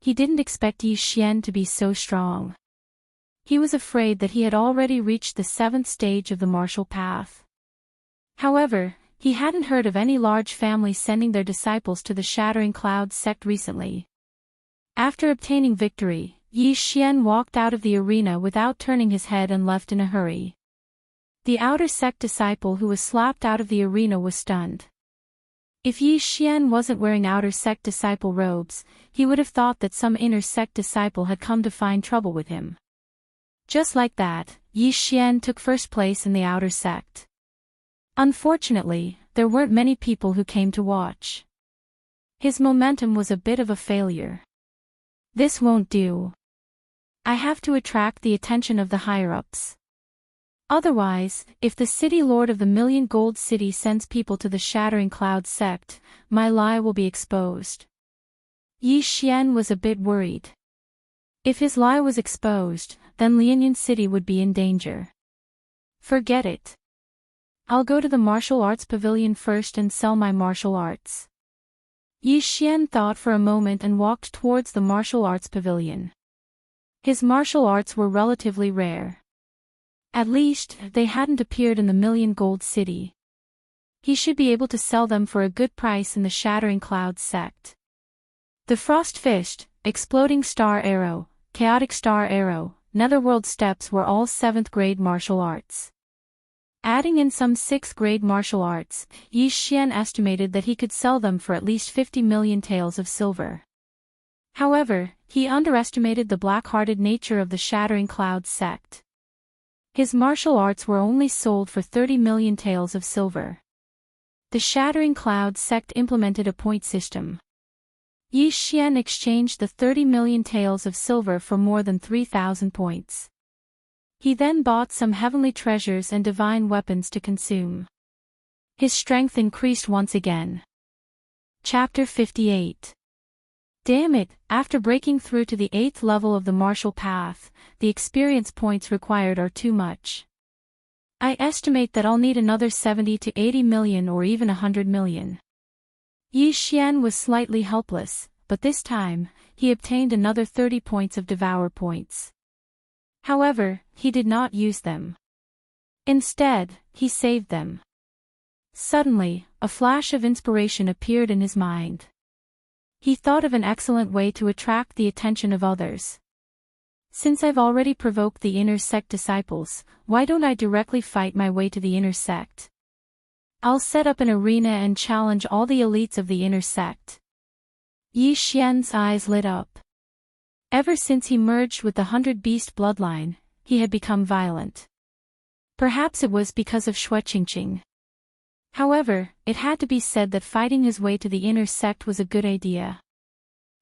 He didn't expect Yi Xian to be so strong. He was afraid that he had already reached the 7th stage of the martial path. However, he hadn't heard of any large families sending their disciples to the Shattering Cloud sect recently. After obtaining victory, Yi Xian walked out of the arena without turning his head and left in a hurry. The outer sect disciple who was slapped out of the arena was stunned. If Yi Xian wasn't wearing outer sect disciple robes, he would have thought that some inner sect disciple had come to find trouble with him. Just like that, Yi Xian took first place in the outer sect. Unfortunately, there weren't many people who came to watch. His momentum was a bit of a failure. This won't do. I have to attract the attention of the higher-ups. Otherwise, if the city lord of the Million Gold City sends people to the Shattering Cloud sect, my lie will be exposed. Yi Xian was a bit worried. If his lie was exposed, then Lianyan City would be in danger. Forget it. I'll go to the martial arts pavilion first and sell my martial arts. Yi Xian thought for a moment and walked towards the martial arts pavilion. His martial arts were relatively rare. At least, they hadn't appeared in the Million Gold City. He should be able to sell them for a good price in the Shattering Cloud sect. The Frost Fist, Exploding Star Arrow, Chaotic Star Arrow, Netherworld Steps were all 7th grade martial arts. Adding in some 6th grade martial arts, Yi Xian estimated that he could sell them for at least 50 million taels of silver. However, he underestimated the black-hearted nature of the Shattering Cloud sect. His martial arts were only sold for 30 million taels of silver. The Shattering Cloud sect implemented a point system. Yi Xian exchanged the 30 million taels of silver for more than 3,000 points. He then bought some heavenly treasures and divine weapons to consume. His strength increased once again. Chapter 58. Damn it, after breaking through to the 8th level of the martial path, the experience points required are too much. I estimate that I'll need another 70 to 80 million or even 100 million. Yi Xian was slightly helpless, but this time, he obtained another 30 points of Devour points. However, he did not use them. Instead, he saved them. Suddenly, a flash of inspiration appeared in his mind. He thought of an excellent way to attract the attention of others. Since I've already provoked the inner sect disciples, why don't I directly fight my way to the inner sect? I'll set up an arena and challenge all the elites of the inner sect. Yi Xian's eyes lit up. Ever since he merged with the 100-beast bloodline, he had become violent. Perhaps it was because of Shueqingqing. However, it had to be said that fighting his way to the inner sect was a good idea.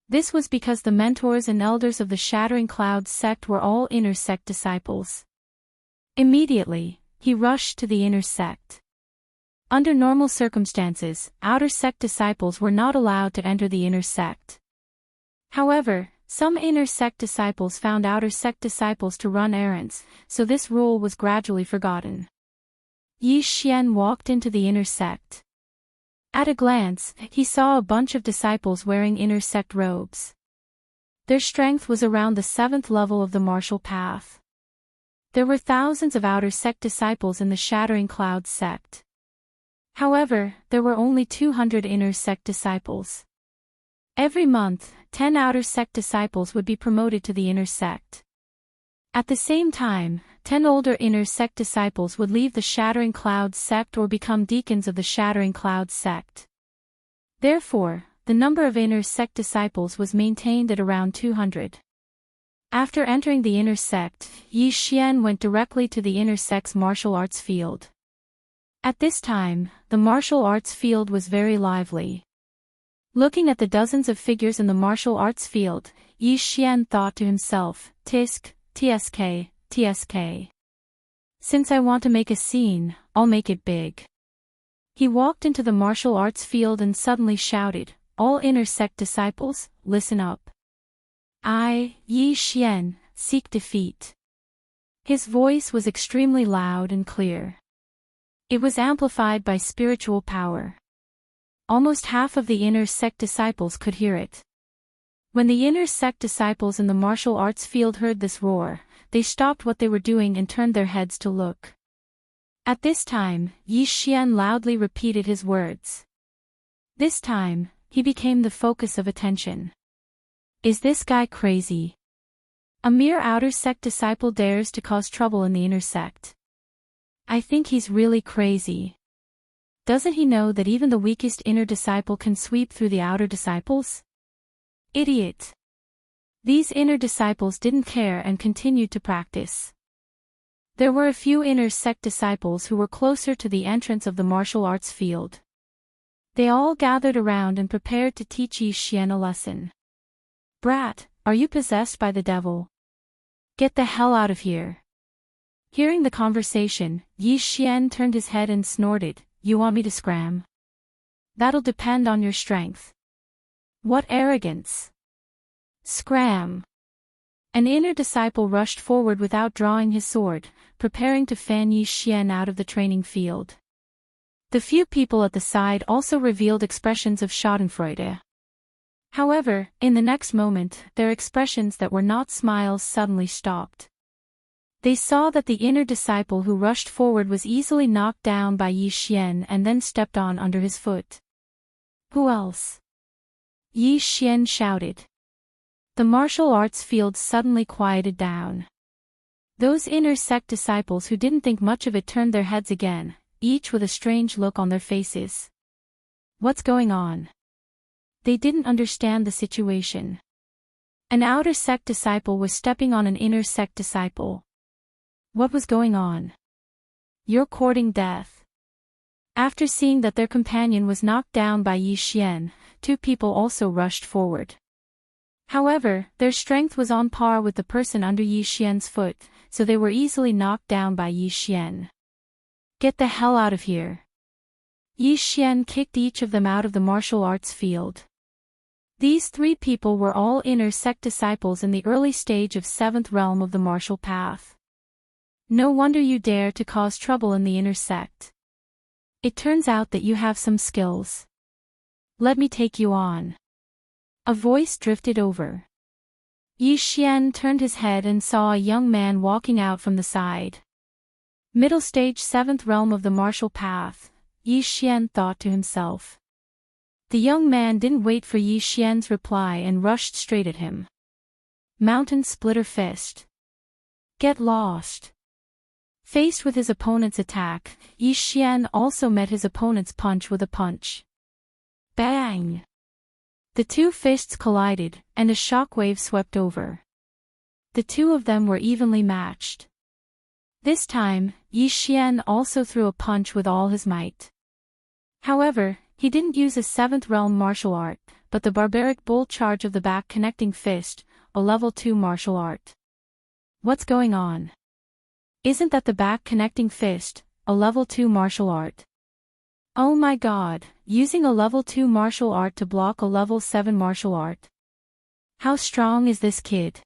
This was because the mentors and elders of the Shattering Cloud sect were all inner sect disciples. Immediately, he rushed to the inner sect. Under normal circumstances, outer sect disciples were not allowed to enter the inner sect. However, some inner sect disciples found outer sect disciples to run errands, so this rule was gradually forgotten. Yi Xian walked into the inner sect. At a glance, he saw a bunch of disciples wearing inner sect robes. Their strength was around the 7th level of the martial path. There were thousands of outer sect disciples in the Shattering Clouds sect. However, there were only 200 inner sect disciples. Every month, 10 outer sect disciples would be promoted to the inner sect. At the same time, 10 older inner sect disciples would leave the Shattering Clouds sect or become deacons of the Shattering Clouds sect. Therefore, the number of inner sect disciples was maintained at around 200. After entering the inner sect, Yi Xian went directly to the inner sect's martial arts field. At this time, the martial arts field was very lively. Looking at the dozens of figures in the martial arts field, Yi Xian thought to himself, "Tisk, tsk, tsk. Since I want to make a scene, I'll make it big." He walked into the martial arts field and suddenly shouted, "All inner sect disciples, listen up. I, Yi Xian, seek defeat." His voice was extremely loud and clear. It was amplified by spiritual power. Almost half of the inner sect disciples could hear it. When the inner sect disciples in the martial arts field heard this roar, they stopped what they were doing and turned their heads to look. At this time, Yi Xian loudly repeated his words. This time, he became the focus of attention. Is this guy crazy? A mere outer sect disciple dares to cause trouble in the inner sect. I think he's really crazy. Doesn't he know that even the weakest inner disciple can sweep through the outer disciples? Idiot. These inner disciples didn't care and continued to practice. There were a few inner sect disciples who were closer to the entrance of the martial arts field. They all gathered around and prepared to teach Yi Xian a lesson. "Brat, are you possessed by the devil? Get the hell out of here." Hearing the conversation, Yi Xian turned his head and snorted, "You want me to scram? That'll depend on your strength." What arrogance! Scram! An inner disciple rushed forward without drawing his sword, preparing to fan Yi Xian out of the training field. The few people at the side also revealed expressions of schadenfreude. However, in the next moment, their expressions that were not smiles suddenly stopped. They saw that the inner disciple who rushed forward was easily knocked down by Yi Xian and then stepped on under his foot. Who else? Yi Xian shouted. The martial arts field suddenly quieted down. Those inner sect disciples who didn't think much of it turned their heads again, each with a strange look on their faces. What's going on? They didn't understand the situation. An outer sect disciple was stepping on an inner sect disciple. What was going on? You're courting death. After seeing that their companion was knocked down by Yi Xian, 2 people also rushed forward. However, their strength was on par with the person under Yi Xian's foot, so they were easily knocked down by Yi Xian. Get the hell out of here. Yi Xian kicked each of them out of the martial arts field. These 3 people were all inner sect disciples in the early stage of 7th realm of the martial path. No wonder you dare to cause trouble in the inner sect. It turns out that you have some skills. Let me take you on. A voice drifted over. Yi Xian turned his head and saw a young man walking out from the side. Middle stage 7th realm of the martial path, Yi Xian thought to himself. The young man didn't wait for Yi Xian's reply and rushed straight at him. Mountain Splitter Fist. Get lost. Faced with his opponent's attack, Yi Xian also met his opponent's punch with a punch. Bang! The 2 fists collided, and a shockwave swept over. The 2 of them were evenly matched. This time, Yi Xian also threw a punch with all his might. However, he didn't use a 7th realm martial art, but the barbaric bull charge of the back connecting fist, a level 2 martial art. What's going on? Isn't that the back connecting fist, a level 2 martial art? Oh my god, using a level 2 martial art to block a level 7 martial art. How strong is this kid?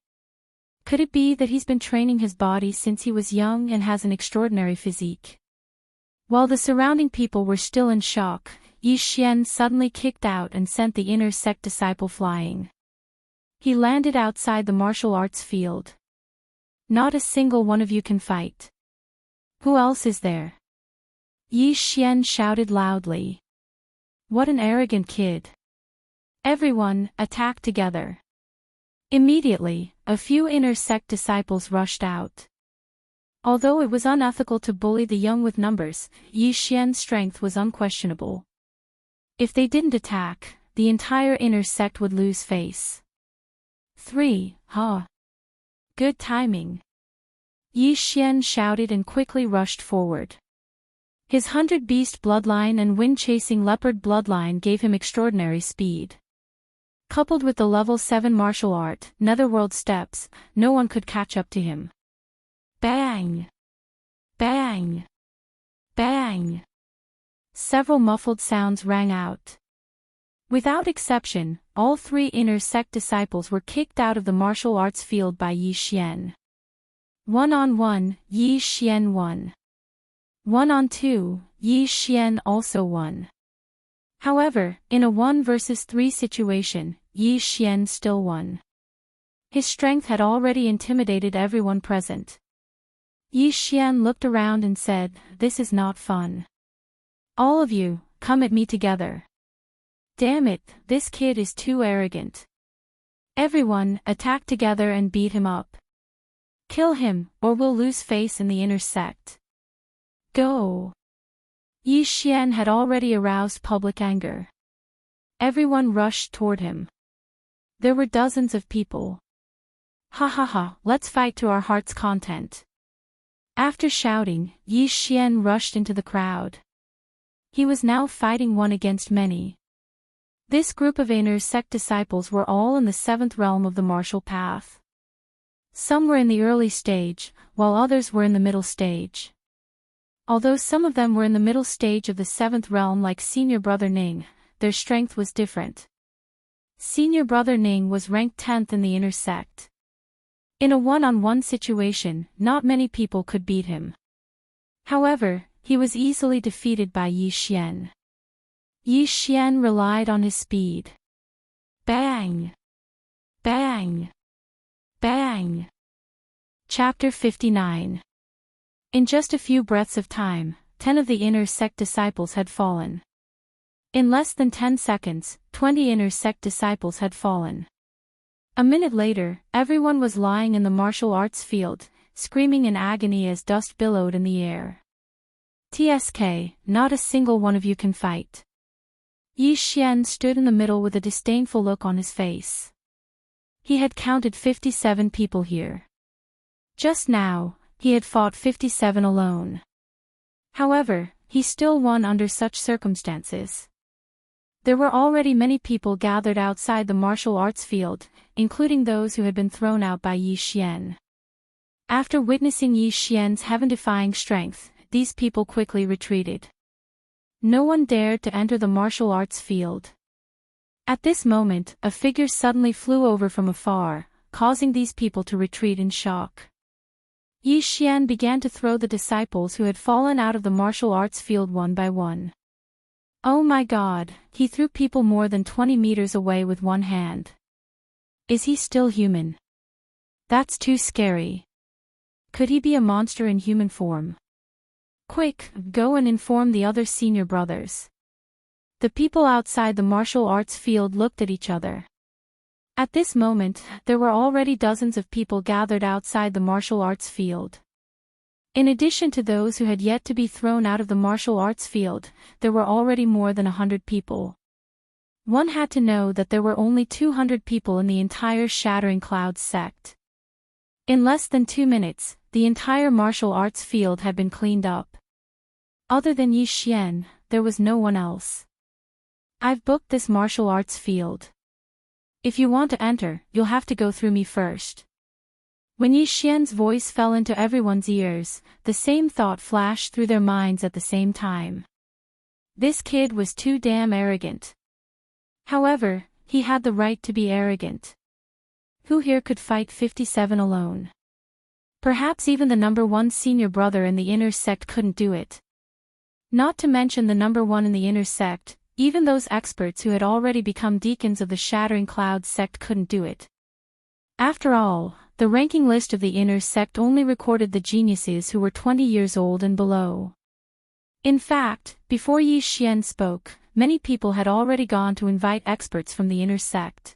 Could it be that he's been training his body since he was young and has an extraordinary physique? While the surrounding people were still in shock, Yi Xian suddenly kicked out and sent the inner sect disciple flying. He landed outside the martial arts field. Not a single one of you can fight. Who else is there? Yi Xian shouted loudly. What an arrogant kid. Everyone, attack together. Immediately, a few inner sect disciples rushed out. Although it was unethical to bully the young with numbers, Yi Xian's strength was unquestionable. If they didn't attack, the entire inner sect would lose face. 3. Good timing. Yi Xian shouted and quickly rushed forward. His 100-beast bloodline and wind-chasing leopard bloodline gave him extraordinary speed. Coupled with the level 7 martial art, netherworld steps, no one could catch up to him. Bang! Bang! Bang! Several muffled sounds rang out. Without exception, all 3 inner sect disciples were kicked out of the martial arts field by Yi Xian. 1-on-1, Yi Xian won. 1-on-2, Yi Xian also won. However, in a 1 versus 3 situation, Yi Xian still won. His strength had already intimidated everyone present. Yi Xian looked around and said, "This is not fun. All of you, come at me together. Damn it, this kid is too arrogant. Everyone, attack together and beat him up. Kill him, or we'll lose face in the inner sect. Go." Yi Xian had already aroused public anger. Everyone rushed toward him. There were dozens of people. Ha ha ha, let's fight to our heart's content. After shouting, Yi Xian rushed into the crowd. He was now fighting one against many. This group of inner sect disciples were all in the 7th realm of the martial path. Some were in the early stage, while others were in the middle stage. Although some of them were in the middle stage of the 7th realm like Senior Brother Ning, their strength was different. Senior Brother Ning was ranked 10th in the inner sect. In a 1-on-1 situation, not many people could beat him. However, he was easily defeated by Yi Xian. Yi Xian relied on his speed. Bang! Bang! Bang! Chapter 59. In just a few breaths of time, 10 of the inner sect disciples had fallen. In less than 10 seconds, 20 inner sect disciples had fallen. A minute later, everyone was lying in the martial arts field, screaming in agony as dust billowed in the air. TSK, not a single one of you can fight. Yi Xian stood in the middle with a disdainful look on his face. He had counted 57 people here. Just now, he had fought 57 alone. However, he still won under such circumstances. There were already many people gathered outside the martial arts field, including those who had been thrown out by Yi Xian. After witnessing Yi Xian's heaven-defying strength, these people quickly retreated. No one dared to enter the martial arts field. At this moment, a figure suddenly flew over from afar, causing these people to retreat in shock. Yi Xian began to throw the disciples who had fallen out of the martial arts field one by one. Oh my God, he threw people more than 20 meters away with one hand. Is he still human? That's too scary. Could he be a monster in human form? Quick, go and inform the other senior brothers. The people outside the martial arts field looked at each other. At this moment, there were already dozens of people gathered outside the martial arts field. In addition to those who had yet to be thrown out of the martial arts field, there were already more than 100 people. One had to know that there were only 200 people in the entire Shattering Clouds sect. In less than 2 minutes, the entire martial arts field had been cleaned up. Other than Yi Xian, there was no one else. I've booked this martial arts field. If you want to enter, you'll have to go through me first. When Yi Xian's voice fell into everyone's ears, the same thought flashed through their minds at the same time. This kid was too damn arrogant. However, he had the right to be arrogant. Who here could fight 57 alone? Perhaps even the number 1 senior brother in the inner sect couldn't do it. Not to mention the number 1 in the inner sect, even those experts who had already become deacons of the Shattering Clouds sect couldn't do it. After all, the ranking list of the inner sect only recorded the geniuses who were 20 years old and below. In fact, before Yi Xian spoke, many people had already gone to invite experts from the inner sect.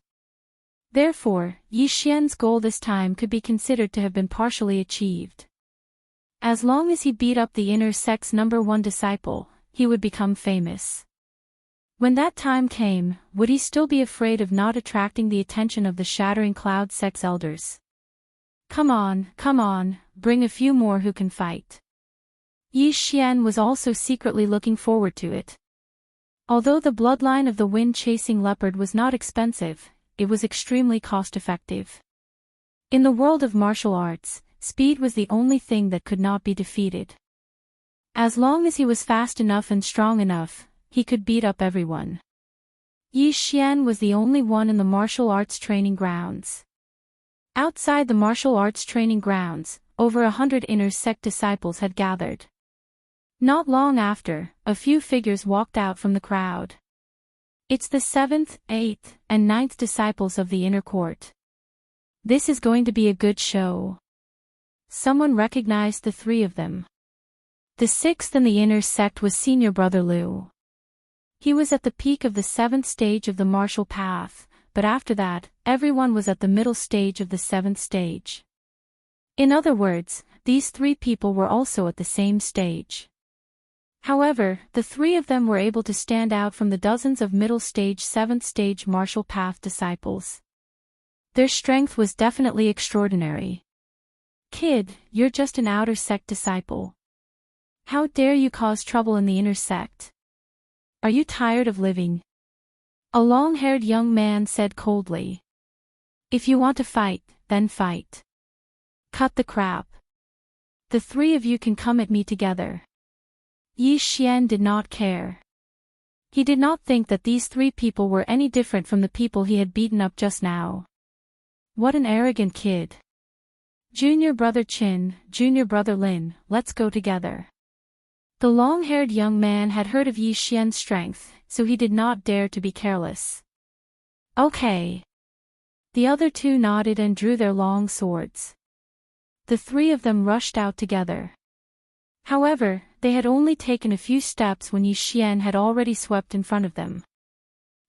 Therefore, Yi Xian's goal this time could be considered to have been partially achieved. As long as he beat up the inner sect's #1 disciple, he would become famous. When that time came, would he still be afraid of not attracting the attention of the Shattering Cloud sect's elders? Come on, bring a few more who can fight. Yi Xian was also secretly looking forward to it. Although the bloodline of the wind-chasing leopard was not expensive, it was extremely cost-effective. In the world of martial arts, speed was the only thing that could not be defeated. As long as he was fast enough and strong enough, he could beat up everyone. Yi Xian was the only one in the martial arts training grounds. Outside the martial arts training grounds, over 100 inner sect disciples had gathered. Not long after, a few figures walked out from the crowd. It's the 7th, 8th, and 9th disciples of the inner court. This is going to be a good show. Someone recognized the 3 of them. The 6th in the inner sect was Senior Brother Liu. He was at the peak of the 7th stage of the martial path, but after that, everyone was at the middle stage of the 7th stage. In other words, these 3 people were also at the same stage. However, the 3 of them were able to stand out from the dozens of middle stage 7th stage martial path disciples. Their strength was definitely extraordinary. Kid, you're just an outer sect disciple. How dare you cause trouble in the inner sect? Are you tired of living? A long-haired young man said coldly. If you want to fight, then fight. Cut the crap. The 3 of you can come at me together. Yi Xian did not care. He did not think that these 3 people were any different from the people he had beaten up just now. What an arrogant kid. Junior Brother Qin, Junior Brother Lin, let's go together. The long-haired young man had heard of Yi Xian's strength, so he did not dare to be careless. Okay. The other 2 nodded and drew their long swords. The 3 of them rushed out together. However, they had only taken a few steps when Yi Xian had already swept in front of them.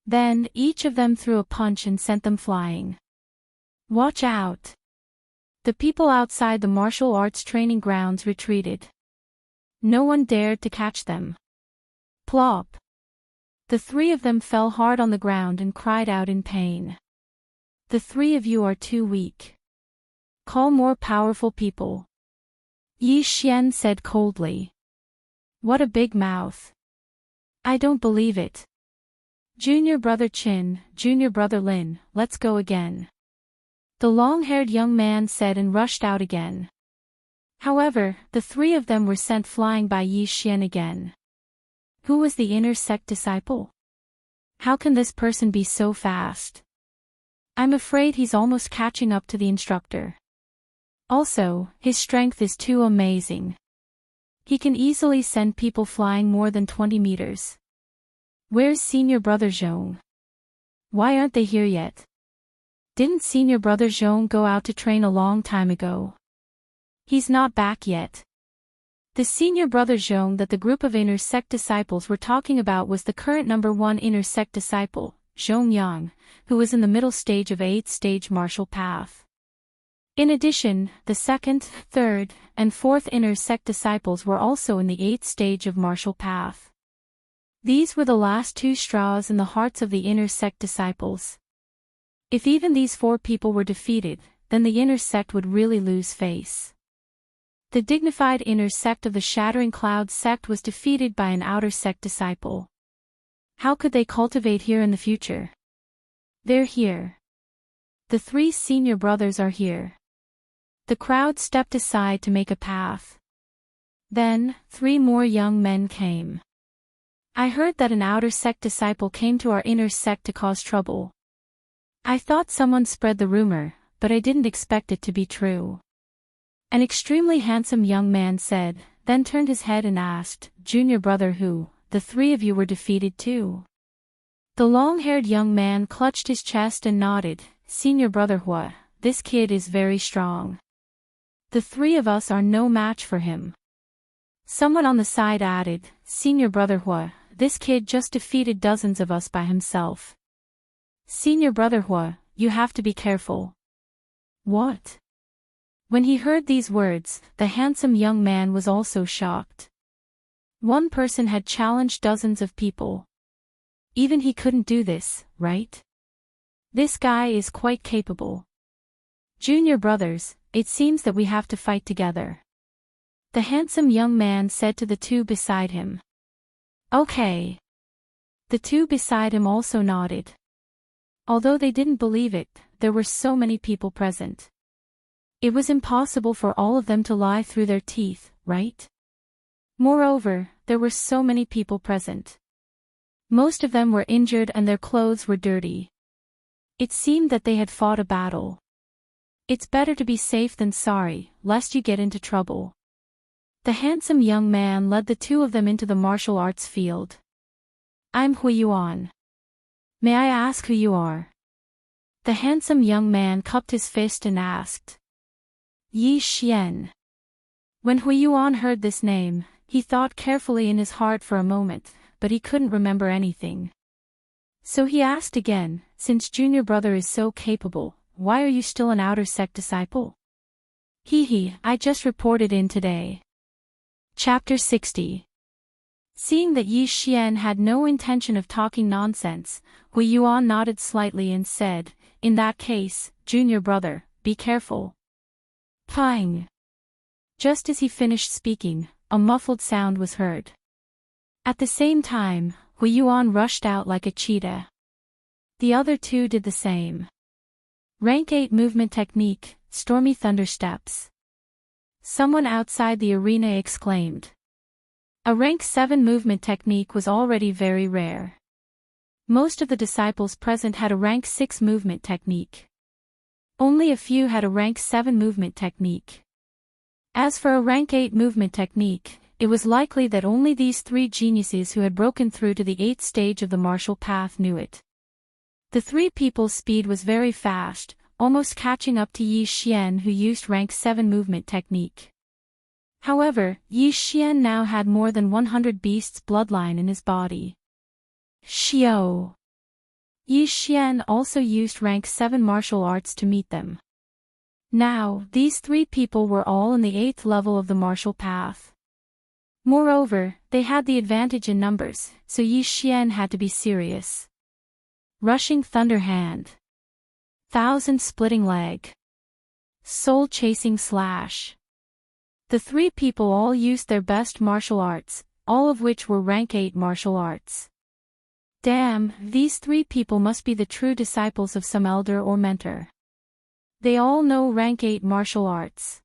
Then, each of them threw a punch and sent them flying. Watch out! The people outside the martial arts training grounds retreated. No one dared to catch them. Plop! The 3 of them fell hard on the ground and cried out in pain. The 3 of you are too weak. Call more powerful people. Yi Xian said coldly. What a big mouth. I don't believe it. Junior Brother Qin, Junior Brother Lin, let's go again. The long-haired young man said and rushed out again. However, the 3 of them were sent flying by Yi Xian again. Who was the inner sect disciple? How can this person be so fast? I'm afraid he's almost catching up to the instructor. Also, his strength is too amazing. He can easily send people flying more than 20 meters. Where's Senior Brother Zhong? Why aren't they here yet? Didn't Senior Brother Zhong go out to train a long time ago? He's not back yet. The Senior Brother Zhong that the group of inner sect disciples were talking about was the current #1 inner sect disciple, Zhong Yang, who was in the middle stage of 8th stage martial path. In addition, the 2nd, 3rd, and 4th inner sect disciples were also in the 8th stage of martial path. These were the last 2 straws in the hearts of the inner sect disciples. If even these 4 people were defeated, then the inner sect would really lose face. The dignified inner sect of the Shattering Cloud sect was defeated by an outer sect disciple. How could they cultivate here in the future? They're here. The 3 senior brothers are here. The crowd stepped aside to make a path. Then, 3 more young men came. I heard that an outer sect disciple came to our inner sect to cause trouble. I thought someone spread the rumor, but I didn't expect it to be true. An extremely handsome young man said, then turned his head and asked, Junior Brother who, the 3 of you were defeated too? The long-haired young man clutched his chest and nodded, Senior Brother Hua, this kid is very strong. The three of us are no match for him. Someone on the side added, Senior Brother Hua, this kid just defeated dozens of us by himself. Senior Brother Hua, you have to be careful. What? When he heard these words, the handsome young man was also shocked. One person had challenged dozens of people. Even he couldn't do this, right? This guy is quite capable. Junior brothers, it seems that we have to fight together. The handsome young man said to the two beside him. Okay. The two beside him also nodded. Although they didn't believe it, there were so many people present. It was impossible for all of them to lie through their teeth, right? Moreover, there were so many people present. Most of them were injured and their clothes were dirty. It seemed that they had fought a battle. It's better to be safe than sorry, lest you get into trouble. The handsome young man led the two of them into the martial arts field. I'm Hui Yuan. May I ask who you are? The handsome young man cupped his fist and asked. Yi Xian. When Hui Yuan heard this name, he thought carefully in his heart for a moment, but he couldn't remember anything. So he asked again, since junior brother is so capable, why are you still an outer sect disciple? I just reported in today. Chapter 60. Seeing that Yi Xian had no intention of talking nonsense, Hui Yuan nodded slightly and said, in that case, junior brother, be careful. Pang. Just as he finished speaking, a muffled sound was heard. At the same time, Hui Yuan rushed out like a cheetah. The other two did the same. Rank 8 movement technique, stormy thunder steps. Someone outside the arena exclaimed. A rank 7 movement technique was already very rare. Most of the disciples present had a rank 6 movement technique. Only a few had a rank 7 movement technique. As for a rank 8 movement technique, it was likely that only these three geniuses who had broken through to the 8th stage of the martial path knew it. The three people's speed was very fast, almost catching up to Yi Xian who used rank 7 movement technique. However, Yi Xian now had more than 100 beasts' bloodline in his body. Xiao. Yi Xian also used rank 7 martial arts to meet them. Now, these three people were all in the 8th level of the martial path. Moreover, they had the advantage in numbers, so Yi Xian had to be serious. Rushing Thunder Hand. Thousand Splitting Leg. Soul Chasing Slash. The three people all used their best martial arts, all of which were rank 8 martial arts. Damn, these three people must be the true disciples of some elder or mentor. They all know rank 8 martial arts.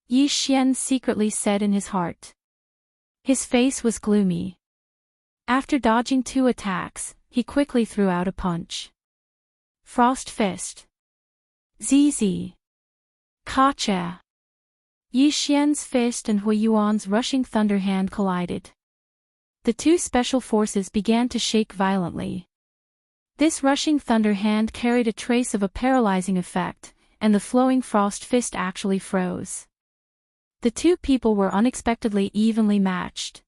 Yi Xian secretly said in his heart. His face was gloomy. After dodging 2 attacks, he quickly threw out a punch. Frost Fist. ZZ. Kacha. Yi Xian's fist and Hui Yuan's rushing thunder hand collided. The two special forces began to shake violently. This rushing thunder hand carried a trace of a paralyzing effect, and the flowing frost fist actually froze. The two people were unexpectedly evenly matched.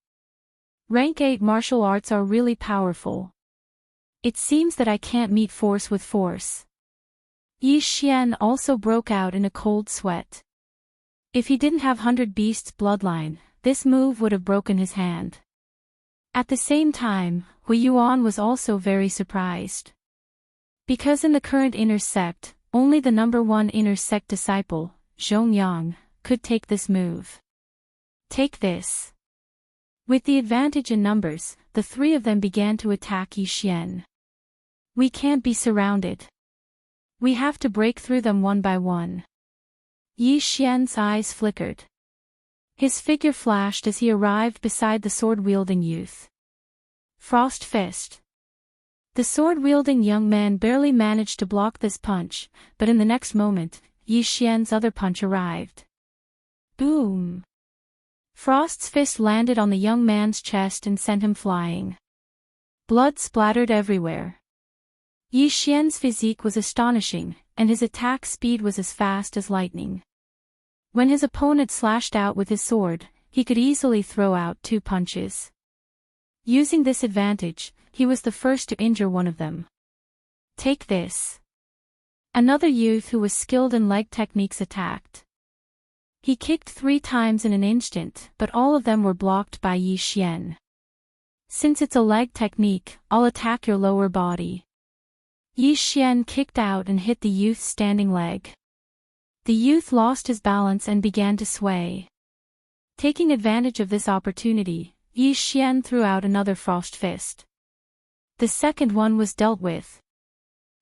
Rank 8 martial arts are really powerful. It seems that I can't meet force with force. Yi Xian also broke out in a cold sweat. If he didn't have 100 Beasts bloodline, this move would have broken his hand. At the same time, Hui Yuan was also very surprised. Because in the current inner sect, only the number 1 inner sect disciple, Zhongyang, could take this move. Take this. With the advantage in numbers, the three of them began to attack Yi Xian. We can't be surrounded. We have to break through them one by one. Yi Xian's eyes flickered. His figure flashed as he arrived beside the sword-wielding youth. Frost Fist. The sword-wielding young man barely managed to block this punch, but in the next moment, Yi Xian's other punch arrived. Boom! Frost's fist landed on the young man's chest and sent him flying. Blood splattered everywhere. Yi Xian's physique was astonishing, and his attack speed was as fast as lightning. When his opponent slashed out with his sword, he could easily throw out 2 punches. Using this advantage, he was the first to injure one of them. Take this. Another youth who was skilled in leg techniques attacked. He kicked 3 times in an instant, but all of them were blocked by Yi Xian. Since it's a leg technique, I'll attack your lower body. Yi Xian kicked out and hit the youth's standing leg. The youth lost his balance and began to sway. Taking advantage of this opportunity, Yi Xian threw out another frost fist. The second one was dealt with.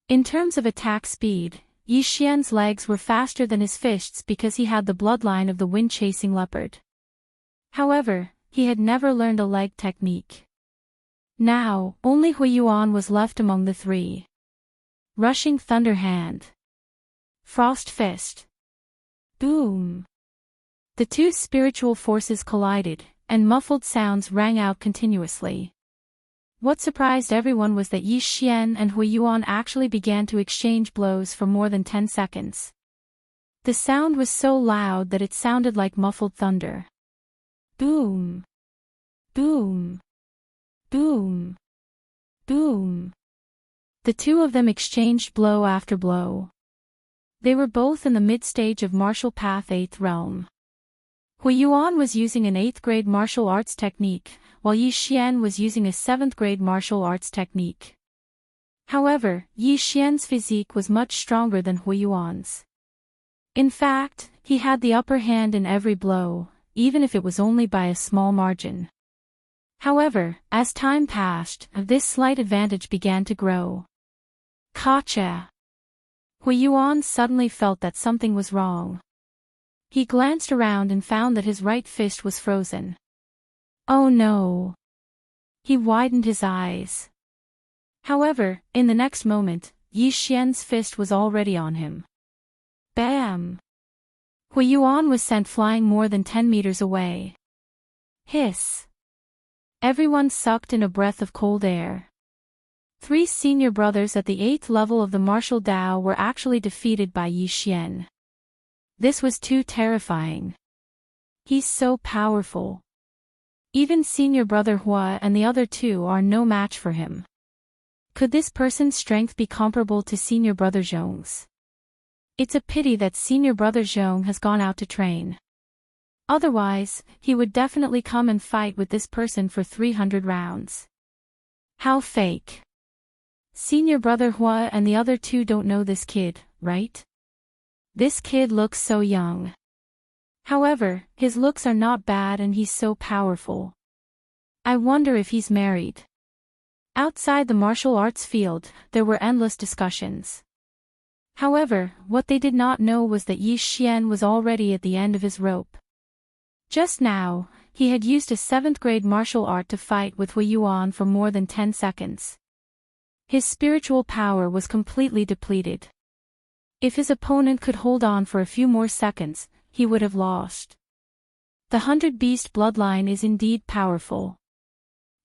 In terms of attack speed, Yi Xian's legs were faster than his fists because he had the bloodline of the wind-chasing leopard. However, he had never learned a leg technique. Now, only Hui Yuan was left among the 3. Rushing Thunder Hand. Frost Fist. Boom. The 2 spiritual forces collided, and muffled sounds rang out continuously. What surprised everyone was that Yi Xian and Hui Yuan actually began to exchange blows for more than 10 seconds. The sound was so loud that it sounded like muffled thunder. Boom. Boom. Boom. Boom. The 2 of them exchanged blow after blow. They were both in the mid-stage of martial path 8th realm. Hui Yuan was using an 8th grade martial arts technique, while Yi Xian was using a 7th grade martial arts technique. However, Yi Xian's physique was much stronger than Hui Yuan's. In fact, he had the upper hand in every blow, even if it was only by a small margin. However, as time passed, this slight advantage began to grow. Gotcha! Hui Yuan suddenly felt that something was wrong. He glanced around and found that his right fist was frozen. Oh no! He widened his eyes. However, in the next moment, Yi Xian's fist was already on him. Bam! Hui Yuan was sent flying more than 10 meters away. Hiss! Everyone sucked in a breath of cold air. 3 senior brothers at the 8th level of the martial Dao were actually defeated by Yi Xian. This was too terrifying. He's so powerful. Even senior brother Hua and the other 2 are no match for him. Could this person's strength be comparable to senior brother Zhong's? It's a pity that senior brother Zhong has gone out to train. Otherwise, he would definitely come and fight with this person for 300 rounds. How fake. Senior brother Hua and the other 2 don't know this kid, right? This kid looks so young. However, his looks are not bad and he's so powerful. I wonder if he's married. Outside the martial arts field, there were endless discussions. However, what they did not know was that Yi Xian was already at the end of his rope. Just now, he had used a 7th grade martial art to fight with Hui Yuan for more than 10 seconds. His spiritual power was completely depleted. If his opponent could hold on for a few more seconds, he would have lost. The 100 Beast bloodline is indeed powerful.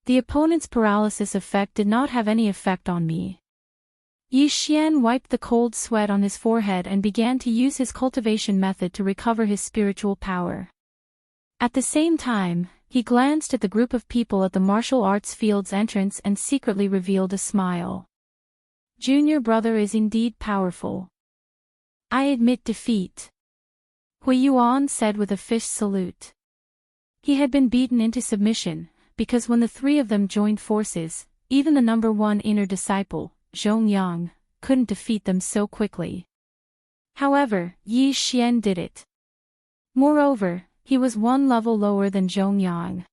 The opponent's paralysis effect did not have any effect on me. Yi Xian wiped the cold sweat on his forehead and began to use his cultivation method to recover his spiritual power. At the same time, he glanced at the group of people at the martial arts field's entrance and secretly revealed a smile. Junior brother is indeed powerful. I admit defeat. Hui Yuan said with a fist salute. He had been beaten into submission, because when the 3 of them joined forces, even the number 1 inner disciple, Zhongyang, couldn't defeat them so quickly. However, Yi Xian did it. Moreover, he was 1 level lower than Zhongyang.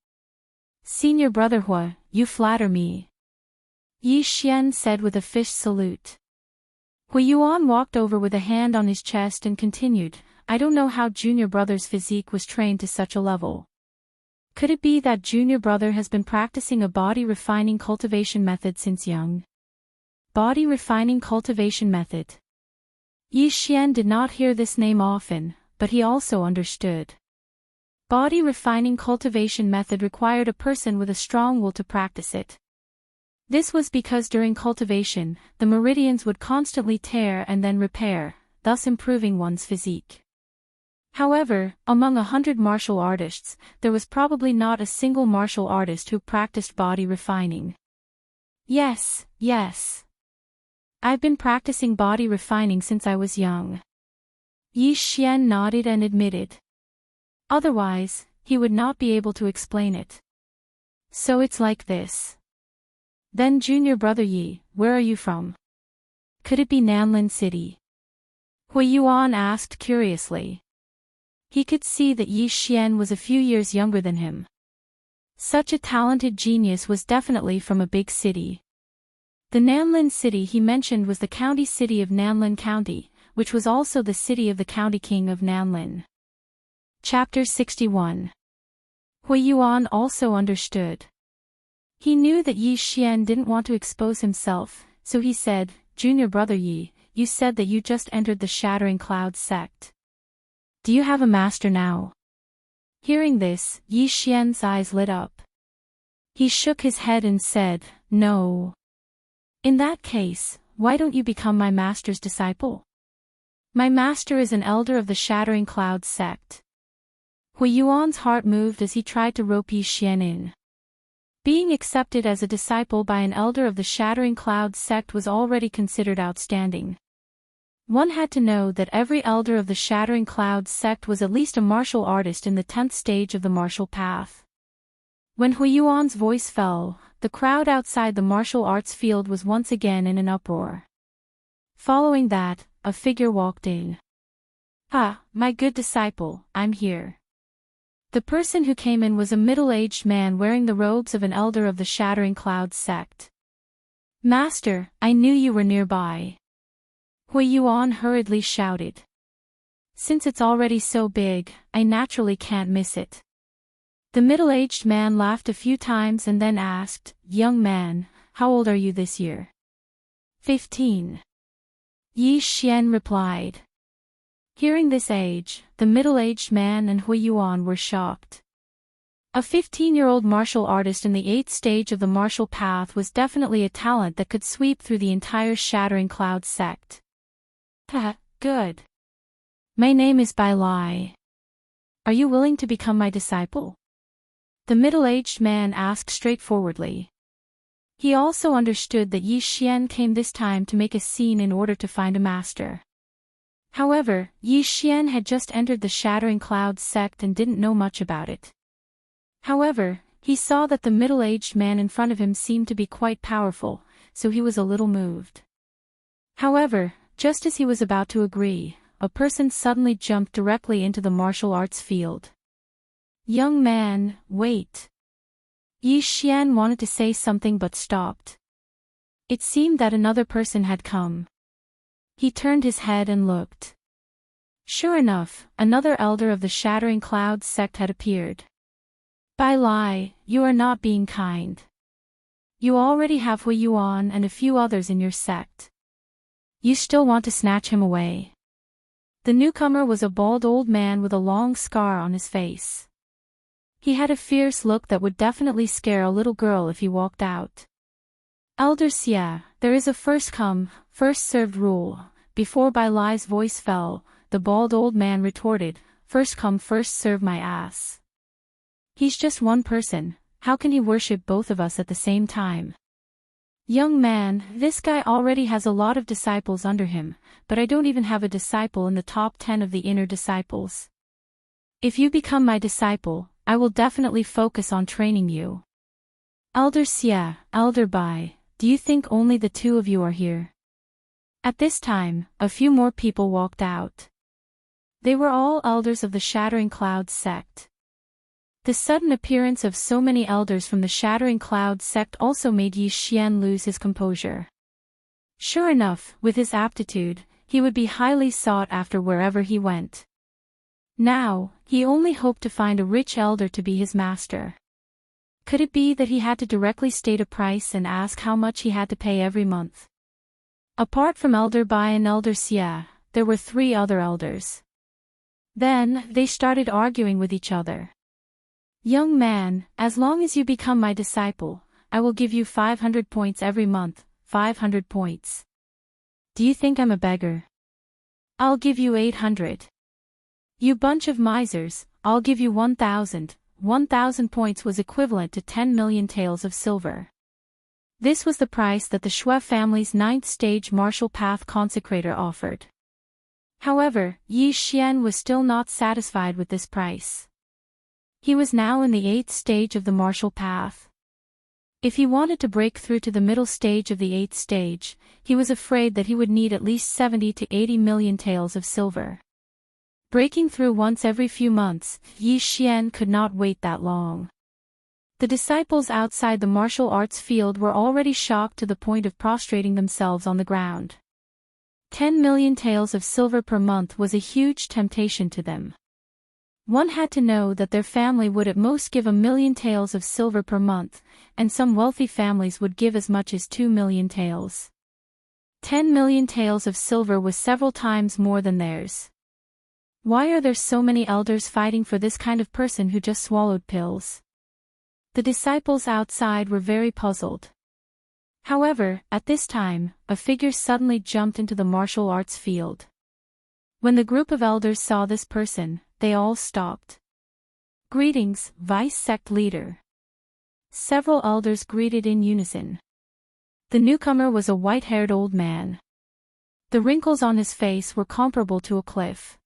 Senior brother Hua, you flatter me. Yi Xian said with a fist salute. Hui Yuan walked over with a hand on his chest and continued, I don't know how junior brother's physique was trained to such a level. Could it be that junior brother has been practicing a body refining cultivation method since young? Body refining cultivation method. Yi Xian did not hear this name often, but he also understood. Body refining cultivation method required a person with a strong will to practice it. This was because during cultivation, the meridians would constantly tear and then repair, thus improving one's physique. However, among 100 martial artists, there was probably not a single martial artist who practiced body refining. Yes. I've been practicing body refining since I was young. Yi Xian nodded and admitted. Otherwise, he would not be able to explain it. So it's like this. Then junior brother Yi, where are you from? Could it be Nanlin City? Hui Yuan asked curiously. He could see that Yi Xian was a few years younger than him. Such a talented genius was definitely from a big city. The Nanlin City he mentioned was the county city of Nanlin County, which was also the city of the county king of Nanlin. Chapter 61. Hui Yuan also understood. He knew that Yi Xian didn't want to expose himself, so he said, Junior brother Yi, you said that you just entered the Shattering Cloud sect. Do you have a master now? Hearing this, Yi Xian's eyes lit up. He shook his head and said, No. In that case, why don't you become my master's disciple? My master is an elder of the Shattering Cloud sect. Hui Yuan's heart moved as he tried to rope Yi Xian in. Being accepted as a disciple by an elder of the Shattering Cloud sect was already considered outstanding. One had to know that every elder of the Shattering Cloud sect was at least a martial artist in the 10th stage of the martial path. When Hui Yuan's voice fell, the crowd outside the martial arts field was once again in an uproar. Following that, a figure walked in. Ah, my good disciple, I'm here. The person who came in was a middle-aged man wearing the robes of an elder of the Shattering Cloud sect. Master, I knew you were nearby. Hui Yuan hurriedly shouted. Since it's already so big, I naturally can't miss it. The middle-aged man laughed a few times and then asked, Young man, how old are you this year? 15. Yi Xian replied. Hearing this age, the middle-aged man and Hui Yuan were shocked. A 15-year-old martial artist in the 8th stage of the martial path was definitely a talent that could sweep through the entire Shattering Cloud sect. Good. My name is Bai Lai. Are you willing to become my disciple? The middle-aged man asked straightforwardly. He also understood that Yi Xian came this time to make a scene in order to find a master. However, Yi Xian had just entered the Shattering Cloud sect and didn't know much about it. However, he saw that the middle-aged man in front of him seemed to be quite powerful, so he was a little moved. However, just as he was about to agree, a person suddenly jumped directly into the martial arts field. Young man, wait. Yi Xian wanted to say something but stopped. It seemed that another person had come. He turned his head and looked. Sure enough, another elder of the Shattering Cloud sect had appeared. Bai Lai, you are not being kind. You already have Hui Yuan and a few others in your sect. You still want to snatch him away. The newcomer was a bald old man with a long scar on his face. He had a fierce look that would definitely scare a little girl if he walked out. Elder Xia, there is a first come, first served rule. Before Bai Lai's voice fell, the bald old man retorted, first come first serve my ass. He's just one person, how can he worship both of us at the same time? Young man, this guy already has a lot of disciples under him, but I don't even have a disciple in the top 10 of the inner disciples. If you become my disciple, I will definitely focus on training you. Elder Xia, Elder Bai, do you think only the two of you are here? At this time, a few more people walked out. They were all elders of the Shattering Cloud sect. The sudden appearance of so many elders from the Shattering Cloud sect also made Yi Xian lose his composure. Sure enough, with his aptitude, he would be highly sought after wherever he went. Now, he only hoped to find a rich elder to be his master. Could it be that he had to directly state a price and ask how much he had to pay every month? Apart from Elder Bai and Elder Xia, there were 3 other elders. Then, they started arguing with each other. Young man, as long as you become my disciple, I will give you 500 points every month, 500 points. Do you think I'm a beggar? I'll give you 800. You bunch of misers, I'll give you 1,000. 1,000 points was equivalent to 10 million taels of silver. This was the price that the Shui family's 9th stage martial path consecrator offered. However, Yi Xian was still not satisfied with this price. He was now in the 8th stage of the martial path. If he wanted to break through to the middle stage of the 8th stage, he was afraid that he would need at least 70 to 80 million taels of silver. Breaking through once every few months, Yi Xian could not wait that long. The disciples outside the martial arts field were already shocked to the point of prostrating themselves on the ground. 10 million taels of silver per month was a huge temptation to them. One had to know that their family would at most give 1 million taels of silver per month, and some wealthy families would give as much as 2 million taels. 10 million taels of silver was several times more than theirs. Why are there so many elders fighting for this kind of person who just swallowed pills? The disciples outside were very puzzled. However, at this time, a figure suddenly jumped into the martial arts field. When the group of elders saw this person, they all stopped. Greetings, Vice Sect Leader. Several elders greeted in unison. The newcomer was a white-haired old man. The wrinkles on his face were comparable to a cliff.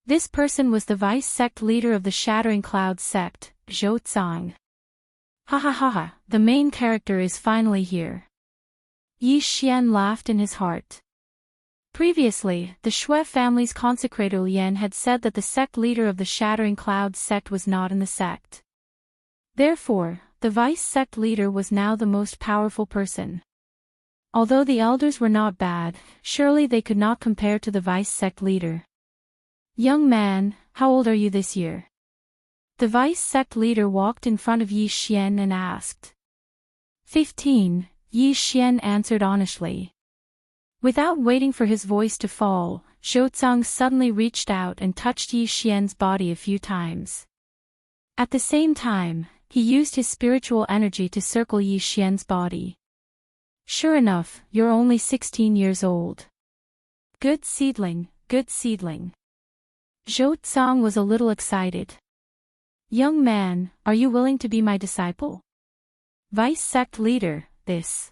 This person was the Vice Sect Leader of the Shattering Cloud sect, Zhou Tsang. Ha ha ha ha, the main character is finally here. Yi Xian laughed in his heart. Previously, the Shui family's consecrator Lian had said that the sect leader of the Shattering Cloud sect was not in the sect. Therefore, the Vice Sect Leader was now the most powerful person. Although the elders were not bad, surely they could not compare to the Vice Sect Leader. Young man, how old are you this year? The Vice Sect Leader walked in front of Yi Xian and asked. 15, Yi Xian answered honestly. Without waiting for his voice to fall, Zhou Tsang suddenly reached out and touched Yi Xian's body a few times. At the same time, he used his spiritual energy to circle Yi Xian's body. Sure enough, you're only 16 years old. Good seedling, good seedling. Zhou Tsang was a little excited. Young man, are you willing to be my disciple? Vice Sect Leader, this.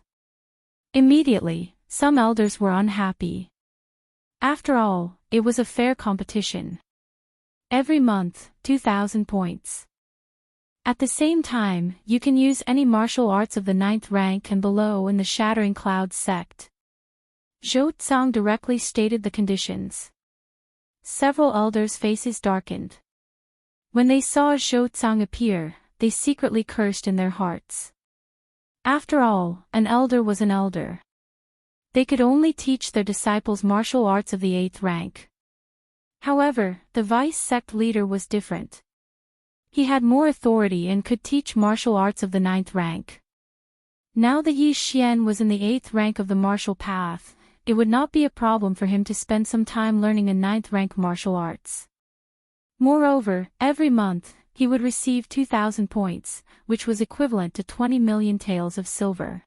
Immediately, some elders were unhappy. After all, it was a fair competition. Every month, 2,000 points. At the same time, you can use any martial arts of the 9th rank and below in the Shattering Cloud sect. Zhou Tsang directly stated the conditions. Several elders' faces darkened. When they saw Zhou Tsang appear, they secretly cursed in their hearts. After all, an elder was an elder. They could only teach their disciples martial arts of the 8th rank. However, the Vice Sect Leader was different. He had more authority and could teach martial arts of the 9th rank. Now that Yi Xian was in the 8th rank of the martial path, it would not be a problem for him to spend some time learning a 9th rank martial arts. Moreover, every month, he would receive 2,000 points, which was equivalent to 20 million taels of silver.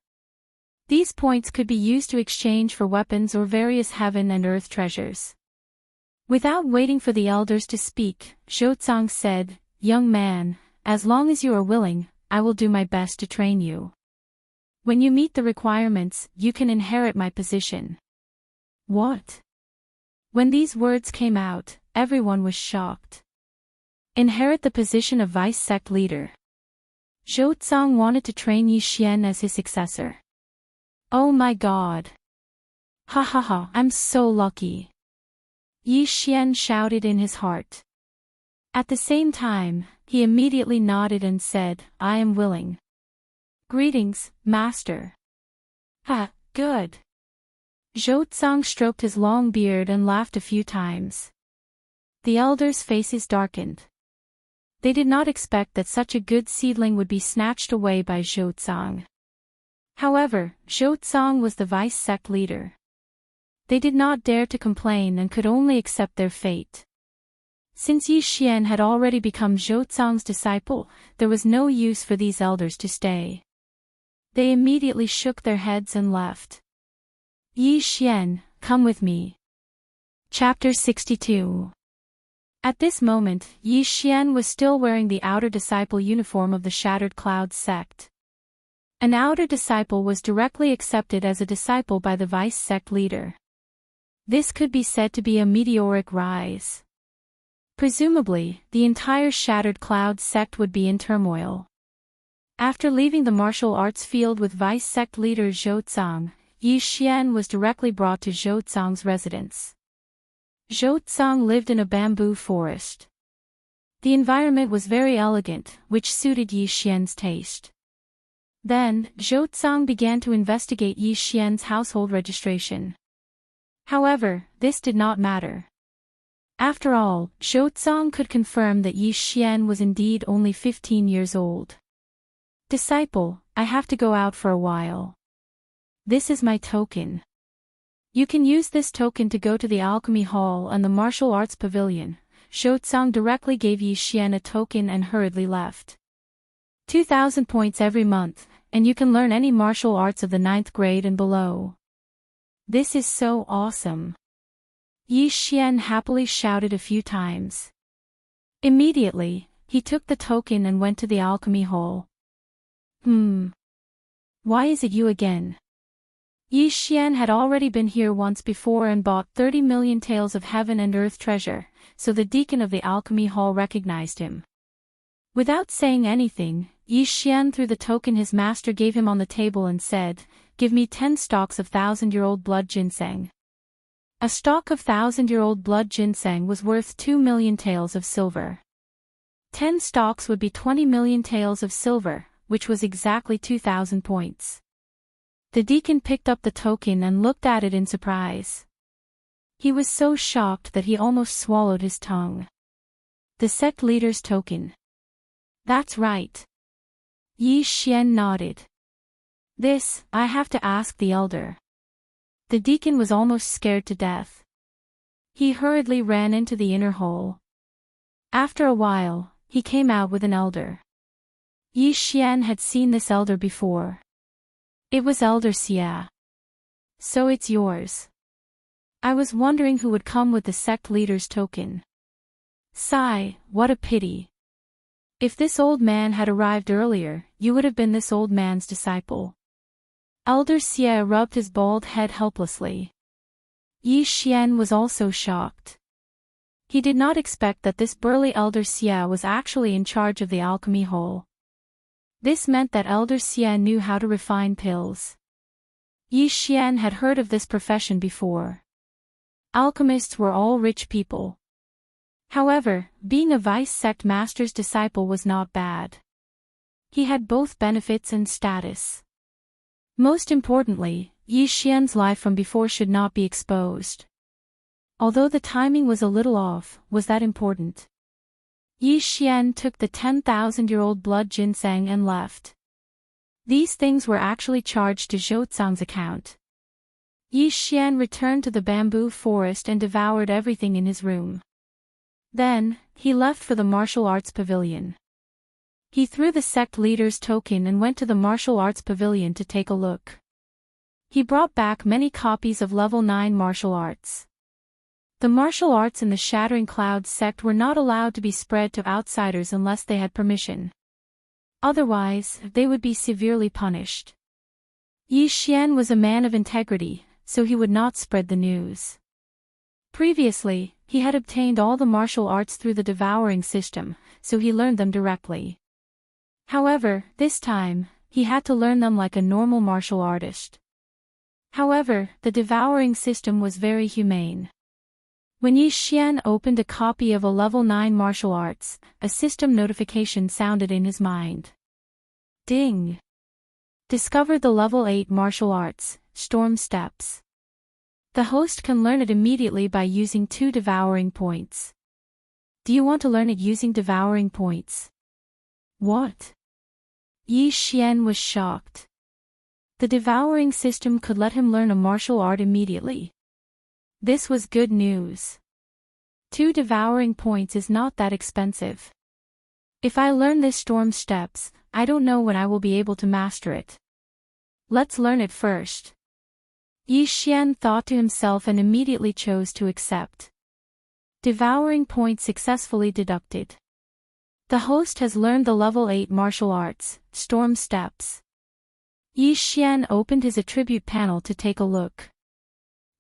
These points could be used to exchange for weapons or various heaven and earth treasures. Without waiting for the elders to speak, Zhou Tsang said, Young man, as long as you are willing, I will do my best to train you. When you meet the requirements, you can inherit my position. What? When these words came out, everyone was shocked. Inherit the position of Vice Sect Leader. Zhou Tsang wanted to train Yi Xian as his successor. Oh my god. Ha ha ha, I'm so lucky. Yi Xian shouted in his heart. At the same time, he immediately nodded and said, I am willing. Greetings, Master. Ha, good. Zhou Tsang stroked his long beard and laughed a few times. The elders' faces darkened. They did not expect that such a good seedling would be snatched away by Zhou Tsang. However, Zhou Tsang was the Vice Sect Leader. They did not dare to complain and could only accept their fate. Since Yi Xian had already become Zhou Tsang's disciple, there was no use for these elders to stay. They immediately shook their heads and left. Yi Xian, come with me. Chapter 62. At this moment, Yi Xian was still wearing the outer disciple uniform of the Shattered Clouds sect. An outer disciple was directly accepted as a disciple by the vice sect leader. This could be said to be a meteoric rise. Presumably, the entire Shattered Clouds sect would be in turmoil. After leaving the martial arts field with vice sect leader Zhou Tsang, Yi Xian was directly brought to Zhou Tsang's residence. Zhou Tsang lived in a bamboo forest. The environment was very elegant, which suited Yi Xian's taste. Then, Zhou Tsang began to investigate Yi Xian's household registration. However, this did not matter. After all, Zhou Tsang could confirm that Yi Xian was indeed only 15 years old. Disciple, I have to go out for a while. This is my token. You can use this token to go to the Alchemy Hall and the Martial Arts Pavilion. Zhou Tsang directly gave Yi Xian a token and hurriedly left. 2,000 points every month, and you can learn any martial arts of the 9th grade and below. This is so awesome. Yi Xian happily shouted a few times. Immediately, he took the token and went to the Alchemy Hall. Why is it you again? Yi Xian had already been here once before and bought 30 million taels of heaven and earth treasure, so the deacon of the Alchemy Hall recognized him. Without saying anything, Yi Xian threw the token his master gave him on the table and said, "Give me 10 stalks of 1,000-year-old blood ginseng." A stalk of 1,000-year-old blood ginseng was worth 2 million taels of silver. 10 stalks would be 20 million taels of silver, which was exactly 2,000 points. The deacon picked up the token and looked at it in surprise. He was so shocked that he almost swallowed his tongue. The sect leader's token. That's right. Yi Xian nodded. This, I have to ask the elder. The deacon was almost scared to death. He hurriedly ran into the inner hall. After a while, he came out with an elder. Yi Xian had seen this elder before. It was Elder Xia. So it's yours. I was wondering who would come with the sect leader's token. Sigh, what a pity. If this old man had arrived earlier, you would have been this old man's disciple. Elder Xia rubbed his bald head helplessly. Yi Xian was also shocked. He did not expect that this burly Elder Xia was actually in charge of the Alchemy Hall. This meant that Elder Xia knew how to refine pills. Yi Xian had heard of this profession before. Alchemists were all rich people. However, being a vice sect master's disciple was not bad. He had both benefits and status. Most importantly, Yi Xian's life from before should not be exposed. Although the timing was a little off, was that important? Yi Xian took the 10,000-year-old blood ginseng and left. These things were actually charged to Zhou Tsang's account. Yi Xian returned to the bamboo forest and devoured everything in his room. Then, he left for the martial arts pavilion. He threw the sect leader's token and went to the martial arts pavilion to take a look. He brought back many copies of level 9 martial arts. The martial arts in the Shattering Clouds sect were not allowed to be spread to outsiders unless they had permission. Otherwise, they would be severely punished. Yi Xian was a man of integrity, so he would not spread the news. Previously, he had obtained all the martial arts through the Devouring system, so he learned them directly. However, this time, he had to learn them like a normal martial artist. However, the Devouring system was very humane. When Yi Xian opened a copy of a level 9 martial arts, a system notification sounded in his mind. Ding! Discover the level 8 martial arts, Storm Steps. The host can learn it immediately by using 2 Devouring points. Do you want to learn it using Devouring points? What? Yi Xian was shocked. The Devouring system could let him learn a martial art immediately. This was good news. 2 Devouring points is not that expensive. If I learn this Storm Steps, I don't know when I will be able to master it. Let's learn it first. Yi Xian thought to himself and immediately chose to accept. Devouring point successfully deducted. The host has learned the level 8 martial arts, Storm Steps. Yi Xian opened his attribute panel to take a look.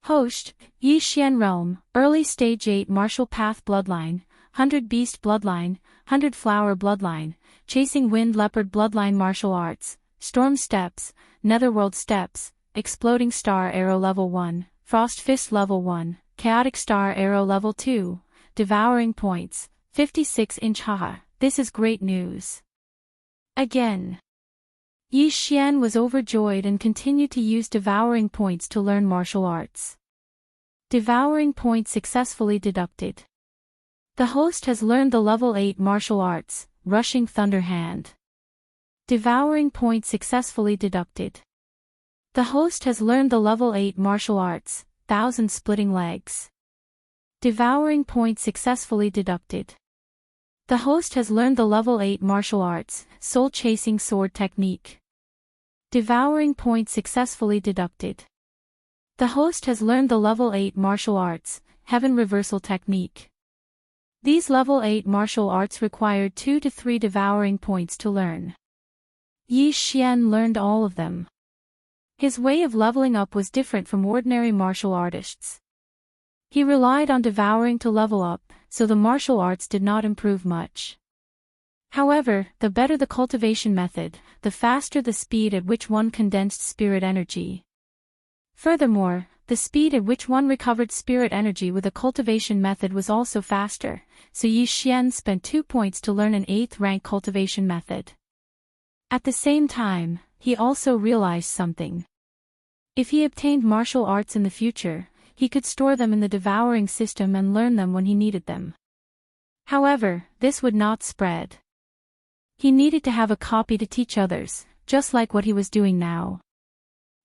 Host, Yi Xian Realm, Early Stage 8 Martial Path Bloodline, 100 Beast Bloodline, 100 Flower Bloodline, Chasing Wind Leopard Bloodline Martial Arts, Storm Steps, Netherworld Steps, Exploding Star Arrow Level 1, Frost Fist Level 1, Chaotic Star Arrow Level 2, Devouring Points, 56-inch haha, this is great news. Again. Yi Xian was overjoyed and continued to use Devouring Points to learn martial arts. Devouring Point successfully deducted. The host has learned the level 8 martial arts, Rushing Thunder Hand. Devouring Point successfully deducted. The host has learned the level 8 martial arts, Thousand Splitting Legs. Devouring Point successfully deducted. The host has learned the level 8 martial arts, Soul Chasing Sword Technique. Devouring Point successfully deducted. The host has learned the level 8 martial arts, Heaven Reversal Technique. These level 8 martial arts required 2 to 3 devouring points to learn. Yi Xian learned all of them. His way of leveling up was different from ordinary martial artists. He relied on devouring to level up, so the martial arts did not improve much. However, the better the cultivation method, the faster the speed at which one condensed spirit energy. Furthermore, the speed at which one recovered spirit energy with a cultivation method was also faster, so Yi Xian spent 2 points to learn an 8th rank cultivation method. At the same time, he also realized something. If he obtained martial arts in the future, he could store them in the devouring system and learn them when he needed them. However, this would not spread. He needed to have a copy to teach others, just like what he was doing now.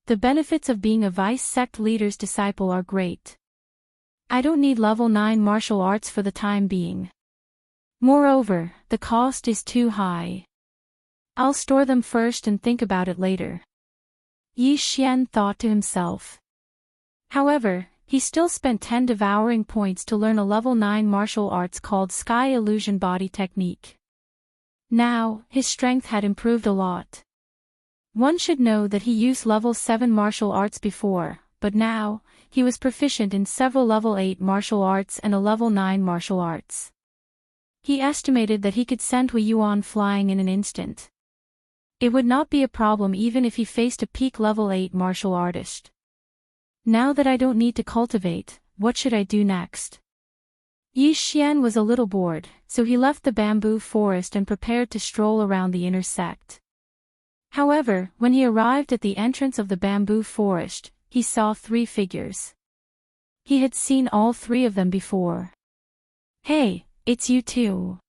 The benefits of being a vice sect leader's disciple are great. I don't need level 9 martial arts for the time being. Moreover, the cost is too high. I'll store them first and think about it later. Yi Xian thought to himself. However, he still spent 10 devouring points to learn a level 9 martial arts called Sky Illusion Body Technique. Now, his strength had improved a lot. One should know that he used level 7 martial arts before, but now, he was proficient in several level 8 martial arts and a level 9 martial arts. He estimated that he could send Hui Yuan flying in an instant. It would not be a problem even if he faced a peak level 8 martial artist. Now that I don't need to cultivate, what should I do next? Yi Xian was a little bored, so he left the bamboo forest and prepared to stroll around the inner sect. However, when he arrived at the entrance of the bamboo forest, he saw 3 figures. He had seen all 3 of them before. Hey, it's you too.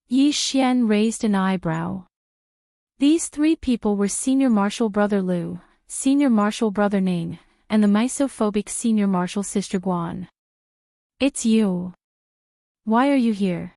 Yi Xian raised an eyebrow. These 3 people were Senior Martial Brother Liu, Senior Martial Brother Ning, and the misophobic Senior Martial Sister Guan. It's you. Why are you here?